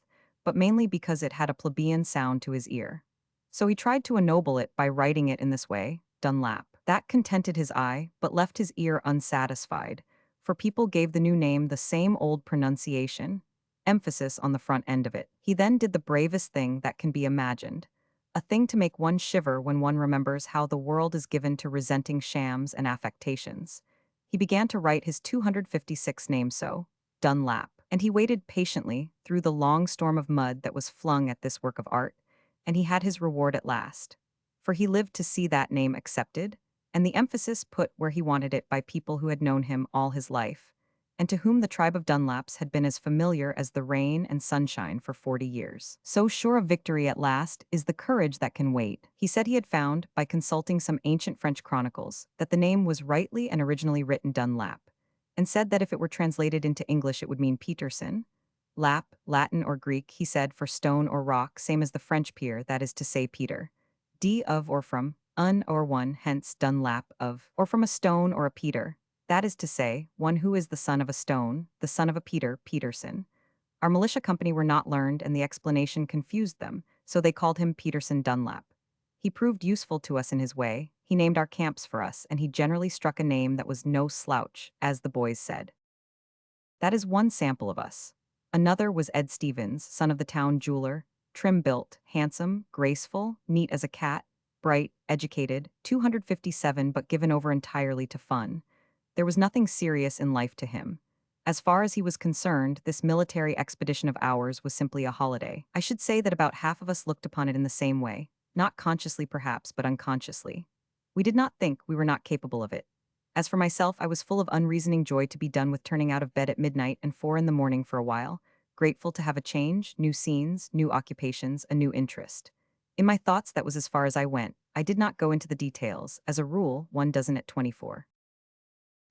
but mainly because it had a plebeian sound to his ear. So he tried to ennoble it by writing it in this way, Dunlap. That contented his eye, but left his ear unsatisfied, for people gave the new name the same old pronunciation, emphasis on the front end of it. He then did the bravest thing that can be imagined, a thing to make one shiver when one remembers how the world is given to resenting shams and affectations. He began to write his 256th name so, Dunlap, and he waited patiently through the long storm of mud that was flung at this work of art, and he had his reward at last. For he lived to see that name accepted, and the emphasis put where he wanted it by people who had known him all his life, and to whom the tribe of Dunlaps had been as familiar as the rain and sunshine for 40 years. So sure of victory at last is the courage that can wait. He said he had found, by consulting some ancient French chronicles, that the name was rightly and originally written Dunlap, and said that if it were translated into English it would mean Peterson. Lap, Latin or Greek, he said, for stone or rock, same as the French pier, that is to say Peter. D of or from, un or one, hence Dunlap of, or from a stone or a Peter, that is to say, one who is the son of a stone, the son of a Peter, Peterson. Our militia company were not learned and the explanation confused them, so they called him Peterson Dunlap. He proved useful to us in his way, he named our camps for us, and he generally struck a name that was no slouch, as the boys said. That is one sample of us. Another was Ed Stevens, son of the town jeweler, trim-built, handsome, graceful, neat as a cat, bright, educated, 257 but given over entirely to fun. There was nothing serious in life to him. As far as he was concerned, this military expedition of ours was simply a holiday. I should say that about half of us looked upon it in the same way, not consciously perhaps, but unconsciously. We did not think we were not capable of it. As for myself, I was full of unreasoning joy to be done with turning out of bed at midnight and 4 in the morning for a while, grateful to have a change, new scenes, new occupations, a new interest. In my thoughts, that was as far as I went. I did not go into the details. As a rule, one doesn't at 24.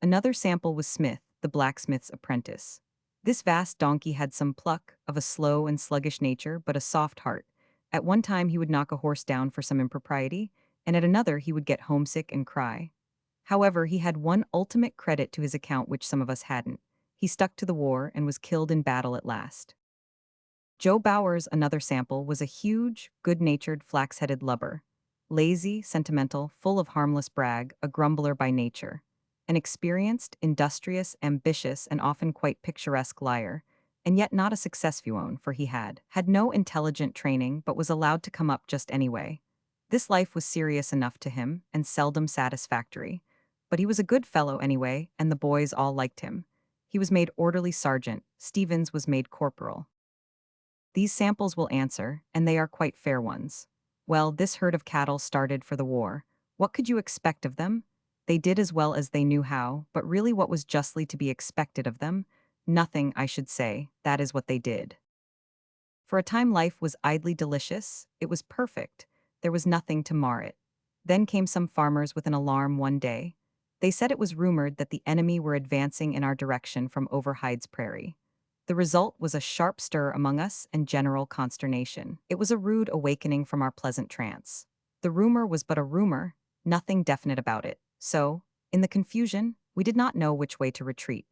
Another sample was Smith, the blacksmith's apprentice. This vast donkey had some pluck, of a slow and sluggish nature, but a soft heart. At one time he would knock a horse down for some impropriety, and at another he would get homesick and cry. However, he had one ultimate credit to his account which some of us hadn't. He stuck to the war and was killed in battle at last. Joe Bowers, another sample, was a huge, good-natured, flax-headed lubber. Lazy, sentimental, full of harmless brag, a grumbler by nature. An experienced, industrious, ambitious, and often quite picturesque liar, and yet not a successful one, for he had no intelligent training but was allowed to come up just anyway. This life was serious enough to him, and seldom satisfactory. But he was a good fellow anyway, and the boys all liked him. He was made orderly sergeant, Stevens was made corporal. These samples will answer, and they are quite fair ones. Well, this herd of cattle started for the war. What could you expect of them? They did as well as they knew how, but really what was justly to be expected of them? Nothing, I should say, that is what they did. For a time life was idly delicious, it was perfect, there was nothing to mar it. Then came some farmers with an alarm one day. They said it was rumored that the enemy were advancing in our direction from over Hyde's Prairie. The result was a sharp stir among us and general consternation. It was a rude awakening from our pleasant trance. The rumor was but a rumor, nothing definite about it. So, in the confusion, we did not know which way to retreat.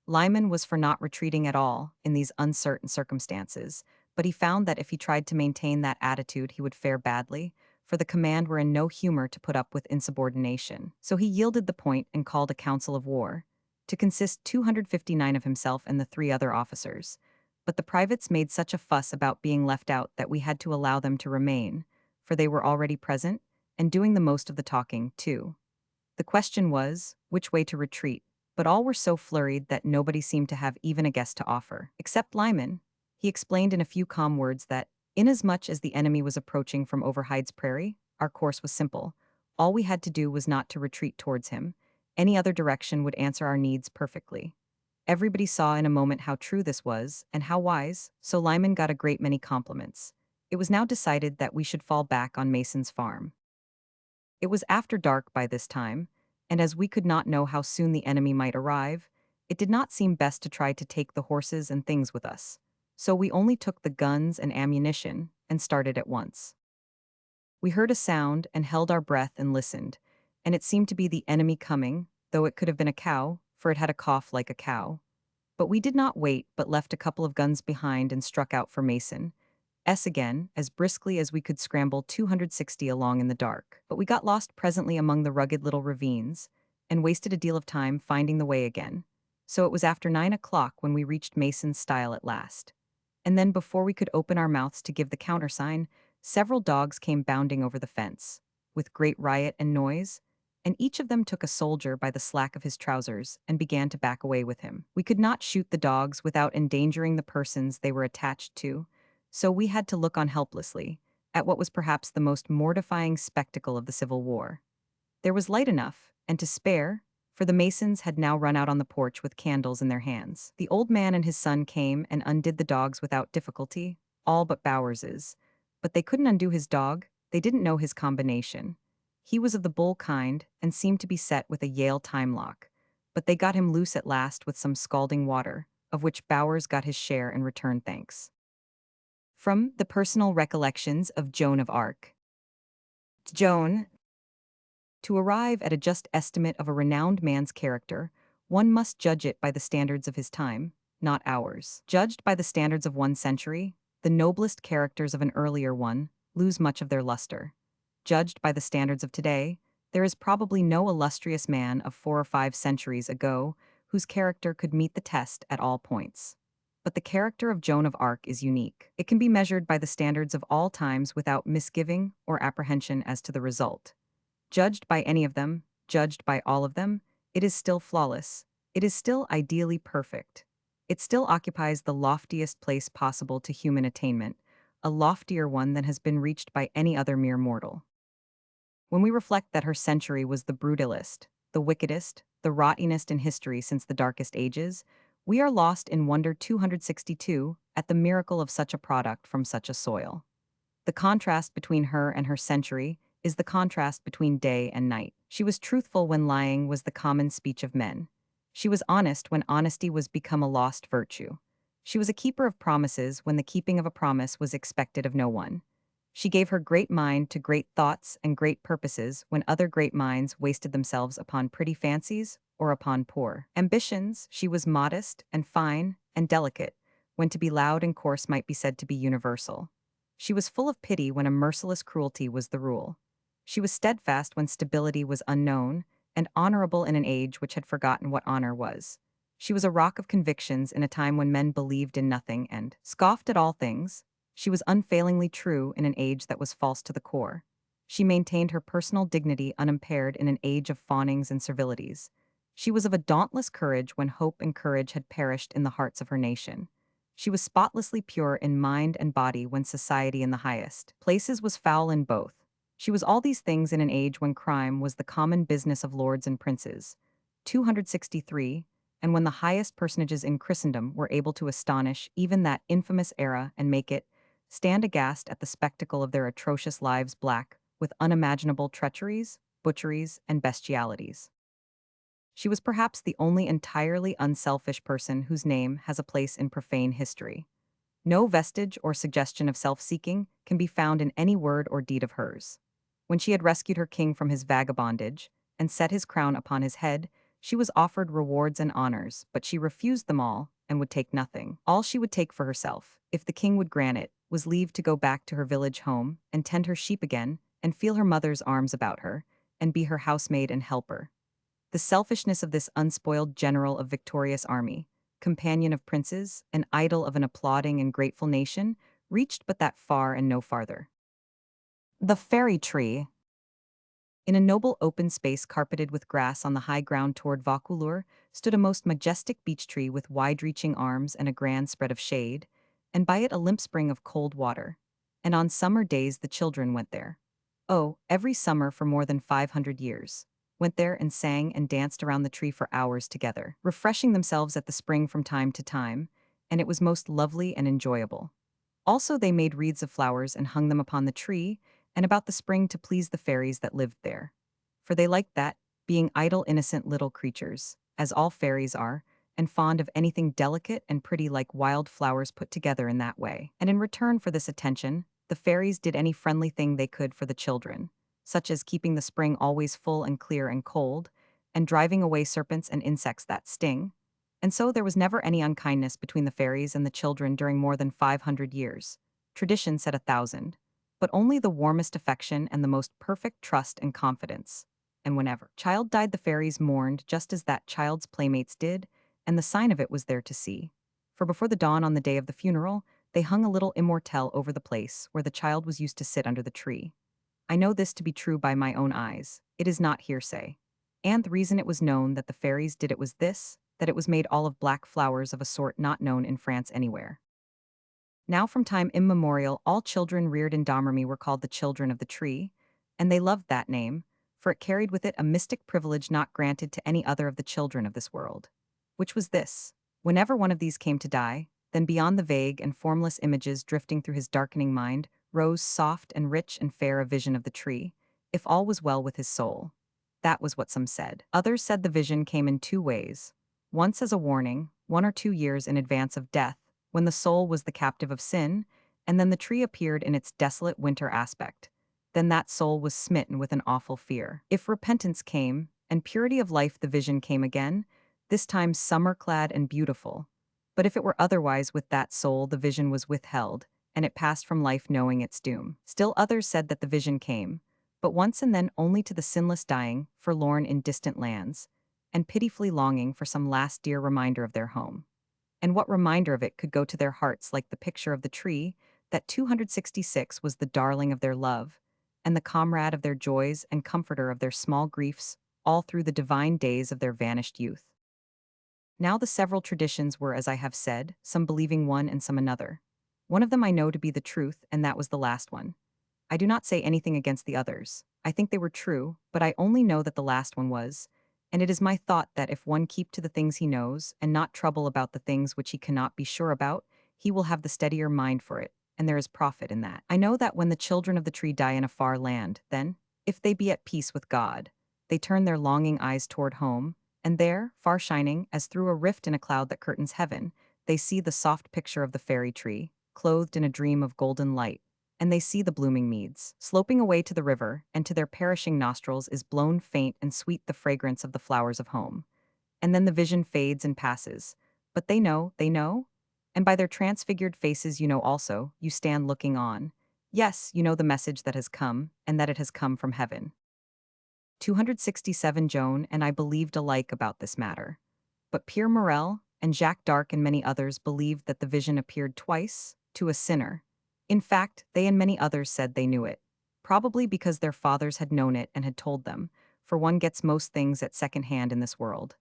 Lyman was for not retreating at all in these uncertain circumstances, but he found that if he tried to maintain that attitude he would fare badly, for the command were in no humor to put up with insubordination. So he yielded the point and called a council of war, to consist 259 of himself and the 3 other officers. But the privates made such a fuss about being left out that we had to allow them to remain, for they were already present, and doing the most of the talking, too. The question was, which way to retreat, but all were so flurried that nobody seemed to have even a guess to offer, except Lyman. He explained in a few calm words that, inasmuch as the enemy was approaching from over Hyde's Prairie, our course was simple. All we had to do was not to retreat towards him. Any other direction would answer our needs perfectly. Everybody saw in a moment how true this was, and how wise, so Lyman got a great many compliments. It was now decided that we should fall back on Mason's farm. It was after dark by this time, and as we could not know how soon the enemy might arrive, it did not seem best to try to take the horses and things with us. so we only took the guns and ammunition and started at once. We heard a sound and held our breath and listened, and it seemed to be the enemy coming, though it could have been a cow, for it had a cough like a cow. But we did not wait, but left a couple of guns behind and struck out for Mason. S again, as briskly as we could scramble 260 along in the dark. But we got lost presently among the rugged little ravines, and wasted a deal of time finding the way again. So it was after 9 o'clock when we reached Mason's stile at last. And then before we could open our mouths to give the countersign, several dogs came bounding over the fence, with great riot and noise, and each of them took a soldier by the slack of his trousers and began to back away with him. We could not shoot the dogs without endangering the persons they were attached to, so we had to look on helplessly at what was perhaps the most mortifying spectacle of the Civil War. There was light enough, and to spare, for the masons had now run out on the porch with candles in their hands. The old man and his son came and undid the dogs without difficulty, all but Bowers's. But they couldn't undo his dog, they didn't know his combination. He was of the bull kind and seemed to be set with a Yale time lock. But they got him loose at last with some scalding water, of which Bowers got his share and returned thanks. From the Personal Recollections of Joan of Arc. Joan, to arrive at a just estimate of a renowned man's character, one must judge it by the standards of his time, not ours. Judged by the standards of one century, the noblest characters of an earlier one lose much of their luster. Judged by the standards of today, there is probably no illustrious man of 4 or 5 centuries ago whose character could meet the test at all points. But the character of Joan of Arc is unique. It can be measured by the standards of all times without misgiving or apprehension as to the result. Judged by any of them, judged by all of them, it is still flawless. It is still ideally perfect. It still occupies the loftiest place possible to human attainment, a loftier one than has been reached by any other mere mortal. When we reflect that her century was the brutalest, the wickedest, the rottingest in history since the darkest ages, we are lost in wonder 262 at the miracle of such a product from such a soil. The contrast between her and her century is the contrast between day and night. She was truthful when lying was the common speech of men. She was honest when honesty was become a lost virtue. She was a keeper of promises when the keeping of a promise was expected of no one. She gave her great mind to great thoughts and great purposes when other great minds wasted themselves upon pretty fancies or upon poor ambitions. She was modest and fine and delicate, when to be loud and coarse might be said to be universal. She was full of pity when a merciless cruelty was the rule. She was steadfast when stability was unknown, and honorable in an age which had forgotten what honor was. She was a rock of convictions in a time when men believed in nothing and scoffed at all things. She was unfailingly true in an age that was false to the core. She maintained her personal dignity unimpaired in an age of fawnings and servilities. She was of a dauntless courage when hope and courage had perished in the hearts of her nation. She was spotlessly pure in mind and body when society in the highest places was foul in both. She was all these things in an age when crime was the common business of lords and princes. 263, and when the highest personages in Christendom were able to astonish even that infamous era and make it stand aghast at the spectacle of their atrocious lives black with unimaginable treacheries, butcheries, and bestialities. She was perhaps the only entirely unselfish person whose name has a place in profane history. No vestige or suggestion of self-seeking can be found in any word or deed of hers. When she had rescued her king from his vagabondage and set his crown upon his head, she was offered rewards and honors, but she refused them all and would take nothing. All she would take for herself, if the king would grant it, was leave to go back to her village home and tend her sheep again and feel her mother's arms about her and be her housemaid and helper. The selfishness of this unspoiled general of victorious army, companion of princes, and idol of an applauding and grateful nation, reached but that far and no farther. The fairy tree. In a noble open space carpeted with grass on the high ground toward Vaucouleurs stood a most majestic beech tree with wide-reaching arms and a grand spread of shade, and by it a limp spring of cold water. And on summer days the children went there. Oh, every summer for more than 500 years. Went there and sang and danced around the tree for hours together, refreshing themselves at the spring from time to time, and it was most lovely and enjoyable. Also they made wreaths of flowers and hung them upon the tree and about the spring to please the fairies that lived there. For they liked that, being idle innocent little creatures, as all fairies are, and fond of anything delicate and pretty like wild flowers put together in that way. And in return for this attention, the fairies did any friendly thing they could for the children, such as keeping the spring always full and clear and cold, and driving away serpents and insects that sting. And so there was never any unkindness between the fairies and the children during more than 500 years. Tradition said 1,000, but only the warmest affection and the most perfect trust and confidence. And whenever child died, the fairies mourned just as that child's playmates did, and the sign of it was there to see. For before the dawn on the day of the funeral, they hung a little immortelle over the place where the child was used to sit under the tree. I know this to be true by my own eyes. It is not hearsay. And the reason it was known that the fairies did it was this, that it was made all of black flowers of a sort not known in France anywhere. Now from time immemorial, all children reared in Domremy were called the children of the tree, and they loved that name, for it carried with it a mystic privilege not granted to any other of the children of this world. Which was this: whenever one of these came to die, then beyond the vague and formless images drifting through his darkening mind, rose soft and rich and fair a vision of the tree, if all was well with his soul. That was what some said. Others said the vision came in two ways. Once as a warning, 1 or 2 years in advance of death, when the soul was the captive of sin, and then the tree appeared in its desolate winter aspect. Then that soul was smitten with an awful fear. If repentance came, and purity of life the vision came again, this time summer-clad and beautiful. But if it were otherwise with that soul, the vision was withheld, and it passed from life knowing its doom. Still others said that the vision came, but once and then only to the sinless dying, forlorn in distant lands, and pitifully longing for some last dear reminder of their home. And what reminder of it could go to their hearts like the picture of the tree, that 266 was the darling of their love, and the comrade of their joys and comforter of their small griefs, all through the divine days of their vanished youth. Now the several traditions were, as I have said, some believing one and some another. One of them I know to be the truth, and that was the last one. I do not say anything against the others. I think they were true, but I only know that the last one was, and it is my thought that if one keep to the things he knows, and not trouble about the things which he cannot be sure about, he will have the steadier mind for it, and there is profit in that. I know that when the children of the tree die in a far land, then, if they be at peace with God, they turn their longing eyes toward home, and there, far shining, as through a rift in a cloud that curtains heaven, they see the soft picture of the fairy tree, clothed in a dream of golden light, and they see the blooming meads, sloping away to the river, and to their perishing nostrils is blown faint and sweet the fragrance of the flowers of home. And then the vision fades and passes. But they know, and by their transfigured faces you know also, you stand looking on. Yes, you know the message that has come, and that it has come from heaven. 267 Joan and I believed alike about this matter. But Pierre Morel, and Jacques d'Arc and many others believed that the vision appeared twice, to a sinner. In fact, they and many others said they knew it. Probably because their fathers had known it and had told them, for one gets most things at second hand in this world.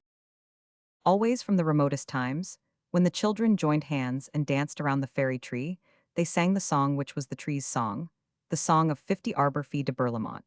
Always from the remotest times, when the children joined hands and danced around the fairy tree, they sang the song which was the tree's song, the song of 50 arbor fee de Berlamont.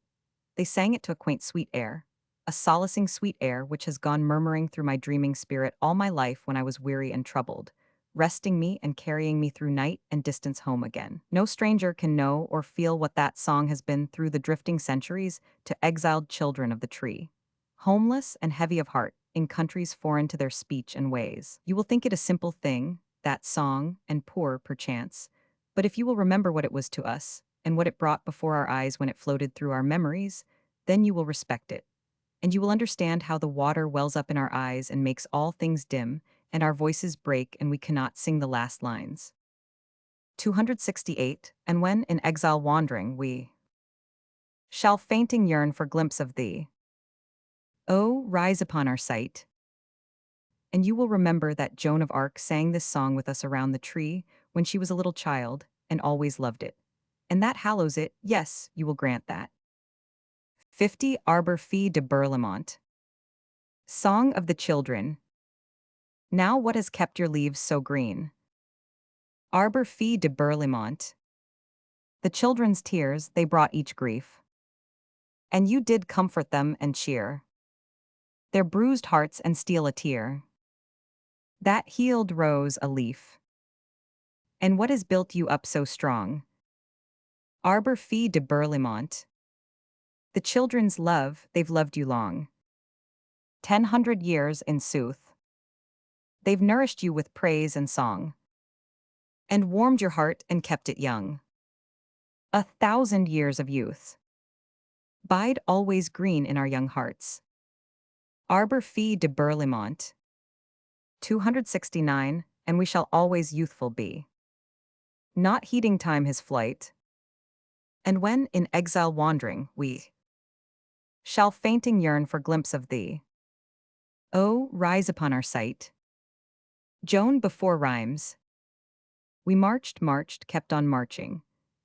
They sang it to a quaint sweet air, a solacing sweet air which has gone murmuring through my dreaming spirit all my life when I was weary and troubled, resting me and carrying me through night and distance home again. No stranger can know or feel what that song has been through the drifting centuries to exiled children of the tree, homeless and heavy of heart, in countries foreign to their speech and ways. You will think it a simple thing, that song, and poor, perchance, but if you will remember what it was to us, and what it brought before our eyes when it floated through our memories, then you will respect it. And you will understand how the water wells up in our eyes and makes all things dim, and our voices break and we cannot sing the last lines. 268, and when, in exile wandering, we shall fainting yearn for glimpse of thee, oh, rise upon our sight. And you will remember that Joan of Arc sang this song with us around the tree when she was a little child, and always loved it. And that hallows it, yes, you will grant that. 50 Arbor fee de Berlamont. Song of the Children. Now what has kept your leaves so green? Arbor fee de Berlamont. The children's tears, they brought each grief. And you did comfort them and cheer their bruised hearts and steal a tear that healed rose a leaf. And what has built you up so strong? Arbor fee de Berlamont. The children's love, they've loved you long. 100 years in sooth. They've nourished you with praise and song, and warmed your heart and kept it young. 1,000 years of youth. Bide always green in our young hearts. Arbor fee de Burlimont. 269, and we shall always youthful be. Not heeding time his flight. And when, in exile wandering, we shall fainting yearn for glimpse of thee. Oh, rise upon our sight. Joan before rhymes. We marched, kept on marching.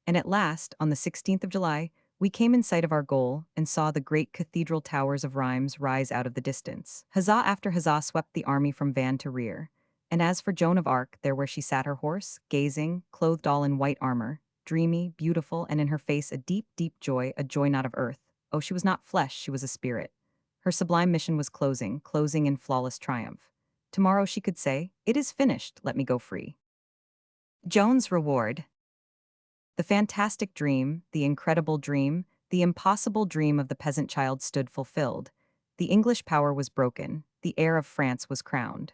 And at last, on the 16th of July, we came in sight of our goal and saw the great cathedral towers of Rhymes rise out of the distance. Huzzah after huzzah swept the army from van to rear. And as for Joan of Arc, there where she sat her horse, gazing, clothed all in white armor, dreamy, beautiful, and in her face a deep, deep joy, a joy not of earth. Oh, she was not flesh, she was a spirit. Her sublime mission was closing in flawless triumph. Tomorrow she could say, "It is finished, let me go free." Joan's reward. The fantastic dream, the incredible dream, the impossible dream of the peasant child stood fulfilled. The English power was broken, the heir of France was crowned.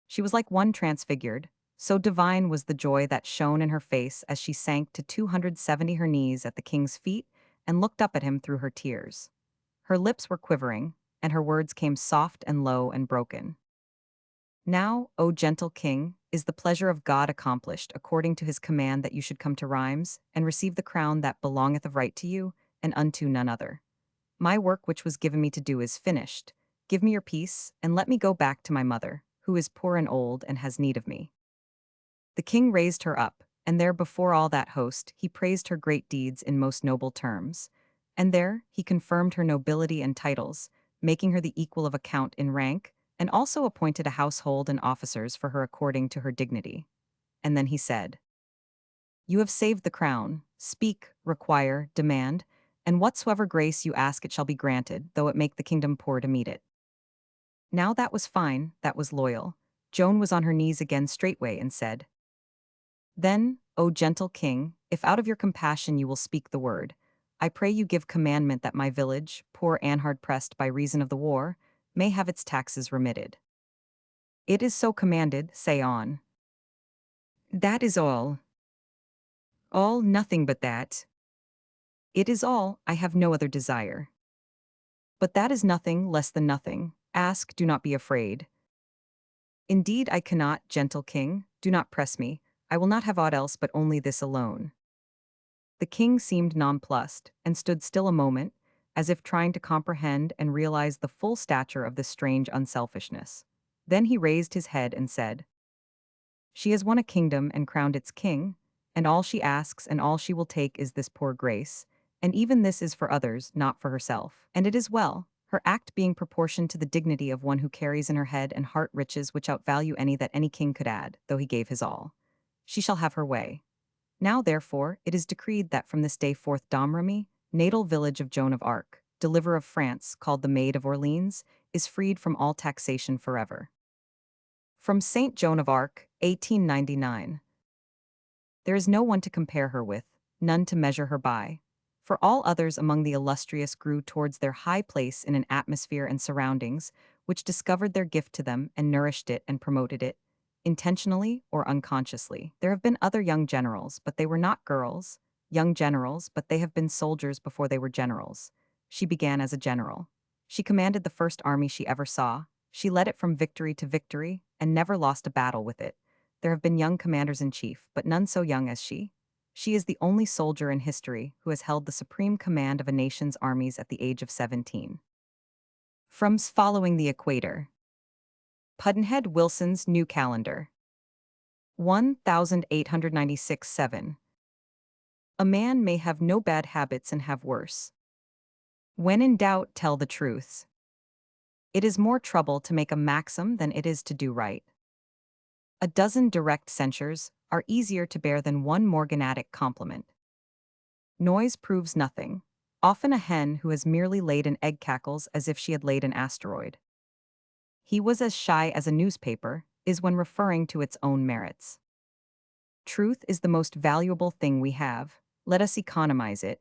She was like one transfigured, so divine was the joy that shone in her face as she sank to 270 her knees at the king's feet and looked up at him through her tears. Her lips were quivering, and her words came soft and low and broken. Now, O gentle king, is the pleasure of God accomplished according to his command that you should come to Rhymes, and receive the crown that belongeth of right to you, and unto none other. My work which was given me to do is finished. Give me your peace, and let me go back to my mother, who is poor and old and has need of me. The king raised her up, and there before all that host he praised her great deeds in most noble terms. And there he confirmed her nobility and titles, making her the equal of a count in rank, and also appointed a household and officers for her according to her dignity. And then he said, "You have saved the crown. Speak, require, demand, and whatsoever grace you ask it shall be granted, though it make the kingdom poor to meet it." Now that was fine, that was loyal. Joan was on her knees again straightway and said, "Then, O gentle king, if out of your compassion you will speak the word, I pray you give commandment that my village, poor and hard pressed by reason of the war, may have its taxes remitted." "It is so commanded, say on." "That is all." "All, nothing but that." "It is all, I have no other desire." "But that is nothing less than nothing. Ask, do not be afraid." "Indeed I cannot, gentle king, do not press me. I will not have aught else but only this alone." The king seemed nonplussed, and stood still a moment, as if trying to comprehend and realize the full stature of this strange unselfishness. Then he raised his head and said, "She has won a kingdom and crowned its king, and all she asks and all she will take is this poor grace, and even this is for others, not for herself. And it is well, her act being proportioned to the dignity of one who carries in her head and heart riches which outvalue any that any king could add, though he gave his all. She shall have her way. Now, therefore, it is decreed that from this day forth Domremy, natal village of Joan of Arc, deliverer of France, called the Maid of Orleans, is freed from all taxation forever." From Saint Joan of Arc, 1899. There is no one to compare her with, none to measure her by. For all others among the illustrious grew towards their high place in an atmosphere and surroundings which discovered their gift to them and nourished it and promoted it, intentionally or unconsciously. There have been other young generals, but they were not girls, young generals, but they have been soldiers before they were generals. She began as a general. She commanded the first army she ever saw. She led it from victory to victory, and never lost a battle with it. There have been young commanders-in-chief, but none so young as she. She is the only soldier in history who has held the supreme command of a nation's armies at the age of 17. From Following the Equator. Pudd'nhead Wilson's New Calendar. 1896-7. A man may have no bad habits and have worse. When in doubt, tell the truth. It is more trouble to make a maxim than it is to do right. A dozen direct censures are easier to bear than one morganatic compliment. Noise proves nothing. Often a hen who has merely laid an egg cackles as if she had laid an asteroid. He was as shy as a newspaper is when referring to its own merits. Truth is the most valuable thing we have. Let us economize it.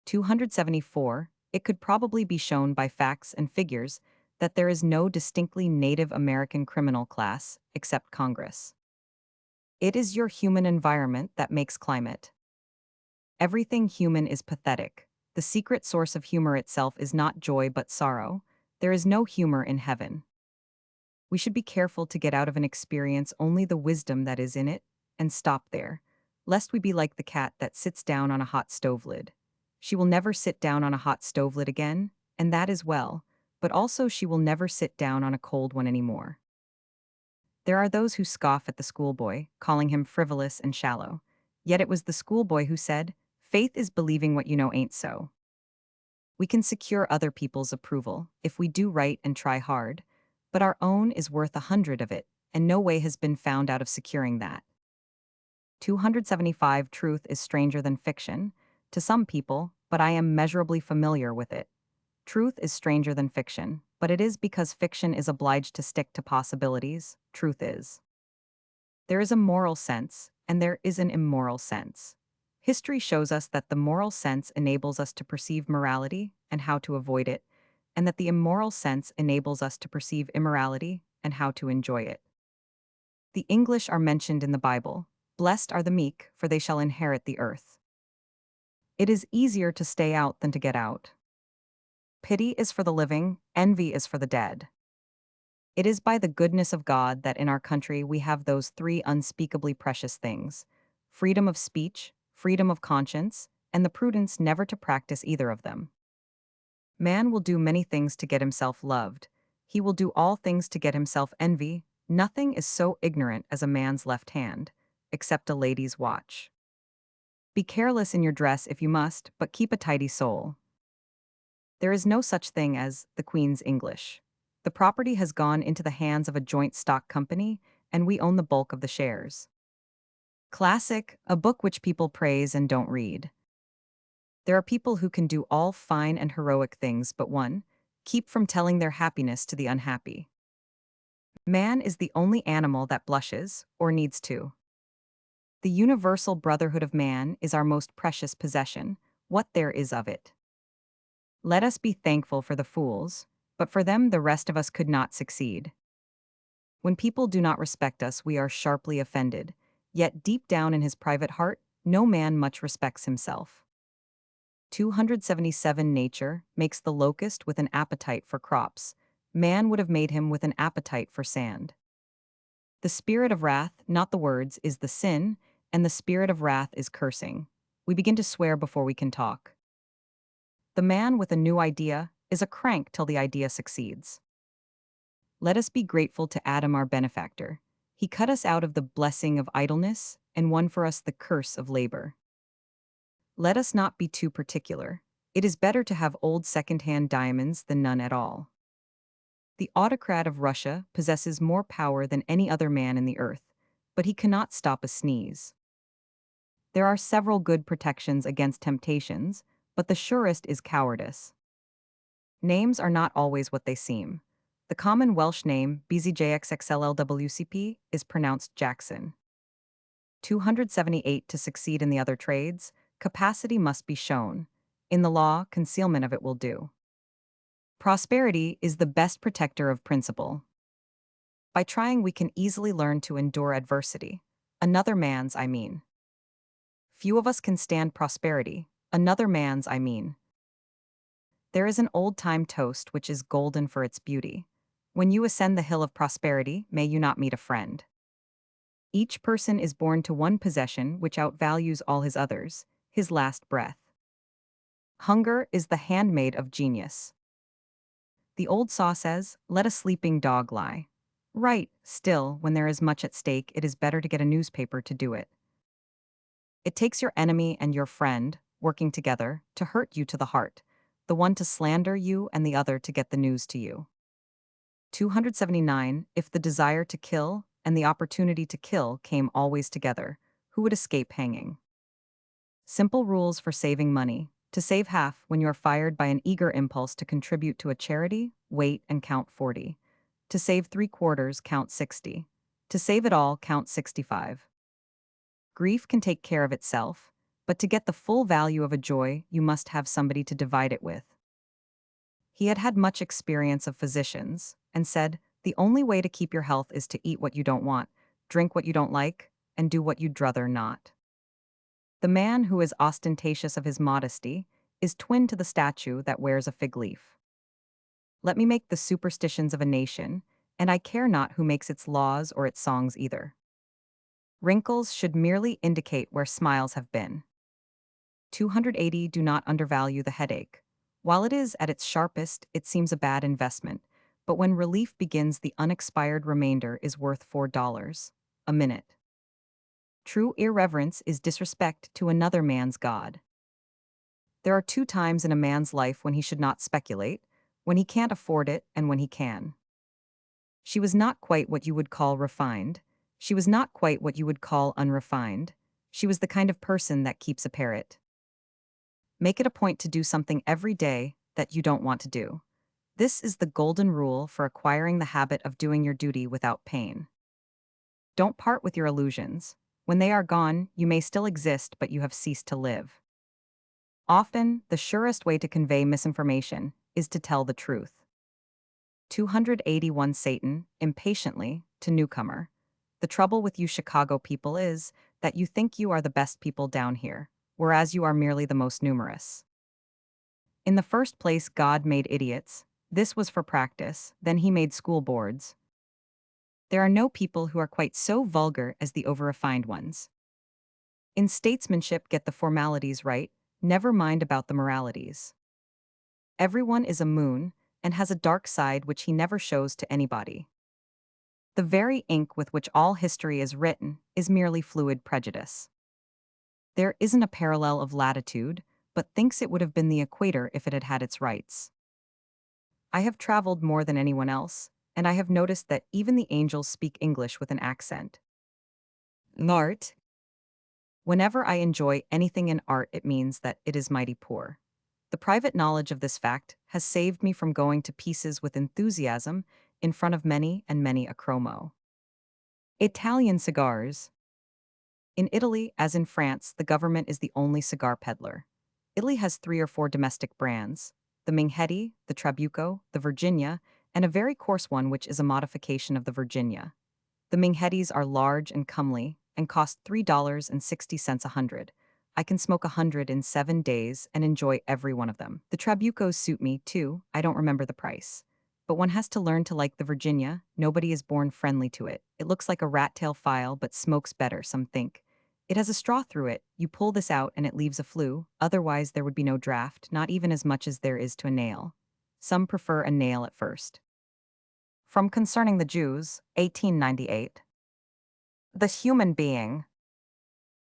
274. It could probably be shown by facts and figures that there is no distinctly Native American criminal class except Congress. It is your human environment that makes climate. Everything human is pathetic. The secret source of humor itself is not joy but sorrow. There is no humor in heaven. We should be careful to get out of an experience only the wisdom that is in it, and stop there, lest we be like the cat that sits down on a hot stove lid. She will never sit down on a hot stove lid again, and that is well, but also she will never sit down on a cold one anymore. There are those who scoff at the schoolboy, calling him frivolous and shallow. Yet it was the schoolboy who said, "Faith is believing what you know ain't so." We can secure other people's approval if we do right and try hard, but our own is worth 100 of it, and no way has been found out of securing that. 275 Truth is stranger than fiction, to some people, but I am measurably familiar with it. Truth is stranger than fiction, but it is because fiction is obliged to stick to possibilities, truth is. There is a moral sense, and there is an immoral sense. History shows us that the moral sense enables us to perceive morality and how to avoid it, and that the immoral sense enables us to perceive immorality and how to enjoy it. The English are mentioned in the Bible. Blessed are the meek, for they shall inherit the earth. It is easier to stay out than to get out. Pity is for the living, envy is for the dead. It is by the goodness of God that in our country we have those three unspeakably precious things: freedom of speech, freedom of conscience, and the prudence never to practice either of them. Man will do many things to get himself loved. He will do all things to get himself envy. Nothing is so ignorant as a man's left hand, except a lady's watch. Be careless in your dress if you must, but keep a tidy soul. There is no such thing as the Queen's English. The property has gone into the hands of a joint stock company, and we own the bulk of the shares. Classic, a book which people praise and don't read. There are people who can do all fine and heroic things but one: keep from telling their happiness to the unhappy. Man is the only animal that blushes, or needs to. The universal brotherhood of man is our most precious possession, what there is of it. Let us be thankful for the fools, but for them the rest of us could not succeed. When people do not respect us, we are sharply offended, yet deep down in his private heart, no man much respects himself. 277 Nature makes the locust with an appetite for crops. Man would have made him with an appetite for sand. The spirit of wrath, not the words, is the sin, and the spirit of wrath is cursing. We begin to swear before we can talk. The man with a new idea is a crank till the idea succeeds. Let us be grateful to Adam, our benefactor. He cut us out of the blessing of idleness and won for us the curse of labor. Let us not be too particular. It is better to have old second-hand diamonds than none at all. The autocrat of Russia possesses more power than any other man in the earth, but he cannot stop a sneeze. There are several good protections against temptations, but the surest is cowardice. Names are not always what they seem. The common Welsh name, BZJXXLLWCP, is pronounced Jackson. 278 To succeed in the other trades, capacity must be shown. In the law, concealment of it will do. Prosperity is the best protector of principle. By trying, we can easily learn to endure adversity. Another man's, I mean. Few of us can stand prosperity. Another man's, I mean. There is an old-time toast which is golden for its beauty. When you ascend the hill of prosperity, may you not meet a friend. Each person is born to one possession which outvalues all his others, his last breath. Hunger is the handmaid of genius. The old saw says, "Let a sleeping dog lie." Right, still, when there is much at stake, it is better to get a newspaper to do it. It takes your enemy and your friend, working together, to hurt you to the heart, the one to slander you and the other to get the news to you. 279 If the desire to kill and the opportunity to kill came always together, who would escape hanging? Simple rules for saving money. To save half when you are fired by an eager impulse to contribute to a charity, wait and count 40. To save 3/4, count 60. To save it all, count 65. Grief can take care of itself, but to get the full value of a joy, you must have somebody to divide it with. He had had much experience of physicians, and said, "The only way to keep your health is to eat what you don't want, drink what you don't like, and do what you'd druther not." The man who is ostentatious of his modesty is twin to the statue that wears a fig leaf. Let me make the superstitions of a nation, and I care not who makes its laws or its songs either. Wrinkles should merely indicate where smiles have been. 280 do not undervalue the headache. While it is at its sharpest, it seems a bad investment, but when relief begins, the unexpired remainder is worth $4 a minute. True irreverence is disrespect to another man's God. There are two times in a man's life when he should not speculate, when he can't afford it and when he can. She was not quite what you would call refined. She was not quite what you would call unrefined. She was the kind of person that keeps a parrot. Make it a point to do something every day that you don't want to do. This is the golden rule for acquiring the habit of doing your duty without pain. Don't part with your illusions. When they are gone, you may still exist, but you have ceased to live. Often, the surest way to convey misinformation is to tell the truth. 281 Satan, impatiently, to newcomer. The trouble with you Chicago people is that you think you are the best people down here, whereas you are merely the most numerous. In the first place, God made idiots. This was for practice, then he made school boards. There are no people who are quite so vulgar as the over-refined ones. In statesmanship, get the formalities right, never mind about the moralities. Everyone is a moon, and has a dark side which he never shows to anybody. The very ink with which all history is written is merely fluid prejudice. There isn't a parallel of latitude, but thinks it would have been the equator if it had had its rights. I have traveled more than anyone else, and I have noticed that even the angels speak English with an accent. Art. Whenever I enjoy anything in art, it means that it is mighty poor. The private knowledge of this fact has saved me from going to pieces with enthusiasm in front of many and many a chromo. Italian cigars. In Italy, as in France, the government is the only cigar peddler. Italy has 3 or 4 domestic brands: the Minghetti, the Trabuco, the Virginia, and a very coarse one which is a modification of the Virginia. The Minghettis are large and comely, and cost $3.60 a hundred. I can smoke 100 in 7 days and enjoy every one of them. The Trabucos suit me, too. I don't remember the price. But one has to learn to like the Virginia. Nobody is born friendly to it. It looks like a rat tail file, but smokes better, some think. It has a straw through it. You pull this out and it leaves a flue. Otherwise, there would be no draft, not even as much as there is to a nail. Some prefer a nail at first. From Concerning the Jews, 1898. The human being.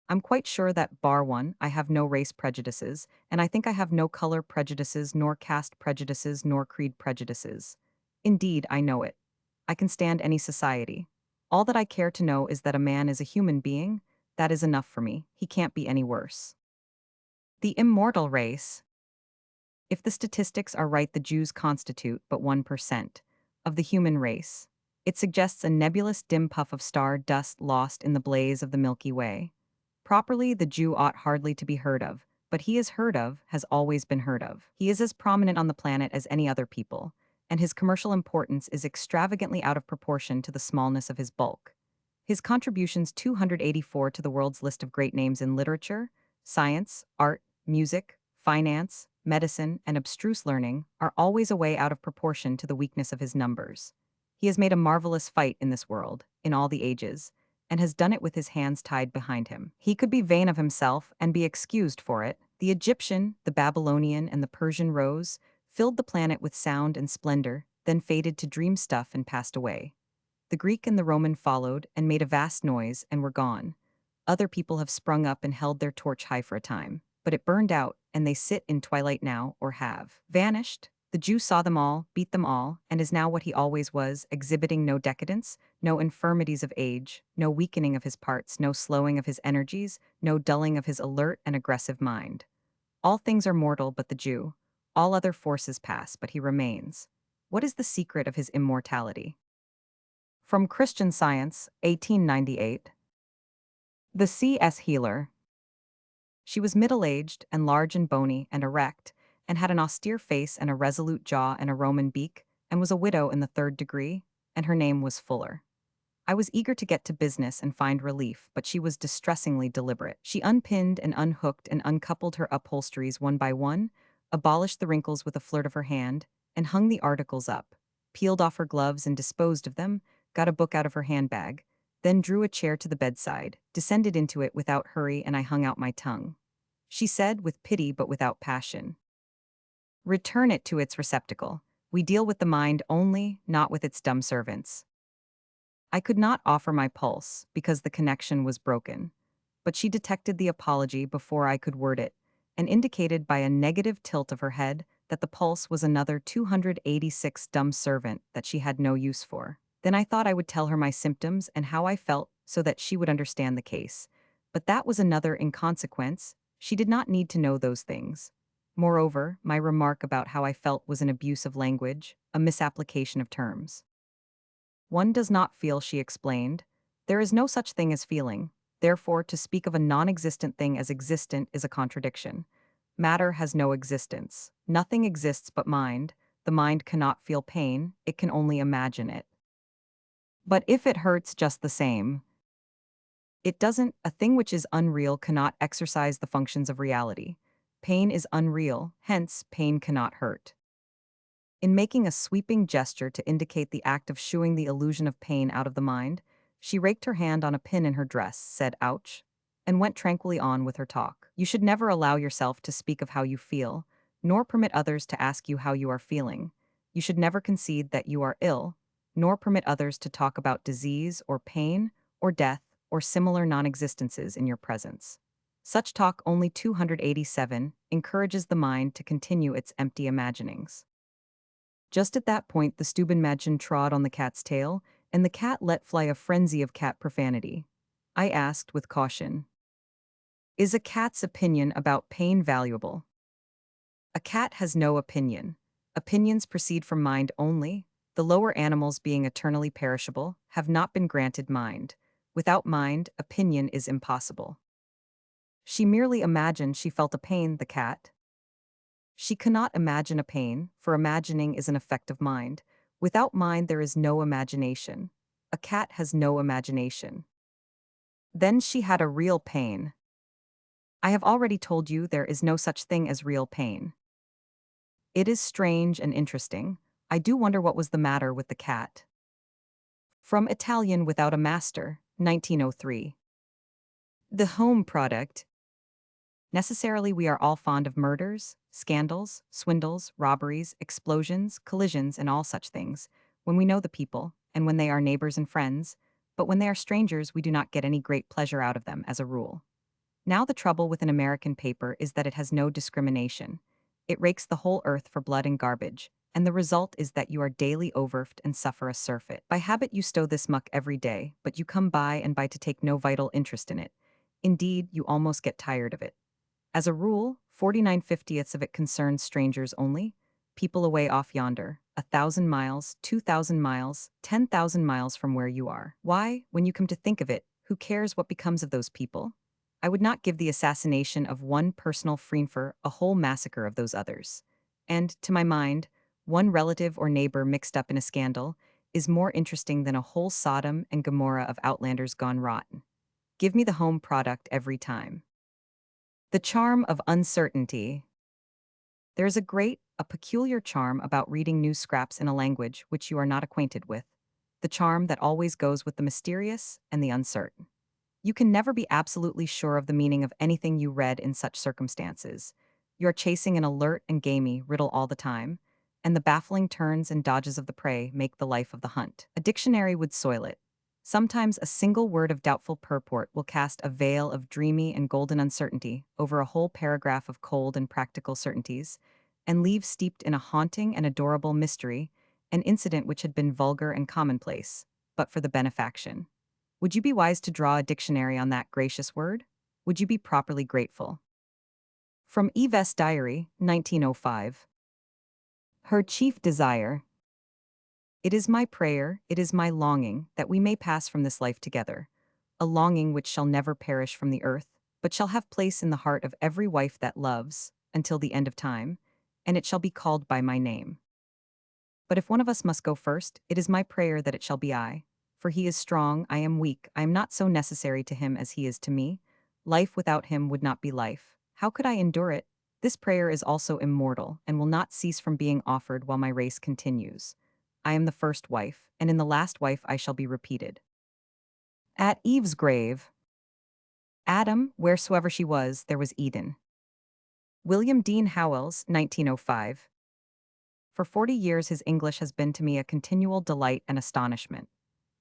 I'm quite sure that, bar one, I have no race prejudices, and I think I have no color prejudices, nor caste prejudices, nor creed prejudices. Indeed, I know it. I can stand any society. All that I care to know is that a man is a human being. That is enough for me. He can't be any worse. The immortal race. If the statistics are right, the Jews constitute but 1% of the human race. It suggests a nebulous dim puff of star dust lost in the blaze of the Milky Way. Properly, the Jew ought hardly to be heard of, but he is heard of, has always been heard of. He is as prominent on the planet as any other people, and his commercial importance is extravagantly out of proportion to the smallness of his bulk. His contributions 284 to the world's list of great names in literature, science, art, music, finance, medicine, and abstruse learning are always away out of proportion to the weakness of his numbers. He has made a marvelous fight in this world, in all the ages, and has done it with his hands tied behind him. He could be vain of himself and be excused for it. The Egyptian, the Babylonian, and the Persian rose, filled the planet with sound and splendor, then faded to dream stuff and passed away. The Greek and the Roman followed and made a vast noise and were gone. Other people have sprung up and held their torch high for a time, but it burned out, and they sit in twilight now, or have vanished. The Jew saw them all, beat them all, and is now what he always was, exhibiting no decadence, no infirmities of age, no weakening of his parts, no slowing of his energies, no dulling of his alert and aggressive mind. All things are mortal but the Jew. All other forces pass, but he remains. What is the secret of his immortality? From Christian Science, 1898. The C.S. Healer. She was middle-aged and large and bony and erect, and had an austere face and a resolute jaw and a Roman beak, and was a widow in the third degree, and her name was Fuller. I was eager to get to business and find relief, but she was distressingly deliberate. She unpinned and unhooked and uncoupled her upholsteries one by one, abolished the wrinkles with a flirt of her hand, and hung the articles up, peeled off her gloves and disposed of them, got a book out of her handbag, then drew a chair to the bedside, descended into it without hurry, and I hung out my tongue. She said, with pity but without passion, "Return it to its receptacle. We deal with the mind only, not with its dumb servants." I could not offer my pulse because the connection was broken, but she detected the apology before I could word it, and indicated by a negative tilt of her head that the pulse was another 286 dumb servant that she had no use for. Then I thought I would tell her my symptoms and how I felt so that she would understand the case. But that was another inconsequence. She did not need to know those things. Moreover, my remark about how I felt was an abuse of language, a misapplication of terms. One does not feel, she explained. There is no such thing as feeling. Therefore, to speak of a non-existent thing as existent is a contradiction. Matter has no existence. Nothing exists but mind. The mind cannot feel pain, it can only imagine it. But if it hurts just the same, it doesn't. A thing which is unreal cannot exercise the functions of reality. Pain is unreal, hence pain cannot hurt. In making a sweeping gesture to indicate the act of shooing the illusion of pain out of the mind, she raked her hand on a pin in her dress, said ouch, and went tranquilly on with her talk. You should never allow yourself to speak of how you feel, nor permit others to ask you how you are feeling. You should never concede that you are ill, nor permit others to talk about disease or pain or death or similar non-existences in your presence. Such talk, only 287, encourages the mind to continue its empty imaginings. Just at that point, the Stubenmadchen trod on the cat's tail, and the cat let fly a frenzy of cat profanity. I asked with caution, "Is a cat's opinion about pain valuable?" A cat has no opinion. Opinions proceed from mind only. The lower animals, being eternally perishable, have not been granted mind. Without mind, opinion is impossible. She merely imagined she felt a pain, the cat. She cannot imagine a pain, for imagining is an effect of mind. Without mind there is no imagination. A cat has no imagination. Then she had a real pain. I have already told you there is no such thing as real pain. It is strange and interesting. I do wonder what was the matter with the cat. From Italian Without a Master, 1903. The home product. Necessarily, we are all fond of murders, scandals, swindles, robberies, explosions, collisions, and all such things, when we know the people, and when they are neighbors and friends, but when they are strangers, we do not get any great pleasure out of them, as a rule. Now the trouble with an American paper is that it has no discrimination. It rakes the whole earth for blood and garbage, and the result is that you are daily overfed and suffer a surfeit. By habit you stow this muck every day, but you come by and by to take no vital interest in it. Indeed, you almost get tired of it. As a rule, 49/50ths of it concerns strangers only, people away off yonder, 1,000 miles, 2,000 miles, 10,000 miles from where you are. Why, when you come to think of it, who cares what becomes of those people? I would not give the assassination of one personal Freenfer a whole massacre of those others. And, to my mind, one relative or neighbor mixed up in a scandal is more interesting than a whole Sodom and Gomorrah of outlanders gone rotten. Give me the home product every time. The charm of uncertainty. There is a peculiar charm about reading news scraps in a language which you are not acquainted with, the charm that always goes with the mysterious and the uncertain. You can never be absolutely sure of the meaning of anything you read in such circumstances. You are chasing an alert and gamey riddle all the time, and the baffling turns and dodges of the prey make the life of the hunt. A dictionary would soil it. Sometimes a single word of doubtful purport will cast a veil of dreamy and golden uncertainty over a whole paragraph of cold and practical certainties, and leave steeped in a haunting and adorable mystery an incident which had been vulgar and commonplace, but for the benefaction. Would you be wise to draw a dictionary on that gracious word? Would you be properly grateful? From Eve's Diary, 1905. Her chief desire. It is my prayer, it is my longing, that we may pass from this life together, a longing which shall never perish from the earth, but shall have place in the heart of every wife that loves, until the end of time, and it shall be called by my name. But if one of us must go first, it is my prayer that it shall be I. For he is strong, I am weak, I am not so necessary to him as he is to me. Life without him would not be life. How could I endure it? This prayer is also immortal, and will not cease from being offered while my race continues. I am the first wife, and in the last wife I shall be repeated. At Eve's grave, Adam, wheresoever she was, there was Eden. William Dean Howells, 1905. For 40 years his English has been to me a continual delight and astonishment.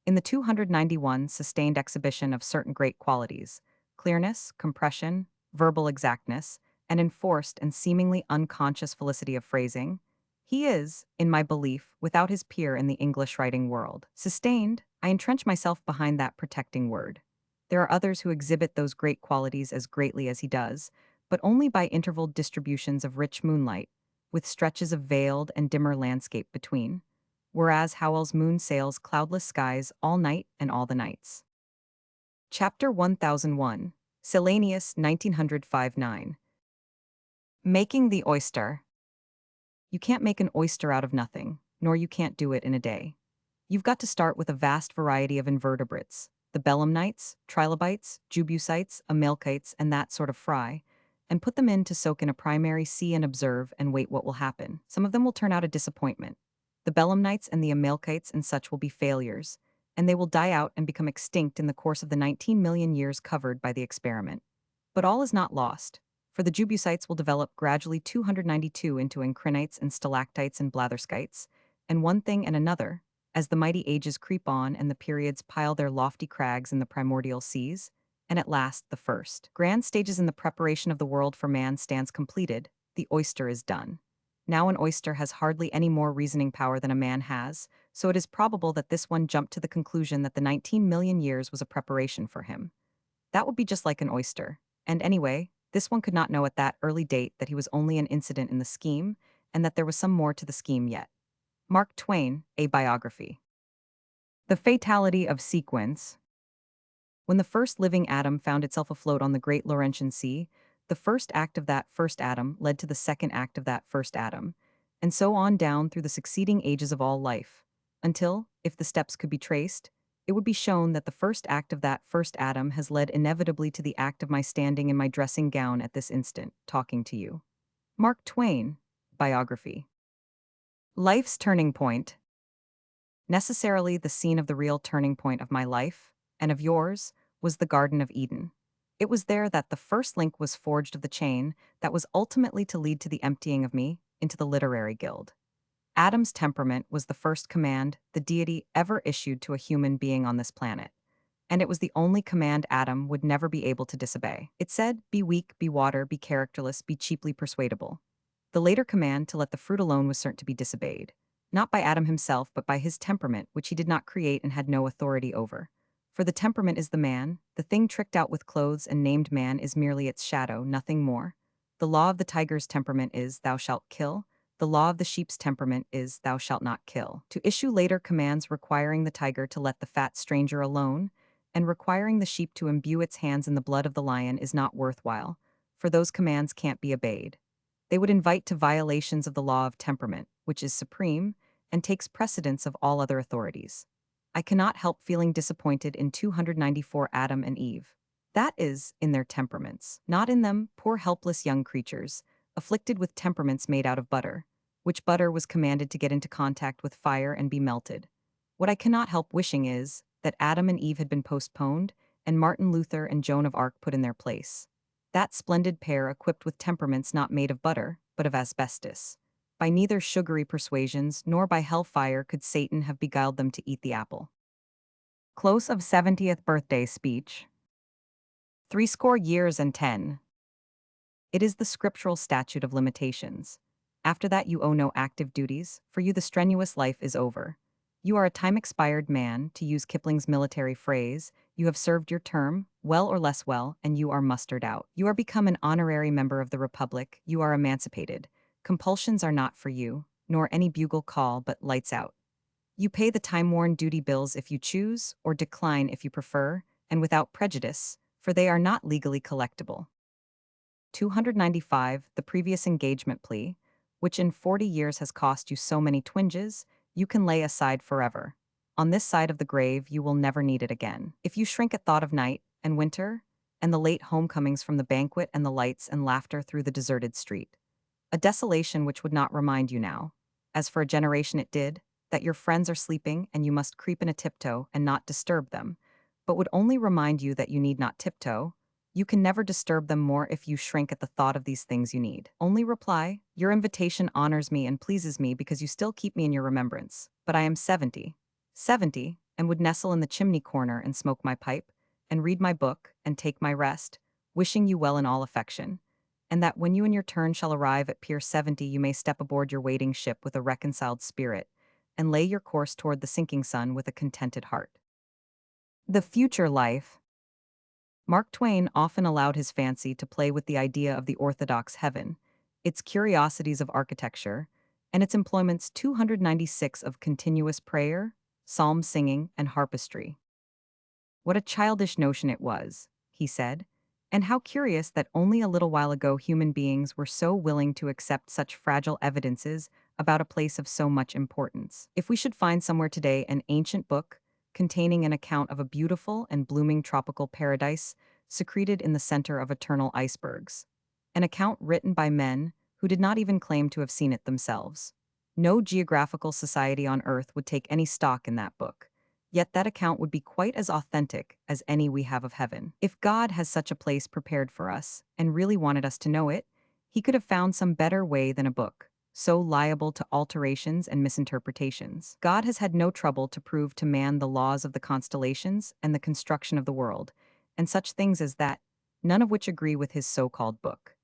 In the 291 sustained exhibition of certain great qualities, clearness, compression, verbal exactness, and enforced and seemingly unconscious felicity of phrasing, he is, in my belief, without his peer in the English writing world. Sustained, I entrench myself behind that protecting word. There are others who exhibit those great qualities as greatly as he does, but only by intervaled distributions of rich moonlight, with stretches of veiled and dimmer landscape between, whereas Howell's moon sails cloudless skies all night and all the nights. Chapter 1001, Silanius, 1905-9. Making the oyster. You can't make an oyster out of nothing, nor you can't do it in a day. You've got to start with a vast variety of invertebrates, the belemnites, trilobites, jubusites, amalchites, and that sort of fry, and put them in to soak in a primary see and observe and wait what will happen. Some of them will turn out a disappointment. The belemnites and the amalchites and such will be failures, and they will die out and become extinct in the course of the 19 million years covered by the experiment. But all is not lost, for the jubusites will develop gradually 292 into encrinites and stalactites and blatherskites, and one thing and another, as the mighty ages creep on and the periods pile their lofty crags in the primordial seas, and at last the first grand stages in the preparation of the world for man stands completed, the oyster is done. Now an oyster has hardly any more reasoning power than a man has, so it is probable that this one jumped to the conclusion that the 19 million years was a preparation for him. That would be just like an oyster. And anyway, this one could not know at that early date that he was only an incident in the scheme, and that there was some more to the scheme yet. Mark Twain, A Biography. The Fatality of Sequence. When the first living atom found itself afloat on the great Laurentian Sea, the first act of that first atom led to the second act of that first atom, and so on down through the succeeding ages of all life, until, if the steps could be traced, it would be shown that the first act of that first atom has led inevitably to the act of my standing in my dressing gown at this instant, talking to you. Mark Twain, Biography. Life's turning point. Necessarily the scene of the real turning point of my life, and of yours, was the Garden of Eden. It was there that the first link was forged of the chain that was ultimately to lead to the emptying of me into the literary guild. Adam's temperament was the first command the deity ever issued to a human being on this planet, and it was the only command Adam would never be able to disobey. It said, "Be weak, be water, be characterless, be cheaply persuadable." The later command to let the fruit alone was certain to be disobeyed, not by Adam himself but by his temperament, which he did not create and had no authority over. For the temperament is the man, the thing tricked out with clothes and named man is merely its shadow, nothing more. The law of the tiger's temperament is, "Thou shalt kill." The law of the sheep's temperament is, "Thou shalt not kill." To issue later commands requiring the tiger to let the fat stranger alone, and requiring the sheep to imbue its hands in the blood of the lion is not worthwhile, for those commands can't be obeyed. They would invite to violations of the law of temperament, which is supreme, and takes precedence of all other authorities. I cannot help feeling disappointed in 294 Adam and Eve. That is, in their temperaments, not in them, poor helpless young creatures, afflicted with temperaments made out of butter, which butter was commanded to get into contact with fire and be melted. What I cannot help wishing is that Adam and Eve had been postponed, and Martin Luther and Joan of Arc put in their place. That splendid pair equipped with temperaments not made of butter, but of asbestos. By neither sugary persuasions nor by hellfire could Satan have beguiled them to eat the apple. Close of 70th birthday speech. 70 years and 10. It is the scriptural statute of limitations. After that you owe no active duties, for you the strenuous life is over. You are a time-expired man, to use Kipling's military phrase. You have served your term, well or less well, and you are mustered out. You are become an honorary member of the Republic, you are emancipated. Compulsions are not for you, nor any bugle call but lights out. You pay the time-worn duty bills if you choose, or decline if you prefer, and without prejudice, for they are not legally collectible. 295, the previous engagement plea. which in 40 years has cost you so many twinges, you can lay aside forever. On this side of the grave, you will never need it again. If you shrink at thought of night and winter, and the late homecomings from the banquet and the lights and laughter through the deserted street, a desolation which would not remind you now, as for a generation it did, that your friends are sleeping and you must creep in a tiptoe and not disturb them, but would only remind you that you need not tiptoe, you can never disturb them more if you shrink at the thought of these things you need. Only reply, your invitation honors me and pleases me because you still keep me in your remembrance, but I am 70, and would nestle in the chimney corner and smoke my pipe, and read my book, and take my rest, wishing you well in all affection, and that when you in your turn shall arrive at Pier 70 you may step aboard your waiting ship with a reconciled spirit, and lay your course toward the sinking sun with a contented heart. The future life. Mark Twain often allowed his fancy to play with the idea of the orthodox heaven, its curiosities of architecture, and its employments 296 of continuous prayer, psalm singing, and harpistry. What a childish notion it was, he said, and how curious that only a little while ago human beings were so willing to accept such fragile evidences about a place of so much importance. If we should find somewhere today an ancient book containing an account of a beautiful and blooming tropical paradise secreted in the center of eternal icebergs, an account written by men who did not even claim to have seen it themselves, no geographical society on earth would take any stock in that book. Yet that account would be quite as authentic as any we have of heaven. If God has such a place prepared for us, and really wanted us to know it, he could have found some better way than a book, so liable to alterations and misinterpretations. God has had no trouble to prove to man the laws of the constellations and the construction of the world, and such things as that, none of which agree with his so-called book.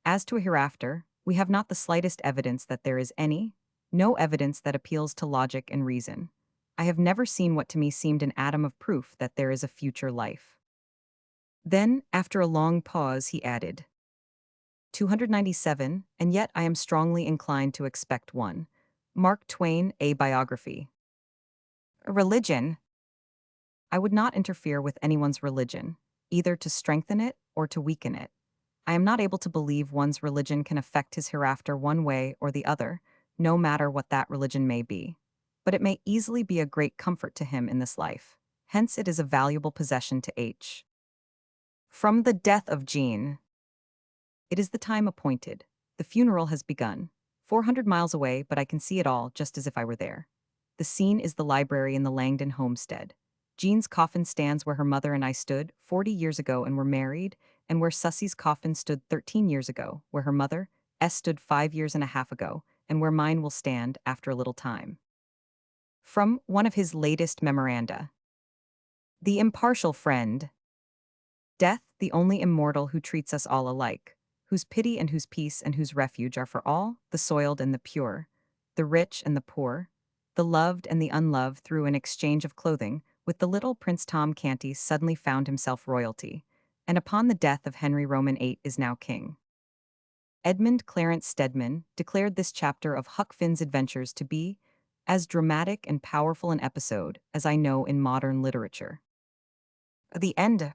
As to a hereafter, we have not the slightest evidence that there is any, no evidence that appeals to logic and reason. I have never seen what to me seemed an atom of proof that there is a future life. Then, after a long pause, he added, 297, and yet I am strongly inclined to expect one. Mark Twain, A Biography. Religion. I would not interfere with anyone's religion, either to strengthen it or to weaken it. I am not able to believe one's religion can affect his hereafter one way or the other, no matter what that religion may be. But it may easily be a great comfort to him in this life. Hence it is a valuable possession to H. From the death of Jean. It is the time appointed. The funeral has begun. 400 miles away, but I can see it all just as if I were there. The scene is the library in the Langdon homestead. Jean's coffin stands where her mother and I stood 40 years ago and were married, and where Sussie's coffin stood 13 years ago, where her mother, S, stood 5 years and a half ago, and where mine will stand after a little time. From one of his latest memoranda. The impartial friend. Death, the only immortal who treats us all alike, whose pity and whose peace and whose refuge are for all, the soiled and the pure, the rich and the poor, the loved and the unloved through an exchange of clothing, with the little Prince Tom Canty suddenly found himself royalty, and upon the death of Henry Roman VIII is now king. Edmund Clarence Stedman declared this chapter of Huck Finn's adventures to be as dramatic and powerful an episode as I know in modern literature. The end.